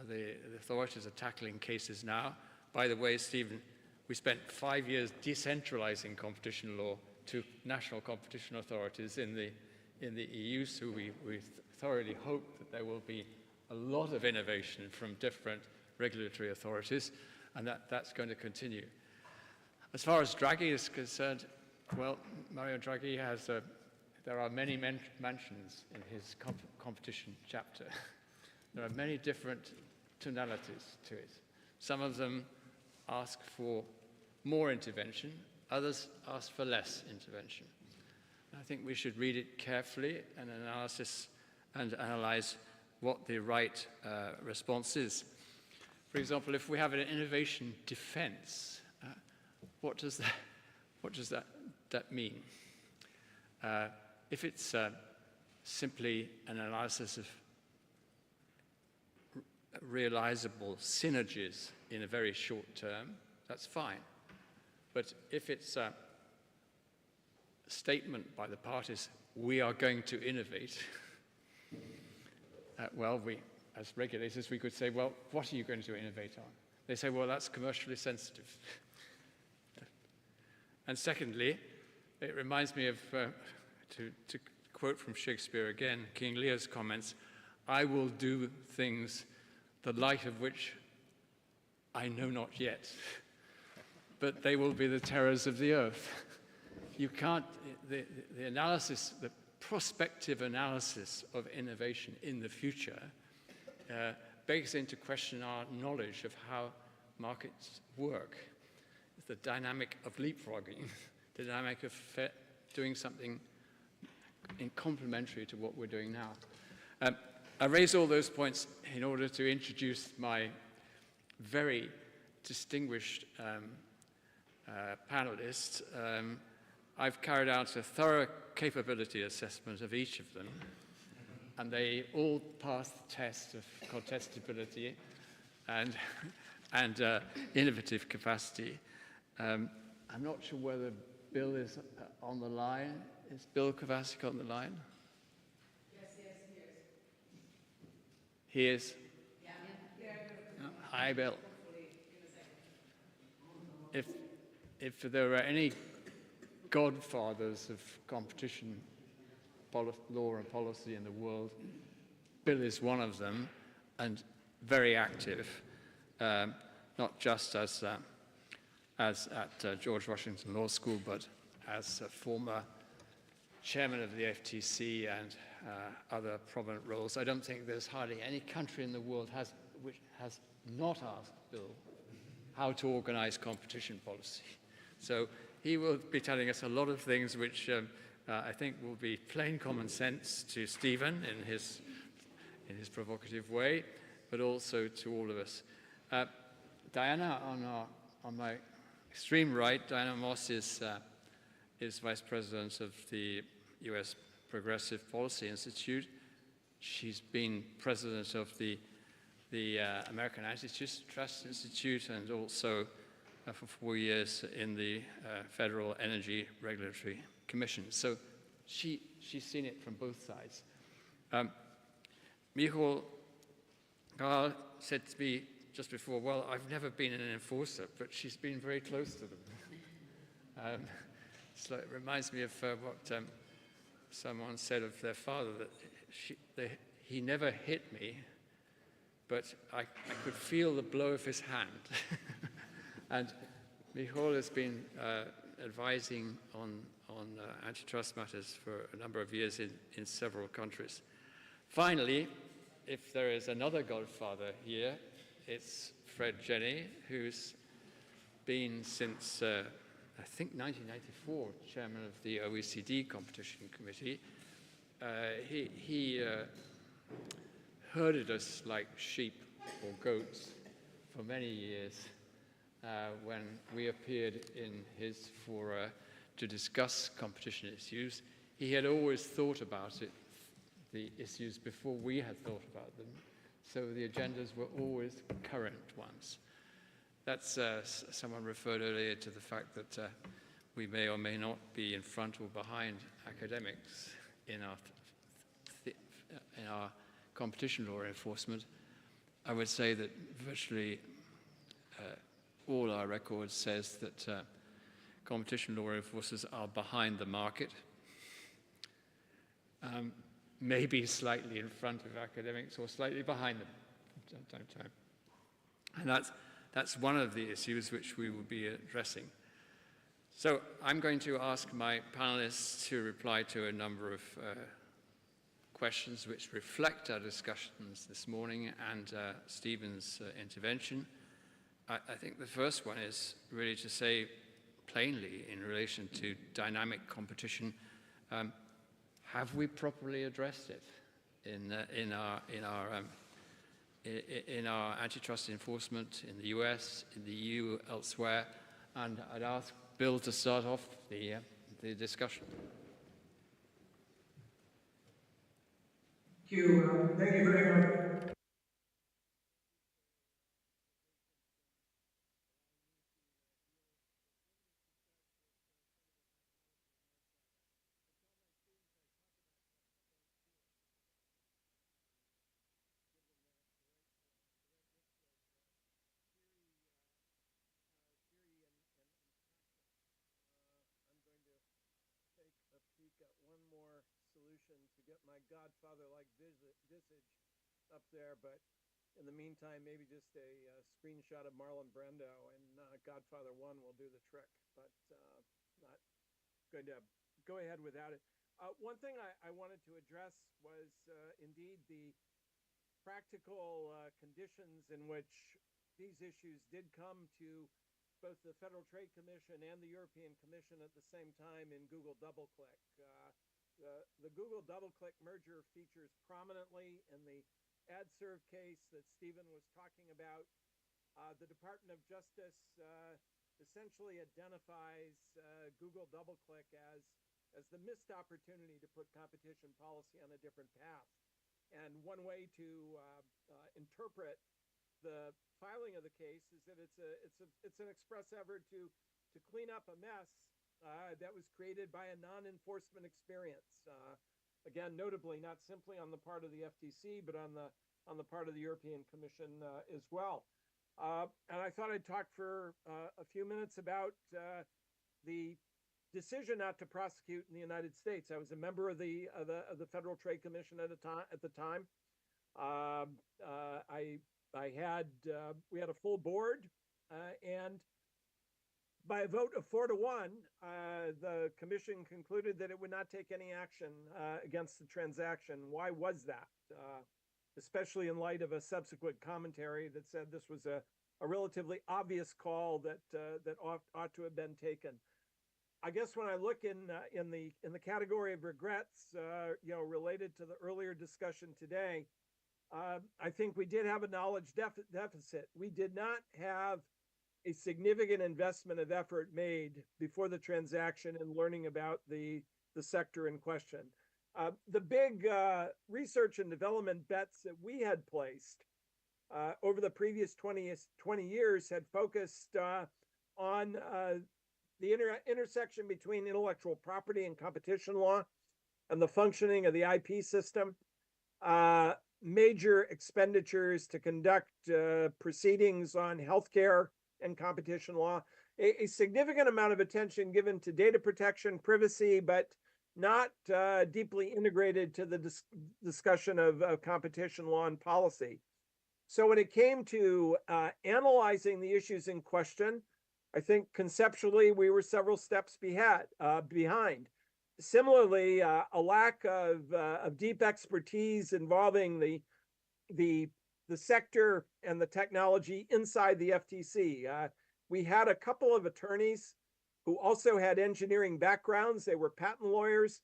the authorities are tackling cases now. By the way, Stephen, we spent 5 years decentralizing competition law to national competition authorities in the EU, so we thoroughly hope that there will be a lot of innovation from different regulatory authorities, and that's going to continue. As far as Draghi is concerned, well, Mario Draghi has there are many mentions in his competition chapter. There are many different tonalities to it. Some of them ask for more intervention, others ask for less intervention. I think we should read it carefully and analyze what the right response is. For example, if we have an innovation defense, what does that mean? If it's simply an analysis of realizable synergies in a very short term, that's fine. But if it's a statement by the parties, we are going to innovate, well, as regulators, we could say, well, what are you going to innovate on? They say, well, that's commercially sensitive. And secondly, it reminds me of, to quote from Shakespeare again, King Lear's comments, I will do things the light of which I know not yet, but they will be the terrors of the earth. You can't, the analysis, the prospective analysis of innovation in the future begs into question our knowledge of how markets work. It's the dynamic of leapfrogging, the dynamic of doing something complementary to what we're doing now. I raise all those points in order to introduce my very distinguished panelists. I've carried out a thorough capability assessment of each of them, and they all passed the test of contestability and innovative capacity. I'm not sure whether Bill is on the line. Is Bill Kovacic on the line? Yes, he is. He is? Yeah. Hi, Bill. If there are any godfathers of competition law and policy in the world, Bill is one of them, and very active, not just as at George Washington Law School, but as a former chairman of the FTC and other prominent roles. I don't think there's hardly any country in the world which has not asked Bill how to organize competition policy. So he will be telling us a lot of things which I think will be plain common sense to Stephen in his provocative way, but also to all of us. Diana, on my extreme right, Diana Moss is Vice President of the US Progressive Policy Institute. She's been president of the American Antitrust Institute and also for 4 years in the Federal Energy Regulatory Commission. So she's seen it from both sides. Michal Gál said to me just before, well, I've never been an enforcer, but she's been very close to them. So it reminds me of what someone said of their father, that he never hit me, but I could feel the blow of his hand. And Michal has been advising on antitrust matters for a number of years in several countries. Finally, if there is another godfather here, it's Fred Jenny, who's been since, I think, 1994, chairman of the OECD Competition Committee. He herded us like sheep or goats for many years when we appeared in his fora to discuss competition issues. He had always thought about it, the issues, before we had thought about them. So the agendas were always current ones. That's, someone referred earlier to the fact that we may or may not be in front or behind academics in our competition law enforcement. I would say that virtually all our record says that competition law enforcers are behind the market, maybe slightly in front of academics or slightly behind them from time to time. And that's one of the issues which we will be addressing. So I'm going to ask my panelists to reply to a number of questions which reflect our discussions this morning and Stephen's intervention. I think the first one is really to say plainly in relation to dynamic competition, have we properly addressed it in our antitrust enforcement in the US, in the EU, elsewhere? And I'd ask Bill to start off the discussion. Thank you. Thank you very much. My godfather-like visage up there, but in the meantime, maybe just a screenshot of Marlon Brando, and Godfather 1 will do the trick, but not going to go ahead without it. One thing I wanted to address was indeed the practical conditions in which these issues did come to both the Federal Trade Commission and the European Commission at the same time in Google DoubleClick. The Google DoubleClick merger features prominently in the AdServe case that Stephen was talking about. The Department of Justice essentially identifies Google DoubleClick as the missed opportunity to put competition policy on a different path. And one way to interpret the filing of the case is that it's an express effort to clean up a mess that was created by a non-enforcement experience. Again, notably, not simply on the part of the FTC, but on the part of the European Commission as well. And I thought I'd talk for a few minutes about the decision not to prosecute in the United States. I was a member of the Federal Trade Commission at the time. We had a full board, and by a vote of 4-1, the commission concluded that it would not take any action against the transaction. Why was that? especially in light of a subsequent commentary that said this was a relatively obvious call that ought to have been taken. I guess when I look in the category of regrets, related to the earlier discussion today, I think we did have a knowledge deficit. We did not have a significant investment of effort made before the transaction in learning about the sector in question. The big research and development bets that we had placed over the previous 20 years had focused on the intersection between intellectual property and competition law and the functioning of the IP system, major expenditures to conduct proceedings on healthcare and competition law, a significant amount of attention given to data protection, privacy, but not deeply integrated to the discussion of competition law and policy. So when it came to analyzing the issues in question, I think conceptually we were several steps behind. Similarly, a lack of deep expertise involving the sector and the technology inside the FTC. We had a couple of attorneys who also had engineering backgrounds. They were patent lawyers.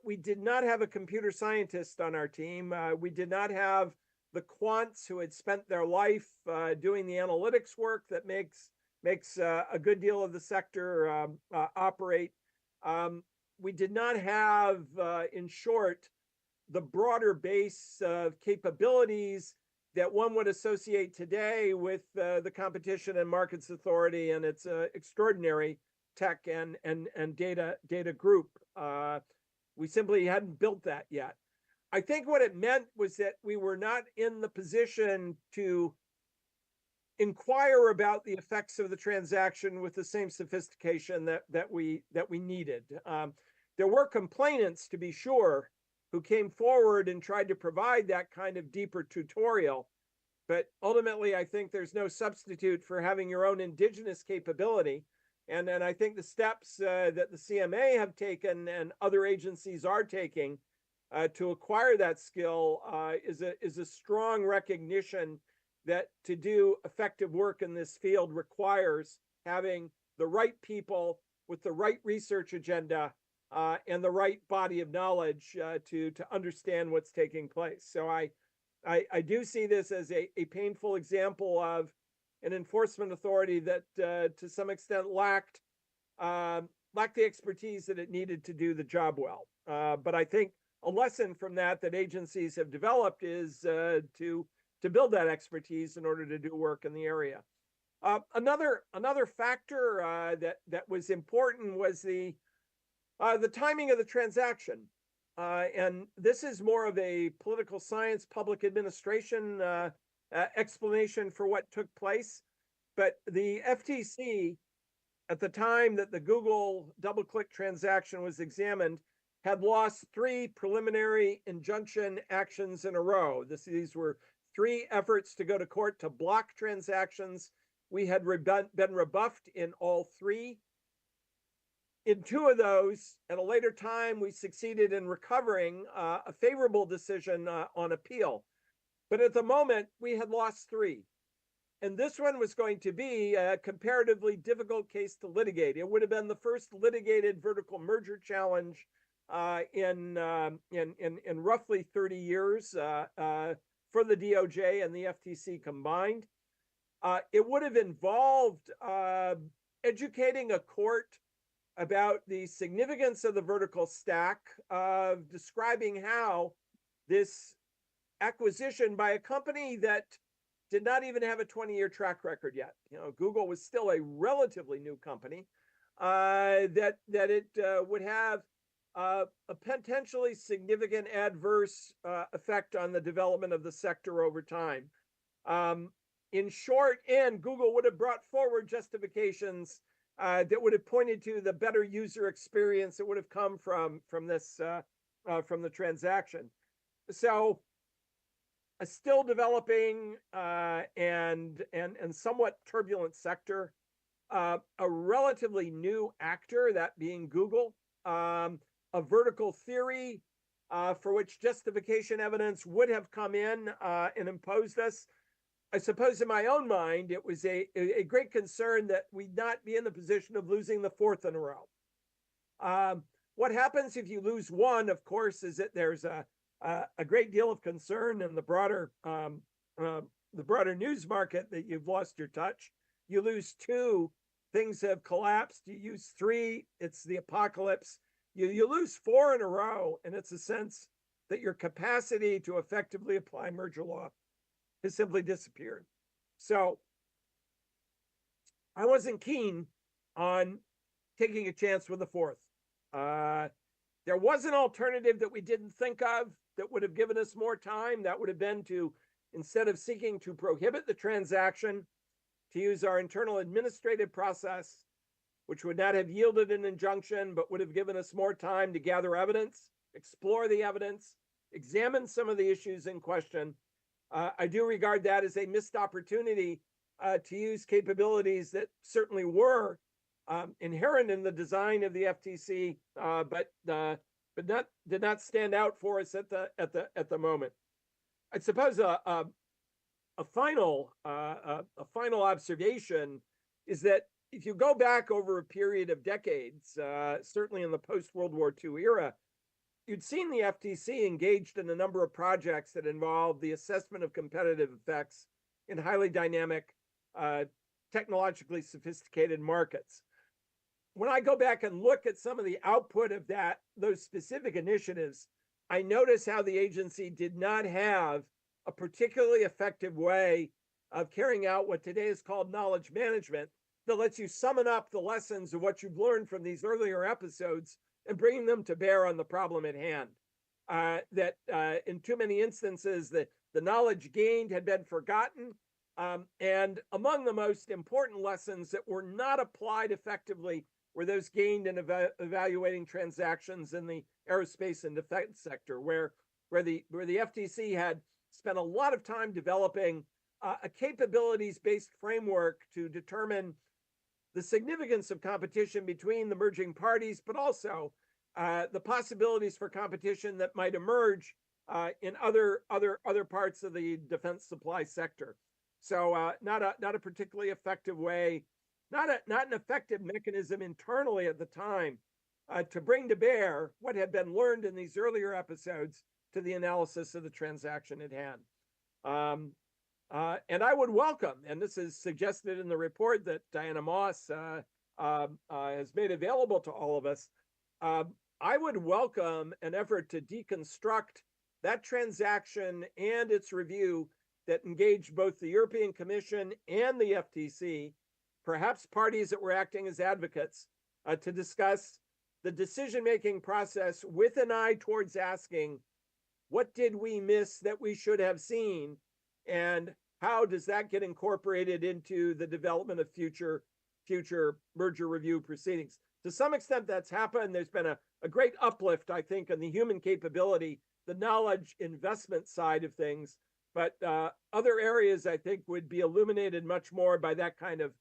We did not have a computer scientist on our team. We did not have the quants who had spent their life doing the analytics work that makes a good deal of the sector operate. We did not have, in short, the broader base of capabilities that one would associate today with the Competition and Markets Authority and its extraordinary tech and data group. We simply hadn't built that yet. I think what it meant was that we were not in the position to inquire about the effects of the transaction with the same sophistication that we needed. There were complainants, to be sure, who came forward and tried to provide that kind of deeper tutorial. But ultimately, I think there's no substitute for having your own indigenous capability. And I think the steps that the CMA have taken and other agencies are taking to acquire that skill is a strong recognition that to do effective work in this field requires having the right people with the right research agenda and the right body of knowledge to understand what's taking place. So I do see this as a painful example of an enforcement authority that to some extent lacked the expertise that it needed to do the job well. But I think a lesson from that agencies have developed is to build that expertise in order to do work in the area. Another factor that was important was the timing of the transaction. And this is more of a political science, public administration explanation for what took place. But the FTC, at the time that the Google DoubleClick transaction was examined, had lost 3 preliminary injunction actions in a row. These were 3 efforts to go to court to block transactions. We had been rebuffed in all 3. In 2 of those, at a later time, we succeeded in recovering a favorable decision on appeal. But at the moment, we had lost 3. And this one was going to be a comparatively difficult case to litigate. It would have been the first litigated vertical merger challenge in roughly 30 years for the DOJ and the FTC combined. It would have involved educating a court about the significance of the vertical stack, of describing how this acquisition by a company that did not even have a 20-year track record yet. Google was still a relatively new company, that it would have a potentially significant adverse effect on the development of the sector over time. In short, and Google would have brought forward justifications that would have pointed to the better user experience that would have come from the transaction. So a still developing and somewhat turbulent sector, a relatively new actor, that being Google, a vertical theory for which justification evidence would have come in and imposed us. I suppose in my own mind, it was a great concern that we'd not be in the position of losing the fourth in a row. What happens if you lose one, of course, is that there's a great deal of concern in the broader news market that you've lost your touch. You lose two, things have collapsed. You use three, it's the apocalypse. You lose four in a row, and it's a sense that your capacity to effectively apply merger law has simply disappeared. So I wasn't keen on taking a chance with the fourth. There was an alternative that we didn't think of that would have given us more time. That would have been to, instead of seeking to prohibit the transaction, to use our internal administrative process, which would not have yielded an injunction, but would have given us more time to gather evidence, explore the evidence, examine some of the issues in question. I do regard that as a missed opportunity to use capabilities that certainly were inherent in the design of the FTC, but did not stand out for us at the moment. I suppose a final observation is that if you go back over a period of decades, certainly in the post-World War II era, you'd seen the FTC engaged in a number of projects that involved the assessment of competitive effects in highly dynamic, technologically sophisticated markets. When I go back and look at some of the output of those specific initiatives, I notice how the agency did not have a particularly effective way of carrying out what today is called knowledge management that lets you summon up the lessons of what you've learned from these earlier episodes and bringing them to bear on the problem at hand. In too many instances, the knowledge gained had been forgotten. And among the most important lessons that were not applied effectively were those gained in evaluating transactions in the aerospace and defense sector, where the FTC had spent a lot of time developing a capabilities-based framework to determine the significance of competition between the merging parties, but also the possibilities for competition that might emerge in other parts of the defense supply sector. So not a particularly effective way, not an effective mechanism internally at the time to bring to bear what had been learned in these earlier episodes to the analysis of the transaction at hand. And I would welcome, and this is suggested in the report that Diana Moss has made available to all of us, I would welcome an effort to deconstruct that transaction and its review that engaged both the European Commission and the FTC, perhaps parties that were acting as advocates, to discuss the decision-making process with an eye towards asking, what did we miss that we should have seen? And how does that get incorporated into the development of future merger review proceedings? To some extent, that's happened. There's been a great uplift, I think, in the human capability, the knowledge investment side of things. But other areas, I think, would be illuminated much more by that kind of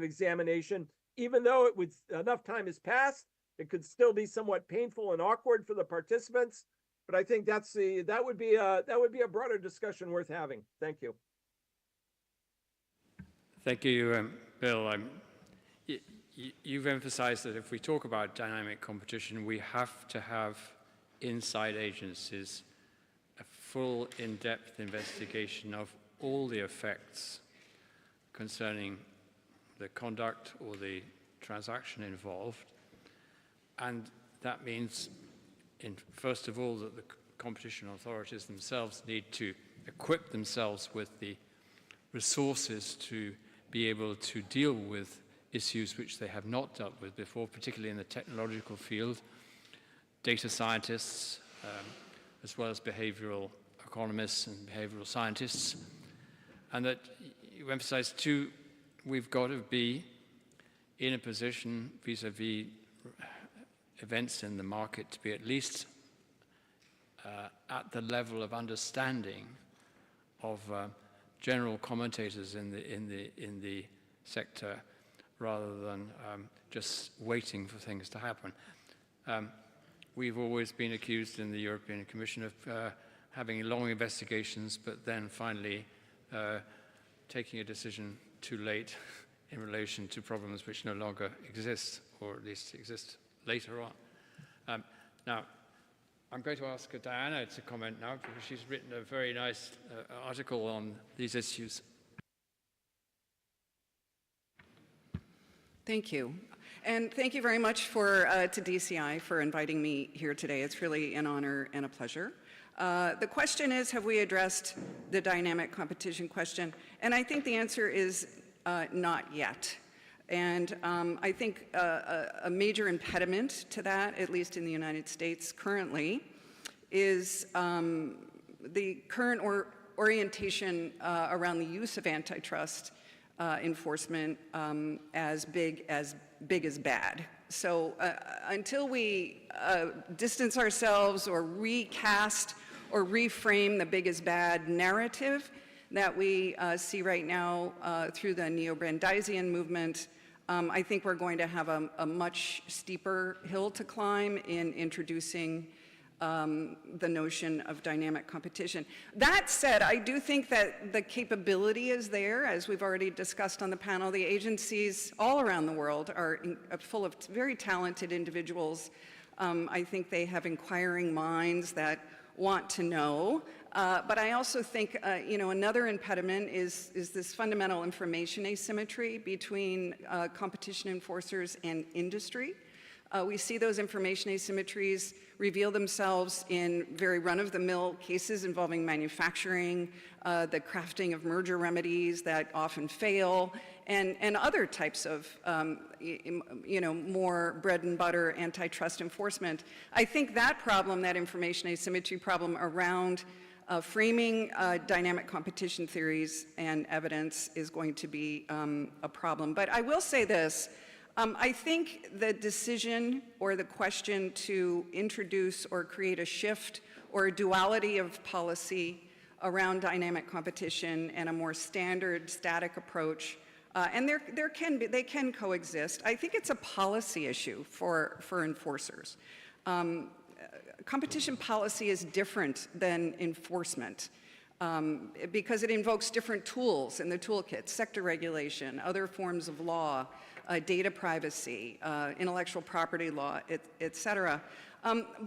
examination. Even though enough time has passed, it could still be somewhat painful and awkward for the participants. But I think that would be a broader discussion worth having. Thank you. Thank you, Bill. You've emphasized that if we talk about dynamic competition, we have to have inside agencies a full in-depth investigation of all the effects concerning the conduct or the transaction involved. And that means, first of all, that the competition authorities themselves need to equip themselves with the resources to be able to deal with issues which they have not dealt with before, particularly in the technological field, data scientists, as well as behavioral economists and behavioral scientists. And that you emphasize too, we've got to be in a position vis-a-vis events in the market to be at least at the level of understanding of general commentators in the sector, rather than just waiting for things to happen. we've always been accused in the European Commission of having long investigations, but then finally taking a decision too late in relation to problems which no longer exist, or at least exist later on. Now, I'm going to ask Diana to comment now, because she's written a very nice article on these issues. Thank you. And thank you very much to DCI for inviting me here today. It's really an honor and a pleasure. The question is, have we addressed the dynamic competition question? And I think the answer is not yet. And I think a major impediment to that, at least in the United States currently, is the current orientation around the use of antitrust enforcement as big as bad. So until we distance ourselves or recast or reframe the big is bad narrative that we see right now through the neo-Brandeisian movement, I think we're going to have a much steeper hill to climb in introducing the notion of dynamic competition. That said, I do think that the capability is there, as we've already discussed on the panel. The agencies all around the world are full of very talented individuals. I think they have inquiring minds that want to know. But I also think, another impediment is this fundamental information asymmetry between competition enforcers and industry. We see those information asymmetries reveal themselves in very run-of-the-mill cases involving manufacturing, the crafting of merger remedies that often fail, and other types of, more bread-and-butter antitrust enforcement. I think that problem, that information asymmetry problem around framing dynamic competition theories and evidence is going to be a problem. But I will say this. I think the decision or the question to introduce or create a shift or a duality of policy around dynamic competition and a more standard static approach, and they can coexist. I think it's a policy issue for enforcers. Competition policy is different than enforcement because it invokes different tools in the toolkit: sector regulation, other forms of law, data privacy, intellectual property law, et cetera.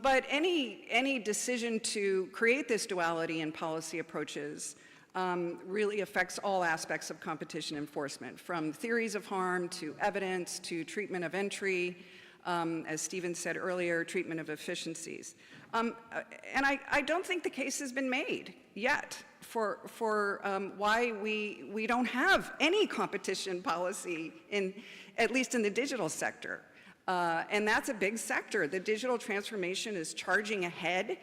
But any decision to create this duality in policy approaches really affects all aspects of competition enforcement, from theories of harm to evidence to treatment of entry, as Stephen said earlier, treatment of efficiencies. And I don't think the case has been made yet for why we don't have any competition policy, at least in the digital sector. And that's a big sector. The digital transformation is charging ahead,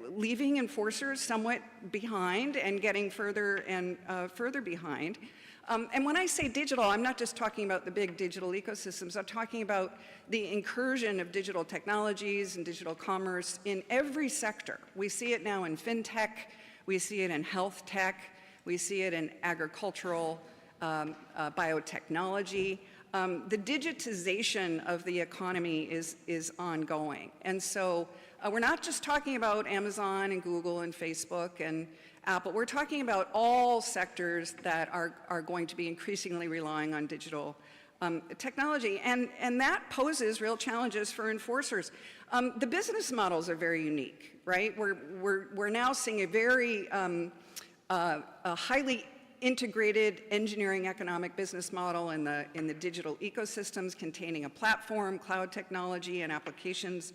leaving enforcers somewhat behind and getting further and further behind. And when I say digital, I'm not just talking about the big digital ecosystems. I'm talking about the incursion of digital technologies and digital commerce in every sector. We see it now in fintech. We see it in health tech. We see it in agricultural biotechnology. The digitization of the economy is ongoing. And so we're not just talking about Amazon and Google and Facebook and Apple. We're talking about all sectors that are going to be increasingly relying on digital technology. And that poses real challenges for enforcers. The business models are very unique, right? We're now seeing a very highly integrated engineering economic business model in the digital ecosystems containing a platform, cloud technology, and applications.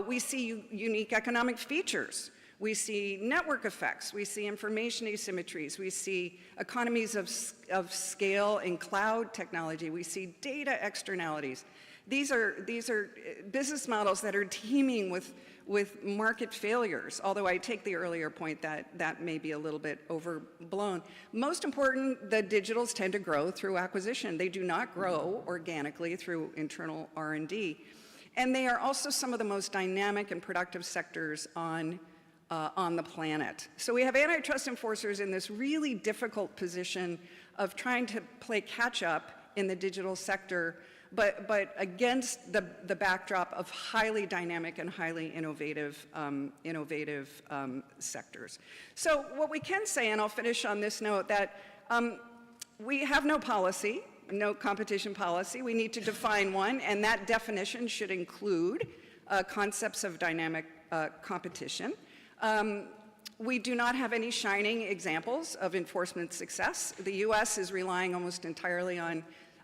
We see unique economic features. We see network effects. We see information asymmetries. We see economies of scale in cloud technology. We see data externalities. These are business models that are teeming with market failures, although I take the earlier point that may be a little bit overblown. Most important, the digitals tend to grow through acquisition. They do not grow organically through internal R&D. And they are also some of the most dynamic and productive sectors on the planet. So we have antitrust enforcers in this really difficult position of trying to play catch up in the digital sector, but against the backdrop of highly dynamic and highly innovative, sectors. So what we can say, and I'll finish on this note, that we have no policy, no competition policy. We need to define one, and that definition should include concepts of dynamic competition. We do not have any shining examples of enforcement success. The US is relying almost entirely on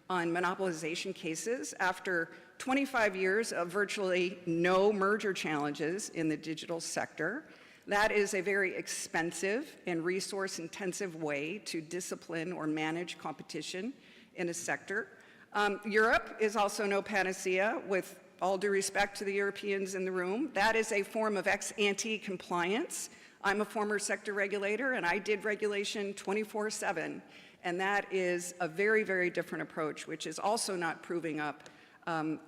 monopolization cases. After 25 years of virtually no merger challenges in the digital sector, that is a very expensive and resource-intensive way to discipline or manage competition in a sector. Europe is also no panacea. With all due respect to the Europeans in the room, that is a form of ex-ante compliance. I'm a former sector regulator, and I did regulation 24/7. And that is a very, very different approach, which is also not proving up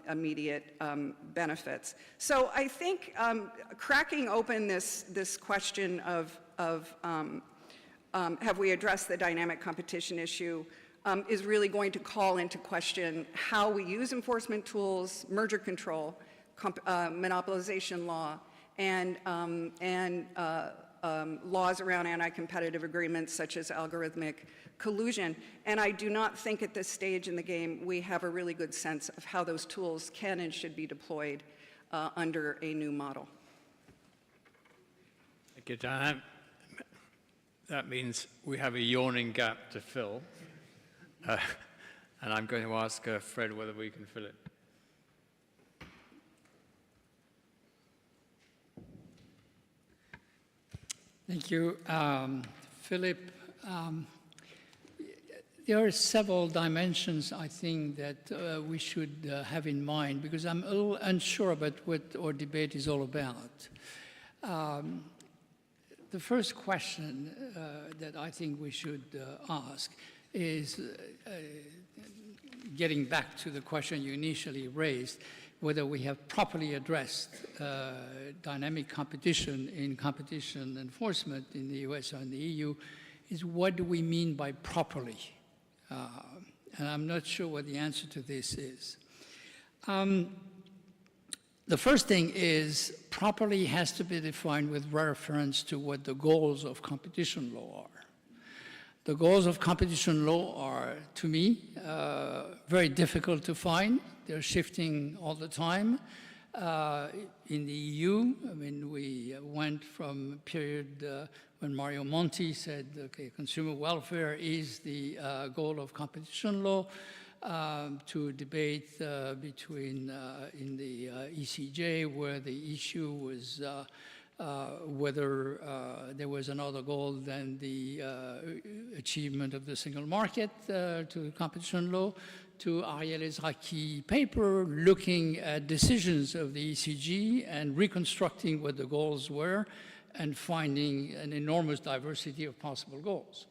immediate benefits. So I think cracking open this question of have we addressed the dynamic competition issue is really going to call into question how we use enforcement tools, merger control, monopolization law, and laws around anti-competitive agreements such as algorithmic collusion. And I do not think at this stage in the game we have a really good sense of how those tools can and should be deployed under a new model. Thank you, Diane. That means we have a yawning gap to fill. And I'm going to ask Fred whether we can fill it. Thank you. Philip, there are several dimensions, I think, that we should have in mind, because I'm a little unsure about what our debate is all about. The first question that I think we should ask is, getting back to the question you initially raised, whether we have properly addressed dynamic competition in competition enforcement in the US or in the EU, is what do we mean by properly? And I'm not sure what the answer to this is. The first thing is properly has to be defined with reference to what the goals of competition law are. The goals of competition law are, to me, very difficult to find. They're shifting all the time. In the EU, I mean, we went from a period when Mario Monti said, okay, consumer welfare is the goal of competition law, to debate between in the ECJ, where the issue was whether there was another goal than the achievement of the single market to competition law, to Ariel Ezraki paper looking at decisions of the ECJ and reconstructing what the goals were and finding an enormous diversity of possible goals.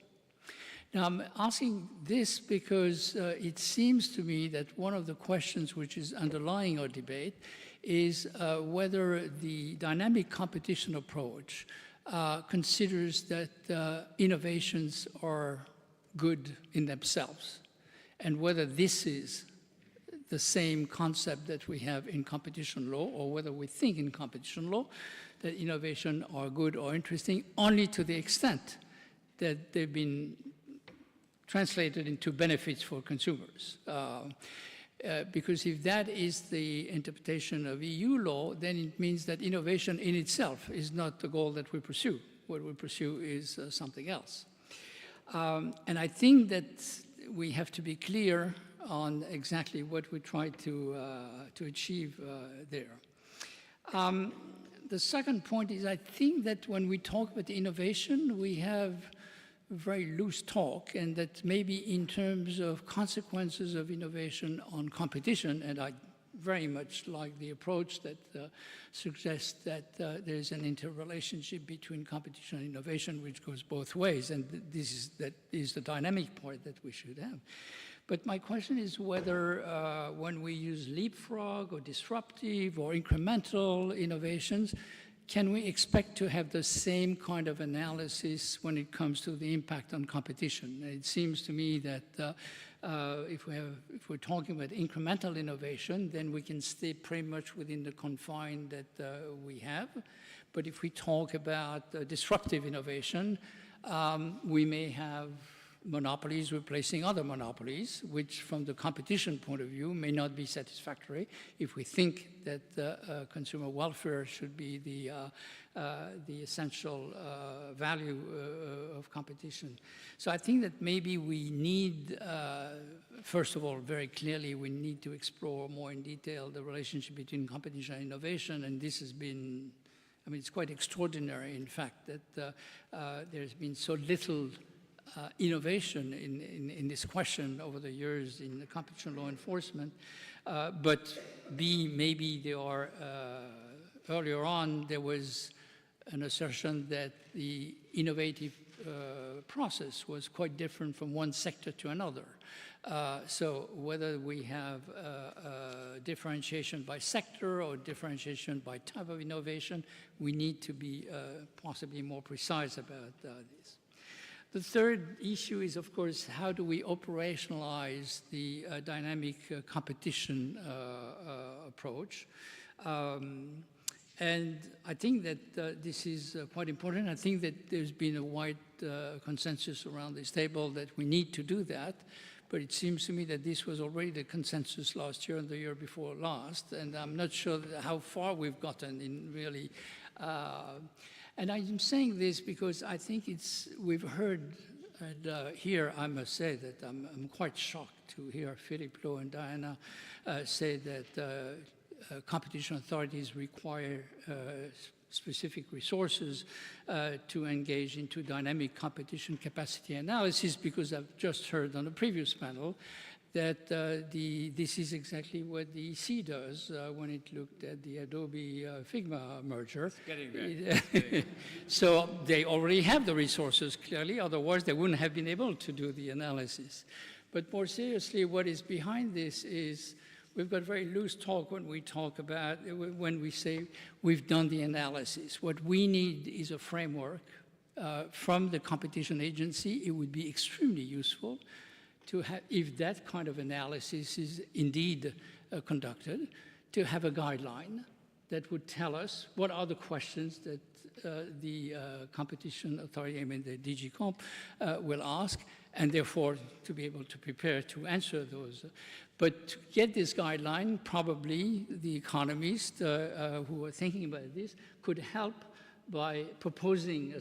Now, I'm asking this because it seems to me that one of the questions which is underlying our debate is whether the dynamic competition approach considers that innovations are good in themselves, and whether this is the same concept that we have in competition law, or whether we think in competition law that innovation are good or interesting only to the extent that they've been translated into benefits for consumers. Because if that is the interpretation of EU law, then it means that innovation in itself is not the goal that we pursue. What we pursue is something else. And I think that we have to be clear on exactly what we try to achieve there. The second point is, I think that when we talk about innovation, we have very loose talk, and that maybe in terms of consequences of innovation on competition, and I very much like the approach that suggests that there's an interrelationship between competition and innovation, which goes both ways, and that is the dynamic part that we should have. But my question is whether when we use leapfrog or disruptive or incremental innovations, can we expect to have the same kind of analysis when it comes to the impact on competition? It seems to me that If we're talking about incremental innovation, then we can stay pretty much within the confine that we have. But if we talk about disruptive innovation, we may have monopolies replacing other monopolies, which from the competition point of view may not be satisfactory if we think that consumer welfare should be the essential value of competition. So I think that maybe we need, first of all, very clearly, we need to explore more in detail the relationship between competition and innovation, and this has been, I mean, it's quite extraordinary, in fact, that there's been so little innovation in this question over the years in the competition law enforcement. But B, maybe there are, earlier on, there was an assertion that the innovative process was quite different from one sector to another. So whether we have differentiation by sector or differentiation by type of innovation, we need to be possibly more precise about this. The third issue is, of course, how do we operationalize the dynamic competition approach? And I think that this is quite important. I think that there's been a wide consensus around this table that we need to do that. But it seems to me that this was already the consensus last year and the year before last. And I'm not sure how far we've gotten in really. And I'm saying this because I think we've heard, and here I must say that I'm quite shocked to hear Philippe Lowe and Diana say that competition authorities require specific resources to engage into dynamic competition capacity analysis, because I've just heard on the previous panel that this is exactly what the EC does when it looked at the Adobe Figma merger. It's getting there. So they already have the resources, clearly, otherwise they wouldn't have been able to do the analysis. But more seriously, what is behind this is we've got very loose talk when we talk about, when we say we've done the analysis. What we need is a framework from the competition agency. It would be extremely useful to have, if that kind of analysis is indeed conducted, to have a guideline that would tell us what are the questions that the competition authority, I mean the DG Comp, will ask, and therefore to be able to prepare to answer those. But to get this guideline, probably the economists who are thinking about this could help by proposing a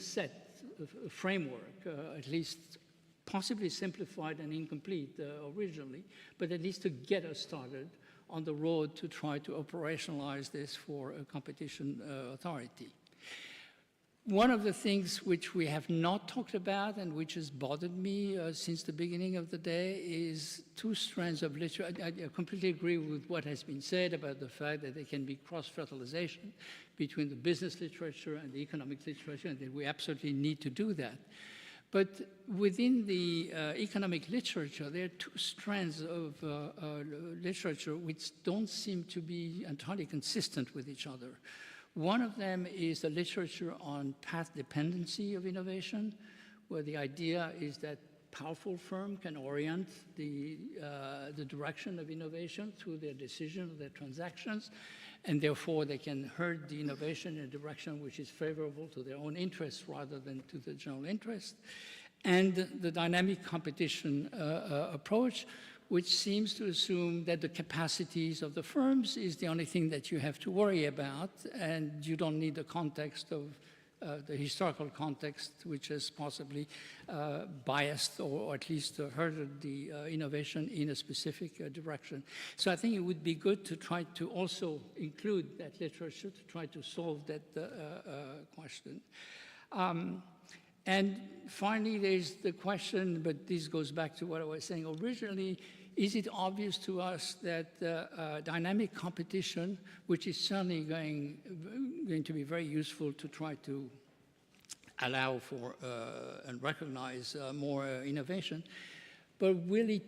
framework, at least possibly simplified and incomplete originally, but at least to get us started on the road to try to operationalize this for a competition authority. One of the things which we have not talked about and which has bothered me since the beginning of the day is two strands of literature. I completely agree with what has been said about the fact that there can be cross-fertilization between the business literature and the economic literature, and that we absolutely need to do that. But within the economic literature, there are two strands of literature which don't seem to be entirely consistent with each other. One of them is the literature on path dependency of innovation, where the idea is that powerful firms can orient the direction of innovation through their decisions, their transactions, and therefore they can herd the innovation in a direction which is favorable to their own interests rather than to the general interest. And the dynamic competition approach, which seems to assume that the capacities of the firms is the only thing that you have to worry about, and you don't need the context of the historical context, which has possibly biased or at least herded the innovation in a specific direction. So I think it would be good to try to also include that literature to try to solve that question. And finally, there's the question, but this goes back to what I was saying originally, is it obvious to us that dynamic competition, which is certainly going to be very useful to try to allow for and recognize more innovation, but really,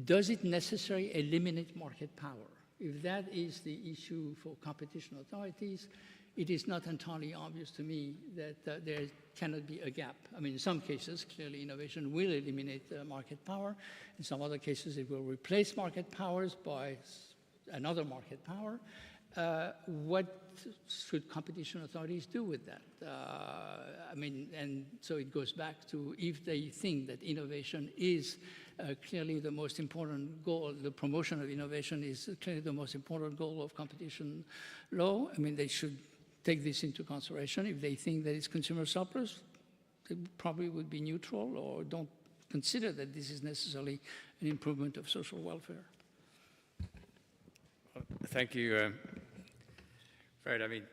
does it necessarily eliminate market power? If that is the issue for competition authorities, it is not entirely obvious to me that there cannot be a gap. I mean, in some cases, clearly innovation will eliminate market power. In some other cases, it will replace market powers by another market power. What should competition authorities do with that? I mean, and so it goes back to if they think that innovation is clearly the most important goal, the promotion of innovation is clearly the most important goal of competition law, I mean, they should take this into consideration. If they think that it's consumer surplus, they probably would be neutral or don't consider that this is necessarily an improvement of social welfare. Thank you, Fred. I mean,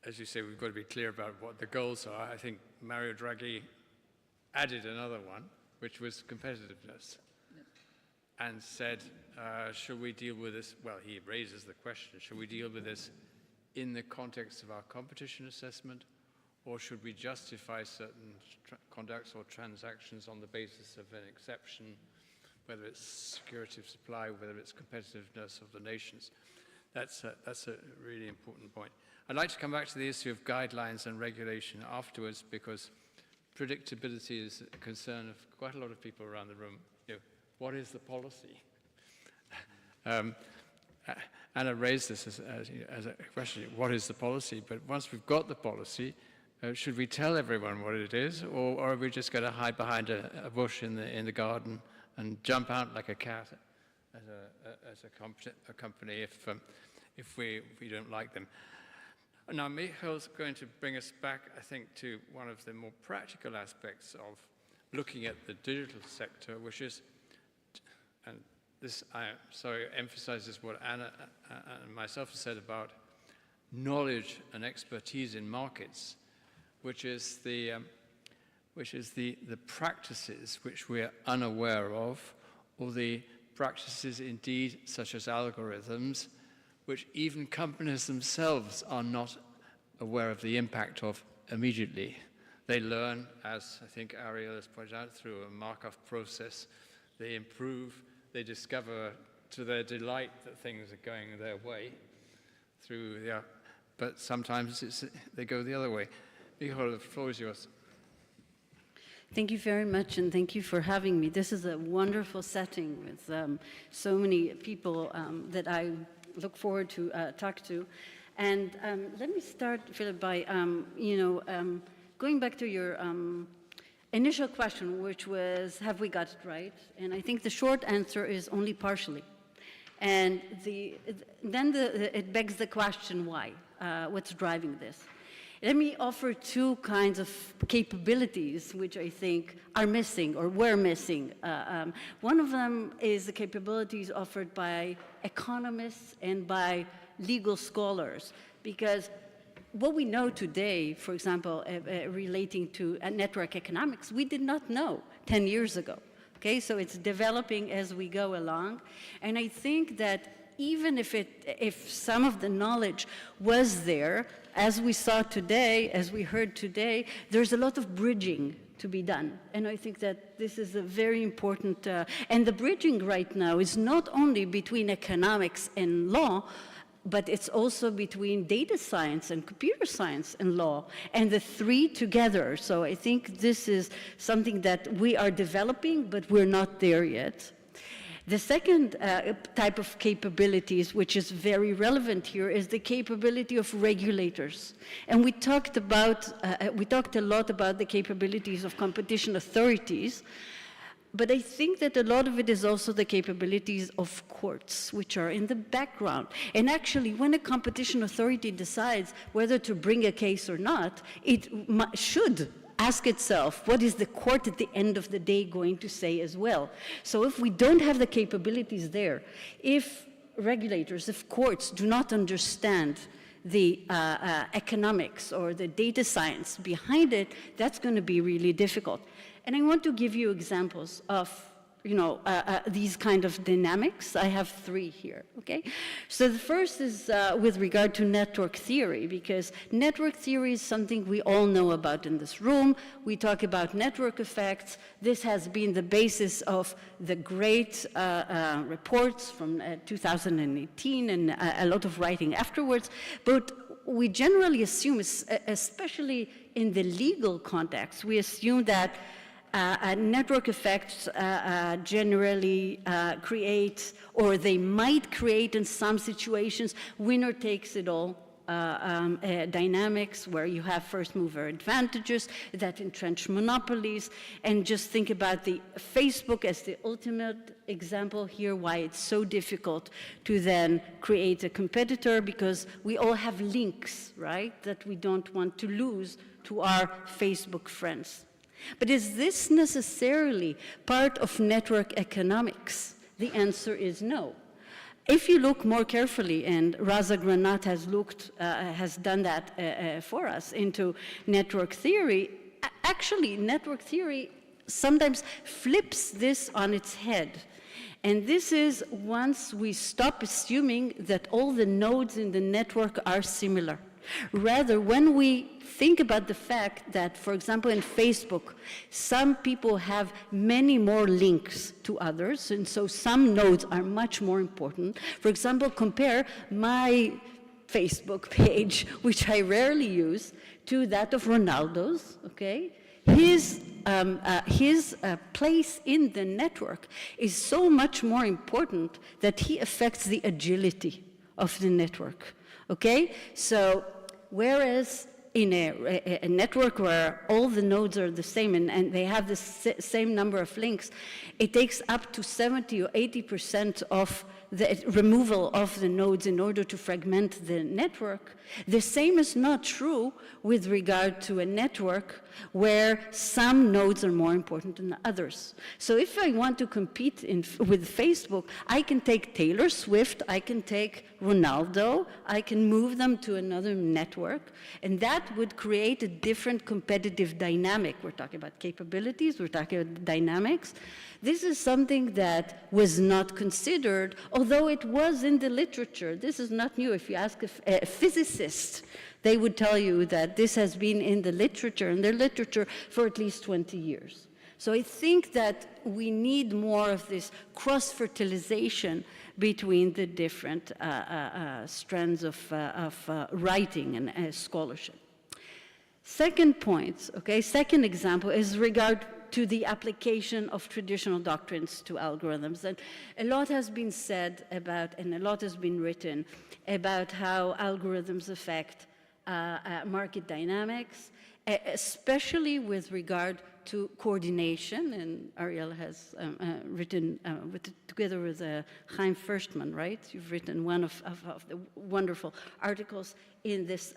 as you say, we've got to be clear about what the goals are. I think Mario Draghi added another one, which was competitiveness, and said, should we deal with this? Well, he raises the question, should we deal with this in the context of our competition assessment, or should we justify certain conducts or transactions on the basis of an exception, whether it's security of supply, whether it's competitiveness of the nations? That's a really important point. I'd like to come back to the issue of guidelines and regulation afterwards, because predictability is a concern of quite a lot of people around the room. You know, what is the policy? Anna raised this as a question, what is the policy? But once we've got the policy, should we tell everyone what it is, or are we just going to hide behind a bush in the garden and jump out like a cat as a company if we don't like them? Now, Michael's going to bring us back, I think, to one of the more practical aspects of looking at the digital sector, which is, and this, emphasizes what Anna and myself have said about knowledge and expertise in markets, which is the practices which we're unaware of, or the practices indeed such as algorithms, which even companies themselves are not aware of the impact of immediately. They learn, as I think Ariel has pointed out, through a Markov process. They improve, they discover to their delight that things are going their way but sometimes they go the other way. Michael, the floor is yours. Thank you very much, and thank you for having me. This is a wonderful setting with so many people that I look forward to talk to. And let me start, Philip, by going back to your initial question, which was, have we got it right? And I think the short answer is only partially. And then it begs the question, why? What's driving this? Let me offer two kinds of capabilities which I think are missing or were missing. One of them is the capabilities offered by economists and by legal scholars, because what we know today, for example, relating to network economics, we did not know 10 years ago. Okay, so it's developing as we go along, and I think that even if some of the knowledge was there, as we saw today, as we heard today, there's a lot of bridging to be done. And I think that this is a very important, and the bridging right now is not only between economics and law, but it's also between data science and computer science and law, and the three together. So I think this is something that we are developing, but we're not there yet. The second type of capabilities, which is very relevant here, is the capability of regulators. And we talked a lot about the capabilities of competition authorities, but I think that a lot of it is also the capabilities of courts, which are in the background. And actually, when a competition authority decides whether to bring a case or not, it should ask itself, what is the court at the end of the day going to say as well? So if we don't have the capabilities there, if regulators, if courts do not understand the economics or the data science behind it, that's going to be really difficult. And I want to give you examples of these kind of dynamics. I have three here, okay? So the first is with regard to network theory, because network theory is something we all know about in this room. We talk about network effects. This has been the basis of the great reports from 2018 and a lot of writing afterwards. But we generally assume, especially in the legal context, we assume that network effects generally create, or they might create in some situations, winner takes it all dynamics where you have first mover advantages that entrench monopolies. And just think about the Facebook as the ultimate example here, why it's so difficult to then create a competitor, because we all have links, right, that we don't want to lose to our Facebook friends. But is this necessarily part of network economics? The answer is no. If you look more carefully, and Raza Granat has done that for us into network theory, actually network theory sometimes flips this on its head. And this is once we stop assuming that all the nodes in the network are similar. Rather, when we think about the fact that, for example, in Facebook, some people have many more links to others, and so some nodes are much more important. For example, compare my Facebook page, which I rarely use, to that of Ronaldo's, okay? His place in the network is so much more important that he affects the agility of the network, okay? So, whereas in a network where all the nodes are the same and they have the same number of links, it takes up to 70 or 80% of the removal of the nodes in order to fragment the network. The same is not true with regard to a network where some nodes are more important than others. So if I want to compete with Facebook, I can take Taylor Swift, I can take Ronaldo, I can move them to another network, and that would create a different competitive dynamic. We're talking about capabilities, we're talking about dynamics. This is something that was not considered, although it was in the literature. This is not new. If you ask a physicist, they would tell you that this has been in the literature, for at least 20 years. So I think that we need more of this cross-fertilization between the different strands of writing and scholarship. Second point, okay, second example is regard to the application of traditional doctrines to algorithms. And a lot has been said about, and a lot has been written about how algorithms affect market dynamics, especially with regard to coordination. And Ariel has written, together with Chaim Firstman, right? You've written one of the wonderful articles in this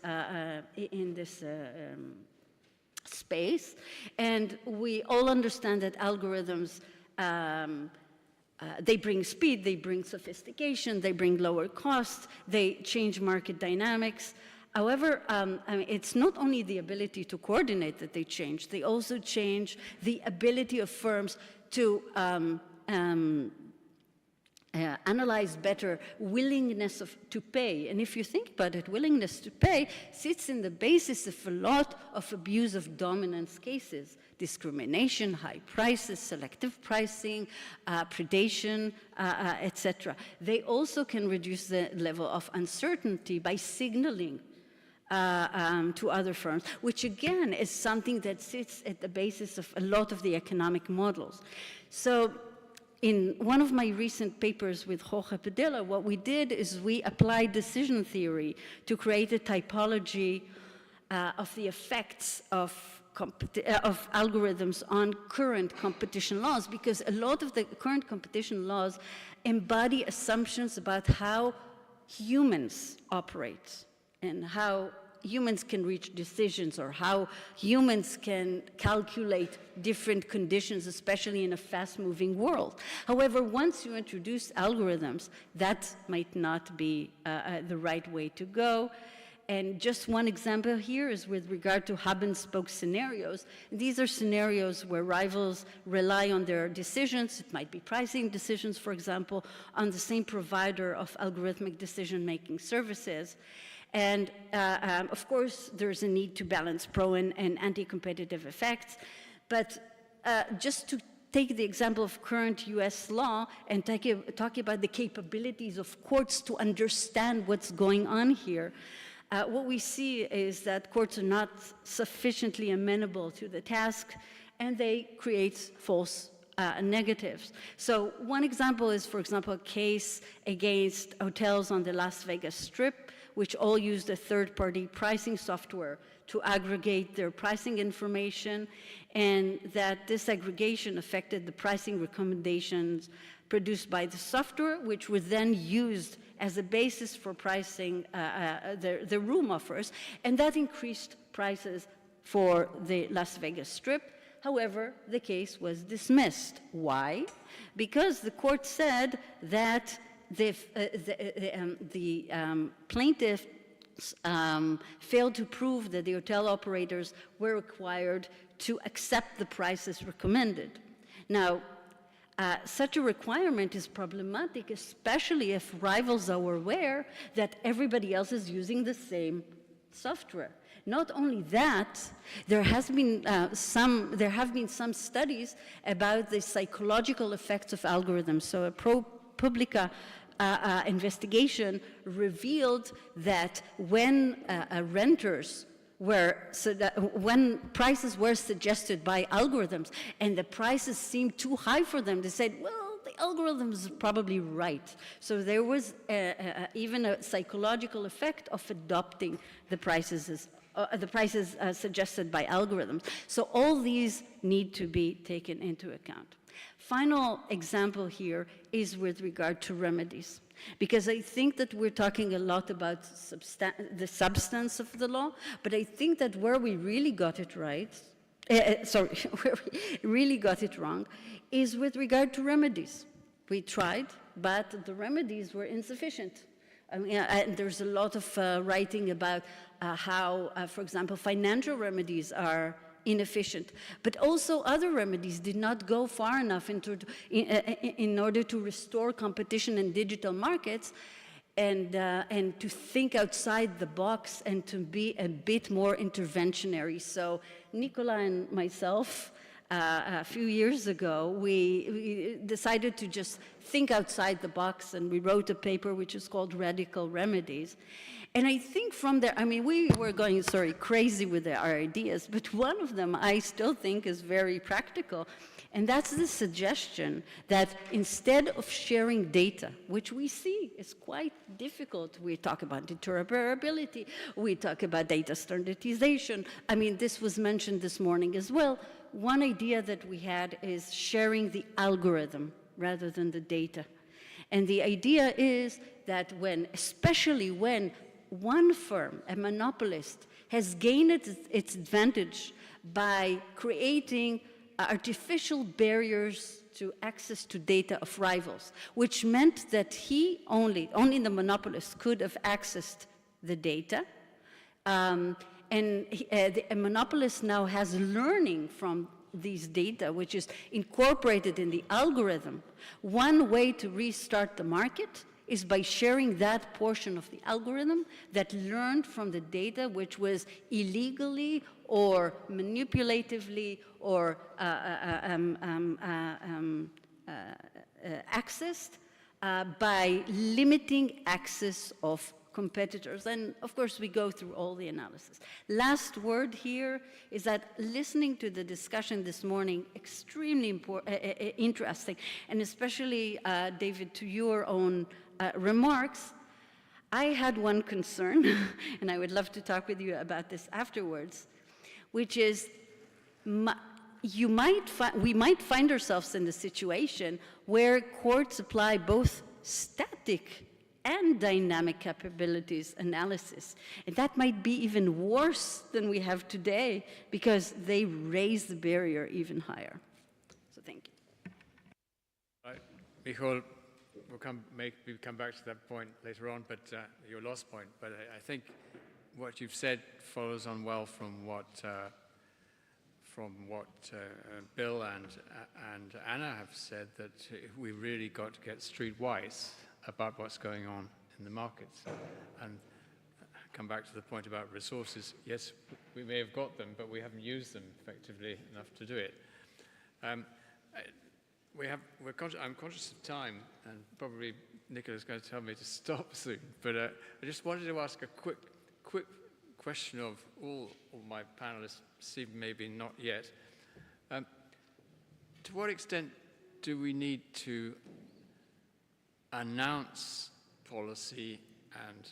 space, and we all understand that algorithms, they bring speed, they bring sophistication, they bring lower costs, they change market dynamics. However, I mean, it's not only the ability to coordinate that they change, they also change the ability of firms to analyze better willingness to pay. And if you think about it, willingness to pay sits in the basis of a lot of abuse of dominance cases: discrimination, high prices, selective pricing, predation, etc. They also can reduce the level of uncertainty by signaling to other firms, which again is something that sits at the basis of a lot of the economic models. So in one of my recent papers with Jorge Padilla, what we did is we applied decision theory to create a typology of the effects of algorithms on current competition laws, because a lot of the current competition laws embody assumptions about how humans operate and how humans can reach decisions, or how humans can calculate different conditions, especially in a fast-moving world. However, once you introduce algorithms, that might not be the right way to go. And just one example here is with regard to hub-and-spoke scenarios. These are scenarios where rivals rely on their decisions. It might be pricing decisions, for example, on the same provider of algorithmic decision-making services. And of course, there's a need to balance pro and anti-competitive effects. But just to take the example of current US law and talk about the capabilities of courts to understand what's going on here, what we see is that courts are not sufficiently amenable to the task, and they create false negatives. So one example is, for example, a case against hotels on the Las Vegas Strip, which all used a third-party pricing software to aggregate their pricing information, and that this aggregation affected the pricing recommendations produced by the software, which were then used as a basis for pricing the room offers, and that increased prices for the Las Vegas Strip. However, the case was dismissed. Why? Because the court said that the plaintiff failed to prove that the hotel operators were required to accept the prices recommended. Now, such a requirement is problematic, especially if rivals are aware that everybody else is using the same software. Not only that, there have been some studies about the psychological effects of algorithms. So a ProPublica investigation revealed that when renters when prices were suggested by algorithms and the prices seemed too high for them, they said, well, the algorithm is probably right. So there was even a psychological effect of adopting the prices suggested by algorithms. So all these need to be taken into account. Final example here is with regard to remedies, because I think that we're talking a lot about the substance of the law, but I think that where we really got it right, where we really got it wrong, is with regard to remedies. We tried, but the remedies were insufficient. I mean, there's a lot of writing about how, for example, financial remedies are inefficient, but also other remedies did not go far enough in order to restore competition in digital markets and to think outside the box and to be a bit more interventionary. So Nicola and myself, a few years ago, we decided to just think outside the box, and we wrote a paper which is called Radical Remedies. And I think from there, I mean, we were going, crazy with our ideas, but one of them I still think is very practical, and that's the suggestion that instead of sharing data, which we see is quite difficult, we talk about interoperability, we talk about data standardization. I mean, this was mentioned this morning as well. One idea that we had is sharing the algorithm rather than the data. And the idea is that especially when one firm, a monopolist, has gained its advantage by creating artificial barriers to access to data of rivals, which meant that only the monopolist could have accessed the data. A monopolist now has learning from these data, which is incorporated in the algorithm. One way to restart the market is by sharing that portion of the algorithm that learned from the data which was illegally or manipulatively or accessed by limiting access of competitors. And of course, we go through all the analysis. Last word here is that listening to the discussion this morning, extremely interesting, and especially, David, to your own remarks, I had one concern, and I would love to talk with you about this afterwards, which is we might find ourselves in the situation where courts apply both static and dynamic capabilities analysis. And that might be even worse than we have today because they raise the barrier even higher. So thank you. Right. Michael, we'll come back to that point later on, but your last point. But I think what you've said follows on well from what Bill and Anna have said, that we really got to get streetwise about what's going on in the markets. And come back to the point about resources. Yes, we may have got them, but we haven't used them effectively enough to do it. I'm conscious of time, and probably Nicola's going to tell me to stop soon, but I just wanted to ask a quick quick question of all of my panelists, Stephen maybe not yet. To what extent do we need to announce policy and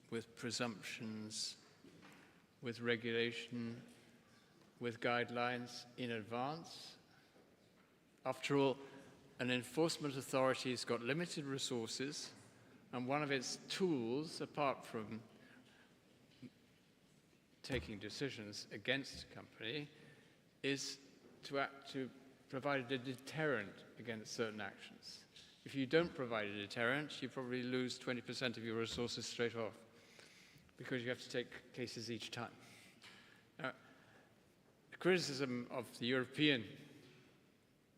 with presumptions, with regulation, with guidelines in advance? After all, an enforcement authority has got limited resources, and one of its tools, apart from taking decisions against a company, is to provide a deterrent against certain actions. If you don't provide a deterrent, you probably lose 20% of your resources straight off, because you have to take cases each time. Now, the criticism of the European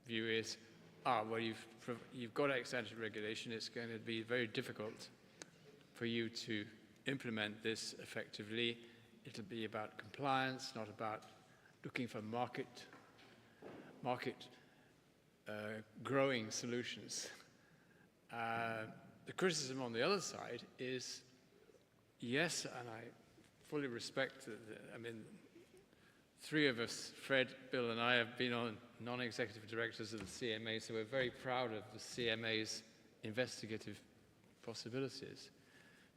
view is, well, you've got ex-ante regulation, it's going to be very difficult for you to implement this effectively. It'll be about compliance, not about looking for market growing solutions. The criticism on the other side is, yes, and I fully respect I mean, three of us, Fred, Bill, and I, have been on non-executive directors of the CMA, so we're very proud of the CMA's investigative possibilities.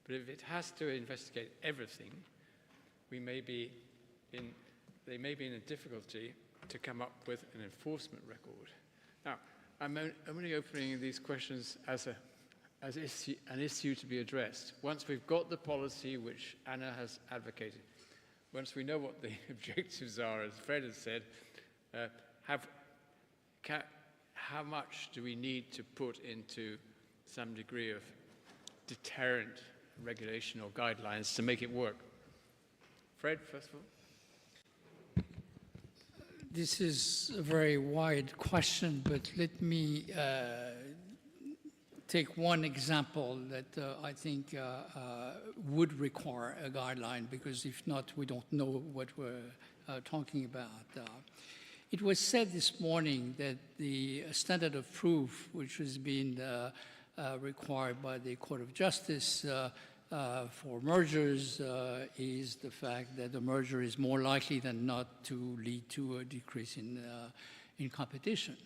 But if it has to investigate everything, they may be in a difficulty to come up with an enforcement record. Now, I'm only opening these questions as an issue to be addressed. Once we've got the policy which Anna has advocated, once we know what the objectives are, as Fred has said, how much do we need to put into some degree of deterrent regulation or guidelines to make it work? Fred, first of all. This is a very wide question, but let me take one example that I think would require a guideline, because if not, we don't know what we're talking about. It was said this morning that the standard of proof, which has been required by the Court of Justice for mergers, is the fact that the merger is more likely than not to lead to a decrease in competition.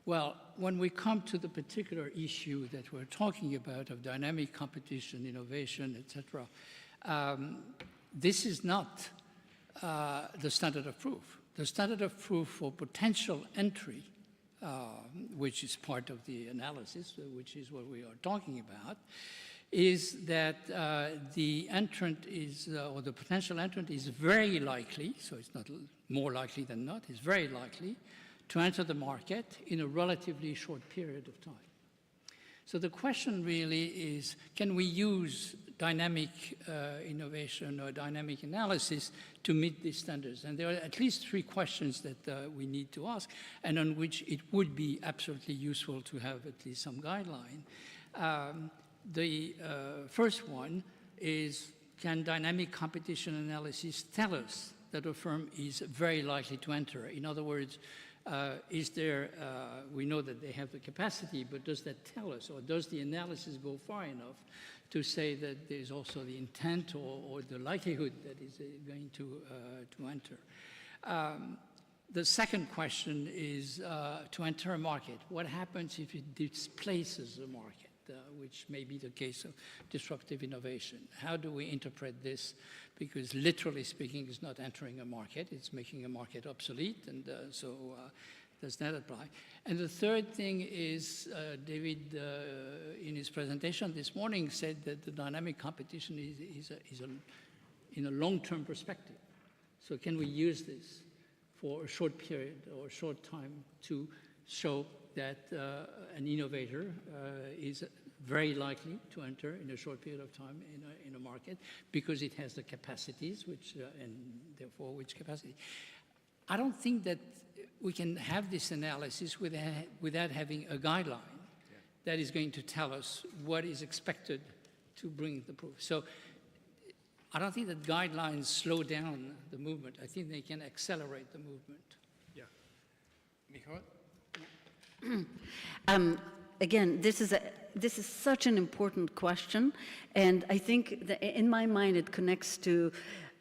Well, when we come to the particular issue that we're talking about of dynamic competition, innovation, etc., this is not the standard of proof. The standard of proof for potential entry, which is part of the analysis, which is what we are talking about, is that the entrant is, or the potential entrant is very likely, so it's not more likely than not, it's very likely to enter the market in a relatively short period of time. So the question really is, can we use dynamic innovation or dynamic analysis to meet these standards? And there are at least three questions that we need to ask, and on which it would be absolutely useful to have at least some guideline. The first one is, can dynamic competition analysis tell us that a firm is very likely to enter? In other words, is there, we know that they have the capacity, but does that tell us, or does the analysis go far enough to say that there's also the intent or the likelihood that is going to enter? The second question is, to enter a market, what happens if it displaces a market? Which may be the case of disruptive innovation. How do we interpret this? Because literally speaking, it's not entering a market, it's making a market obsolete, and so does that apply? And the third thing is, David, in his presentation this morning, said that the dynamic competition is in a long-term perspective. So can we use this for a short period or a short time to show that an innovator is very likely to enter in a short period of time in a market because it has the capacities, which and therefore which capacity. I don't think that we can have this analysis without having a guideline that is going to tell us what is expected to bring the proof. So I don't think that guidelines slow down the movement. I think they can accelerate the movement. Yeah. Michael? again, this is such an important question, and I think that in my mind it connects to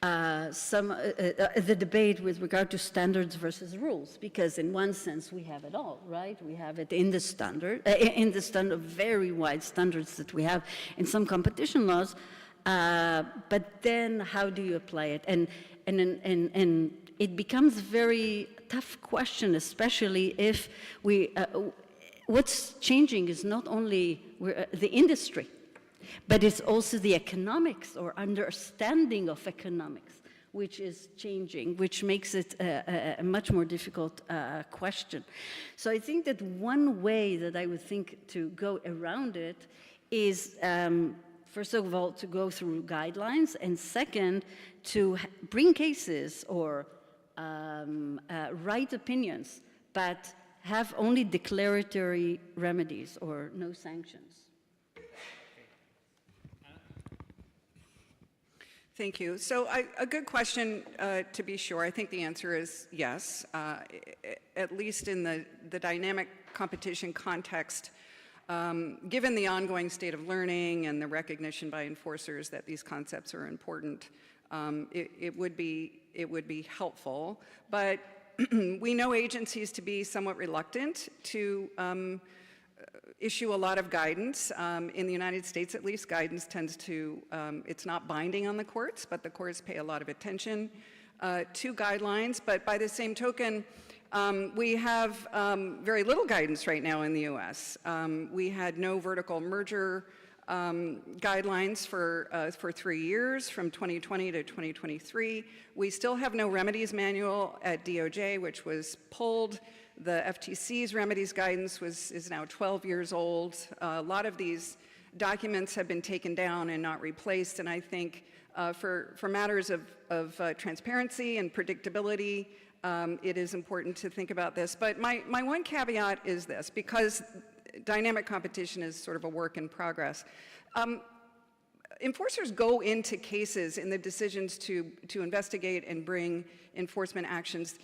the debate with regard to standards versus rules, because in one sense we have it all, right? We have it in the standard, very wide standards that we have in some competition laws, but then how do you apply it? And it becomes a very tough question, especially if what's changing is not only the industry, but it's also the economics or understanding of economics, which is changing, which makes it a much more difficult question. So I think that one way that I would think to go around it is, first of all, to go through guidelines, and second, to bring cases or write opinions, but have only declaratory remedies or no sanctions. Thank you. So a good question, to be sure. I think the answer is yes, at least in the dynamic competition context. Given the ongoing state of learning and the recognition by enforcers that these concepts are important, it would be helpful. But we know agencies to be somewhat reluctant to issue a lot of guidance. In the United States, at least, guidance tends to, it's not binding on the courts, but the courts pay a lot of attention to guidelines. But by the same token, we have very little guidance right now in the US. We had no vertical merger guidelines for 3 years, from 2020 to 2023. We still have no remedies manual at DOJ, which was pulled. The FTC's remedies guidance is now 12 years old. A lot of these documents have been taken down and not replaced, and I think for matters of transparency and predictability, it is important to think about this. But my one caveat is this, because dynamic competition is sort of a work in progress. Enforcers go into cases in the decisions to investigate and bring enforcement actions.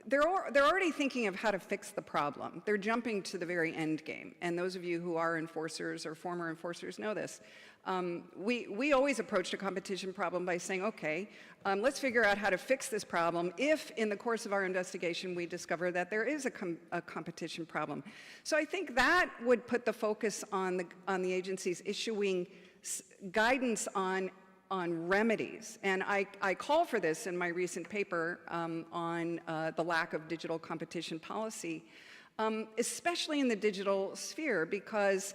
They're already thinking of how to fix the problem. They're jumping to the very end game. And those of you who are enforcers or former enforcers know this. We always approached a competition problem by saying, okay, let's figure out how to fix this problem if in the course of our investigation we discover that there is a competition problem. So I think that would put the focus on the agencies issuing guidance on remedies. And I call for this in my recent paper on the lack of digital competition policy, especially in the digital sphere, because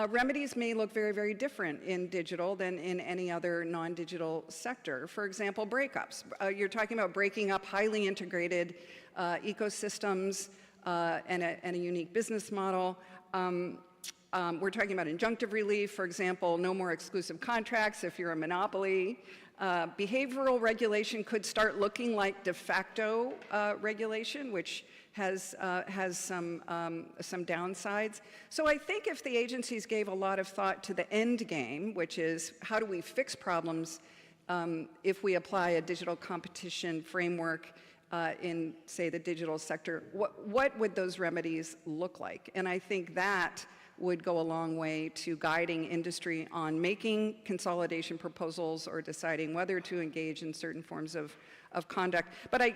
remedies may look very, very different in digital than in any other non-digital sector. For example, breakups. You're talking about breaking up highly integrated ecosystems and a unique business model. We're talking about injunctive relief, for example, no more exclusive contracts if you're a monopoly. Behavioral regulation could start looking like de facto regulation, which has some downsides. So I think if the agencies gave a lot of thought to the end game, which is how do we fix problems if we apply a digital competition framework in, say, the digital sector, what would those remedies look like? And I think that would go a long way to guiding industry on making consolidation proposals or deciding whether to engage in certain forms of conduct. But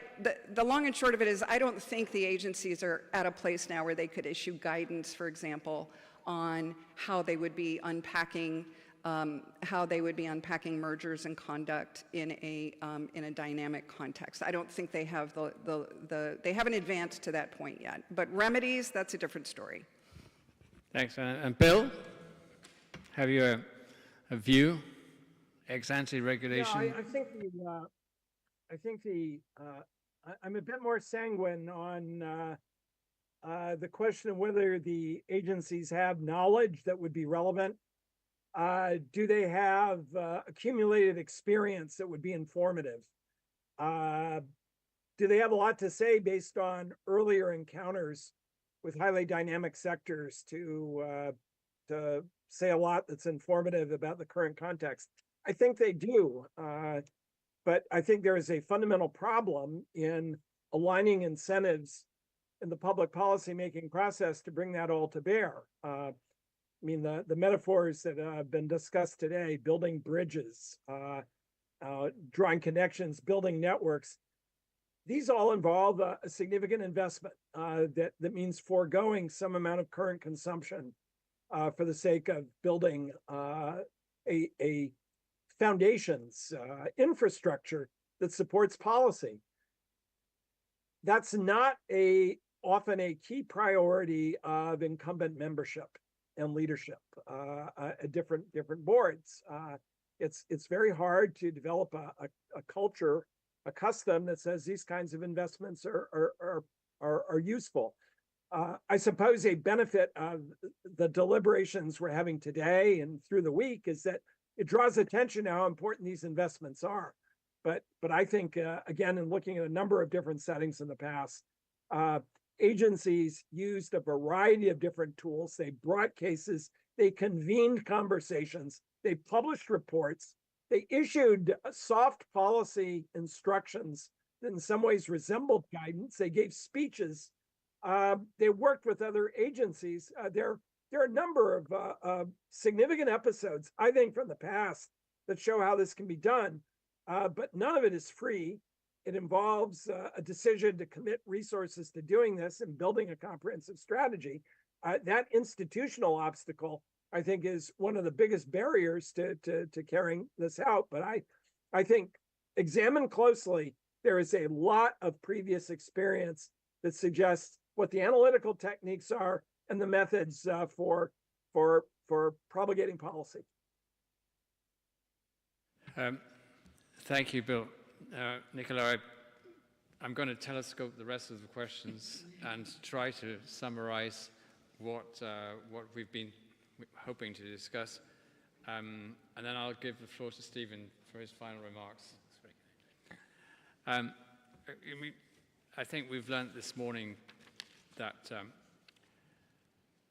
the long and short of it is I don't think the agencies are at a place now where they could issue guidance, for example, on how they would be unpacking mergers and conduct in a dynamic context. I don't think they have they haven't advanced to that point yet. But remedies, that's a different story. Thanks. And Bill, have you a view? Ex-ante regulation? Yeah, I'm a bit more sanguine on the question of whether the agencies have knowledge that would be relevant. Do they have accumulated experience that would be informative? Do they have a lot to say based on earlier encounters with highly dynamic sectors to say a lot that's informative about the current context? I think they do, but I think there is a fundamental problem in aligning incentives in the public policy making process to bring that all to bear. mean, the metaphors that have been discussed today, building bridges, drawing connections, building networks, these all involve a significant investment that means foregoing some amount of current consumption for the sake of building a foundations, infrastructure that supports policy. That's not often a key priority of incumbent membership and leadership at different boards. It's very hard to develop a culture, a custom that says these kinds of investments are useful. I suppose a benefit of the deliberations we're having today and through the week is that it draws attention to how important these investments are. But I think, again, in looking at a number of different settings in the past, agencies used a variety of different tools. They brought cases, they convened conversations, they published reports, they issued soft policy instructions that in some ways resembled guidance. They gave speeches. They worked with other agencies. There are a number of significant episodes, I think, from the past that show how this can be done, but none of it is free. It involves a decision to commit resources to doing this and building a comprehensive strategy. That institutional obstacle, I think, is one of the biggest barriers to carrying this out. But I think, examined closely, there is a lot of previous experience that suggests what the analytical techniques are and the methods for propagating policy. Thank you, Bill. Nicola, I'm going to telescope the rest of the questions and try to summarize what we've been hoping to discuss. And then I'll give the floor to Stephen for his final remarks. I think we've learned this morning that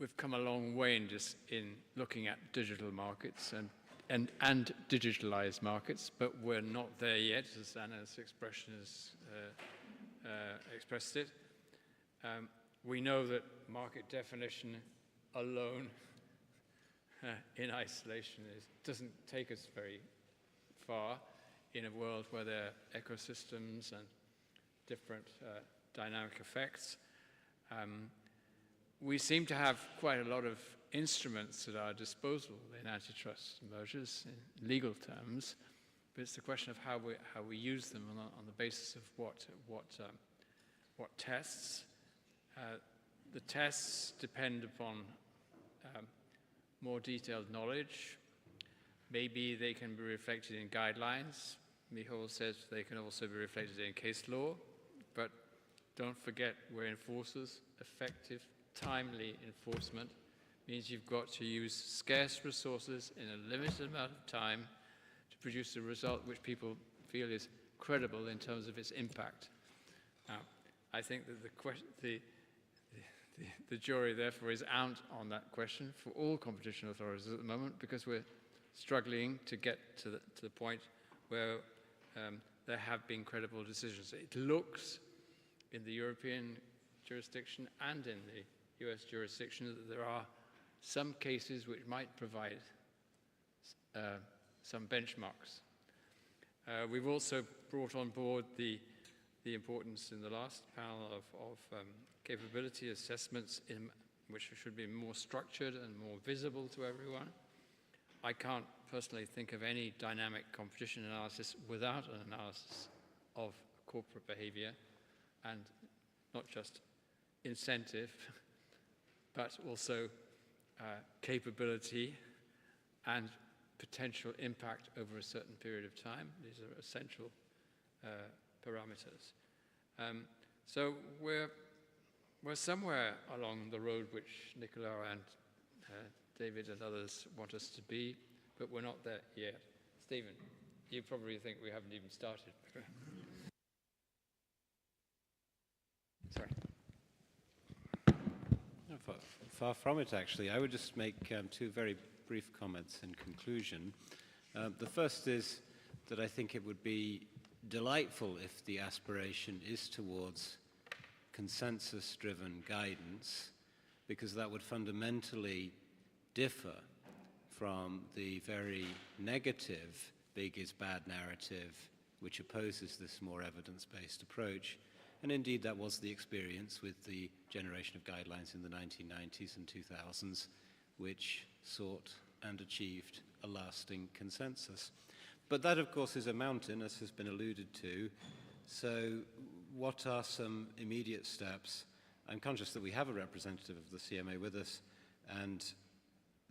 we've come a long way in looking at digital markets and digitalized markets, but we're not there yet, as Anna's expression has expressed it. We know that market definition alone in isolation doesn't take us very far in a world where there are ecosystems and different dynamic effects. We seem to have quite a lot of instruments at our disposal in antitrust mergers, in legal terms, but it's the question of how we use them on the basis of what tests. The tests depend upon more detailed knowledge. Maybe they can be reflected in guidelines. Michal says they can also be reflected in case law, but don't forget we're enforcers. Effective, timely enforcement means you've got to use scarce resources in a limited amount of time to produce a result which people feel is credible in terms of its impact. Now, I think that the jury, therefore, is out on that question for all competition authorities at the moment, because we're struggling to get to the point where there have been credible decisions. It looks in the European jurisdiction and in the US jurisdiction that there are some cases which might provide some benchmarks. We've also brought on board the importance in the last panel of capability assessments which should be more structured and more visible to everyone. I can't personally think of any dynamic competition analysis without an analysis of corporate behavior, and not just incentive, but also capability and potential impact over a certain period of time. These are essential parameters. So we're somewhere along the road which Nicola and David and others want us to be, but we're not there yet. Stephen, you probably think we haven't even started. Sorry. No, far from it, actually. I would just make two very brief comments in conclusion. The first is that I think it would be delightful if the aspiration is towards consensus-driven guidance, because that would fundamentally differ from the very negative big is bad narrative which opposes this more evidence-based approach. And indeed, that was the experience with the generation of guidelines in the 1990s and 2000s, which sought and achieved a lasting consensus. But that, of course, is a mountain, as has been alluded to. So what are some immediate steps? I'm conscious that we have a representative of the CMA with us, and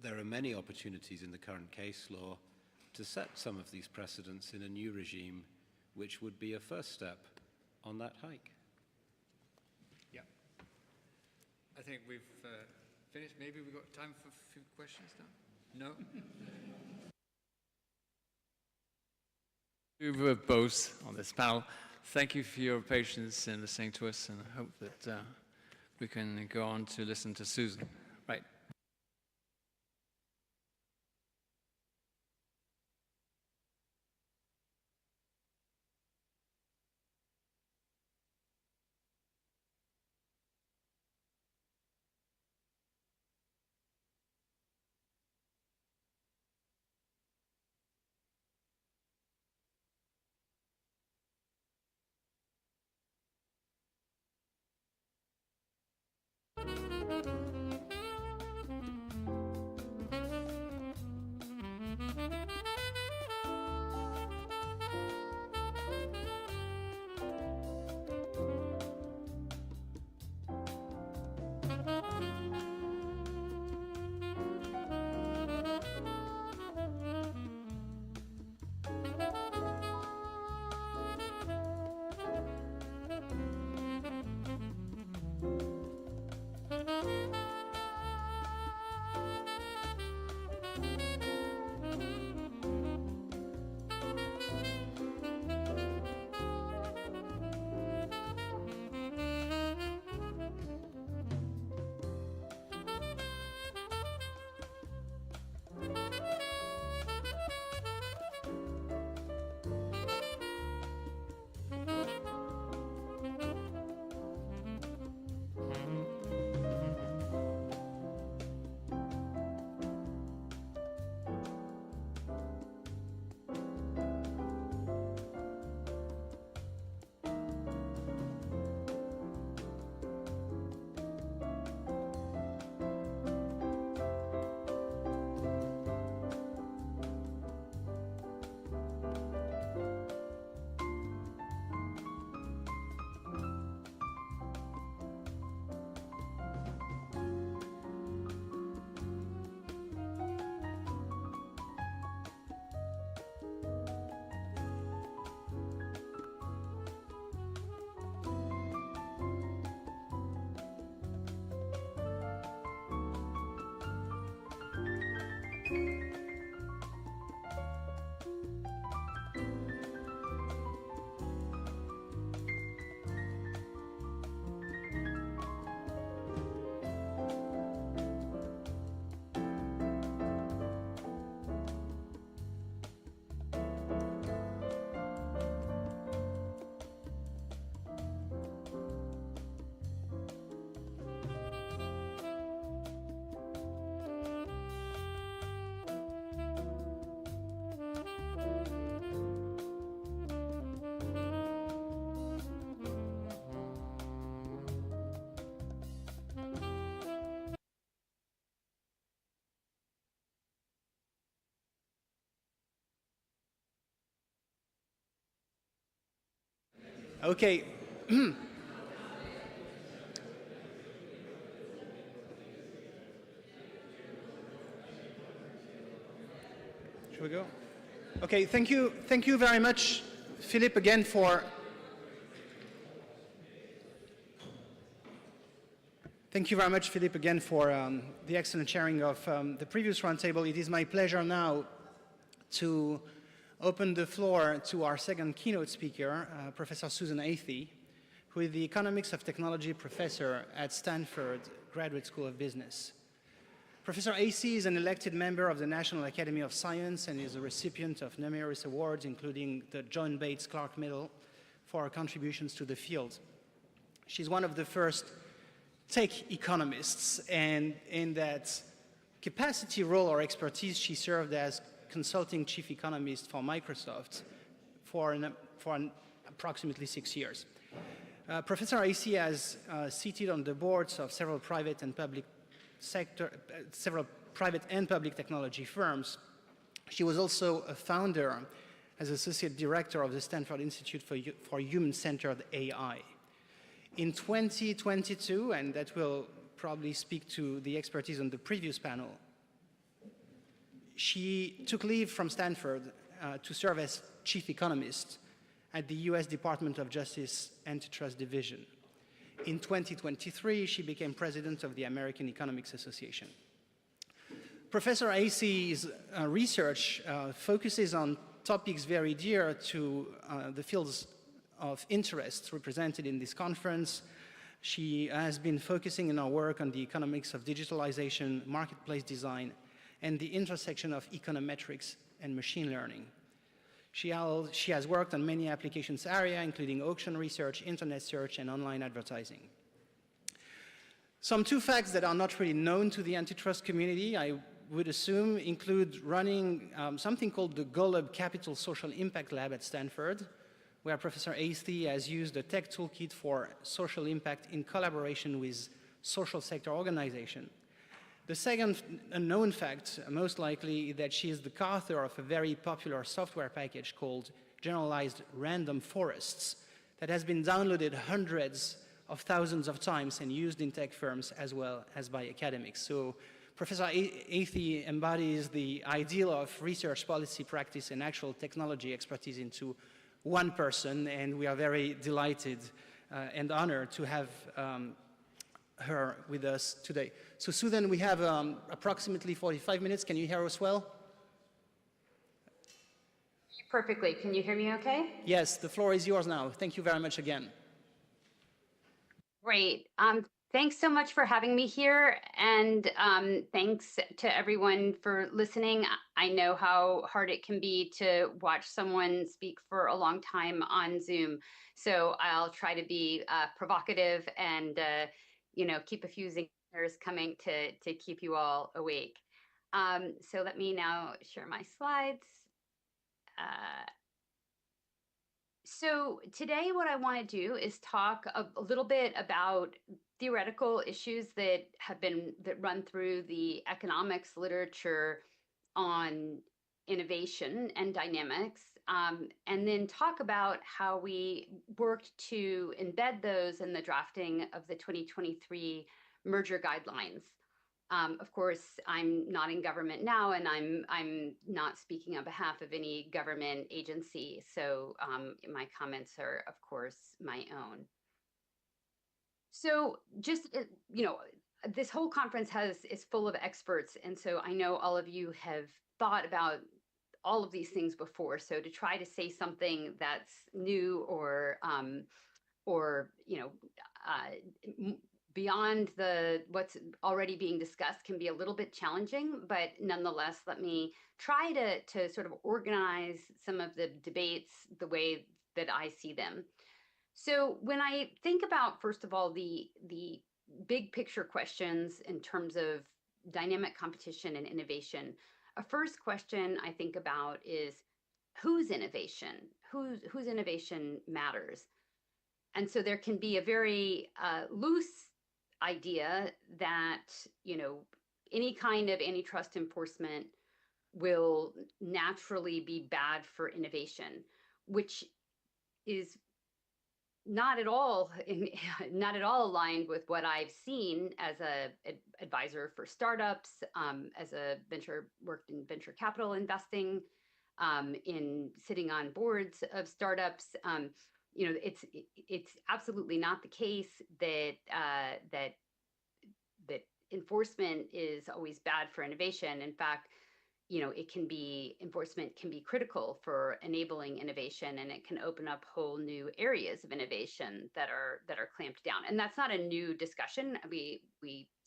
there are many opportunities in the current case law to set some of these precedents in a new regime, which would be a first step on that hike. Yeah. I think we've finished. Maybe we've got time for a few questions now? No? We were both on this panel. Thank you for your patience in listening to us, and I hope that we can go on to listen to Susan. Right. Okay. Should we go? Okay, thank you very much, Philippe, again for the excellent sharing of the previous roundtable. It is my pleasure now to open the floor to our second keynote speaker, Professor Susan Athey, who is the Economics of Technology professor at Stanford Graduate School of Business. Professor Athey is an elected member of the National Academy of Science and is a recipient of numerous awards, including the John Bates Clark Medal for her contributions to the field. She's one of the first tech economists, and in that capacity, role, or expertise, she served as consulting chief economist for Microsoft for approximately 6 years. Professor AC has seated on the boards of several private and public technology firms. She was also a founder as associate director of the Stanford Institute for Human-Centered AI. In 2022, and that will probably speak to the expertise on the previous panel, she took leave from Stanford to serve as chief economist at the US Department of Justice Antitrust Division. In 2023, she became president of the American Economics Association. Professor AC's research focuses on topics very dear to the fields of interest represented in this conference. She has been focusing in her work on the economics of digitalization, marketplace design, and the intersection of econometrics and machine learning. She has worked on many applications areas, including auction research, internet search, and online advertising. Some 2 facts that are not really known to the antitrust community, I would assume, include running something called the Golub Capital Social Impact Lab at Stanford, where Professor AC has used a tech toolkit for social impact in collaboration with social sector organizations. The second unknown fact, most likely, is that she is the co-author of a very popular software package called Generalized Random Forests that has been downloaded hundreds of thousands of times and used in tech firms as well as by academics. So Professor AC embodies the ideal of research, policy, practice, and actual technology expertise into one person, and we are very delighted and honored to have her with us today. So Susan, we have approximately 45 minutes. Can you hear us well? Perfectly. Can you hear me okay? Yes, the floor is yours now. Thank you very much again. Great. Thanks so much for having me here, and thanks to everyone for listening. I know how hard it can be to watch someone speak for a long time on Zoom, so I'll try to be provocative and keep a few zingers coming to keep you all awake. So let me now share my slides. So today what I want to do is talk a little bit about theoretical issues that run through the economics literature on innovation and dynamics, and then talk about how we worked to embed those in the drafting of the 2023 merger guidelines. Of course, I'm not in government now, and I'm not speaking on behalf of any government agency, so my comments are, of course, my own. So just, this whole conference is full of experts, and so I know all of you have thought about all of these things before, so to try to say something that's new or beyond what's already being discussed can be a little bit challenging, but nonetheless, let me try to sort of organize some of the debates the way that I see them. So when I think about, first of all, the big picture questions in terms of dynamic competition and innovation, a first question I think about is whose innovation? Whose innovation matters? And so there can be a very loose idea that any kind of antitrust enforcement will naturally be bad for innovation, which is not at all aligned with what I've seen as a advisor for startups, as worked in venture capital investing, in sitting on boards of startups. It's absolutely not the case that enforcement is always bad for innovation. In fact, enforcement can be critical for enabling innovation, and it can open up whole new areas of innovation that are clamped down. And that's not a new discussion. We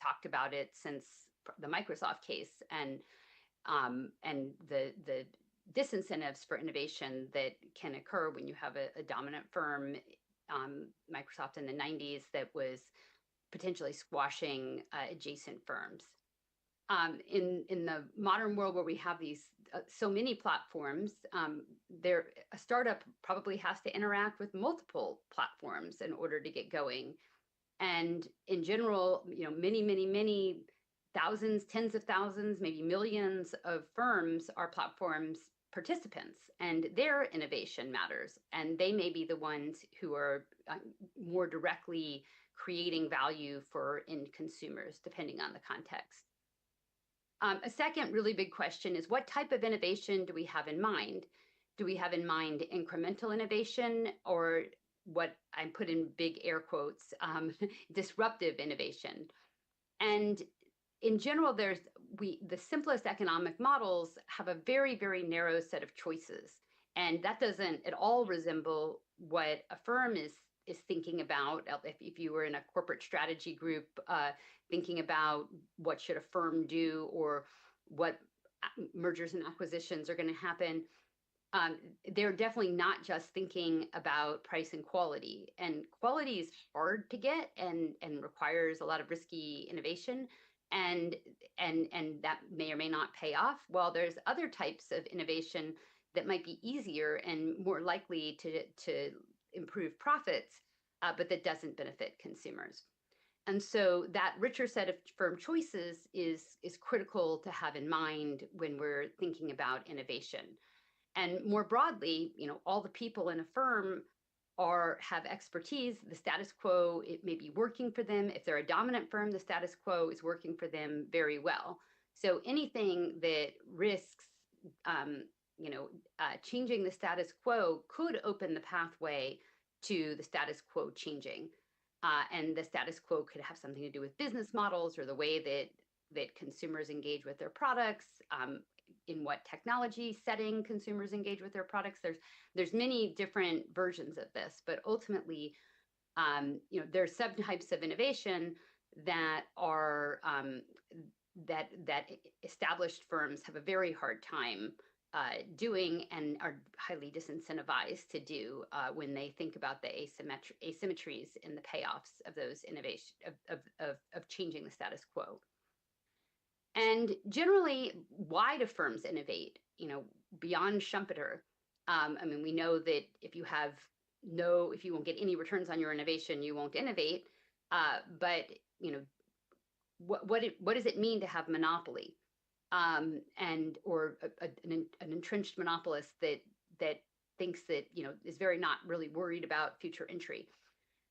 talked about it since the Microsoft case, and the disincentives for innovation that can occur when you have a dominant firm, Microsoft in the 90s, that was potentially squashing adjacent firms. In the modern world where we have these so many platforms, a startup probably has to interact with multiple platforms in order to get going. And in general, many thousands, tens of thousands, maybe millions of firms are platforms participants, and their innovation matters. And they may be the ones who are more directly creating value for end consumers, depending on the context. A second really big question is, what type of innovation do we have in mind? Do we have in mind incremental innovation, or what I put in big air quotes, disruptive innovation? And in general, the simplest economic models have a very, very narrow set of choices. And that doesn't at all resemble what a firm is thinking about. If you were in a corporate strategy group, thinking about what should a firm do, or what mergers and acquisitions are going to happen, they're definitely not just thinking about price and quality. And quality is hard to get and requires a lot of risky innovation, and that may or may not pay off. While there's other types of innovation that might be easier and more likely to improve profits, but that doesn't benefit consumers. And so that richer set of firm choices is critical to have in mind when we're thinking about innovation. And more broadly, all the people in a firm have expertise. The status quo, it may be working for them. If they're a dominant firm, the status quo is working for them very well. So anything that risks changing the status quo could open the pathway to the status quo changing. And the status quo could have something to do with business models, or the way that consumers engage with their products, in what technology setting consumers engage with their products. There's many different versions of this, but ultimately, there are subtypes of innovation that are that established firms have a very hard time doing, and are highly disincentivized to do when they think about the asymmetries in the payoffs of those innovation of changing the status quo. And generally, why do firms innovate? Beyond Schumpeter, we know that if you won't get any returns on your innovation, you won't innovate. But what does it mean to have monopoly? Or an entrenched monopolist that thinks that is not really worried about future entry?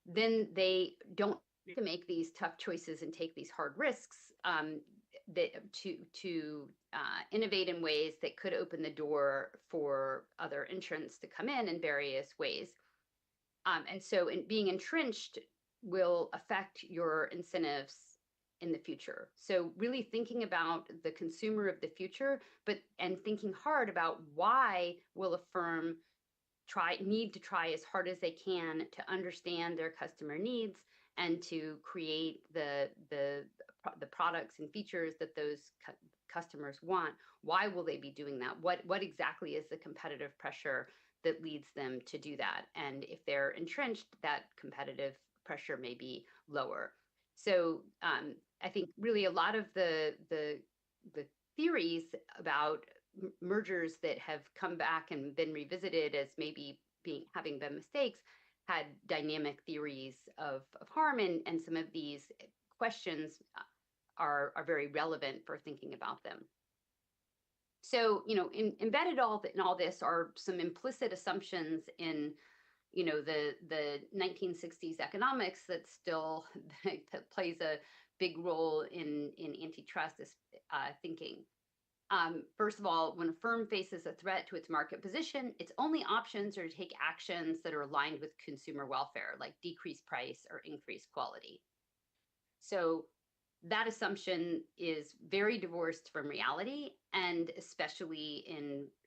Then they don't to make these tough choices and take these hard risks to innovate in ways that could open the door for other entrants to come in various ways. And so being entrenched will affect your incentives in the future. So really thinking about the consumer of the future, and thinking hard about why will a firm need to try as hard as they can to understand their customer needs and to create the products and features that those customers want. Why will they be doing that? What exactly is the competitive pressure that leads them to do that? And if they're entrenched, that competitive pressure may be lower. So I think really a lot of the theories about mergers that have come back and been revisited as maybe having been mistakes had dynamic theories of harm, and some of these questions are very relevant for thinking about them. So, embedded in all this are some implicit assumptions in, the 1960s economics that still that plays a big role in antitrust thinking. First of all, when a firm faces a threat to its market position, its only options are to take actions that are aligned with consumer welfare, like decrease price or increase quality. So that assumption is very divorced from reality, and especially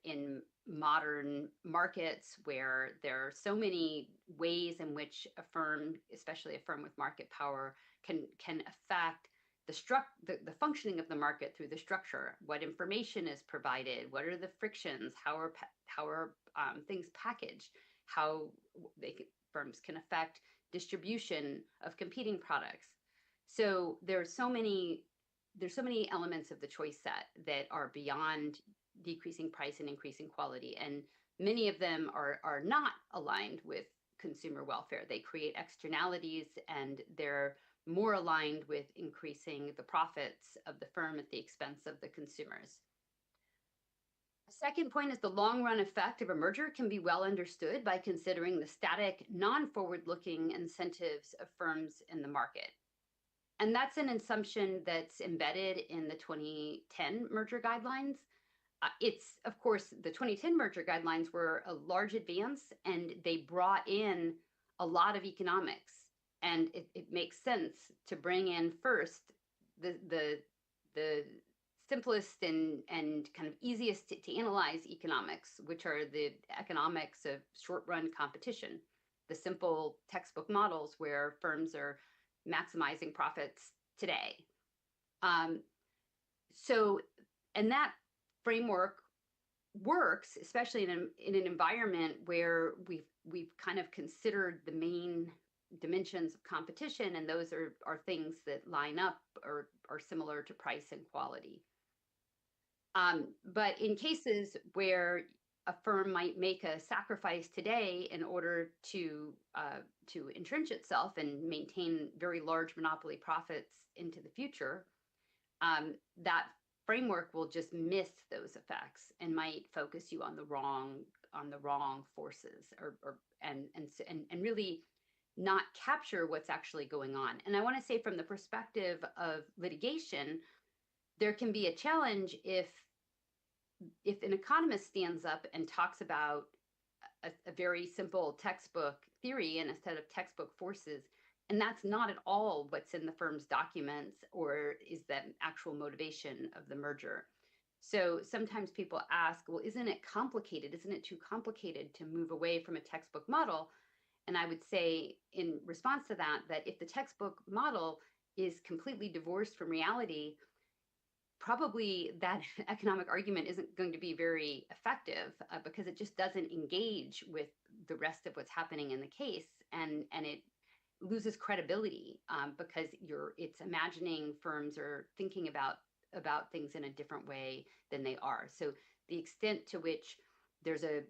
in modern markets where there are so many ways in which a firm, especially a firm with market power, can affect the functioning of the market through the structure. What information is provided? What are the frictions? How are things packaged? How firms can affect distribution of competing products. So there are so many there's so many elements of the choice set that are beyond decreasing price and increasing quality, and many of them are not aligned with consumer welfare. They create externalities, and they're more aligned with increasing the profits of the firm at the expense of the consumers. Second point is the long-run effect of a merger can be well understood by considering the static, non-forward-looking incentives of firms in the market. And that's an assumption that's embedded in the 2010 merger guidelines. It's, of course, the 2010 merger guidelines were a large advance, and they brought in a lot of economics. And it makes sense to bring in first the simplest and kind of easiest to analyze economics, which are the economics of short-run competition, the simple textbook models where firms are maximizing profits today. And that framework works, especially in an environment where we've kind of considered the main dimensions of competition, and those are things that line up or are similar to price and quality. But in cases where a firm might make a sacrifice today in order to entrench itself and maintain very large monopoly profits into the future, that framework will just miss those effects and might focus you on the wrong forces, and really not capture what's actually going on. And I want to say, from the perspective of litigation, there can be a challenge if an economist stands up and talks about a very simple textbook theory and a set of textbook forces, and that's not at all what's in the firm's documents or is the actual motivation of the merger. So sometimes people ask, well, isn't it complicated? Isn't it too complicated to move away from a textbook model? And I would say in response to that, that if the textbook model is completely divorced from reality, probably that economic argument isn't going to be very effective because it just doesn't engage with the rest of what's happening in the case, and it loses credibility because it's imagining firms are thinking about things in a different way than they are. So the extent to which there's a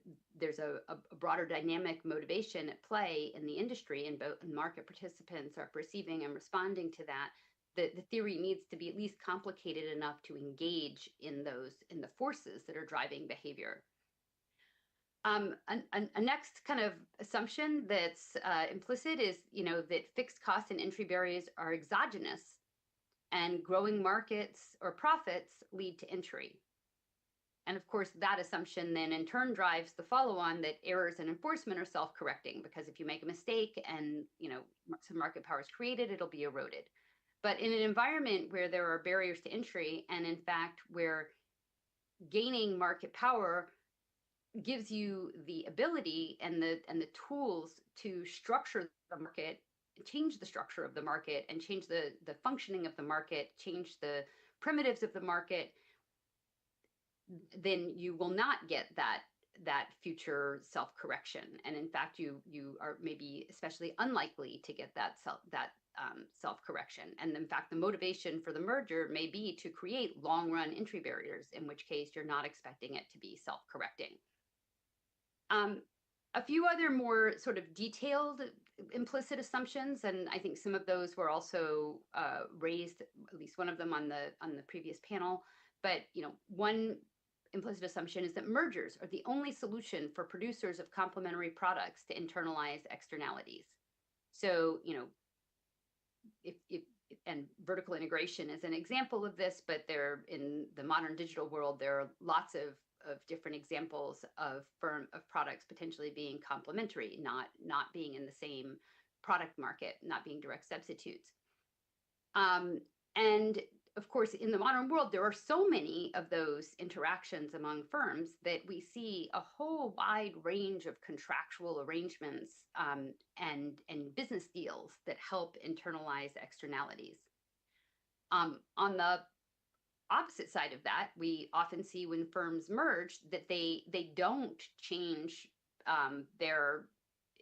broader dynamic motivation at play in the industry, and both market participants are perceiving and responding to that, the theory needs to be at least complicated enough to engage in the forces that are driving behavior. A next kind of assumption that's implicit is, that fixed costs and entry barriers are exogenous, and growing markets or profits lead to entry. And of course, that assumption then in turn drives the follow-on that errors in enforcement are self-correcting, because if you make a mistake and some market power is created, it'll be eroded. But in an environment where there are barriers to entry, and in fact where gaining market power gives you the ability and the tools to structure the market, change the structure of the market, and change the functioning of the market, change the primitives of the market, then you will not get that future self-correction. And in fact, you are maybe especially unlikely to get that self-correction. And in fact, the motivation for the merger may be to create long-run entry barriers, in which case you're not expecting it to be self-correcting. A few other more sort of detailed implicit assumptions, and I think some of those were also raised, at least one of them on the previous panel. But one implicit assumption is that mergers are the only solution for producers of complementary products to internalize externalities. So and vertical integration is an example of this, but in the modern digital world, there are lots of different examples of products potentially being complementary, not being in the same product market, not being direct substitutes. And of course, in the modern world, there are so many of those interactions among firms that we see a whole wide range of contractual arrangements and business deals that help internalize externalities. On the opposite side of that, we often see when firms merge that they don't change their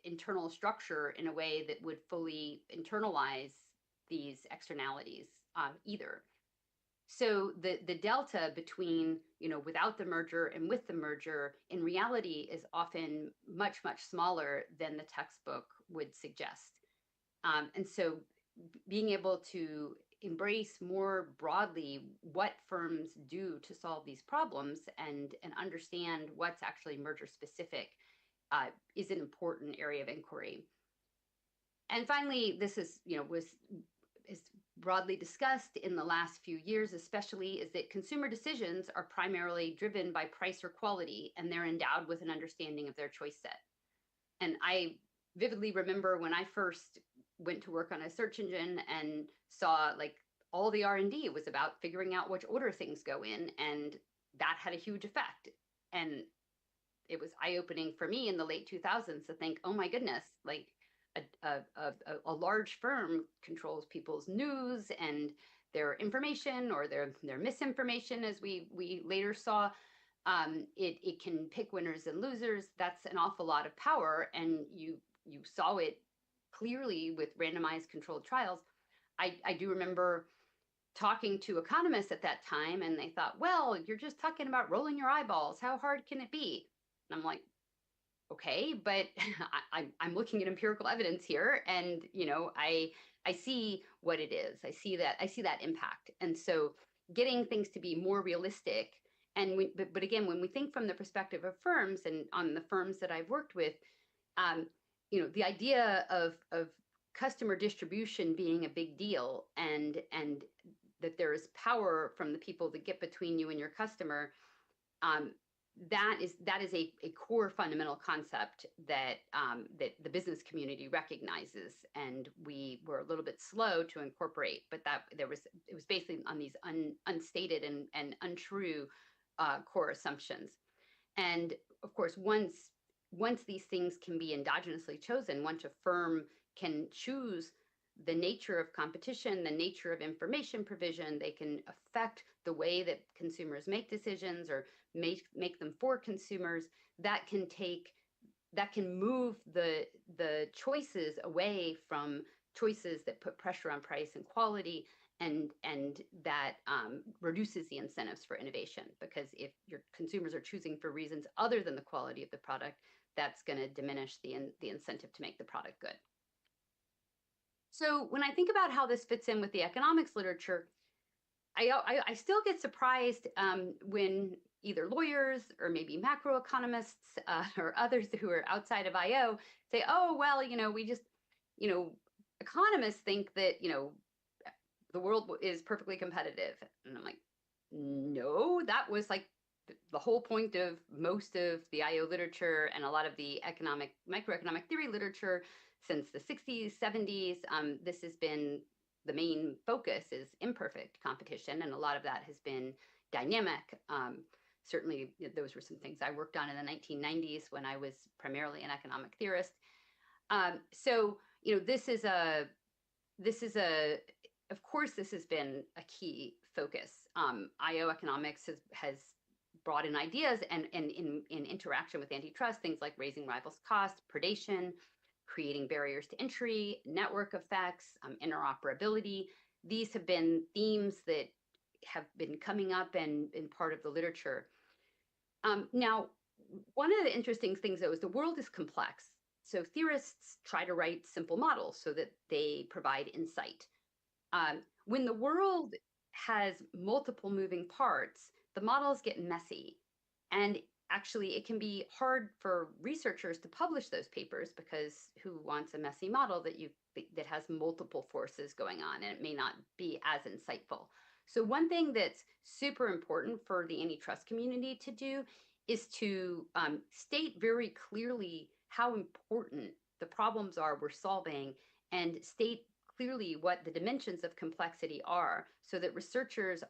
internal structure in a way that would fully internalize these externalities either. So the delta between, without the merger and with the merger in reality is often much, much smaller than the textbook would suggest. And so being able to embrace more broadly what firms do to solve these problems and understand what's actually merger specific is an important area of inquiry. And finally, this is broadly discussed in the last few years, especially, is that consumer decisions are primarily driven by price or quality, and they're endowed with an understanding of their choice set. And I vividly remember when I first went to work on a search engine and saw like all the R&D was about figuring out which order things go in, and that had a huge effect. And it was eye-opening for me in the late 2000s to think, oh my goodness, like a large firm controls people's news and their information or their misinformation, as we later saw. It can pick winners and losers. That's an awful lot of power, and you saw it clearly with randomized controlled trials. I do remember talking to economists at that time, and they thought, well, you're just talking about rolling your eyeballs. How hard can it be? And I'm like, okay, but I'm looking at empirical evidence here, and I see what it is. I see that impact, and so getting things to be more realistic. And but again, when we think from the perspective of firms, and on the firms that I've worked with, the idea of customer distribution being a big deal, and that there is power from the people that get between you and your customer. That is a core fundamental concept that the business community recognizes, and we were a little bit slow to incorporate. But it was basically on these unstated and untrue core assumptions. And of course, once these things can be endogenously chosen, once a firm can choose the nature of competition, the nature of information provision, they can affect the way that consumers make decisions or make them for consumers. That can move the choices away from choices that put pressure on price and quality, and that reduces the incentives for innovation, because if your consumers are choosing for reasons other than the quality of the product, that's going to diminish the incentive to make the product good. So when I think about how this fits in with the economics literature, I still get surprised when either lawyers or maybe macroeconomists or others who are outside of IO say, oh, well, we just, economists think that, the world is perfectly competitive. And I'm like, no, that was like the whole point of most of the IO literature and a lot of the microeconomic theory literature since the 60s, 70s. This has been the main focus, is imperfect competition, and a lot of that has been dynamic. Certainly, those were some things I worked on in the 1990s when I was primarily an economic theorist. So, of course, this has been a key focus. IO economics has brought in ideas and in interaction with antitrust, things like raising rivals' costs, predation, creating barriers to entry, network effects, interoperability. These have been themes that have been coming up and been part of the literature. Now, one of the interesting things, though, is the world is complex. So theorists try to write simple models so that they provide insight. When the world has multiple moving parts, the models get messy. And actually, it can be hard for researchers to publish those papers, because who wants a messy model that has multiple forces going on, and it may not be as insightful. So one thing that's super important for the antitrust community to do is to state very clearly how important the problems are we're solving, and state clearly what the dimensions of complexity are, so that researchers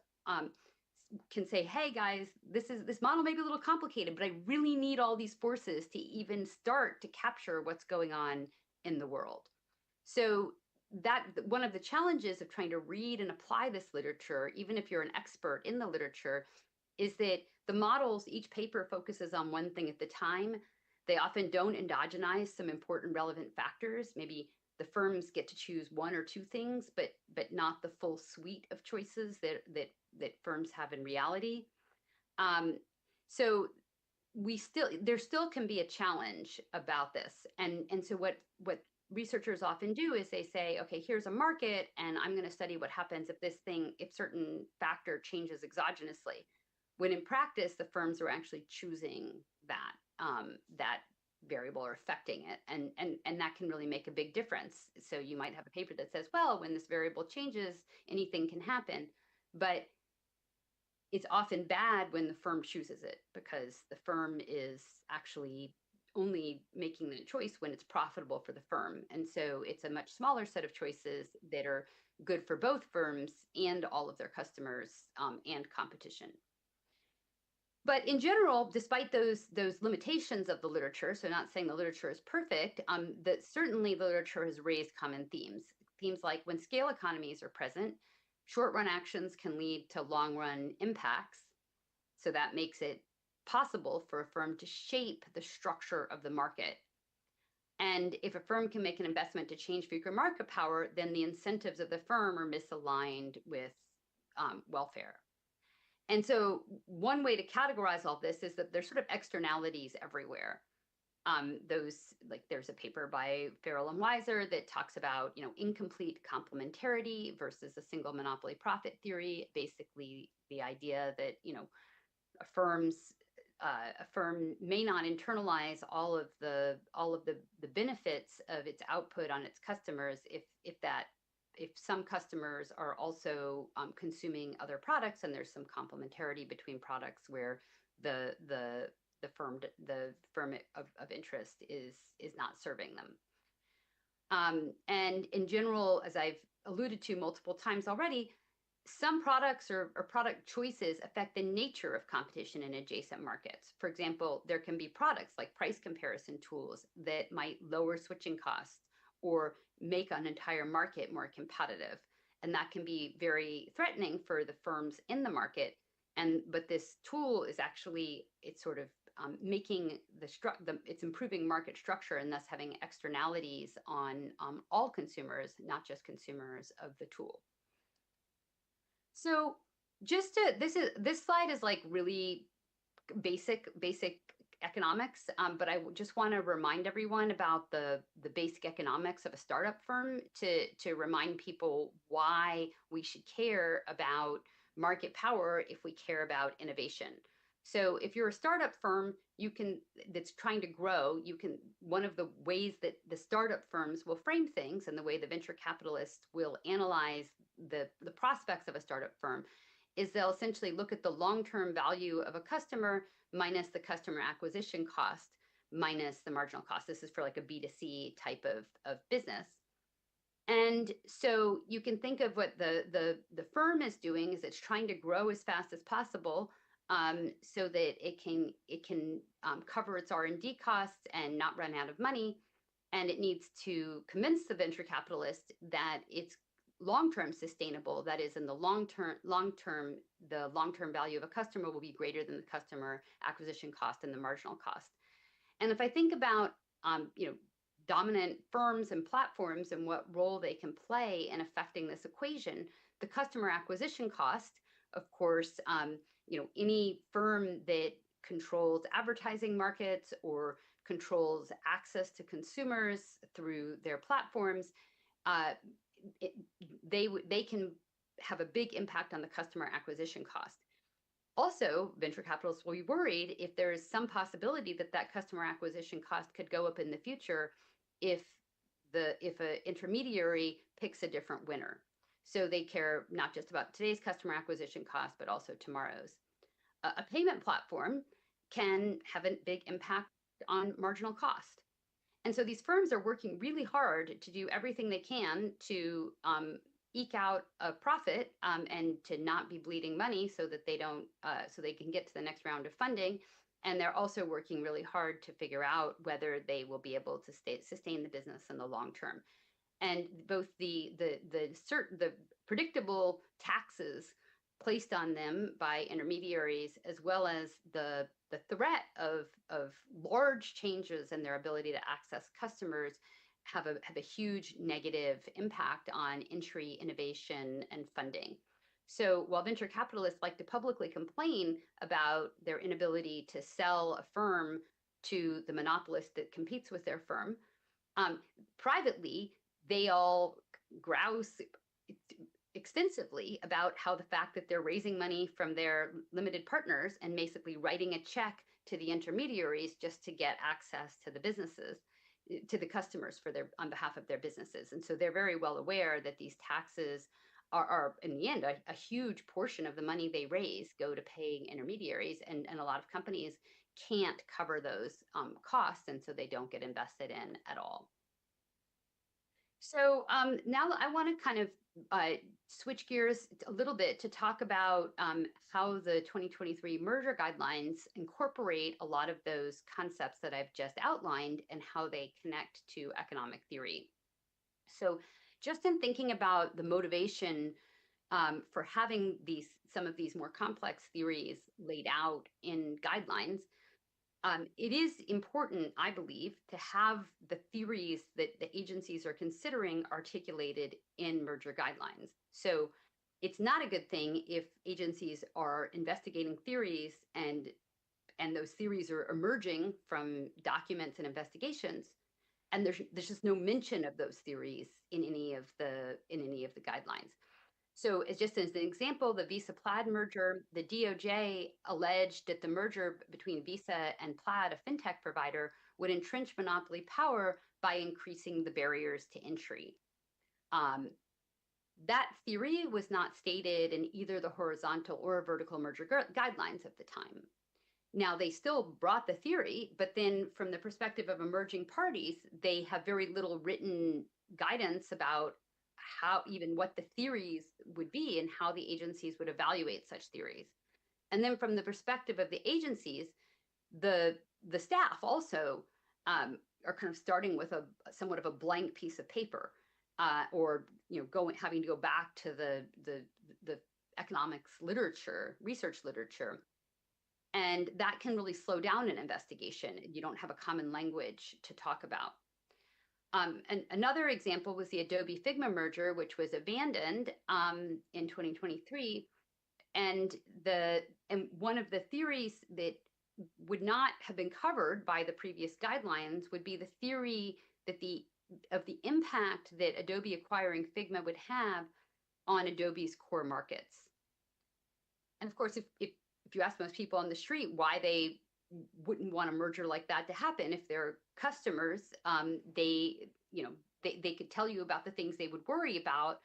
can say, hey guys, this model may be a little complicated, but I really need all these forces to even start to capture what's going on in the world. So that one of the challenges of trying to read and apply this literature, even if you're an expert in the literature, is that the models, each paper focuses on one thing at the time. They often don't endogenize some important relevant factors. Maybe the firms get to choose one or two things, but not the full suite of choices that that firms have in reality. So there still can be a challenge about this. And so what researchers often do is they say, okay, here's a market, and I'm going to study what happens if certain factor changes exogenously. When in practice, the firms are actually choosing that variable or affecting it, and that can really make a big difference. So you might have a paper that says, well, when this variable changes, anything can happen, but it's often bad when the firm chooses it, because the firm is actually only making the choice when it's profitable for the firm. And so it's a much smaller set of choices that are good for both firms and all of their customers and competition. But in general, despite those limitations of the literature, so not saying the literature is perfect, that certainly the literature has raised common themes. Themes like when scale economies are present, short-run actions can lead to long-run impacts. So that makes it possible for a firm to shape the structure of the market. And if a firm can make an investment to change future market power, then the incentives of the firm are misaligned with welfare. And so one way to categorize all this is that there's sort of externalities everywhere. There's a paper by Farrell and Weiser that talks about, incomplete complementarity versus a single monopoly profit theory. Basically, the idea that, a firm may not internalize all of the benefits of its output on its customers if some customers are also consuming other products, and there's some complementarity between products where the firm of interest is not serving them. And in general, as I've alluded to multiple times already, some products or product choices affect the nature of competition in adjacent markets. For example, there can be products like price comparison tools that might lower switching costs or make an entire market more competitive. And that can be very threatening for the firms in the market. But this tool is actually, it's sort of making it's improving market structure and thus having externalities on all consumers, not just consumers of the tool. So this slide is like really basic economics, but I just want to remind everyone about the basic economics of a startup firm to remind people why we should care about market power if we care about innovation. So if you're a startup firm, that's trying to grow, one of the ways that the startup firms will frame things and the way the venture capitalists will analyze the prospects of a startup firm is they'll essentially look at the long-term value of a customer minus the customer acquisition cost minus the marginal cost. This is for like a B2C type of business. And so you can think of what the firm is doing is it's trying to grow as fast as possible so that it can cover its R&D costs and not run out of money. And it needs to convince the venture capitalist that it's long-term sustainable. That is, in the long-term, the long-term value of a customer will be greater than the customer acquisition cost and the marginal cost. And if I think about, dominant firms and platforms and what role they can play in affecting this equation, the customer acquisition cost, of course, any firm that controls advertising markets or controls access to consumers through their platforms, they can have a big impact on the customer acquisition cost. Also, venture capitalists will be worried if there is some possibility that customer acquisition cost could go up in the future if an intermediary picks a different winner. So they care not just about today's customer acquisition cost, but also tomorrow's. A payment platform can have a big impact on marginal cost. And so these firms are working really hard to do everything they can to eke out a profit and to not be bleeding money so that they don't, so they can get to the next round of funding. And they're also working really hard to figure out whether they will be able to sustain the business in the long term. And both the predictable taxes placed on them by intermediaries, as well as the threat of large changes in their ability to access customers, have a huge negative impact on entry, innovation, and funding. So while venture capitalists like to publicly complain about their inability to sell a firm to the monopolist that competes with their firm, privately, they all grouse extensively about how the fact that they're raising money from their limited partners and basically writing a check to the intermediaries just to get access to the businesses, to the customers for their on behalf of their businesses. And so they're very well aware that these taxes are in the end a huge portion of the money they raise go to paying intermediaries, and a lot of companies can't cover those costs, and so they don't get invested in at all. So now I want to kind of switch gears a little bit to talk about how the 2023 merger guidelines incorporate a lot of those concepts that I've just outlined and how they connect to economic theory. So just in thinking about the motivation for having some of these more complex theories laid out in guidelines, it is important, I believe, to have the theories that the agencies are considering articulated in merger guidelines. So it's not a good thing if agencies are investigating theories and those theories are emerging from documents and investigations, and there's just no mention of those theories in any of the guidelines. So as just as an example, the Visa-Plaid merger, the DOJ alleged that the merger between Visa and Plaid, a fintech provider, would entrench monopoly power by increasing the barriers to entry. That theory was not stated in either the horizontal or vertical merger guidelines at the time. Now, they still brought the theory, but then from the perspective of emerging parties, they have very little written guidance about how even what the theories would be and how the agencies would evaluate such theories. And then from the perspective of the agencies, the staff also are kind of starting with somewhat of a blank piece of paper, or having to go back to the economics literature, research literature. And that can really slow down an investigation. You don't have a common language to talk about. And another example was the Adobe Figma merger, which was abandoned in 2023. And one of the theories that would not have been covered by the previous guidelines would be the theory that of the impact that Adobe acquiring Figma would have on Adobe's core markets. And of course, if you ask most people on the street why they wouldn't want a merger like that to happen, if they're customers, they could tell you about the things they would worry about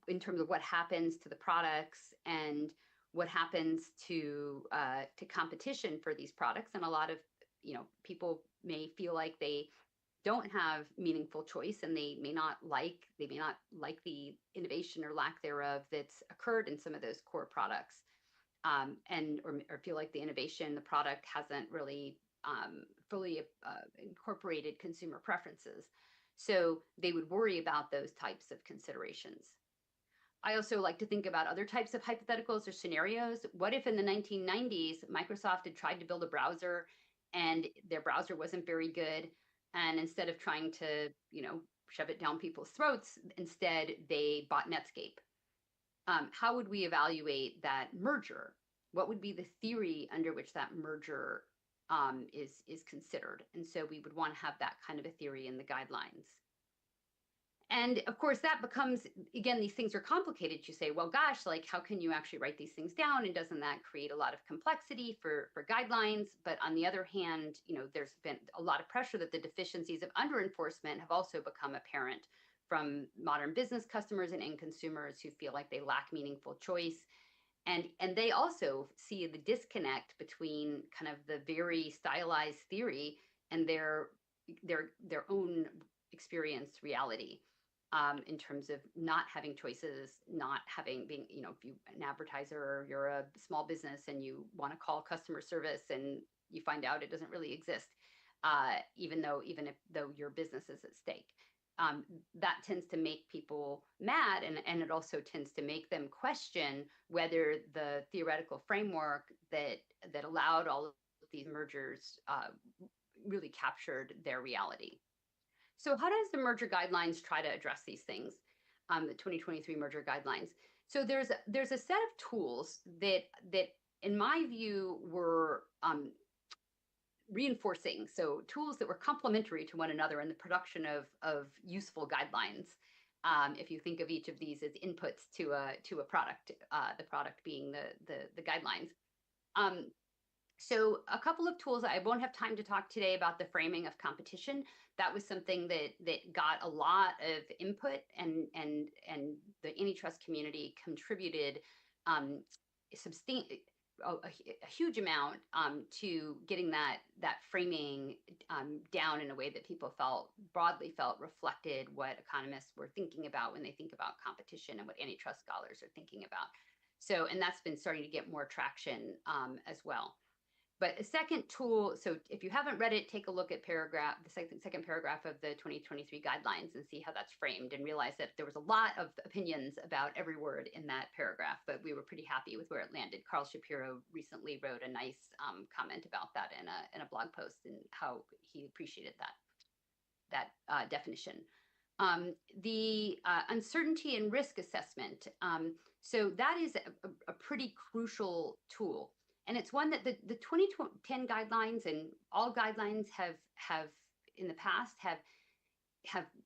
in terms of what happens to the products and what happens to competition for these products. And a lot of people may feel like they don't have meaningful choice, and they may not like the innovation or lack thereof that's occurred in some of those core products. Or feel like the innovation, the product hasn't really fully incorporated consumer preferences. So they would worry about those types of considerations. I also like to think about other types of hypotheticals or scenarios. What if in the 1990s, Microsoft had tried to build a browser and their browser wasn't very good, and instead of trying to, shove it down people's throats, instead they bought Netscape? How would we evaluate that merger? What would be the theory under which that merger is considered? And so we would want to have that kind of a theory in the guidelines. And of course, that becomes, again, these things are complicated. You say, well, gosh, like, how can you actually write these things down? And doesn't that create a lot of complexity for guidelines? But on the other hand, there's been a lot of pressure that the deficiencies of under-enforcement have also become apparent from modern business customers and end consumers who feel like they lack meaningful choice. And they also see the disconnect between kind of the very stylized theory and their own experienced reality, in terms of not having choices, being, if you're an advertiser or you're a small business and you want to call customer service and you find out it doesn't really exist, even though your business is at stake. That tends to make people mad, and it also tends to make them question whether the theoretical framework that allowed all of these mergers really captured their reality. So how does the merger guidelines try to address these things? The 2023 merger guidelines. So there's a set of tools that in my view were reinforcing. So tools that were complementary to one another in the production of useful guidelines. If you think of each of these as inputs to a product, the product being the guidelines. So a couple of tools, I won't have time to talk today about the framing of competition. That was something that got a lot of input, and the antitrust community contributed a huge amount to getting that framing down in a way that people broadly felt reflected what economists were thinking about when they think about competition and what antitrust scholars are thinking about. So, and that's been starting to get more traction as well. But a second tool, so if you haven't read it, take a look at the second paragraph of the 2023 guidelines and see how that's framed, and realize that there was a lot of opinions about every word in that paragraph, but we were pretty happy with where it landed. Carl Shapiro recently wrote a nice comment about that in a blog post, and how he appreciated that definition. The uncertainty and risk assessment. So that is a pretty crucial tool. And it's one that the 2010 guidelines and all guidelines have in the past have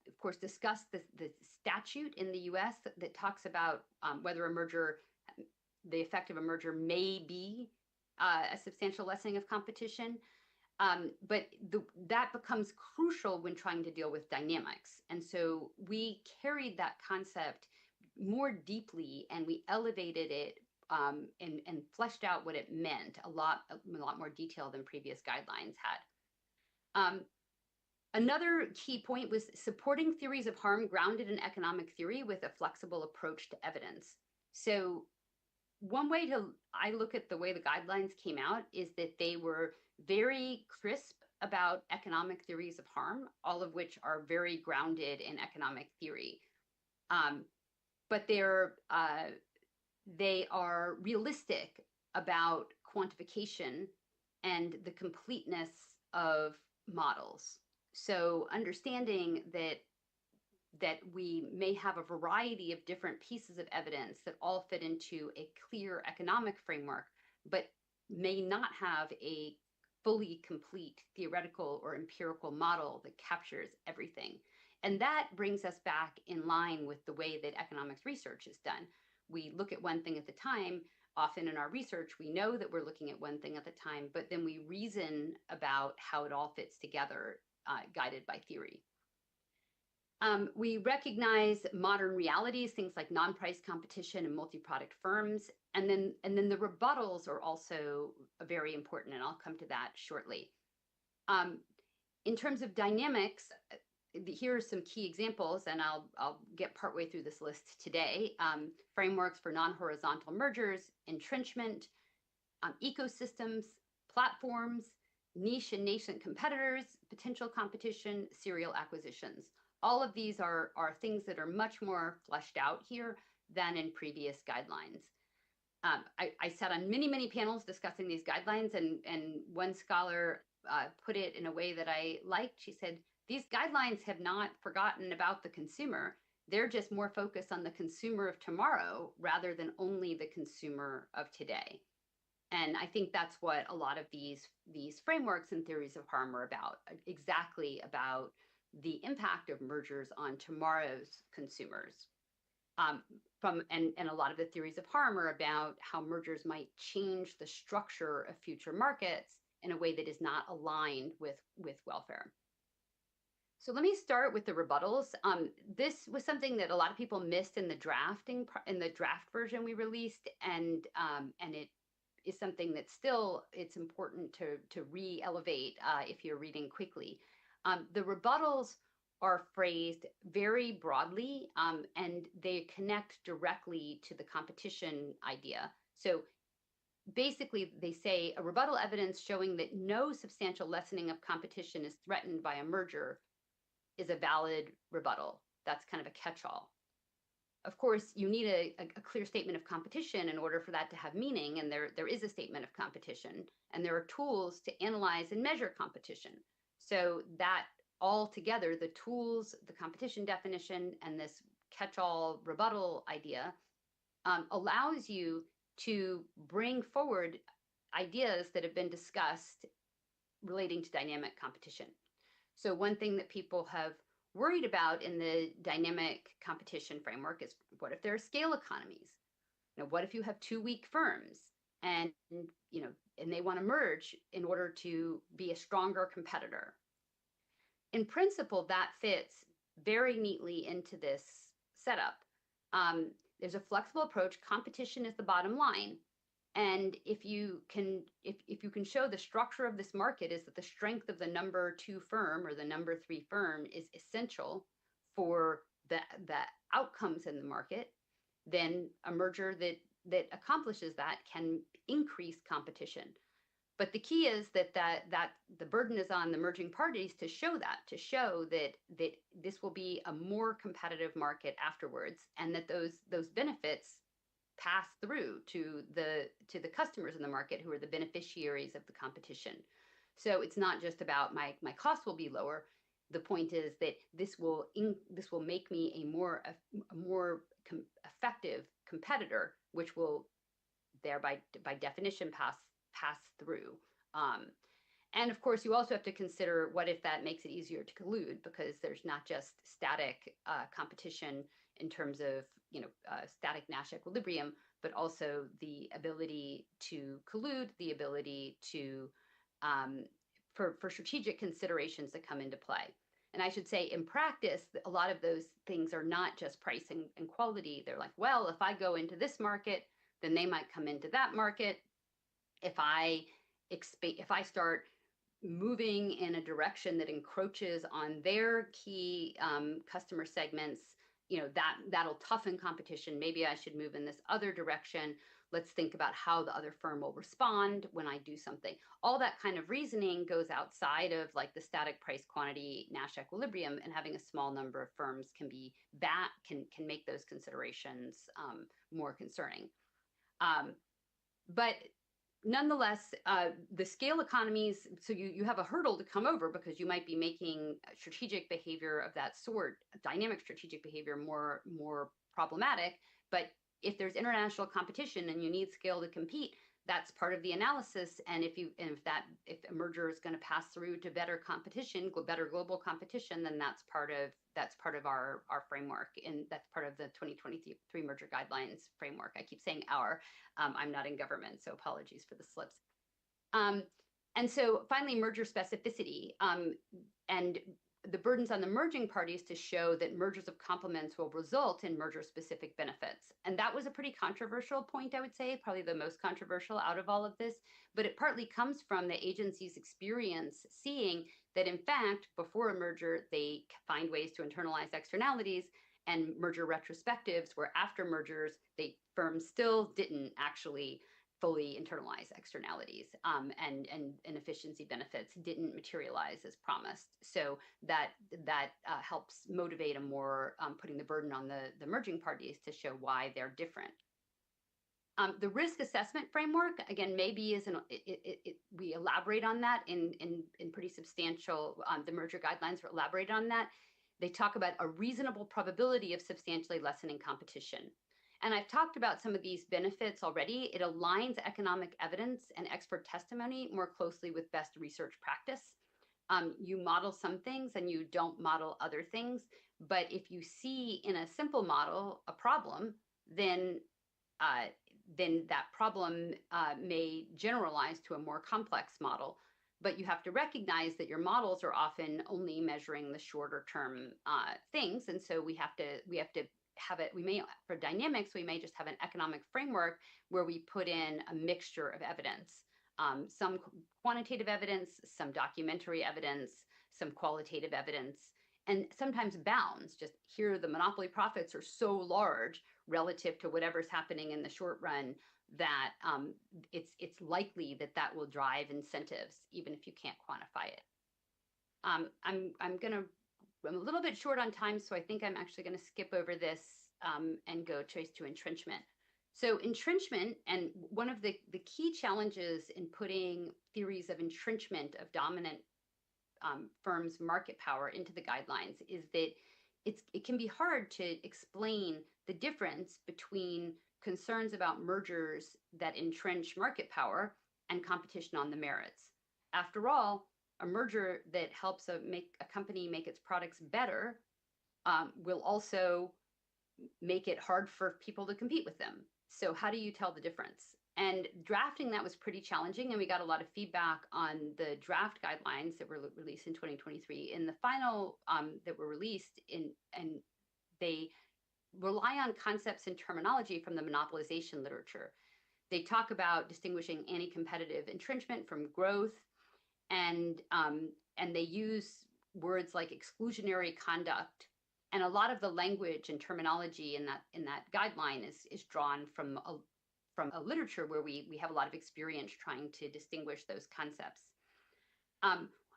of course discussed the statute in the US that talks about whether the effect of a merger may be a substantial lessening of competition. But that becomes crucial when trying to deal with dynamics. And so we carried that concept more deeply, and we elevated it and fleshed out what it meant a lot more detail than previous guidelines had. Another key point was supporting theories of harm grounded in economic theory with a flexible approach to evidence. So one way I look at the way the guidelines came out is that they were very crisp about economic theories of harm, all of which are very grounded in economic theory. But they are realistic about quantification and the completeness of models. So understanding that we may have a variety of different pieces of evidence that all fit into a clear economic framework, but may not have a fully complete theoretical or empirical model that captures everything. And that brings us back in line with the way that economics research is done. We look at one thing at a time. Often in our research, we know that we're looking at one thing at a time, but then we reason about how it all fits together, guided by theory. We recognize modern realities, things like non-price competition and multi-product firms, and then the rebuttals are also very important, and I'll come to that shortly. In terms of dynamics, here are some key examples, and I'll get partway through this list today. Frameworks for non-horizontal mergers, entrenchment, ecosystems, platforms, niche and nascent competitors, potential competition, serial acquisitions. All of these are things that are much more fleshed out here than in previous guidelines. I sat on many panels discussing these guidelines, and one scholar put it in a way that I liked. She said, these guidelines have not forgotten about the consumer. They're just more focused on the consumer of tomorrow rather than only the consumer of today. And I think that's what a lot of these frameworks and theories of harm are about, exactly about the impact of mergers on tomorrow's consumers. And a lot of the theories of harm are about how mergers might change the structure of future markets in a way that is not aligned with welfare. So let me start with the rebuttals. This was something that a lot of people missed in the draft version we released, and it is something that still it's important to re-elevate if you're reading quickly. The rebuttals are phrased very broadly, and they connect directly to the competition idea. So basically, they say a rebuttal evidence showing that no substantial lessening of competition is threatened by a merger is a valid rebuttal. That's kind of a catch-all. Of course, you need a clear statement of competition in order for that to have meaning, and there is a statement of competition, and there are tools to analyze and measure competition. So that all together, the tools, the competition definition, and this catch-all rebuttal idea allows you to bring forward ideas that have been discussed relating to dynamic competition. So one thing that people have worried about in the dynamic competition framework is, what if there are scale economies? What if you have two weak firms and and they want to merge in order to be a stronger competitor? In principle, that fits very neatly into this setup. There's a flexible approach. Competition is the bottom line. And if you can show the structure of this market is that the strength of the number 2 firm or the number 3 firm is essential for the outcomes in the market, then a merger that accomplishes that can increase competition. But the key is that the burden is on the merging parties to show that this will be a more competitive market afterwards, and that those benefits pass through to the customers in the market who are the beneficiaries of the competition. So it's not just about my costs will be lower. The point is that this will make me a more effective competitor, which will thereby by definition pass through. And of course, you also have to consider what if that makes it easier to collude, because there's not just static competition in terms of static Nash equilibrium, but also the ability to collude, the ability to for strategic considerations that come into play. And I should say, in practice, a lot of those things are not just pricing and quality. They're like, well, if I go into this market, then they might come into that market. If I start moving in a direction that encroaches on their key customer segments, that'll toughen competition. Maybe I should move in this other direction. Let's think about how the other firm will respond when I do something. All that kind of reasoning goes outside of like the static price quantity Nash equilibrium, and having a small number of firms can make those considerations more concerning. But nonetheless, the scale economies, so you have a hurdle to come over, because you might be making strategic behavior of that sort, dynamic strategic behavior, more problematic. But if there's international competition and you need scale to compete, that's part of the analysis. And if a merger is going to pass through to better competition, better global competition, then that's part of our framework, and that's part of the 2023 merger guidelines framework. I keep saying our. I'm not in government, so apologies for the slips. And so finally, merger specificity, and the burdens on the merging parties to show that mergers of complements will result in merger-specific benefits. And that was a pretty controversial point, I would say, probably the most controversial out of all of this. But it partly comes from the agency's experience seeing that, in fact, before a merger, they find ways to internalize externalities, and merger retrospectives where after mergers, firms still didn't actually fully internalize externalities, and efficiency benefits didn't materialize as promised. So that helps motivate a more putting the burden on the merging parties to show why they're different. The risk assessment framework, again, maybe we elaborate on that in pretty substantial. The merger guidelines elaborate on that. They talk about a reasonable probability of substantially lessening competition. And I've talked about some of these benefits already. It aligns economic evidence and expert testimony more closely with best research practice. You model some things and you don't model other things. But if you see in a simple model a problem, then that problem may generalize to a more complex model. But you have to recognize that your models are often only measuring the shorter term things. And so we have to have it, for dynamics, we may just have an economic framework where we put in a mixture of evidence, some quantitative evidence, some documentary evidence, some qualitative evidence, and sometimes bounds. Just here, the monopoly profits are so large relative to whatever's happening in the short run that it's likely that will drive incentives, even if you can't quantify it. I'm a little bit short on time, so I think I'm actually going to skip over this and go straight to entrenchment. So entrenchment, and one of the key challenges in putting theories of entrenchment of dominant firms' market power into the guidelines is that it can be hard to explain the difference between concerns about mergers that entrench market power and competition on the merits. After all, a merger that helps a company make its products better will also make it hard for people to compete with them. So how do you tell the difference? And drafting that was pretty challenging, and we got a lot of feedback on the draft guidelines that were released in 2023. In the final that were released, and they rely on concepts and terminology from the monopolization literature. They talk about distinguishing anti-competitive entrenchment from growth, and they use words like exclusionary conduct. And a lot of the language and terminology in that guideline is drawn from a literature where we have a lot of experience trying to distinguish those concepts.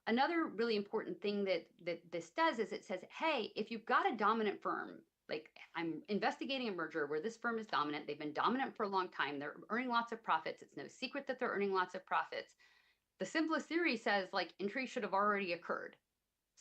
Another really important thing that this does is it says, hey, if you've got a dominant firm, like I'm investigating a merger where this firm is dominant, they've been dominant for a long time, they're earning lots of profits, it's no secret that they're earning lots of profits. The simplest theory says like entry should have already occurred.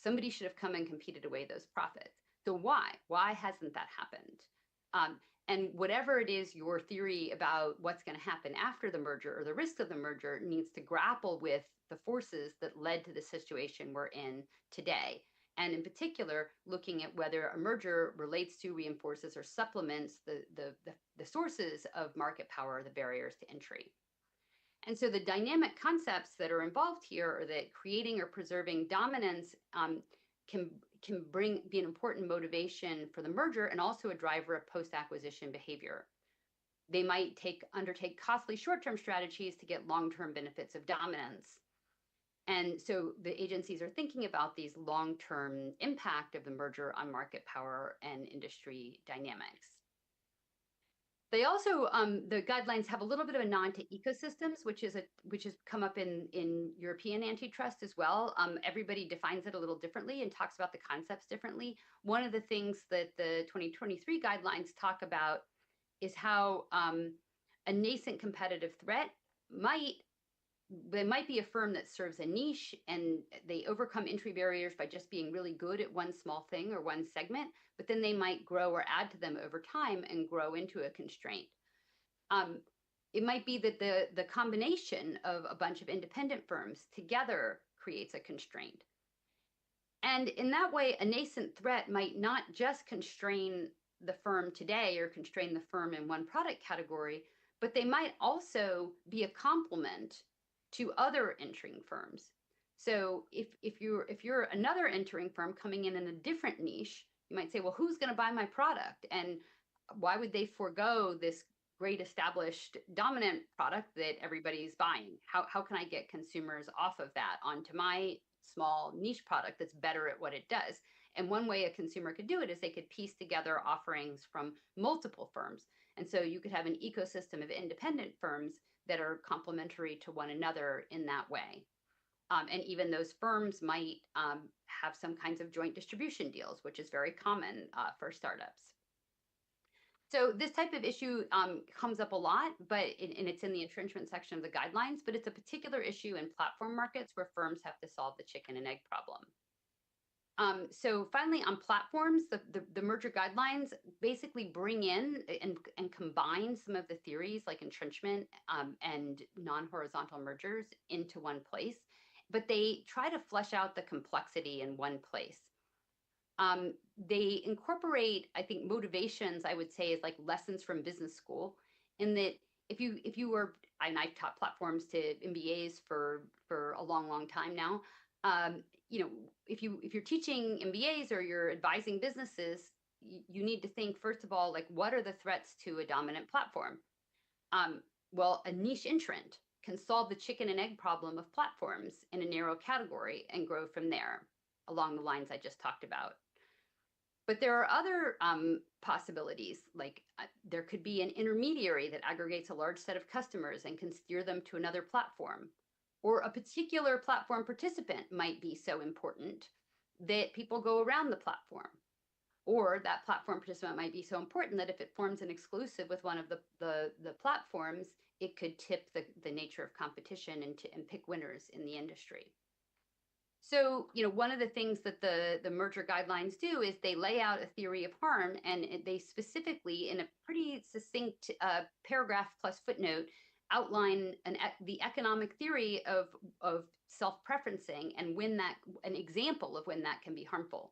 Somebody should have come and competed away those profits. So why hasn't that happened? And whatever it is your theory about what's going to happen after the merger or the risk of the merger needs to grapple with the forces that led to the situation we're in today. And in particular, looking at whether a merger relates to, reinforces, or supplements the sources of market power, the barriers to entry. And so the dynamic concepts that are involved here are that creating or preserving dominance can be an important motivation for the merger and also a driver of post-acquisition behavior. They might undertake costly short-term strategies to get long-term benefits of dominance. And so the agencies are thinking about these long-term impact of the merger on market power and industry dynamics. They also, the guidelines have a little bit of a nod to ecosystems, which has come up in European antitrust as well. Everybody defines it a little differently and talks about the concepts differently. One of the things that the 2023 guidelines talk about is how a nascent competitive threat might be a firm that serves a niche and they overcome entry barriers by just being really good at one small thing or one segment, but then they might grow or add to them over time and grow into a constraint. It might be that the combination of a bunch of independent firms together creates a constraint. And in that way, a nascent threat might not just constrain the firm today or constrain the firm in one product category, but they might also be a complement to other entering firms. So if you're another entering firm coming in a different niche, you might say, well, who's going to buy my product? And why would they forego this great established dominant product that everybody's buying? How can I get consumers off of that onto my small niche product that's better at what it does? And one way a consumer could do it is they could piece together offerings from multiple firms. And so you could have an ecosystem of independent firms that are complementary to one another in that way. And even those firms might have some kinds of joint distribution deals, which is very common for startups. So this type of issue comes up a lot, and it's in the entrenchment section of the guidelines, but it's a particular issue in platform markets where firms have to solve the chicken and egg problem. So finally, on platforms, the merger guidelines basically bring in and combine some of the theories like entrenchment and non-horizontal mergers into one place, but they try to flesh out the complexity in one place. They incorporate, I think, motivations, I would say, is like lessons from business school, in that if you were, and I've taught platforms to MBAs for a long time now, if you're teaching MBAs or you're advising businesses, you need to think, first of all, like, what are the threats to a dominant platform? Well, a niche entrant can solve the chicken and egg problem of platforms in a narrow category and grow from there along the lines I just talked about. But there are other possibilities, like there could be an intermediary that aggregates a large set of customers and can steer them to another platform. Or a particular platform participant might be so important that people go around the platform. Or that platform participant might be so important that if it forms an exclusive with one of the platforms, it could tip the nature of competition and pick winners in the industry. So, one of the things that the merger guidelines do is they lay out a theory of harm, and they specifically, in a pretty succinct paragraph plus footnote, outline the economic theory of self-preferencing and an example of when that can be harmful.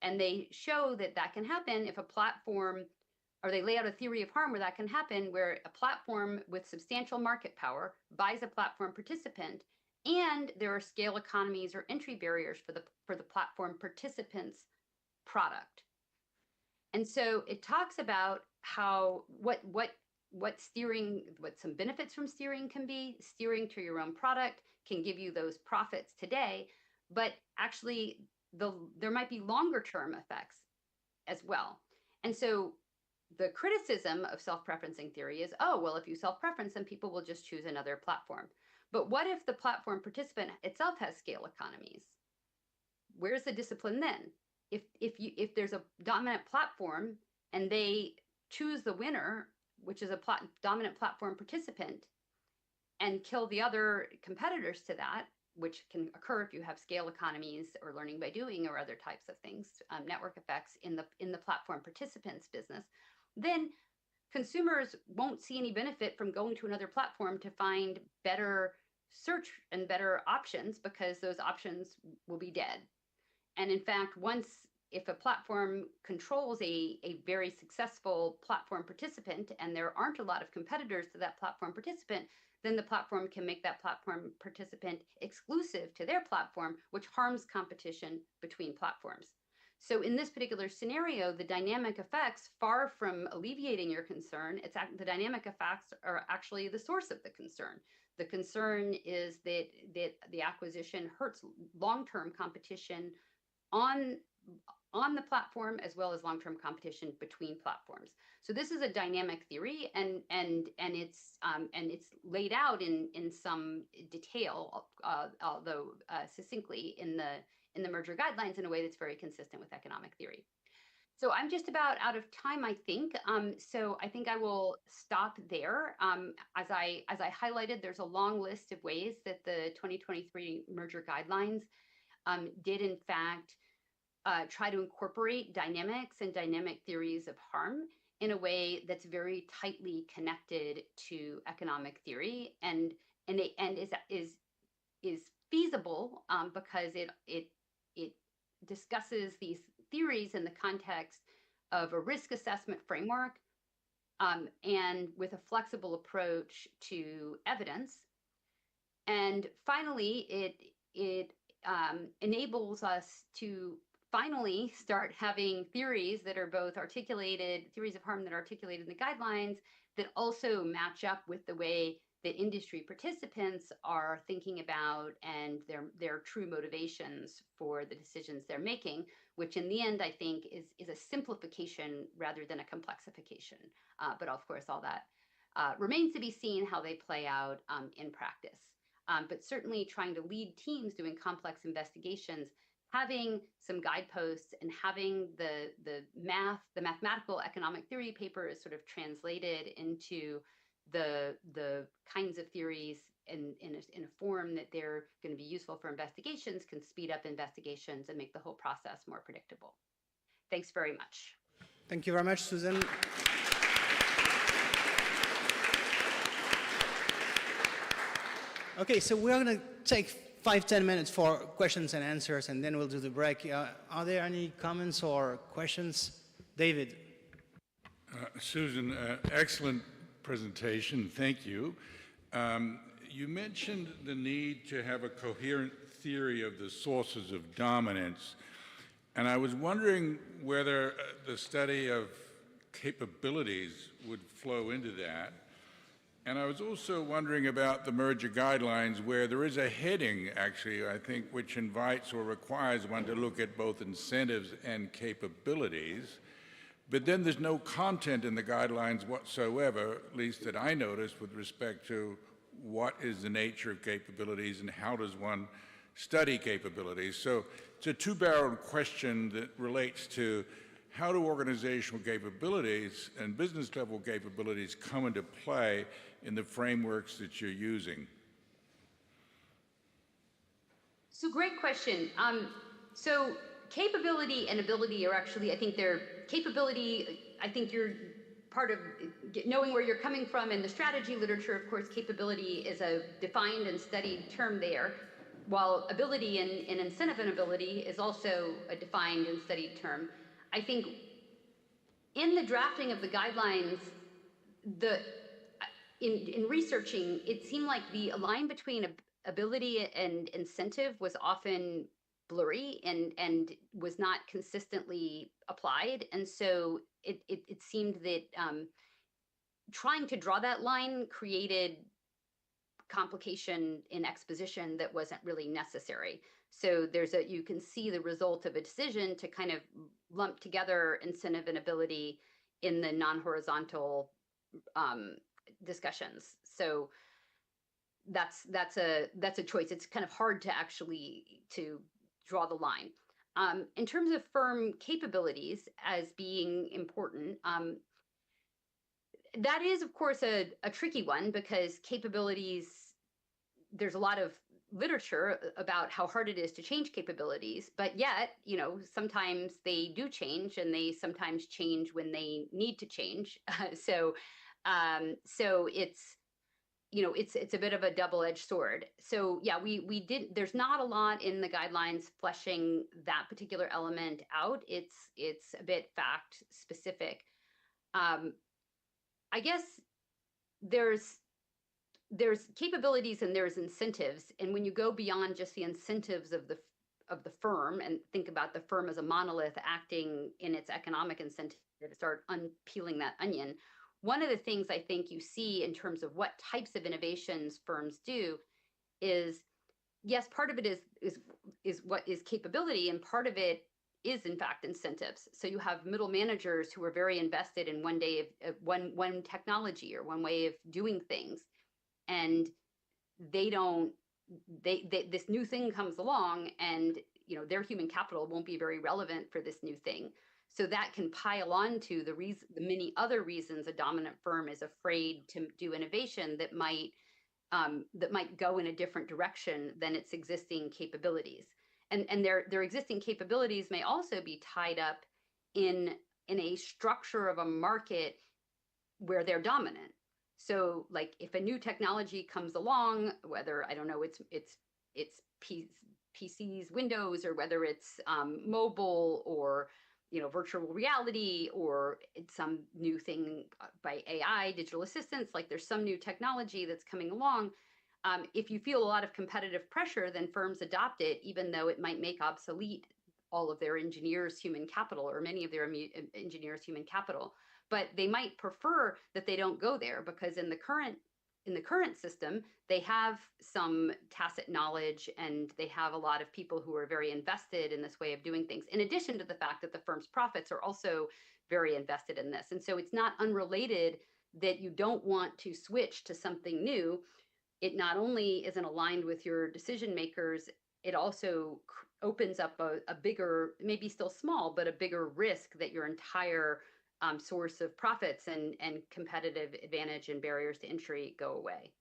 And they show that can happen if a platform, or they lay out a theory of harm where that can happen, where a platform with substantial market power buys a platform participant, and there are scale economies or entry barriers for the platform participants' product. And so it talks about how what some benefits from steering can be. Steering to your own product can give you those profits today, but actually there might be longer term effects as well. And so the criticism of self-preferencing theory is, oh, well, if you self-preference, then people will just choose another platform. But what if the platform participant itself has scale economies? Where's the discipline then? If there's a dominant platform and they choose the winner, which is a dominant platform participant, and kill the other competitors to that, which can occur if you have scale economies or learning by doing or other types of things, network effects in the platform participants business, then consumers won't see any benefit from going to another platform to find better search and better options, because those options will be dead. And in fact, if a platform controls a very successful platform participant and there aren't a lot of competitors to that platform participant, then the platform can make that platform participant exclusive to their platform, which harms competition between platforms. So in this particular scenario, the dynamic effects, far from alleviating your concern, the dynamic effects are actually the source of the concern. The concern is that the acquisition hurts long-term competition on the platform, as well as long-term competition between platforms. So this is a dynamic theory, and it's laid out in some detail, although succinctly in the merger guidelines in a way that's very consistent with economic theory. So I'm just about out of time, I think. So I think I will stop there. As I highlighted, there's a long list of ways that the 2023 merger guidelines did in fact try to incorporate dynamics and dynamic theories of harm in a way that's very tightly connected to economic theory, and is feasible because it discusses these theories in the context of a risk assessment framework, and with a flexible approach to evidence. And finally, it enables us to finally start having theories that are both theories of harm that are articulated in the guidelines, that also match up with the way that industry participants are thinking about and their true motivations for the decisions they're making, which in the end, I think, is a simplification rather than a complexification. But of course, all that remains to be seen how they play out in practice. But certainly trying to lead teams doing complex investigations, having some guideposts and having the mathematical economic theory paper is sort of translated into the kinds of theories in a form that they're going to be useful for investigations, can speed up investigations and make the whole process more predictable. Thanks very much. Thank you very much, Susan. Okay, so we're going to take 5-10 minutes for questions and answers, and then we'll do the break. Are there any comments or questions? David. Susan, excellent presentation. Thank you. You mentioned the need to have a coherent theory of the sources of dominance, and I was wondering whether the study of capabilities would flow into that. And I was also wondering about the merger guidelines, where there is a heading, actually, I think, which invites or requires one to look at both incentives and capabilities. But then there's no content in the guidelines whatsoever, at least that I noticed, with respect to what is the nature of capabilities and how does one study capabilities. So it's a two-barreled question that relates to how do organizational capabilities and business level capabilities come into play in the frameworks that you're using? So great question. So capability and ability are actually, I think they're capability, I think you're part of knowing where you're coming from in the strategy literature. Of course, capability is a defined and studied term there, while ability and incentive and ability is also a defined and studied term. I think in the drafting of the guidelines, in researching, it seemed like the line between ability and incentive was often blurry and was not consistently applied. And so it seemed that trying to draw that line created complication in exposition that wasn't really necessary. So you can see the result of a decision to kind of lump together incentive and ability in the non-horizontal discussions. So that's a choice. It's kind of hard to actually to draw the line. In terms of firm capabilities as being important, that is, of course, a tricky one because capabilities, there's a lot of literature about how hard it is to change capabilities, but yet, sometimes they do change and they sometimes change when they need to change. So it's, it's a bit of a double-edged sword. So yeah, there's not a lot in the guidelines fleshing that particular element out. It's a bit fact specific. I guess there's capabilities and there's incentives. And when you go beyond just the incentives of the firm and think about the firm as a monolith acting in its economic incentive to start unpeeling that onion, one of the things I think you see in terms of what types of innovations firms do is, yes, part of it is what is capability, and part of it is in fact incentives. So you have middle managers who are very invested in one one technology or one way of doing things, and this new thing comes along, and their human capital won't be very relevant for this new thing. So that can pile on to the many other reasons a dominant firm is afraid to do innovation that might go in a different direction than its existing capabilities. And their existing capabilities may also be tied up in a structure of a market where they're dominant. So like if a new technology comes along, whether, I don't know, it's PCs, Windows, or whether it's mobile or virtual reality, or it's some new thing by AI, digital assistants, like there's some new technology that's coming along. If you feel a lot of competitive pressure, then firms adopt it, even though it might make obsolete all of their engineers' human capital, or many of their engineers' human capital. But they might prefer that they don't go there, because in the current system, they have some tacit knowledge and they have a lot of people who are very invested in this way of doing things, in addition to the fact that the firm's profits are also very invested in this. And so it's not unrelated that you don't want to switch to something new. It not only isn't aligned with your decision makers, it also opens up a bigger, maybe still small, but a bigger risk that your entire source of profits and competitive advantage and barriers to entry go away.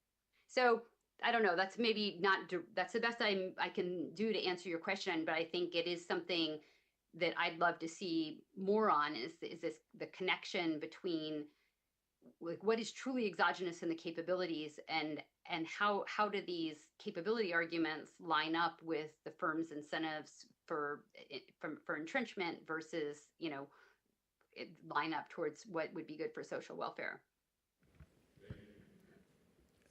So I don't know, that's maybe not, that's the best I can do to answer your question, but I think it is something that I'd love to see more on, is this the connection between like what is truly exogenous in the capabilities, and how do these capability arguments line up with the firm's incentives for entrenchment versus, line up towards what would be good for social welfare.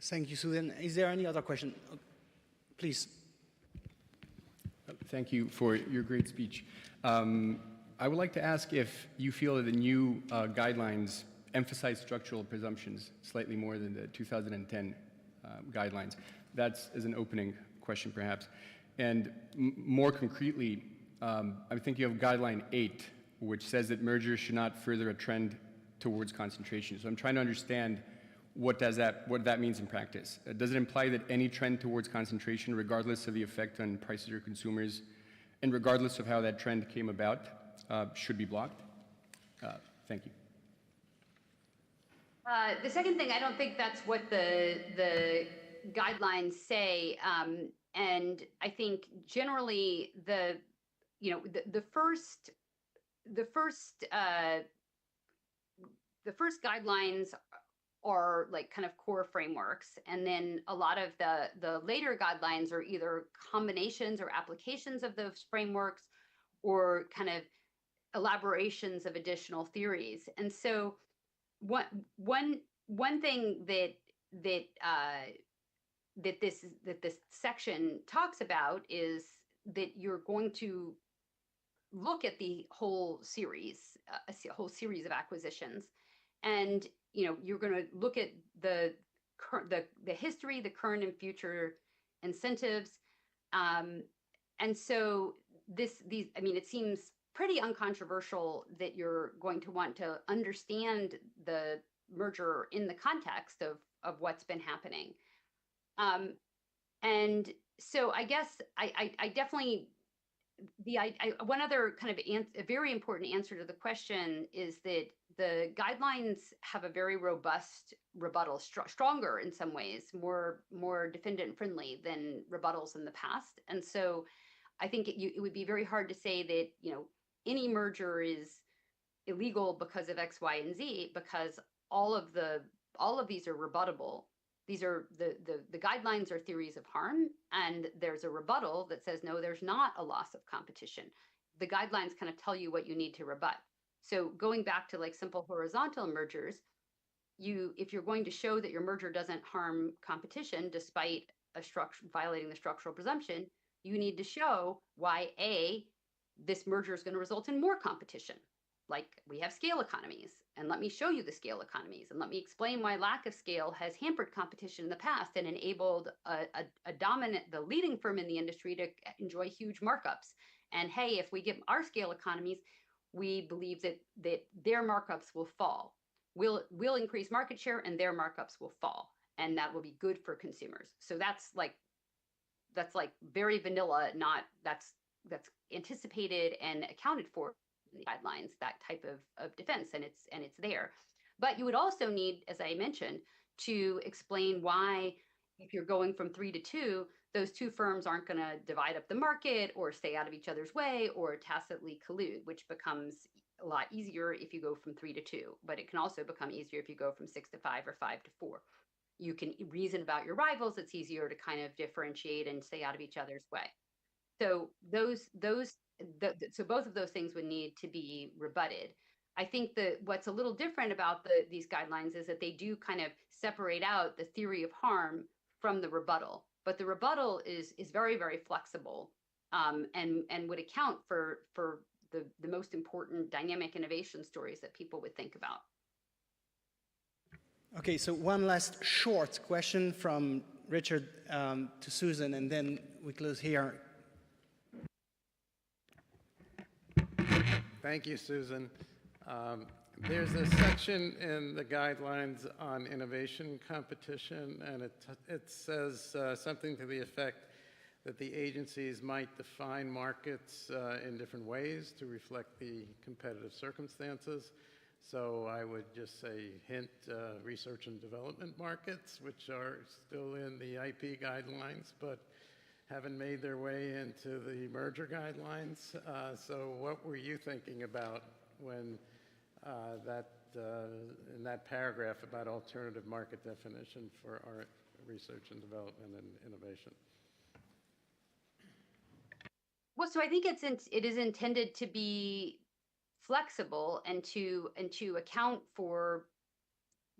Thank you, Susan. Is there any other question? Please. Thank you for your great speech. I would like to ask if you feel that the new guidelines emphasize structural presumptions slightly more than the 2010 guidelines. That's as an opening question, perhaps. And more concretely, I'm thinking of Guideline 8, which says that mergers should not further a trend towards concentration. So I'm trying to understand what that means in practice. Does it imply that any trend towards concentration, regardless of the effect on prices or consumers, and regardless of how that trend came about, should be blocked? Thank you. The second thing, I don't think that's what the guidelines say. And I think generally the first guidelines are like kind of core frameworks, and then a lot of the later guidelines are either combinations or applications of those frameworks, or kind of elaborations of additional theories. And so one thing that this section talks about is that you're going to look at the whole series, a whole series of acquisitions, and you're going to look at the history, the current and future incentives, and so it seems pretty uncontroversial that you're going to want to understand the merger in the context of what's been happening. And so I guess I definitely, one other kind of a very important answer to the question is that the guidelines have a very robust rebuttal, stronger in some ways, more defendant friendly than rebuttals in the past. And so I think it would be very hard to say that any merger is illegal because of X, Y, and Z, because all of these are rebuttable. These are the guidelines are theories of harm, and there's a rebuttal that says, no, there's not a loss of competition. The guidelines kind of tell you what you need to rebut. So going back to like simple horizontal mergers, if you're going to show that your merger doesn't harm competition despite violating the structural presumption, you need to show why this merger is going to result in more competition. Like, we have scale economies, and let me show you the scale economies, and let me explain why lack of scale has hampered competition in the past and enabled the leading firm in the industry to enjoy huge markups. And hey, if we get our scale economies, we believe that their markups will fall. We'll increase market share, and their markups will fall, and that will be good for consumers. So that's like very vanilla, that's anticipated and accounted for in the guidelines, that type of defense, and it's there. But you would also need, as I mentioned, to explain why, if you're going from 3 to 2, those two firms aren't going to divide up the market or stay out of each other's way or tacitly collude, which becomes a lot easier if you go from 3 to 2. But it can also become easier if you go from 6 to 5 or 5 to 4. You can reason about your rivals. It's easier to kind of differentiate and stay out of each other's way. So so both of those things would need to be rebutted. I think that what's a little different about these guidelines is that they do kind of separate out the theory of harm from the rebuttal. But the rebuttal is very, very flexible, and would account for the most important dynamic innovation stories that people would think about. Okay, so one last short question from Richard to Susan, and then we close here. Thank you, Susan. There's a section in the guidelines on innovation competition, and it says something to the effect that the agencies might define markets in different ways to reflect the competitive circumstances. So I would just say hint research and development markets, which are still in the IP guidelines, but haven't made their way into the merger guidelines. So what were you thinking about when in that paragraph about alternative market definition for our research and development and innovation? Well, so I think it is intended to be flexible and to account for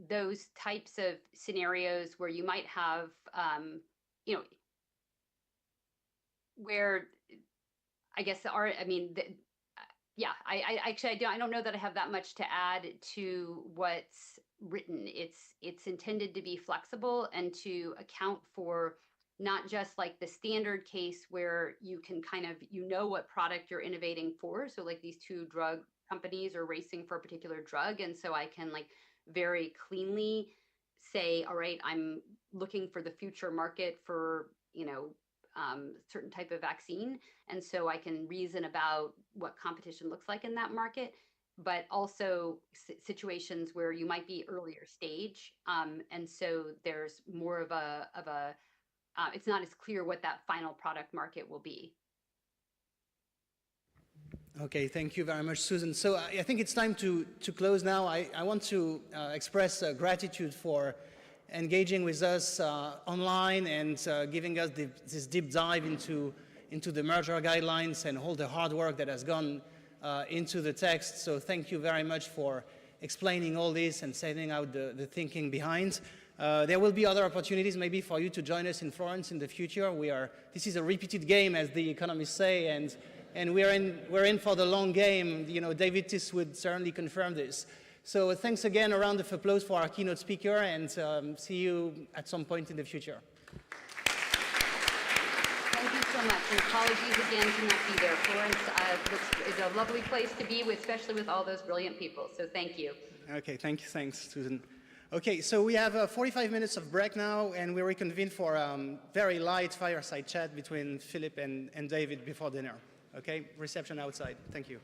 those types of scenarios where you might have, where I guess I don't know that I have that much to add to what's written. It's intended to be flexible and to account for not just like the standard case where you can kind of, what product you're innovating for. So like these two drug companies are racing for a particular drug. And so I can like very cleanly say, all right, I'm looking for the future market for, certain type of vaccine. And so I can reason about what competition looks like in that market, but also situations where you might be earlier stage. And so there's more of a it's not as clear what that final product market will be. Okay, thank you very much, Susan. So I think it's time to close now. I want to express gratitude for engaging with us online and giving us this deep dive into the merger guidelines and all the hard work that has gone into the text. So thank you very much for explaining all this and setting out the thinking behind. There will be other opportunities maybe for you to join us in Florence in the future. This is a repeated game, as the economists say, and we're in for the long game. You know, David Tiss would certainly confirm this. So thanks again, a round of applause for our keynote speaker, and see you at some point in the future. Thank you so much, and apologies again to not be there. Florence is a lovely place to be, especially with all those brilliant people, so thank you. Okay, thanks, Susan. Okay, so we have 45 minutes of break now, and we reconvene for a very light fireside chat between Philip and David before dinner. Okay, reception outside. Thank you.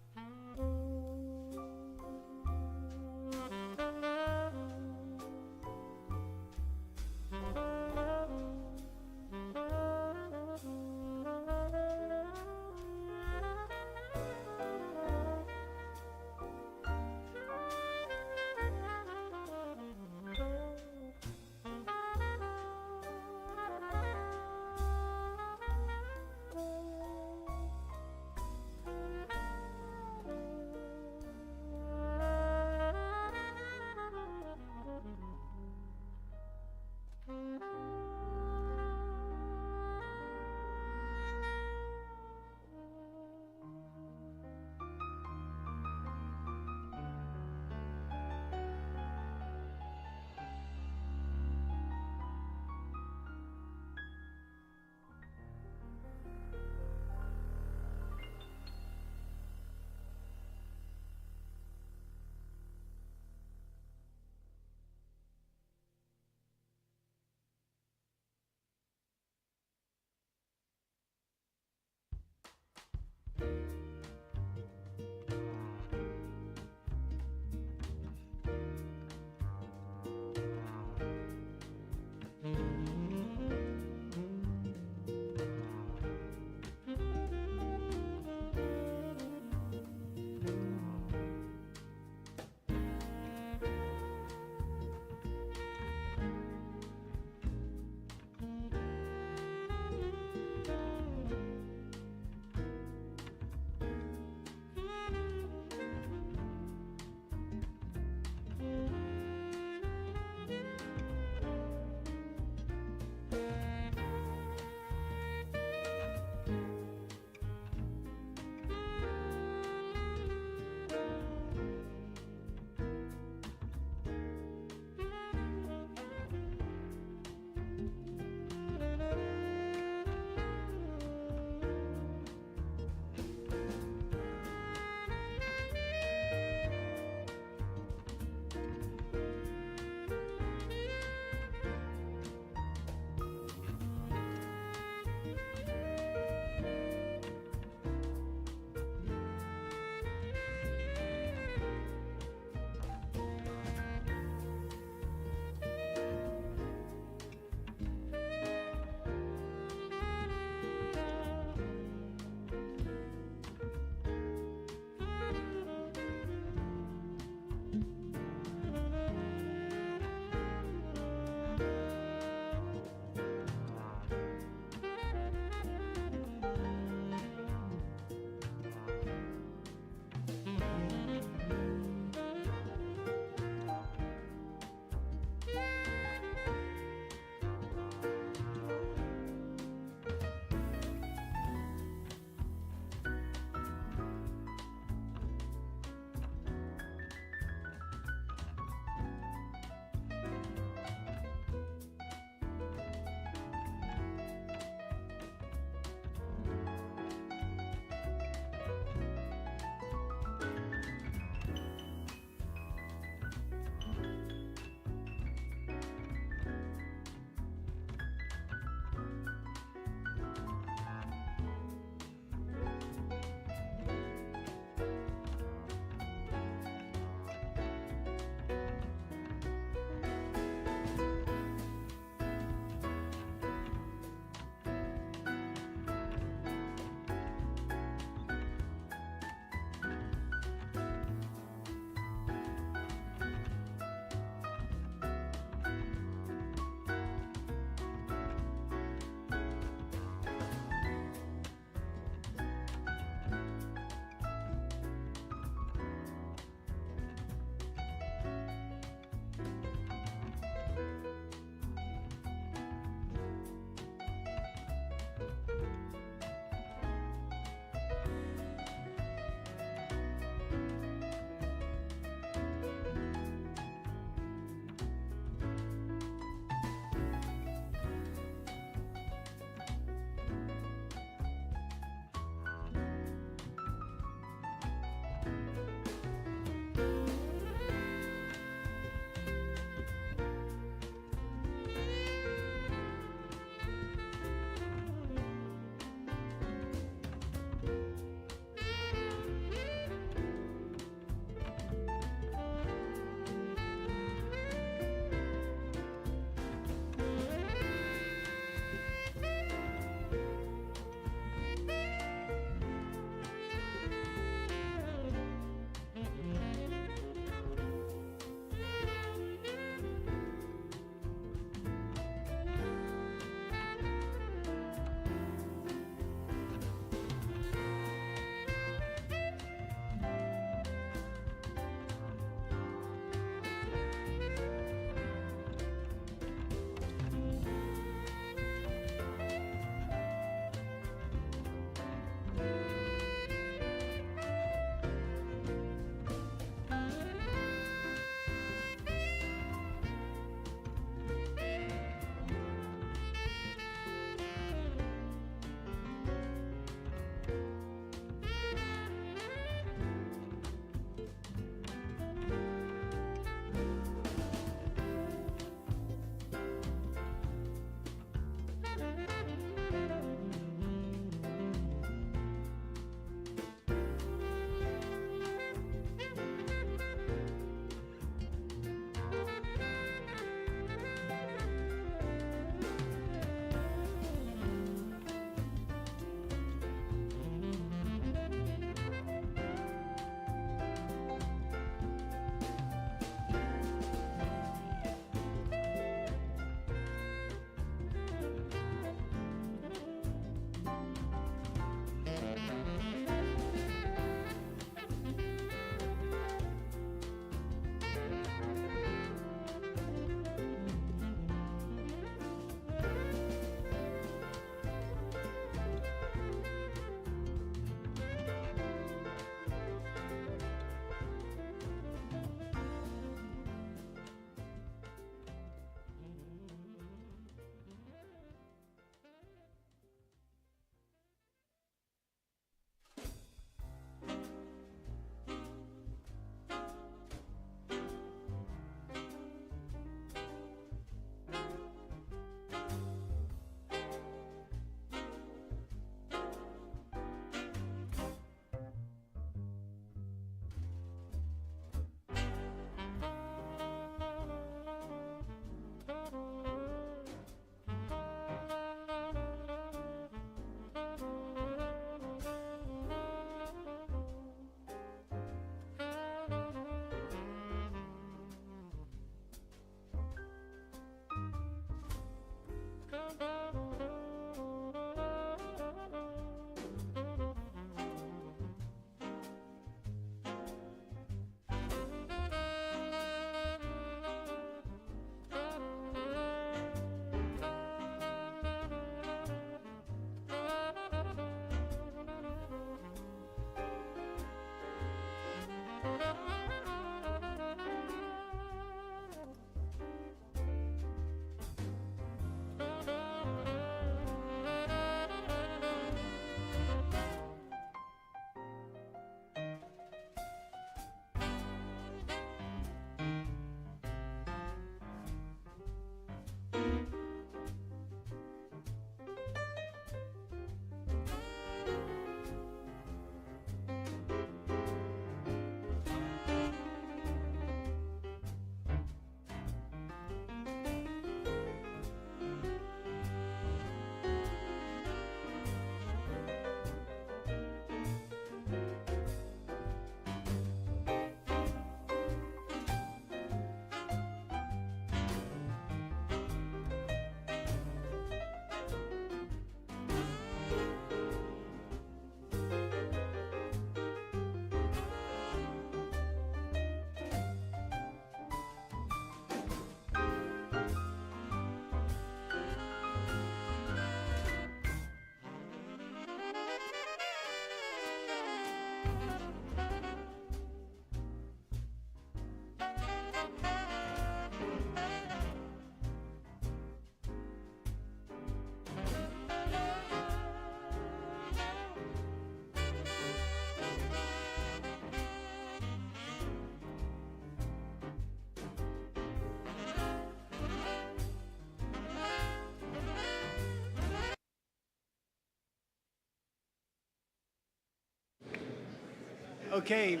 Okay.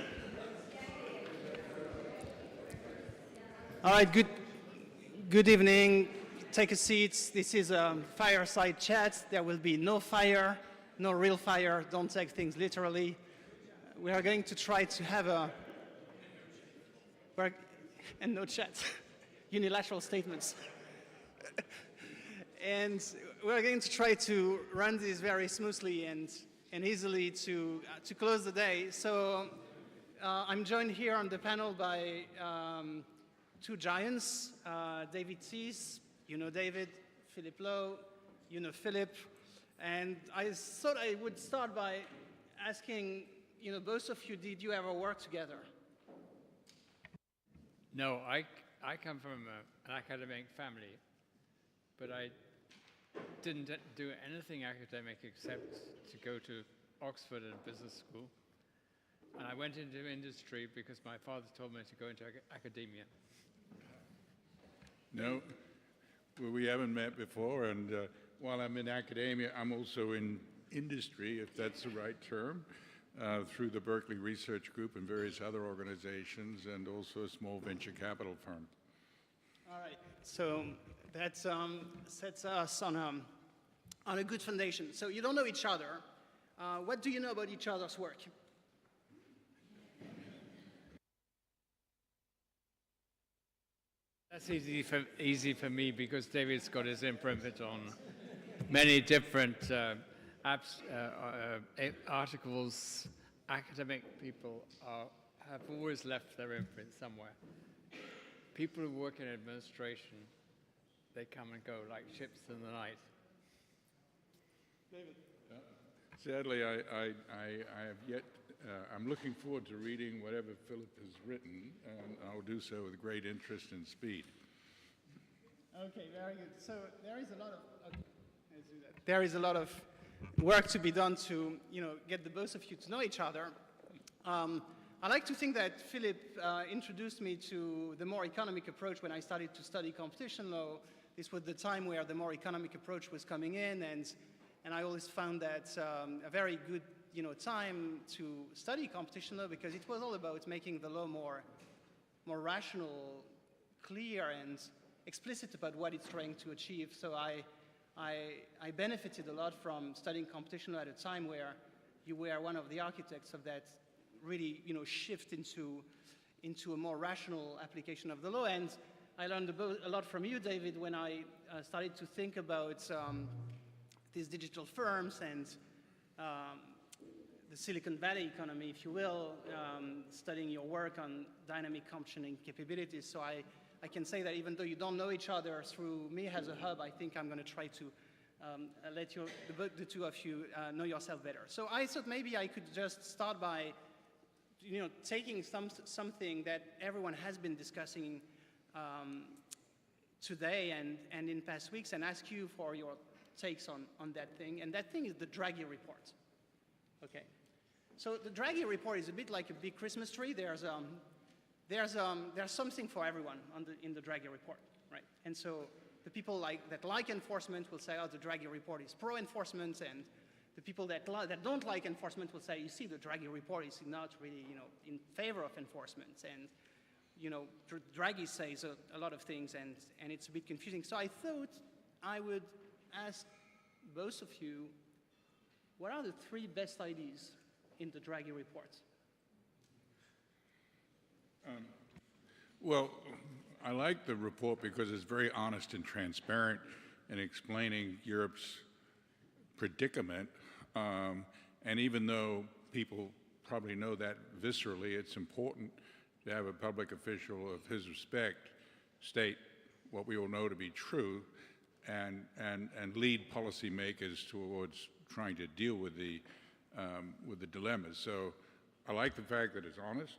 All right, good evening. Take a seat. This is a fireside chat. There will be no fire, no real fire. Don't take things literally. We are going to try to have and no chat, unilateral statements. And we're going to try to run this very smoothly and easily to close the day. So I'm joined here on the panel by two giants, David Thies, you know David, Philip Lowe, you know Philip. And I thought I would start by asking, you know, both of you, did you ever work together? No, I come from an academic family, but I didn't do anything academic except to go to Oxford and business school. And I went into industry because my father told me to go into academia. No, well, we haven't met before, and while I'm in academia, I'm also in industry, if that's the right term, through the Berkeley Research Group and various other organizations, and also a small venture capital firm. All right, so that sets us on a good foundation. So you don't know each other. What do you know about each other's work? That's easy for me because David's got his imprint on many different articles. Academic people have always left their imprint somewhere. People who work in administration, they come and go like ships in the night. David. Sadly, I have yet, I'm looking forward to reading whatever Philip has written, and I'll do so with great interest and speed. Okay, very good. So there is a lot of, let's do that. There is a lot of work to be done to, you know, get the both of you to know each other. I like to think that Philip introduced me to the more economic approach when I started to study competition law. This was the time where the more economic approach was coming in, and I always found that a very good, you know, time to study competition law because it was all about making the law more rational, clear, and explicit about what it's trying to achieve. So I benefited a lot from studying competition law at a time where you were one of the architects of that really, you know, shift into a more rational application of the law. And I learned a lot from you, David, when I started to think about these digital firms and the Silicon Valley economy, if you will, studying your work on dynamic functioning capabilities. So I can say that even though you don't know each other through me as a hub, I think I'm going to try to let the two of you know yourself better. So I thought maybe I could just start by, you know, taking something that everyone has been discussing today and in past weeks and ask you for your takes on that thing. And that thing is the Draghi report. Okay. So the Draghi report is a bit like a big Christmas tree. There's something for everyone in the Draghi report, right? And so the people that like enforcement will say, oh, the Draghi report is pro-enforcement, and the people that don't like enforcement will say, you see, the Draghi report is not really, you know, in favor of enforcement, and, you know, Draghi says a lot of things, and it's a bit confusing. So I thought I would ask both of you, what are the three best ideas in the Draghi report? Well, I like the report because it's very honest and transparent in explaining Europe's predicament. And even though people probably know that viscerally, it's important to have a public official of his respect state what we all know to be true and lead policymakers towards trying to deal with the dilemmas. So I like the fact that it's honest.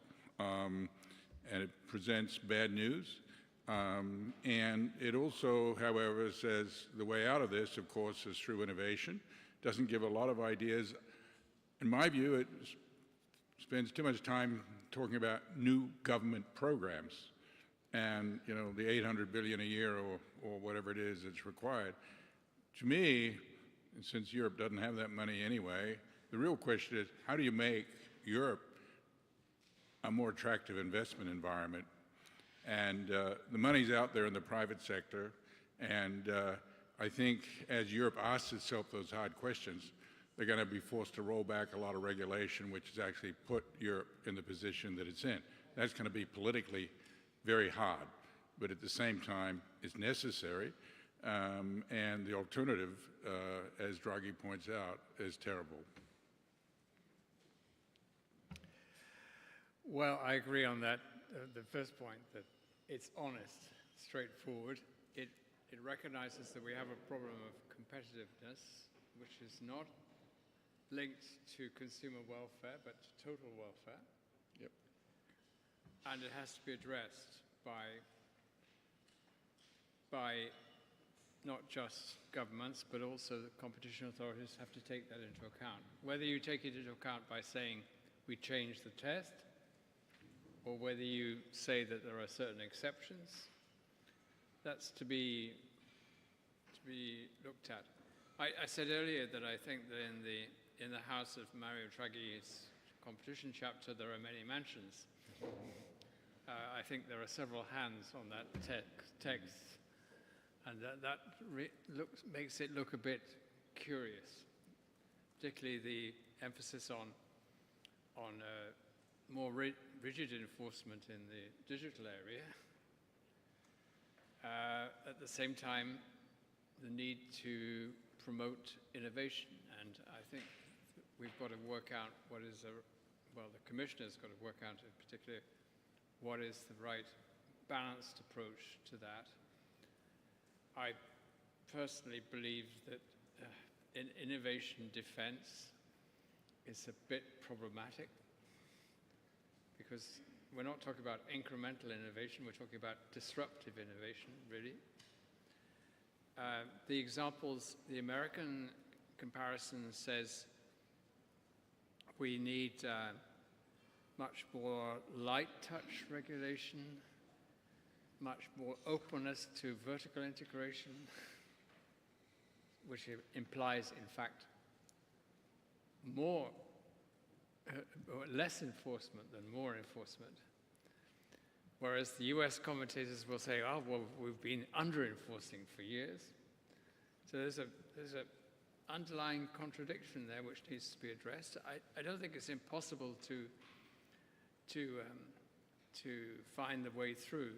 And it presents bad news. And it also, however, says the way out of this, of course, is through innovation. Doesn't give a lot of ideas. In my view, it spends too much time talking about new government programs and, you know, the $800 billion a year or whatever it is that's required. To me, and since Europe doesn't have that money anyway, the real question is, how do you make Europe a more attractive investment environment. And the money's out there in the private sector, and I think as Europe asks itself those hard questions, they're going to be forced to roll back a lot of regulation, which has actually put Europe in the position that it's in. That's going to be politically very hard, but at the same time, it's necessary, and the alternative, as Draghi points out, is terrible. Well, I agree on that, the first point, that it's honest, straightforward. It recognizes that we have a problem of competitiveness, which is not linked to consumer welfare, but to total welfare. Yep. And it has to be addressed by not just governments, but also the competition authorities have to take that into account. Whether you take it into account by saying we change the test, or whether you say that there are certain exceptions, that's to be looked at. I said earlier that I think that in the house of Mario Draghi's competition chapter, there are many mansions. I think there are several hands on that text, and that makes it look a bit curious, particularly the emphasis on more rigid enforcement in the digital area. At the same time, the need to promote innovation, and I think we've got to work out what is well, the Commissioner's got to work out in particular what is the right balanced approach to that. I personally believe that in innovation defense is a bit problematic, because we're not talking about incremental innovation, we're talking about disruptive innovation, really. The examples, the American comparison says we need much more light touch regulation, much more openness to vertical integration, which implies, in fact, more or less enforcement than more enforcement. Whereas the US commentators will say, oh, well, we've been under-enforcing for years. So there's a underlying contradiction there which needs to be addressed. I don't think it's impossible to find the way through.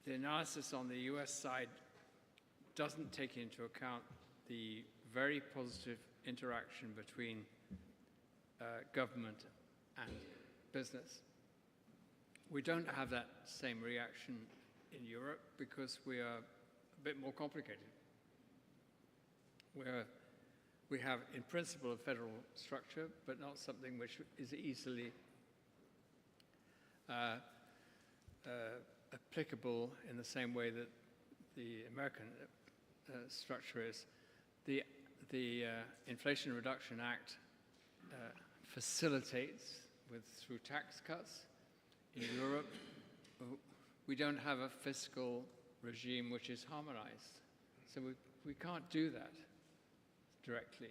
The analysis on the US side doesn't take into account the very positive interaction between government and business. We don't have that same reaction in Europe because we are a bit more complicated. We have, in principle, a federal structure, but not something which is easily applicable in the same way that the American structure is. The Inflation Reduction Act facilitates through tax cuts. In Europe, we don't have a fiscal regime which is harmonized. So we can't do that directly.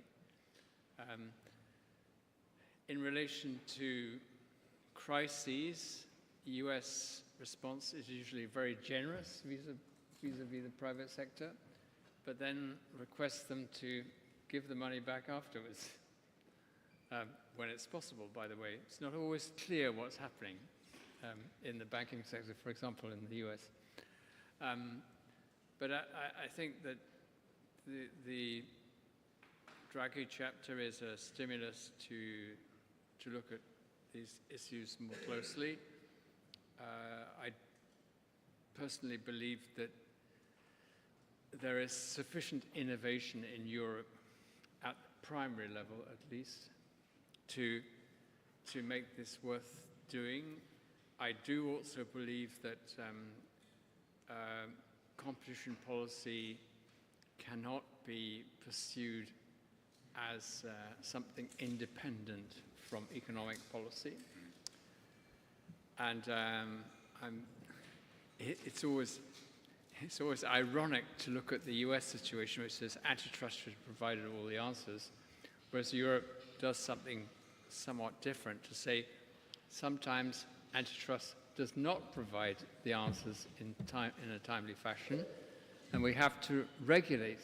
In relation to crises, the US response is usually very generous vis-a-vis the private sector, but then requests them to give the money back afterwards, when it's possible, by the way. It's not always clear what's happening in the banking sector, for example, in the US. But I think that the Draghi chapter is a stimulus to look at these issues more closely. I personally believe that there is sufficient innovation in Europe, at the primary level at least, to make this worth doing. I do also believe that competition policy cannot be pursued as something independent from economic policy. And it's always ironic to look at the US situation, which says antitrust should have provided all the answers, whereas Europe does something somewhat different, to say sometimes antitrust does not provide the answers in a timely fashion, and we have to regulate.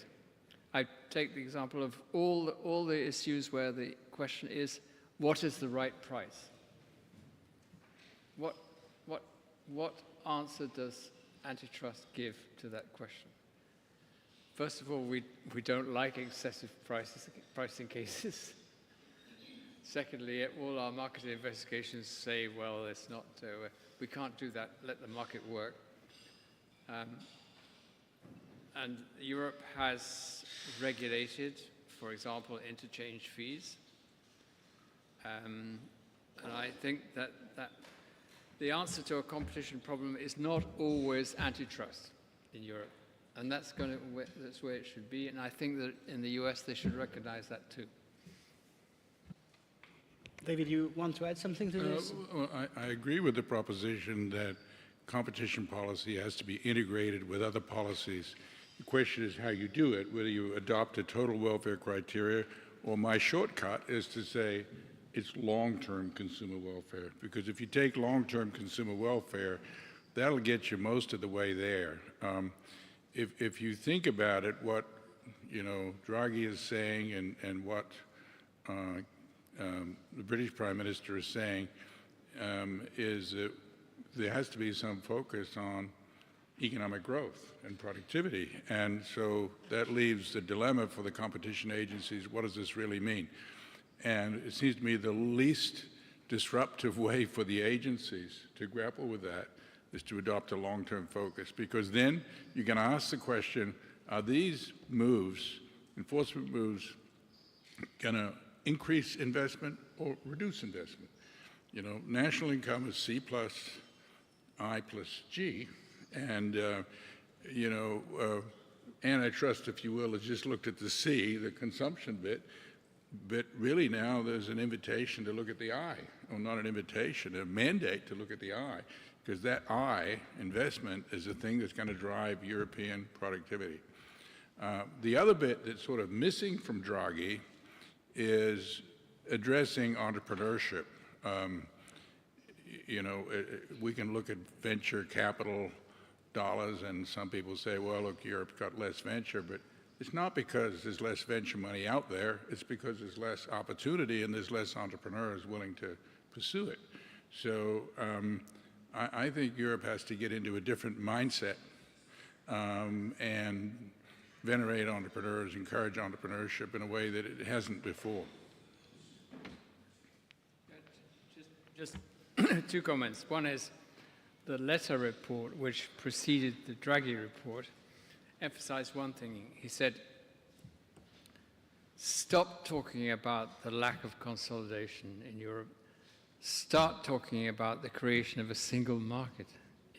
I take the example of all the issues where the question is, what is the right price? What answer does antitrust give to that question? First of all, we don't like excessive pricing cases. Secondly, all our market investigations say, well, it's not, we can't do that, let the market work. And Europe has regulated, for example, interchange fees. And I think that the answer to a competition problem is not always antitrust in Europe. And that's where it should be. And I think that in the US, they should recognize that too. David, you want to add something to this? Well, I agree with the proposition that competition policy has to be integrated with other policies. The question is how you do it, whether you adopt a total welfare criteria, or my shortcut is to say it's long-term consumer welfare. Because if you take long-term consumer welfare, that'll get you most of the way there. If you think about it, what Draghi is saying and what the British Prime Minister is saying is that there has to be some focus on economic growth and productivity. And so that leaves the dilemma for the competition agencies, what does this really mean? And it seems to me the least disruptive way for the agencies to grapple with that is to adopt a long-term focus, because then you're going to ask the question, are these moves, enforcement moves, going to increase investment or reduce investment? National income is C plus I plus G, and antitrust, if you will, has just looked at the C, the consumption bit, but really now there's an invitation to look at the I, or not an invitation, a mandate to look at the I, because that I, investment, is the thing that's going to drive European productivity. The other bit that's sort of missing from Draghi is addressing entrepreneurship. We can look at venture capital dollars, and some people say, well, look, Europe's got less venture, but it's not because there's less venture money out there, it's because there's less opportunity and there's less entrepreneurs willing to pursue it. So I think Europe has to get into a different mindset and venerate entrepreneurs, encourage entrepreneurship in a way that it hasn't before. Just two comments. One is the letter report, which preceded the Draghi report, emphasized one thing. He said, stop talking about the lack of consolidation in Europe. Start talking about the creation of a single market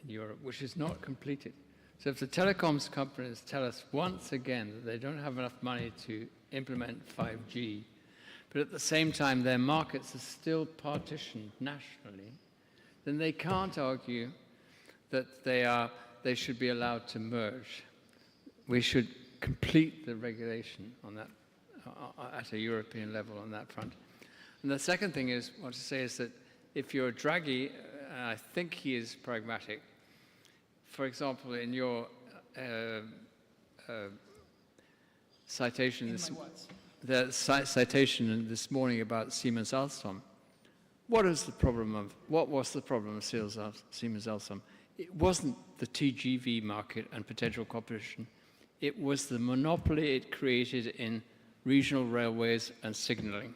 in Europe, which is not completed. So if the telecoms companies tell us once again that they don't have enough money to implement 5G, but at the same time their markets are still partitioned nationally, then they can't argue that they should be allowed to merge. We should complete the regulation on that at a European level on that front. And the second thing I want to say is that if you're Draghi, and I think he is pragmatic, for example, in your citation, citation this morning about Siemens Alstom, what was the problem of Siemens Alstom? It wasn't the TGV market and potential competition. It was the monopoly it created in regional railways and signaling.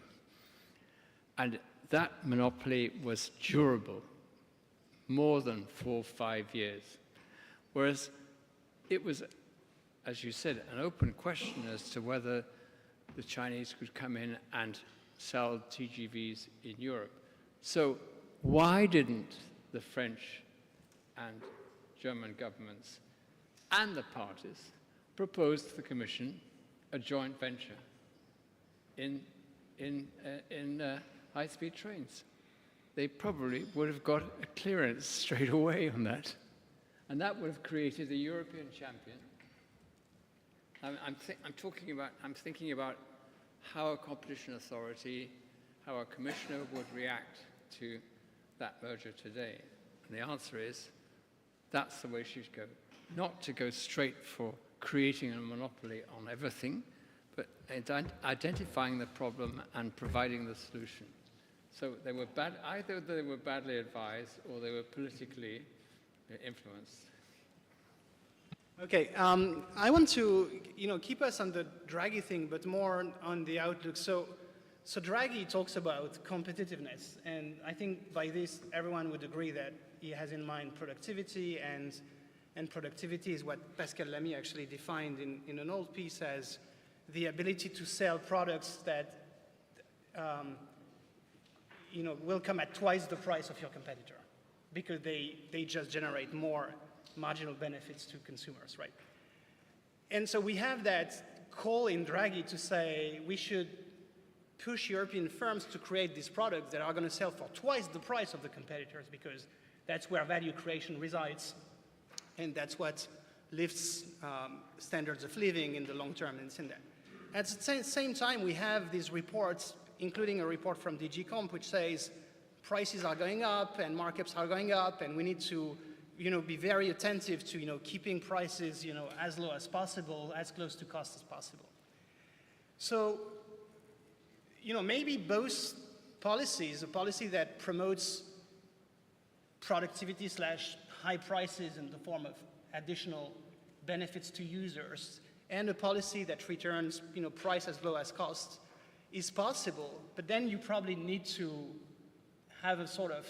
And that monopoly was durable, more than 4 or 5 years. Whereas it was, as you said, an open question as to whether the Chinese could come in and sell TGVs in Europe. So why didn't the French and German governments and the parties propose to the Commission a joint venture in high-speed trains? They probably would have got a clearance straight away on that. And that would have created a European champion. I'm thinking about how a competition authority, how a commissioner would react to that merger today. And the answer is, that's the way she should go. Not to go straight for creating a monopoly on everything, but identifying the problem and providing the solution. So they were either they were badly advised or they were politically influenced. Okay, I want to keep us on the Draghi thing, but more on the outlook. So Draghi talks about competitiveness, and I think by this everyone would agree that he has in mind productivity, and productivity is what Pascal Lamy actually defined in an old piece as the ability to sell products that will come at twice the price of your competitor, because they just generate more marginal benefits to consumers, right? And so we have that call in Draghi to say we should push European firms to create these products that are going to sell for twice the price of the competitors, because that's where value creation resides, and that's what lifts standards of living in the long term, and it's in that. At the same time, we have these reports, including a report from DG Comp, which says prices are going up and markups are going up, and we need to be very attentive to keeping prices as low as possible, as close to cost as possible. So maybe both policies, a policy that promotes productivity / high prices in the form of additional benefits to users, and a policy that returns price as low as cost, is possible, but then you probably need to have a sort of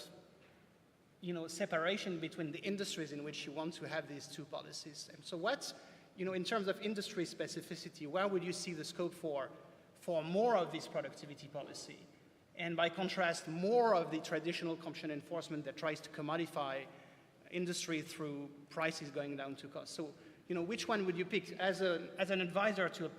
separation between the industries in which you want to have these two policies. And so what, in terms of industry specificity, where would you see the scope for more of this productivity policy? And by contrast, more of the traditional competition enforcement that tries to commodify industry through prices going down to cost. So, which one would you pick as an advisor to a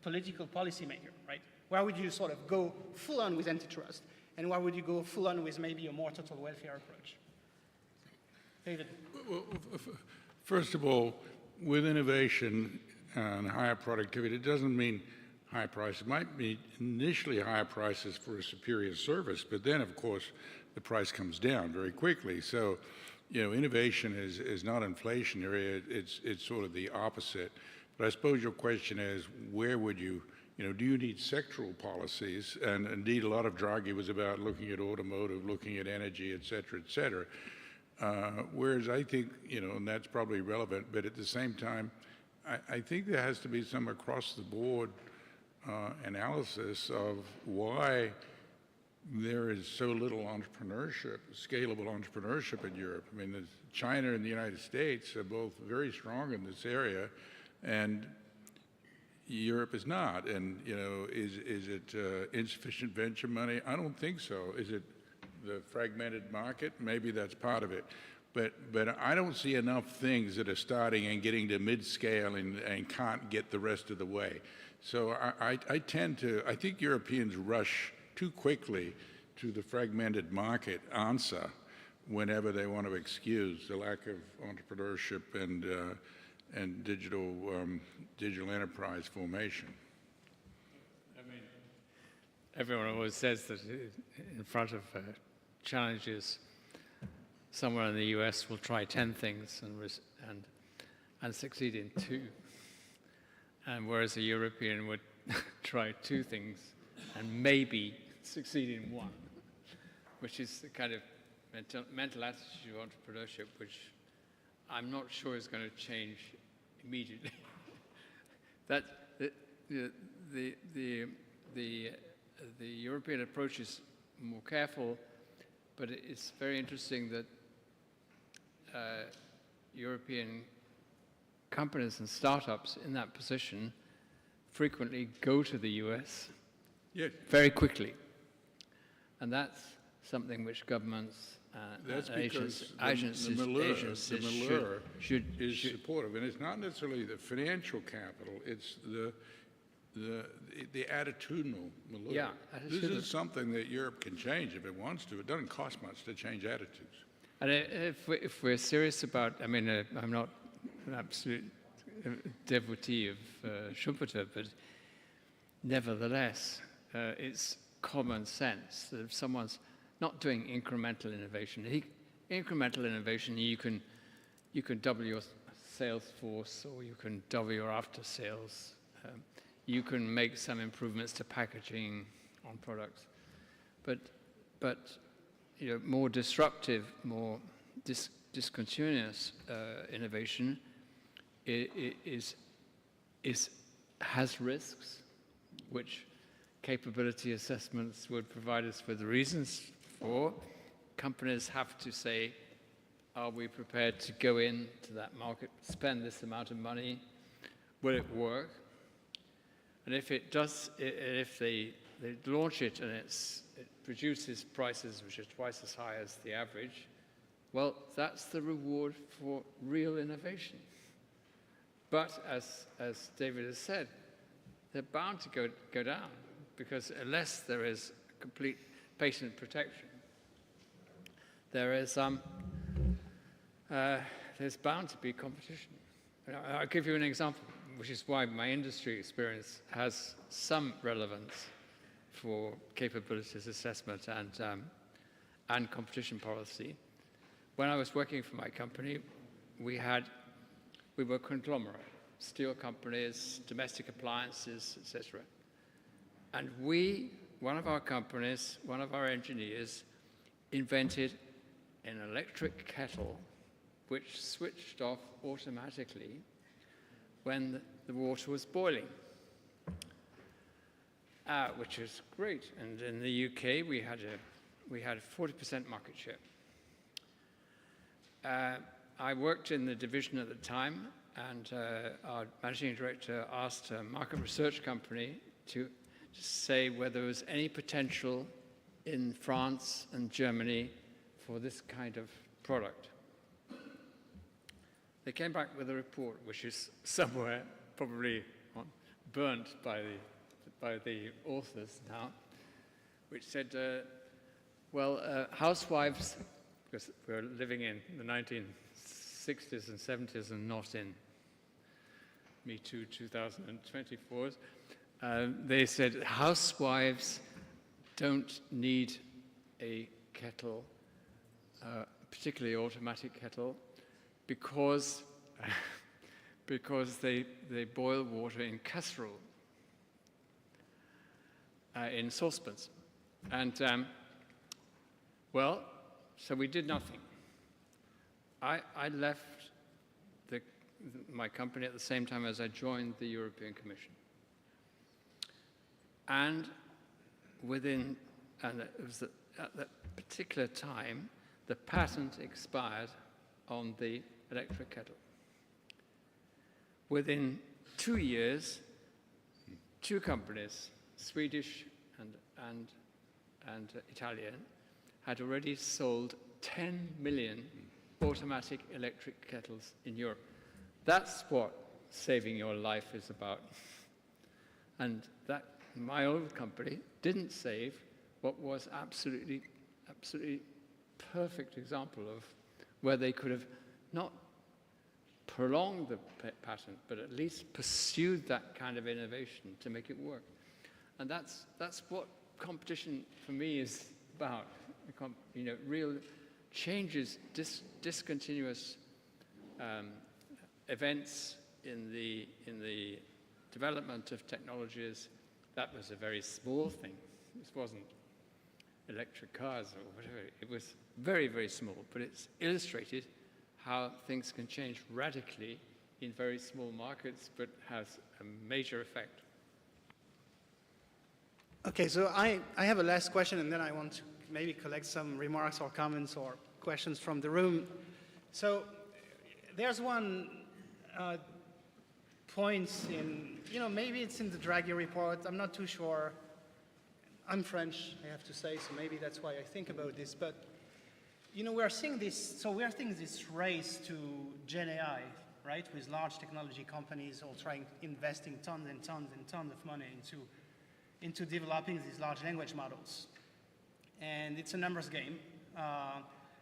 political policymaker, right? Where would you sort of go full on with antitrust? And where would you go full on with maybe a more total welfare approach? David. Well, first of all, with innovation and higher productivity, it doesn't mean high prices. It might be initially higher prices for a superior service, but then, of course, the price comes down very quickly. So, innovation is not inflationary. It's sort of the opposite. But I suppose your question is, where would you, do you need sectoral policies? And indeed, a lot of Draghi was about looking at automotive, looking at energy, et cetera, et cetera. Whereas I think, and that's probably relevant, but at the same time, I think there has to be some across-the-board analysis of why there is so little entrepreneurship, scalable entrepreneurship in Europe. I mean, China and the United States are both very strong in this area, and Europe is not. And, is it insufficient venture money? I don't think so. Is it the fragmented market? Maybe that's part of it. But I don't see enough things that are starting and getting to mid-scale and can't get the rest of the way. So I think Europeans rush too quickly to the fragmented market answer whenever they want to excuse the lack of entrepreneurship and digital enterprise formation. I mean, everyone always says that in front of challenges, somewhere in the US will try 10 things and succeed in 2. And whereas a European would try 2 things and maybe succeed in 1, which is the kind of mental attitude of entrepreneurship, which I'm not sure is going to change immediately. That the European approach is more careful, but it's very interesting that European companies and startups in that position frequently go to the US very quickly. And that's something which governments That's and because agencies the Malheur should is supportive, and it's not necessarily the financial capital; it's the attitudinal Malheur. Yeah, this is something that Europe can change if it wants to. It doesn't cost much to change attitudes. And if we're serious about, I mean, I'm not an absolute devotee of Schumpeter, but nevertheless, it's common sense that if someone's not doing incremental innovation, incremental innovation, you can double your sales force, or you can double your after sales. You can make some improvements to packaging on products, but more disruptive, more discontinuous innovation has risks, which capability assessments would provide us with reasons for. Companies have to say, are we prepared to go into that market, spend this amount of money? Will it work? And if it does, if they launch it and it produces prices which are twice as high as the average, well, that's the reward for real innovation. But as David has said, they're bound to go down, because unless there is complete patent protection, there's bound to be competition. I'll give you an example, which is why my industry experience has some relevance for capabilities assessment and competition policy. When I was working for my company, we were conglomerate, steel companies, domestic appliances, etc. And one of our companies, one of our engineers, invented an electric kettle which switched off automatically when the water was boiling, which is great. And in the UK, we had a 40% market share. I worked in the division at the time, and our managing director asked a market research company to say whether there was any potential in France and Germany for this kind of product. They came back with a report, which is somewhere probably burnt by the authors now, which said, housewives, because we're living in the 1960s and 70s and not in Me Too 2024s, they said housewives don't need a kettle, particularly automatic kettle, because they boil water in casserole, in saucepans. And, so we did nothing. I left my company at the same time as I joined the European Commission. And it was at that particular time, the patent expired on the electric kettle. Within 2 years, two companies, Swedish and Italian, had already sold 10 million automatic electric kettles in Europe. That's what saving your life is about. And that my old company didn't save what was absolutely perfect example of where they could have not prolonged the patent, but at least pursued that kind of innovation to make it work. And that's what competition for me is about. Real changes, discontinuous events in the development of technologies. That was a very small thing. This wasn't electric cars or whatever. It was very, very small, but it's illustrated how things can change radically in very small markets, but has a major effect. Okay, so I have a last question, and then I want to maybe collect some remarks or comments or questions from the room. So there's one point in, maybe it's in the Draghi report, I'm not too sure. I'm French, I have to say, so maybe that's why I think about this. But, we are seeing this race to Gen AI, right, with large technology companies all investing tons and tons and tons of money into developing these large language models. And it's a numbers game.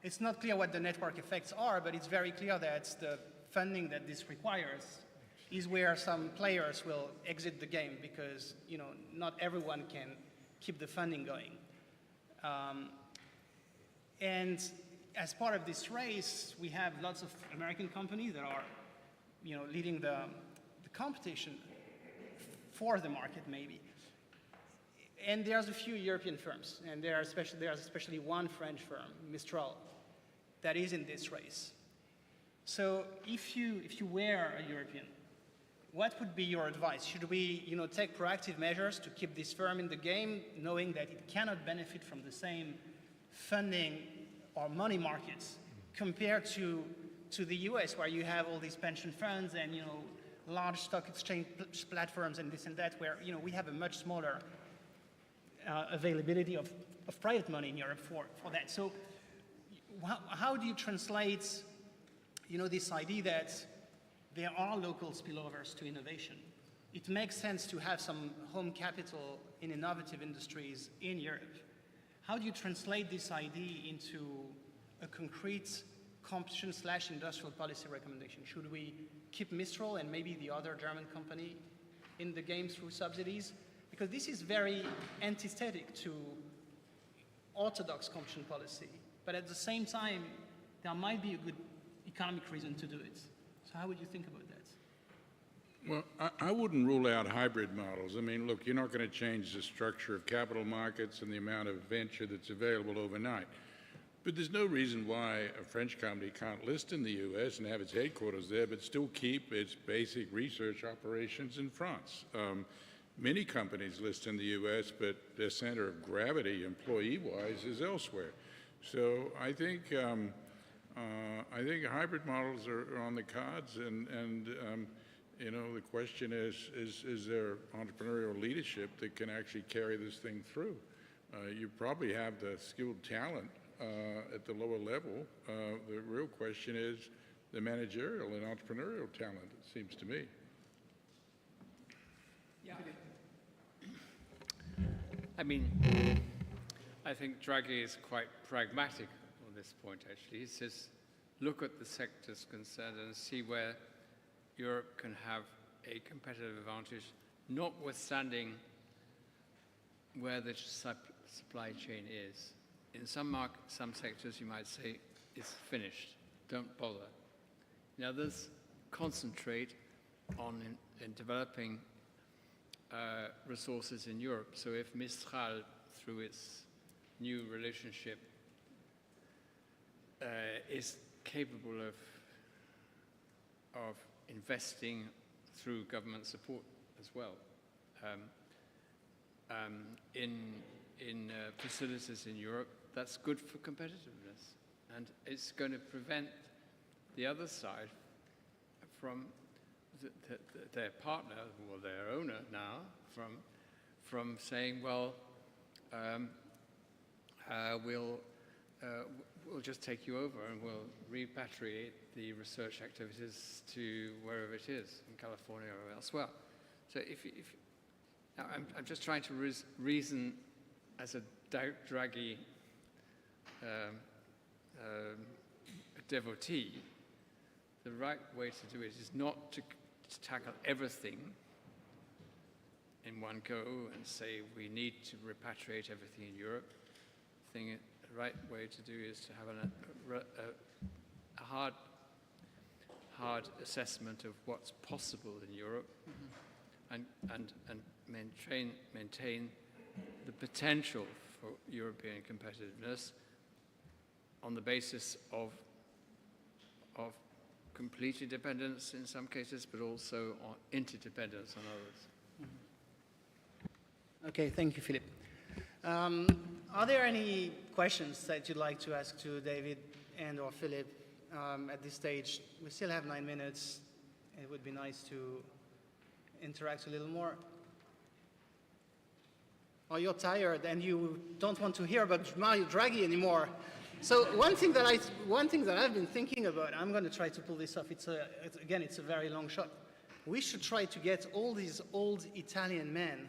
It's not clear what the network effects are, but it's very clear that the funding that this requires is where some players will exit the game, because not everyone keep the funding going. And as part of this race, we have lots of American companies that are, leading the competition for the market, maybe. And there's a few European firms, and there's especially one French firm, Mistral, that is in this race. So if you were a European, what would be your advice? Should we, take proactive measures to keep this firm in the game, knowing that it cannot benefit from the same funding or money markets compared to the US, where you have all these pension funds and, large stock exchange platforms and this and that, where, we have a much smaller availability of private money in Europe for that. So how do you translate, this idea that there are local spillovers to innovation? It makes sense to have some home capital in innovative industries in Europe. How do you translate this idea into a concrete competition/industrial policy recommendation? Should we keep Mistral and maybe the other German company in the game through subsidies? Because this is very antithetic to orthodox competition policy. But at the same time, there might be a good economic reason to do it. So how would you think about that? Well, I wouldn't rule out hybrid models. I mean, look, you're not going to change the structure of capital markets and the amount of venture that's available overnight. But there's no reason why a French company can't list in the US and have its headquarters there, but still keep its basic research operations in France. Many companies list in the US, but their center of gravity, employee-wise, is elsewhere. So I think hybrid models are on the cards, and the question is there entrepreneurial leadership that can actually carry this thing through? You probably have the skilled talent at the lower level. The real question is the managerial and entrepreneurial talent, it seems to me. Yeah. I mean, I think Draghi is quite pragmatic on this point, actually. He says, look at the sectors concerned and see where Europe can have a competitive advantage, notwithstanding where the supply chain is. In some sectors, you might say, it's finished, don't bother. In others, concentrate on in developing resources in Europe. So if Mistral, through its new relationship, is capable of investing through government support as well in facilities in Europe, that's good for competitiveness. And it's going to prevent the other side from their partner, or their owner now, from saying, well, we'll just take you over and we'll repatriate the research activities to wherever it is, in California or elsewhere. So now I'm just trying to reason as a Draghi devotee. The right way to do it is not to tackle everything in one go and say we need to repatriate everything in Europe. The right way to do is to have a hard assessment of what's possible in Europe, and maintain the potential for European competitiveness on the basis of complete independence in some cases, but also on interdependence on others. Okay, thank you, Philip. Are there any questions that you'd like to ask to David and or Philip at this stage? We still have 9 minutes. It would be nice to interact a little more. Or you're tired and you don't want to hear about Mario Draghi anymore. So one thing that I've been thinking about, I'm going to try to pull this off. It's a very long shot. We should try to get all these old Italian men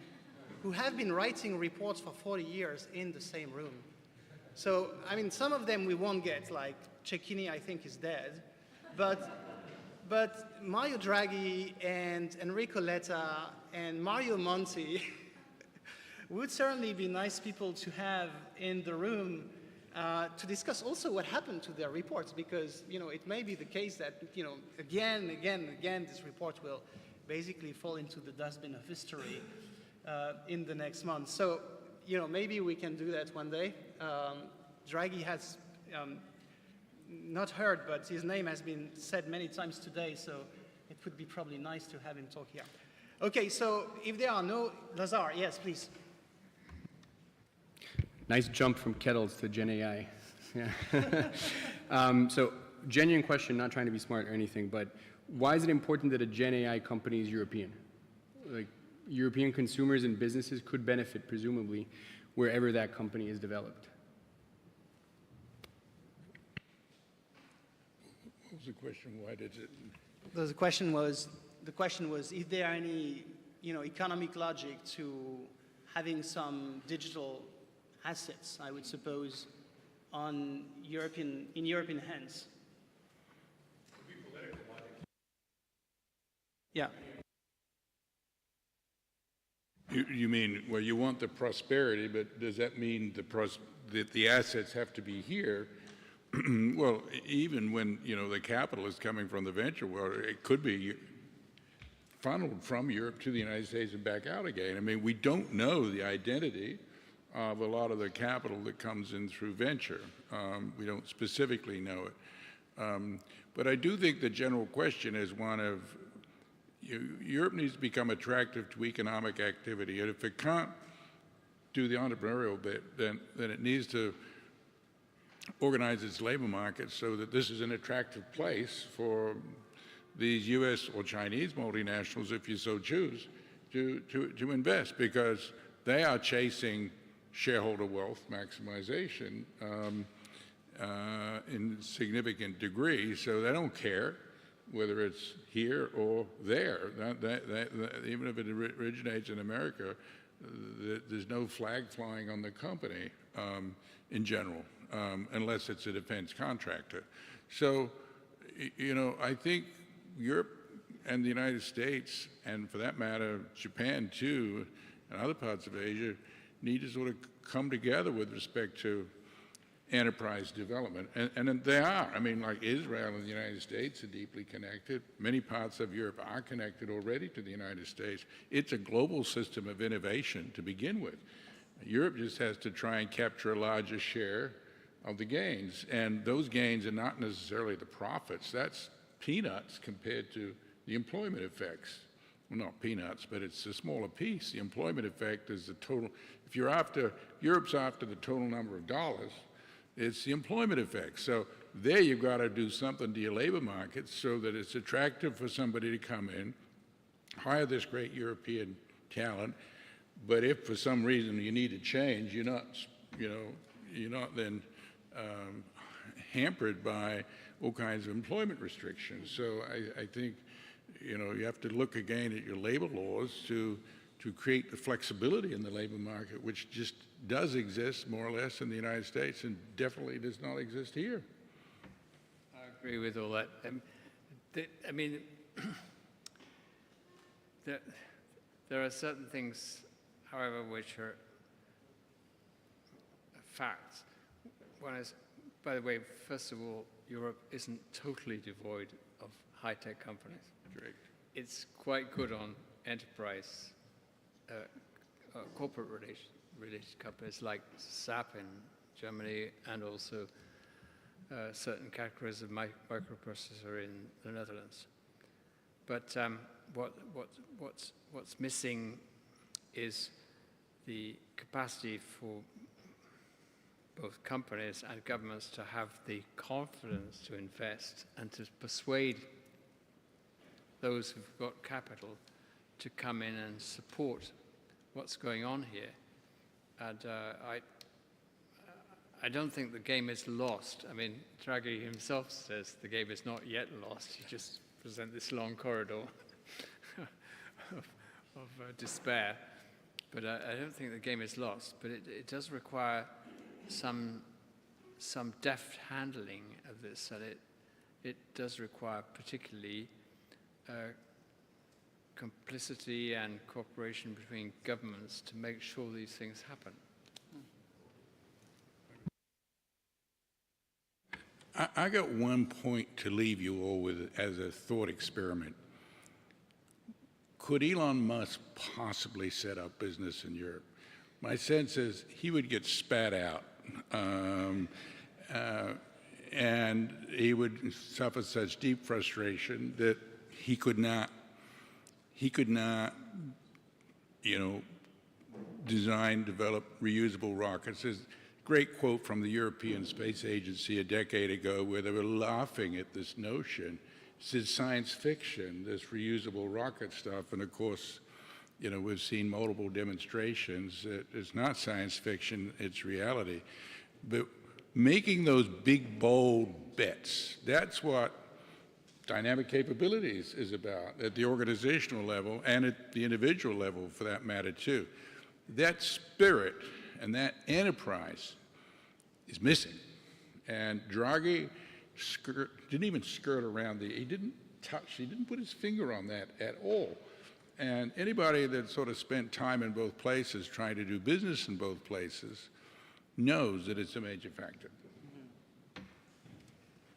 who have been writing reports for 40 years in the same room. So, I mean, some of them we won't get, like Cecchini, I think, is dead. But Mario Draghi and Enrico Letta and Mario Monti would certainly be nice people to have in the room to discuss also what happened to their reports, because it may be the case that again, this report will basically fall into the dustbin of history in the next month. So maybe we can do that one day. Draghi has not heard, but his name has been said many times today, so it would be probably nice to have him talk here. Okay, so if there are no, Lazar, yes, please. Nice jump from kettles to Gen AI. Yeah. So genuine question, not trying to be smart or anything, but why is it important that a Gen AI company is European? Like, European consumers and businesses could benefit, presumably, wherever that company is developed. What was the question? Why did it? The question was, is there any economic logic to having some digital assets, I would suppose, in European hands? Yeah. You mean, well, you want the prosperity, but does that mean that the assets have to be here? Well, even when the capital is coming from the venture world, it could be funneled from Europe to the United States and back out again. I mean, we don't know the identity of a lot of the capital that comes in through venture. We don't specifically know it. But I do think the general question is one of, Europe needs to become attractive to economic activity, and if it can't do the entrepreneurial bit, then it needs to organize its labor market so that this is an attractive place for these U.S. or Chinese multinationals, if you so choose, to invest, because they are chasing shareholder wealth maximization in significant degree, so they don't care whether it's here or there. Even if it originates in America, there's no flag flying on the company in general, unless it's a defense contractor. So, I think Europe and the United States, and for that matter, Japan too, and other parts of Asia, need to sort of come together with respect to enterprise development. And they are. I mean, like Israel and the United States are deeply connected. Many parts of Europe are connected already to the United States. It's a global system of innovation to begin with. Europe just has to try and capture a larger share of the gains. And those gains are not necessarily the profits. That's peanuts compared to the employment effects. Well, not peanuts, but it's a smaller piece. The employment effect is the total. If Europe's after the total number of dollars, it's the employment effect. So there you've got to do something to your labor market so that it's attractive for somebody to come in, hire this great European talent, but if for some reason you need to change, you're not then hampered by all kinds of employment restrictions. So I think you have to look again at your labor laws to create the flexibility in the labor market, which just does exist more or less in the United States and definitely does not exist here. I agree with all that. I mean, there are certain things, however, which are facts. One is, by the way, first of all, Europe isn't totally devoid of high-tech companies. Correct. It's quite good on enterprise, corporate related companies like SAP in Germany, and also certain categories of microprocessor in the Netherlands. But what's missing is the capacity for both companies and governments to have the confidence to invest and to persuade those who've got capital to come in and support what's going on here. And I don't think the game is lost. I mean, Draghi himself says the game is not yet lost. He just presents this long corridor of despair. But I don't think the game is lost. But it does require some deft handling of this, and it does require particularly complicity and cooperation between governments to make sure these things happen? I got one point to leave you all with as a thought experiment. Could Elon Musk possibly set up business in Europe? My sense is he would get spat out, and he would suffer such deep frustration that he could not, design, develop reusable rockets. There's a great quote from the European Space Agency a decade ago where they were laughing at this notion. It said science fiction, this reusable rocket stuff, and of course, we've seen multiple demonstrations that it's not science fiction, it's reality. But making those big, bold bets, that's what dynamic capabilities is about at the organizational level and at the individual level for that matter too. That spirit and that enterprise is missing. And Draghi didn't even skirt around he didn't put his finger on that at all. And anybody that sort of spent time in both places, trying to do business in both places, knows that it's a major factor.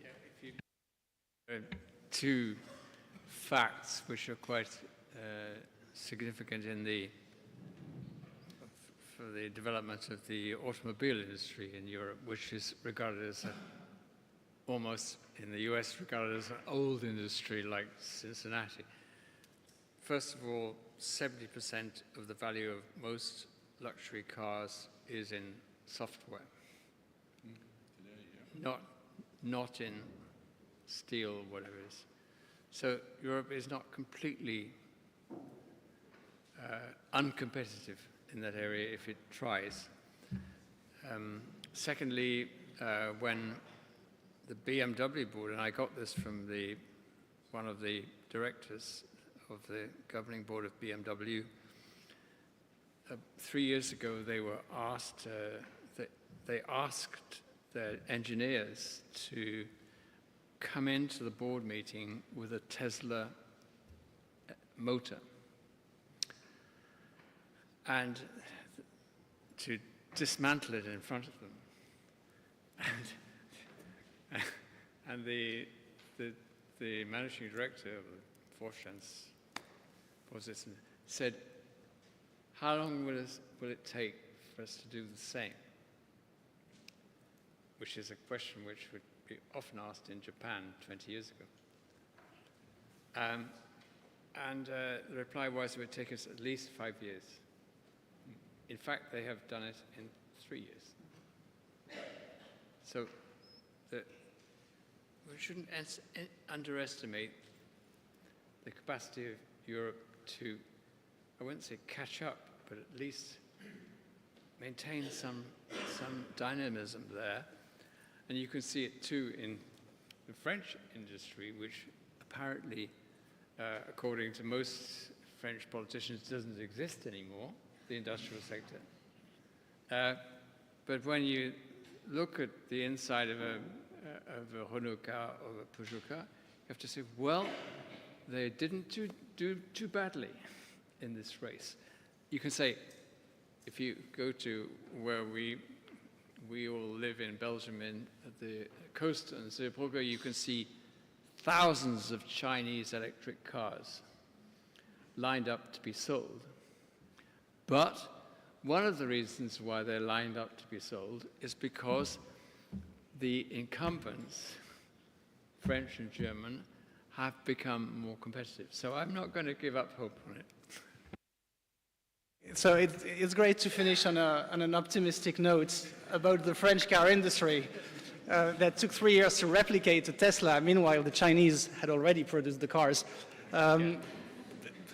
Yeah, if you two facts which are quite significant for the development of the automobile industry in Europe, which is regarded as almost in the US regarded as an old industry like Cincinnati. First of all, 70% of the value of most luxury cars is in software, not in steel or whatever it is. So Europe is not completely uncompetitive in that area if it tries. Secondly, when the BMW board, and I got this from one of the directors of the governing board of BMW, 3 years ago they were asked, they asked their engineers to come into the board meeting with a Tesla motor and to dismantle it in front of them. And the managing director of the Vorstandsvorsitzende said, how long will it take for us to do the same? Which is a question which would be often asked in Japan 20 years ago. And the reply was it would take us at least 5 years. In fact, they have done it in 3 years. So we shouldn't underestimate the capacity of Europe to, I wouldn't say catch up, but at least maintain some dynamism there. And you can see it too in the French industry, which apparently, according to most French politicians, doesn't exist anymore, the industrial sector. But when you look at the inside of a Renault car or a Peugeot car, you have to say, well, they didn't do too badly in this race. You can say, if you go to where we all live in Belgium, at the coast in Zeebrugge, you can see thousands of Chinese electric cars lined up to be sold. But one of the reasons why they're lined up to be sold is because the incumbents, French and German, have become more competitive. So I'm not going to give up hope on it. So it's great to finish on an optimistic note about the French car industry that took 3 years to replicate a Tesla. Meanwhile, the Chinese had already produced the cars.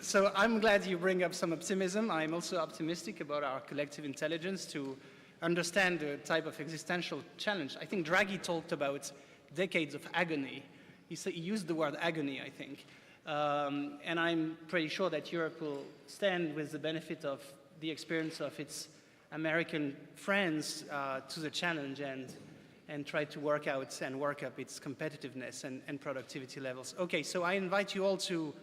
So I'm glad you bring up some optimism. I'm also optimistic about our collective intelligence to understand the type of existential challenge. I think Draghi talked about decades of agony. He used the word agony, I think. And I'm pretty sure that Europe will stand with the benefit of the experience of its American friends to the challenge and try to work out and work up its competitiveness and productivity levels. Okay, so I invite you all to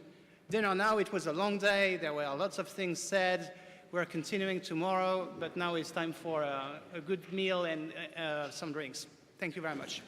dinner now. It was a long day. There were lots of things said. We're continuing tomorrow, but now it's time for a good meal and some drinks. Thank you very much.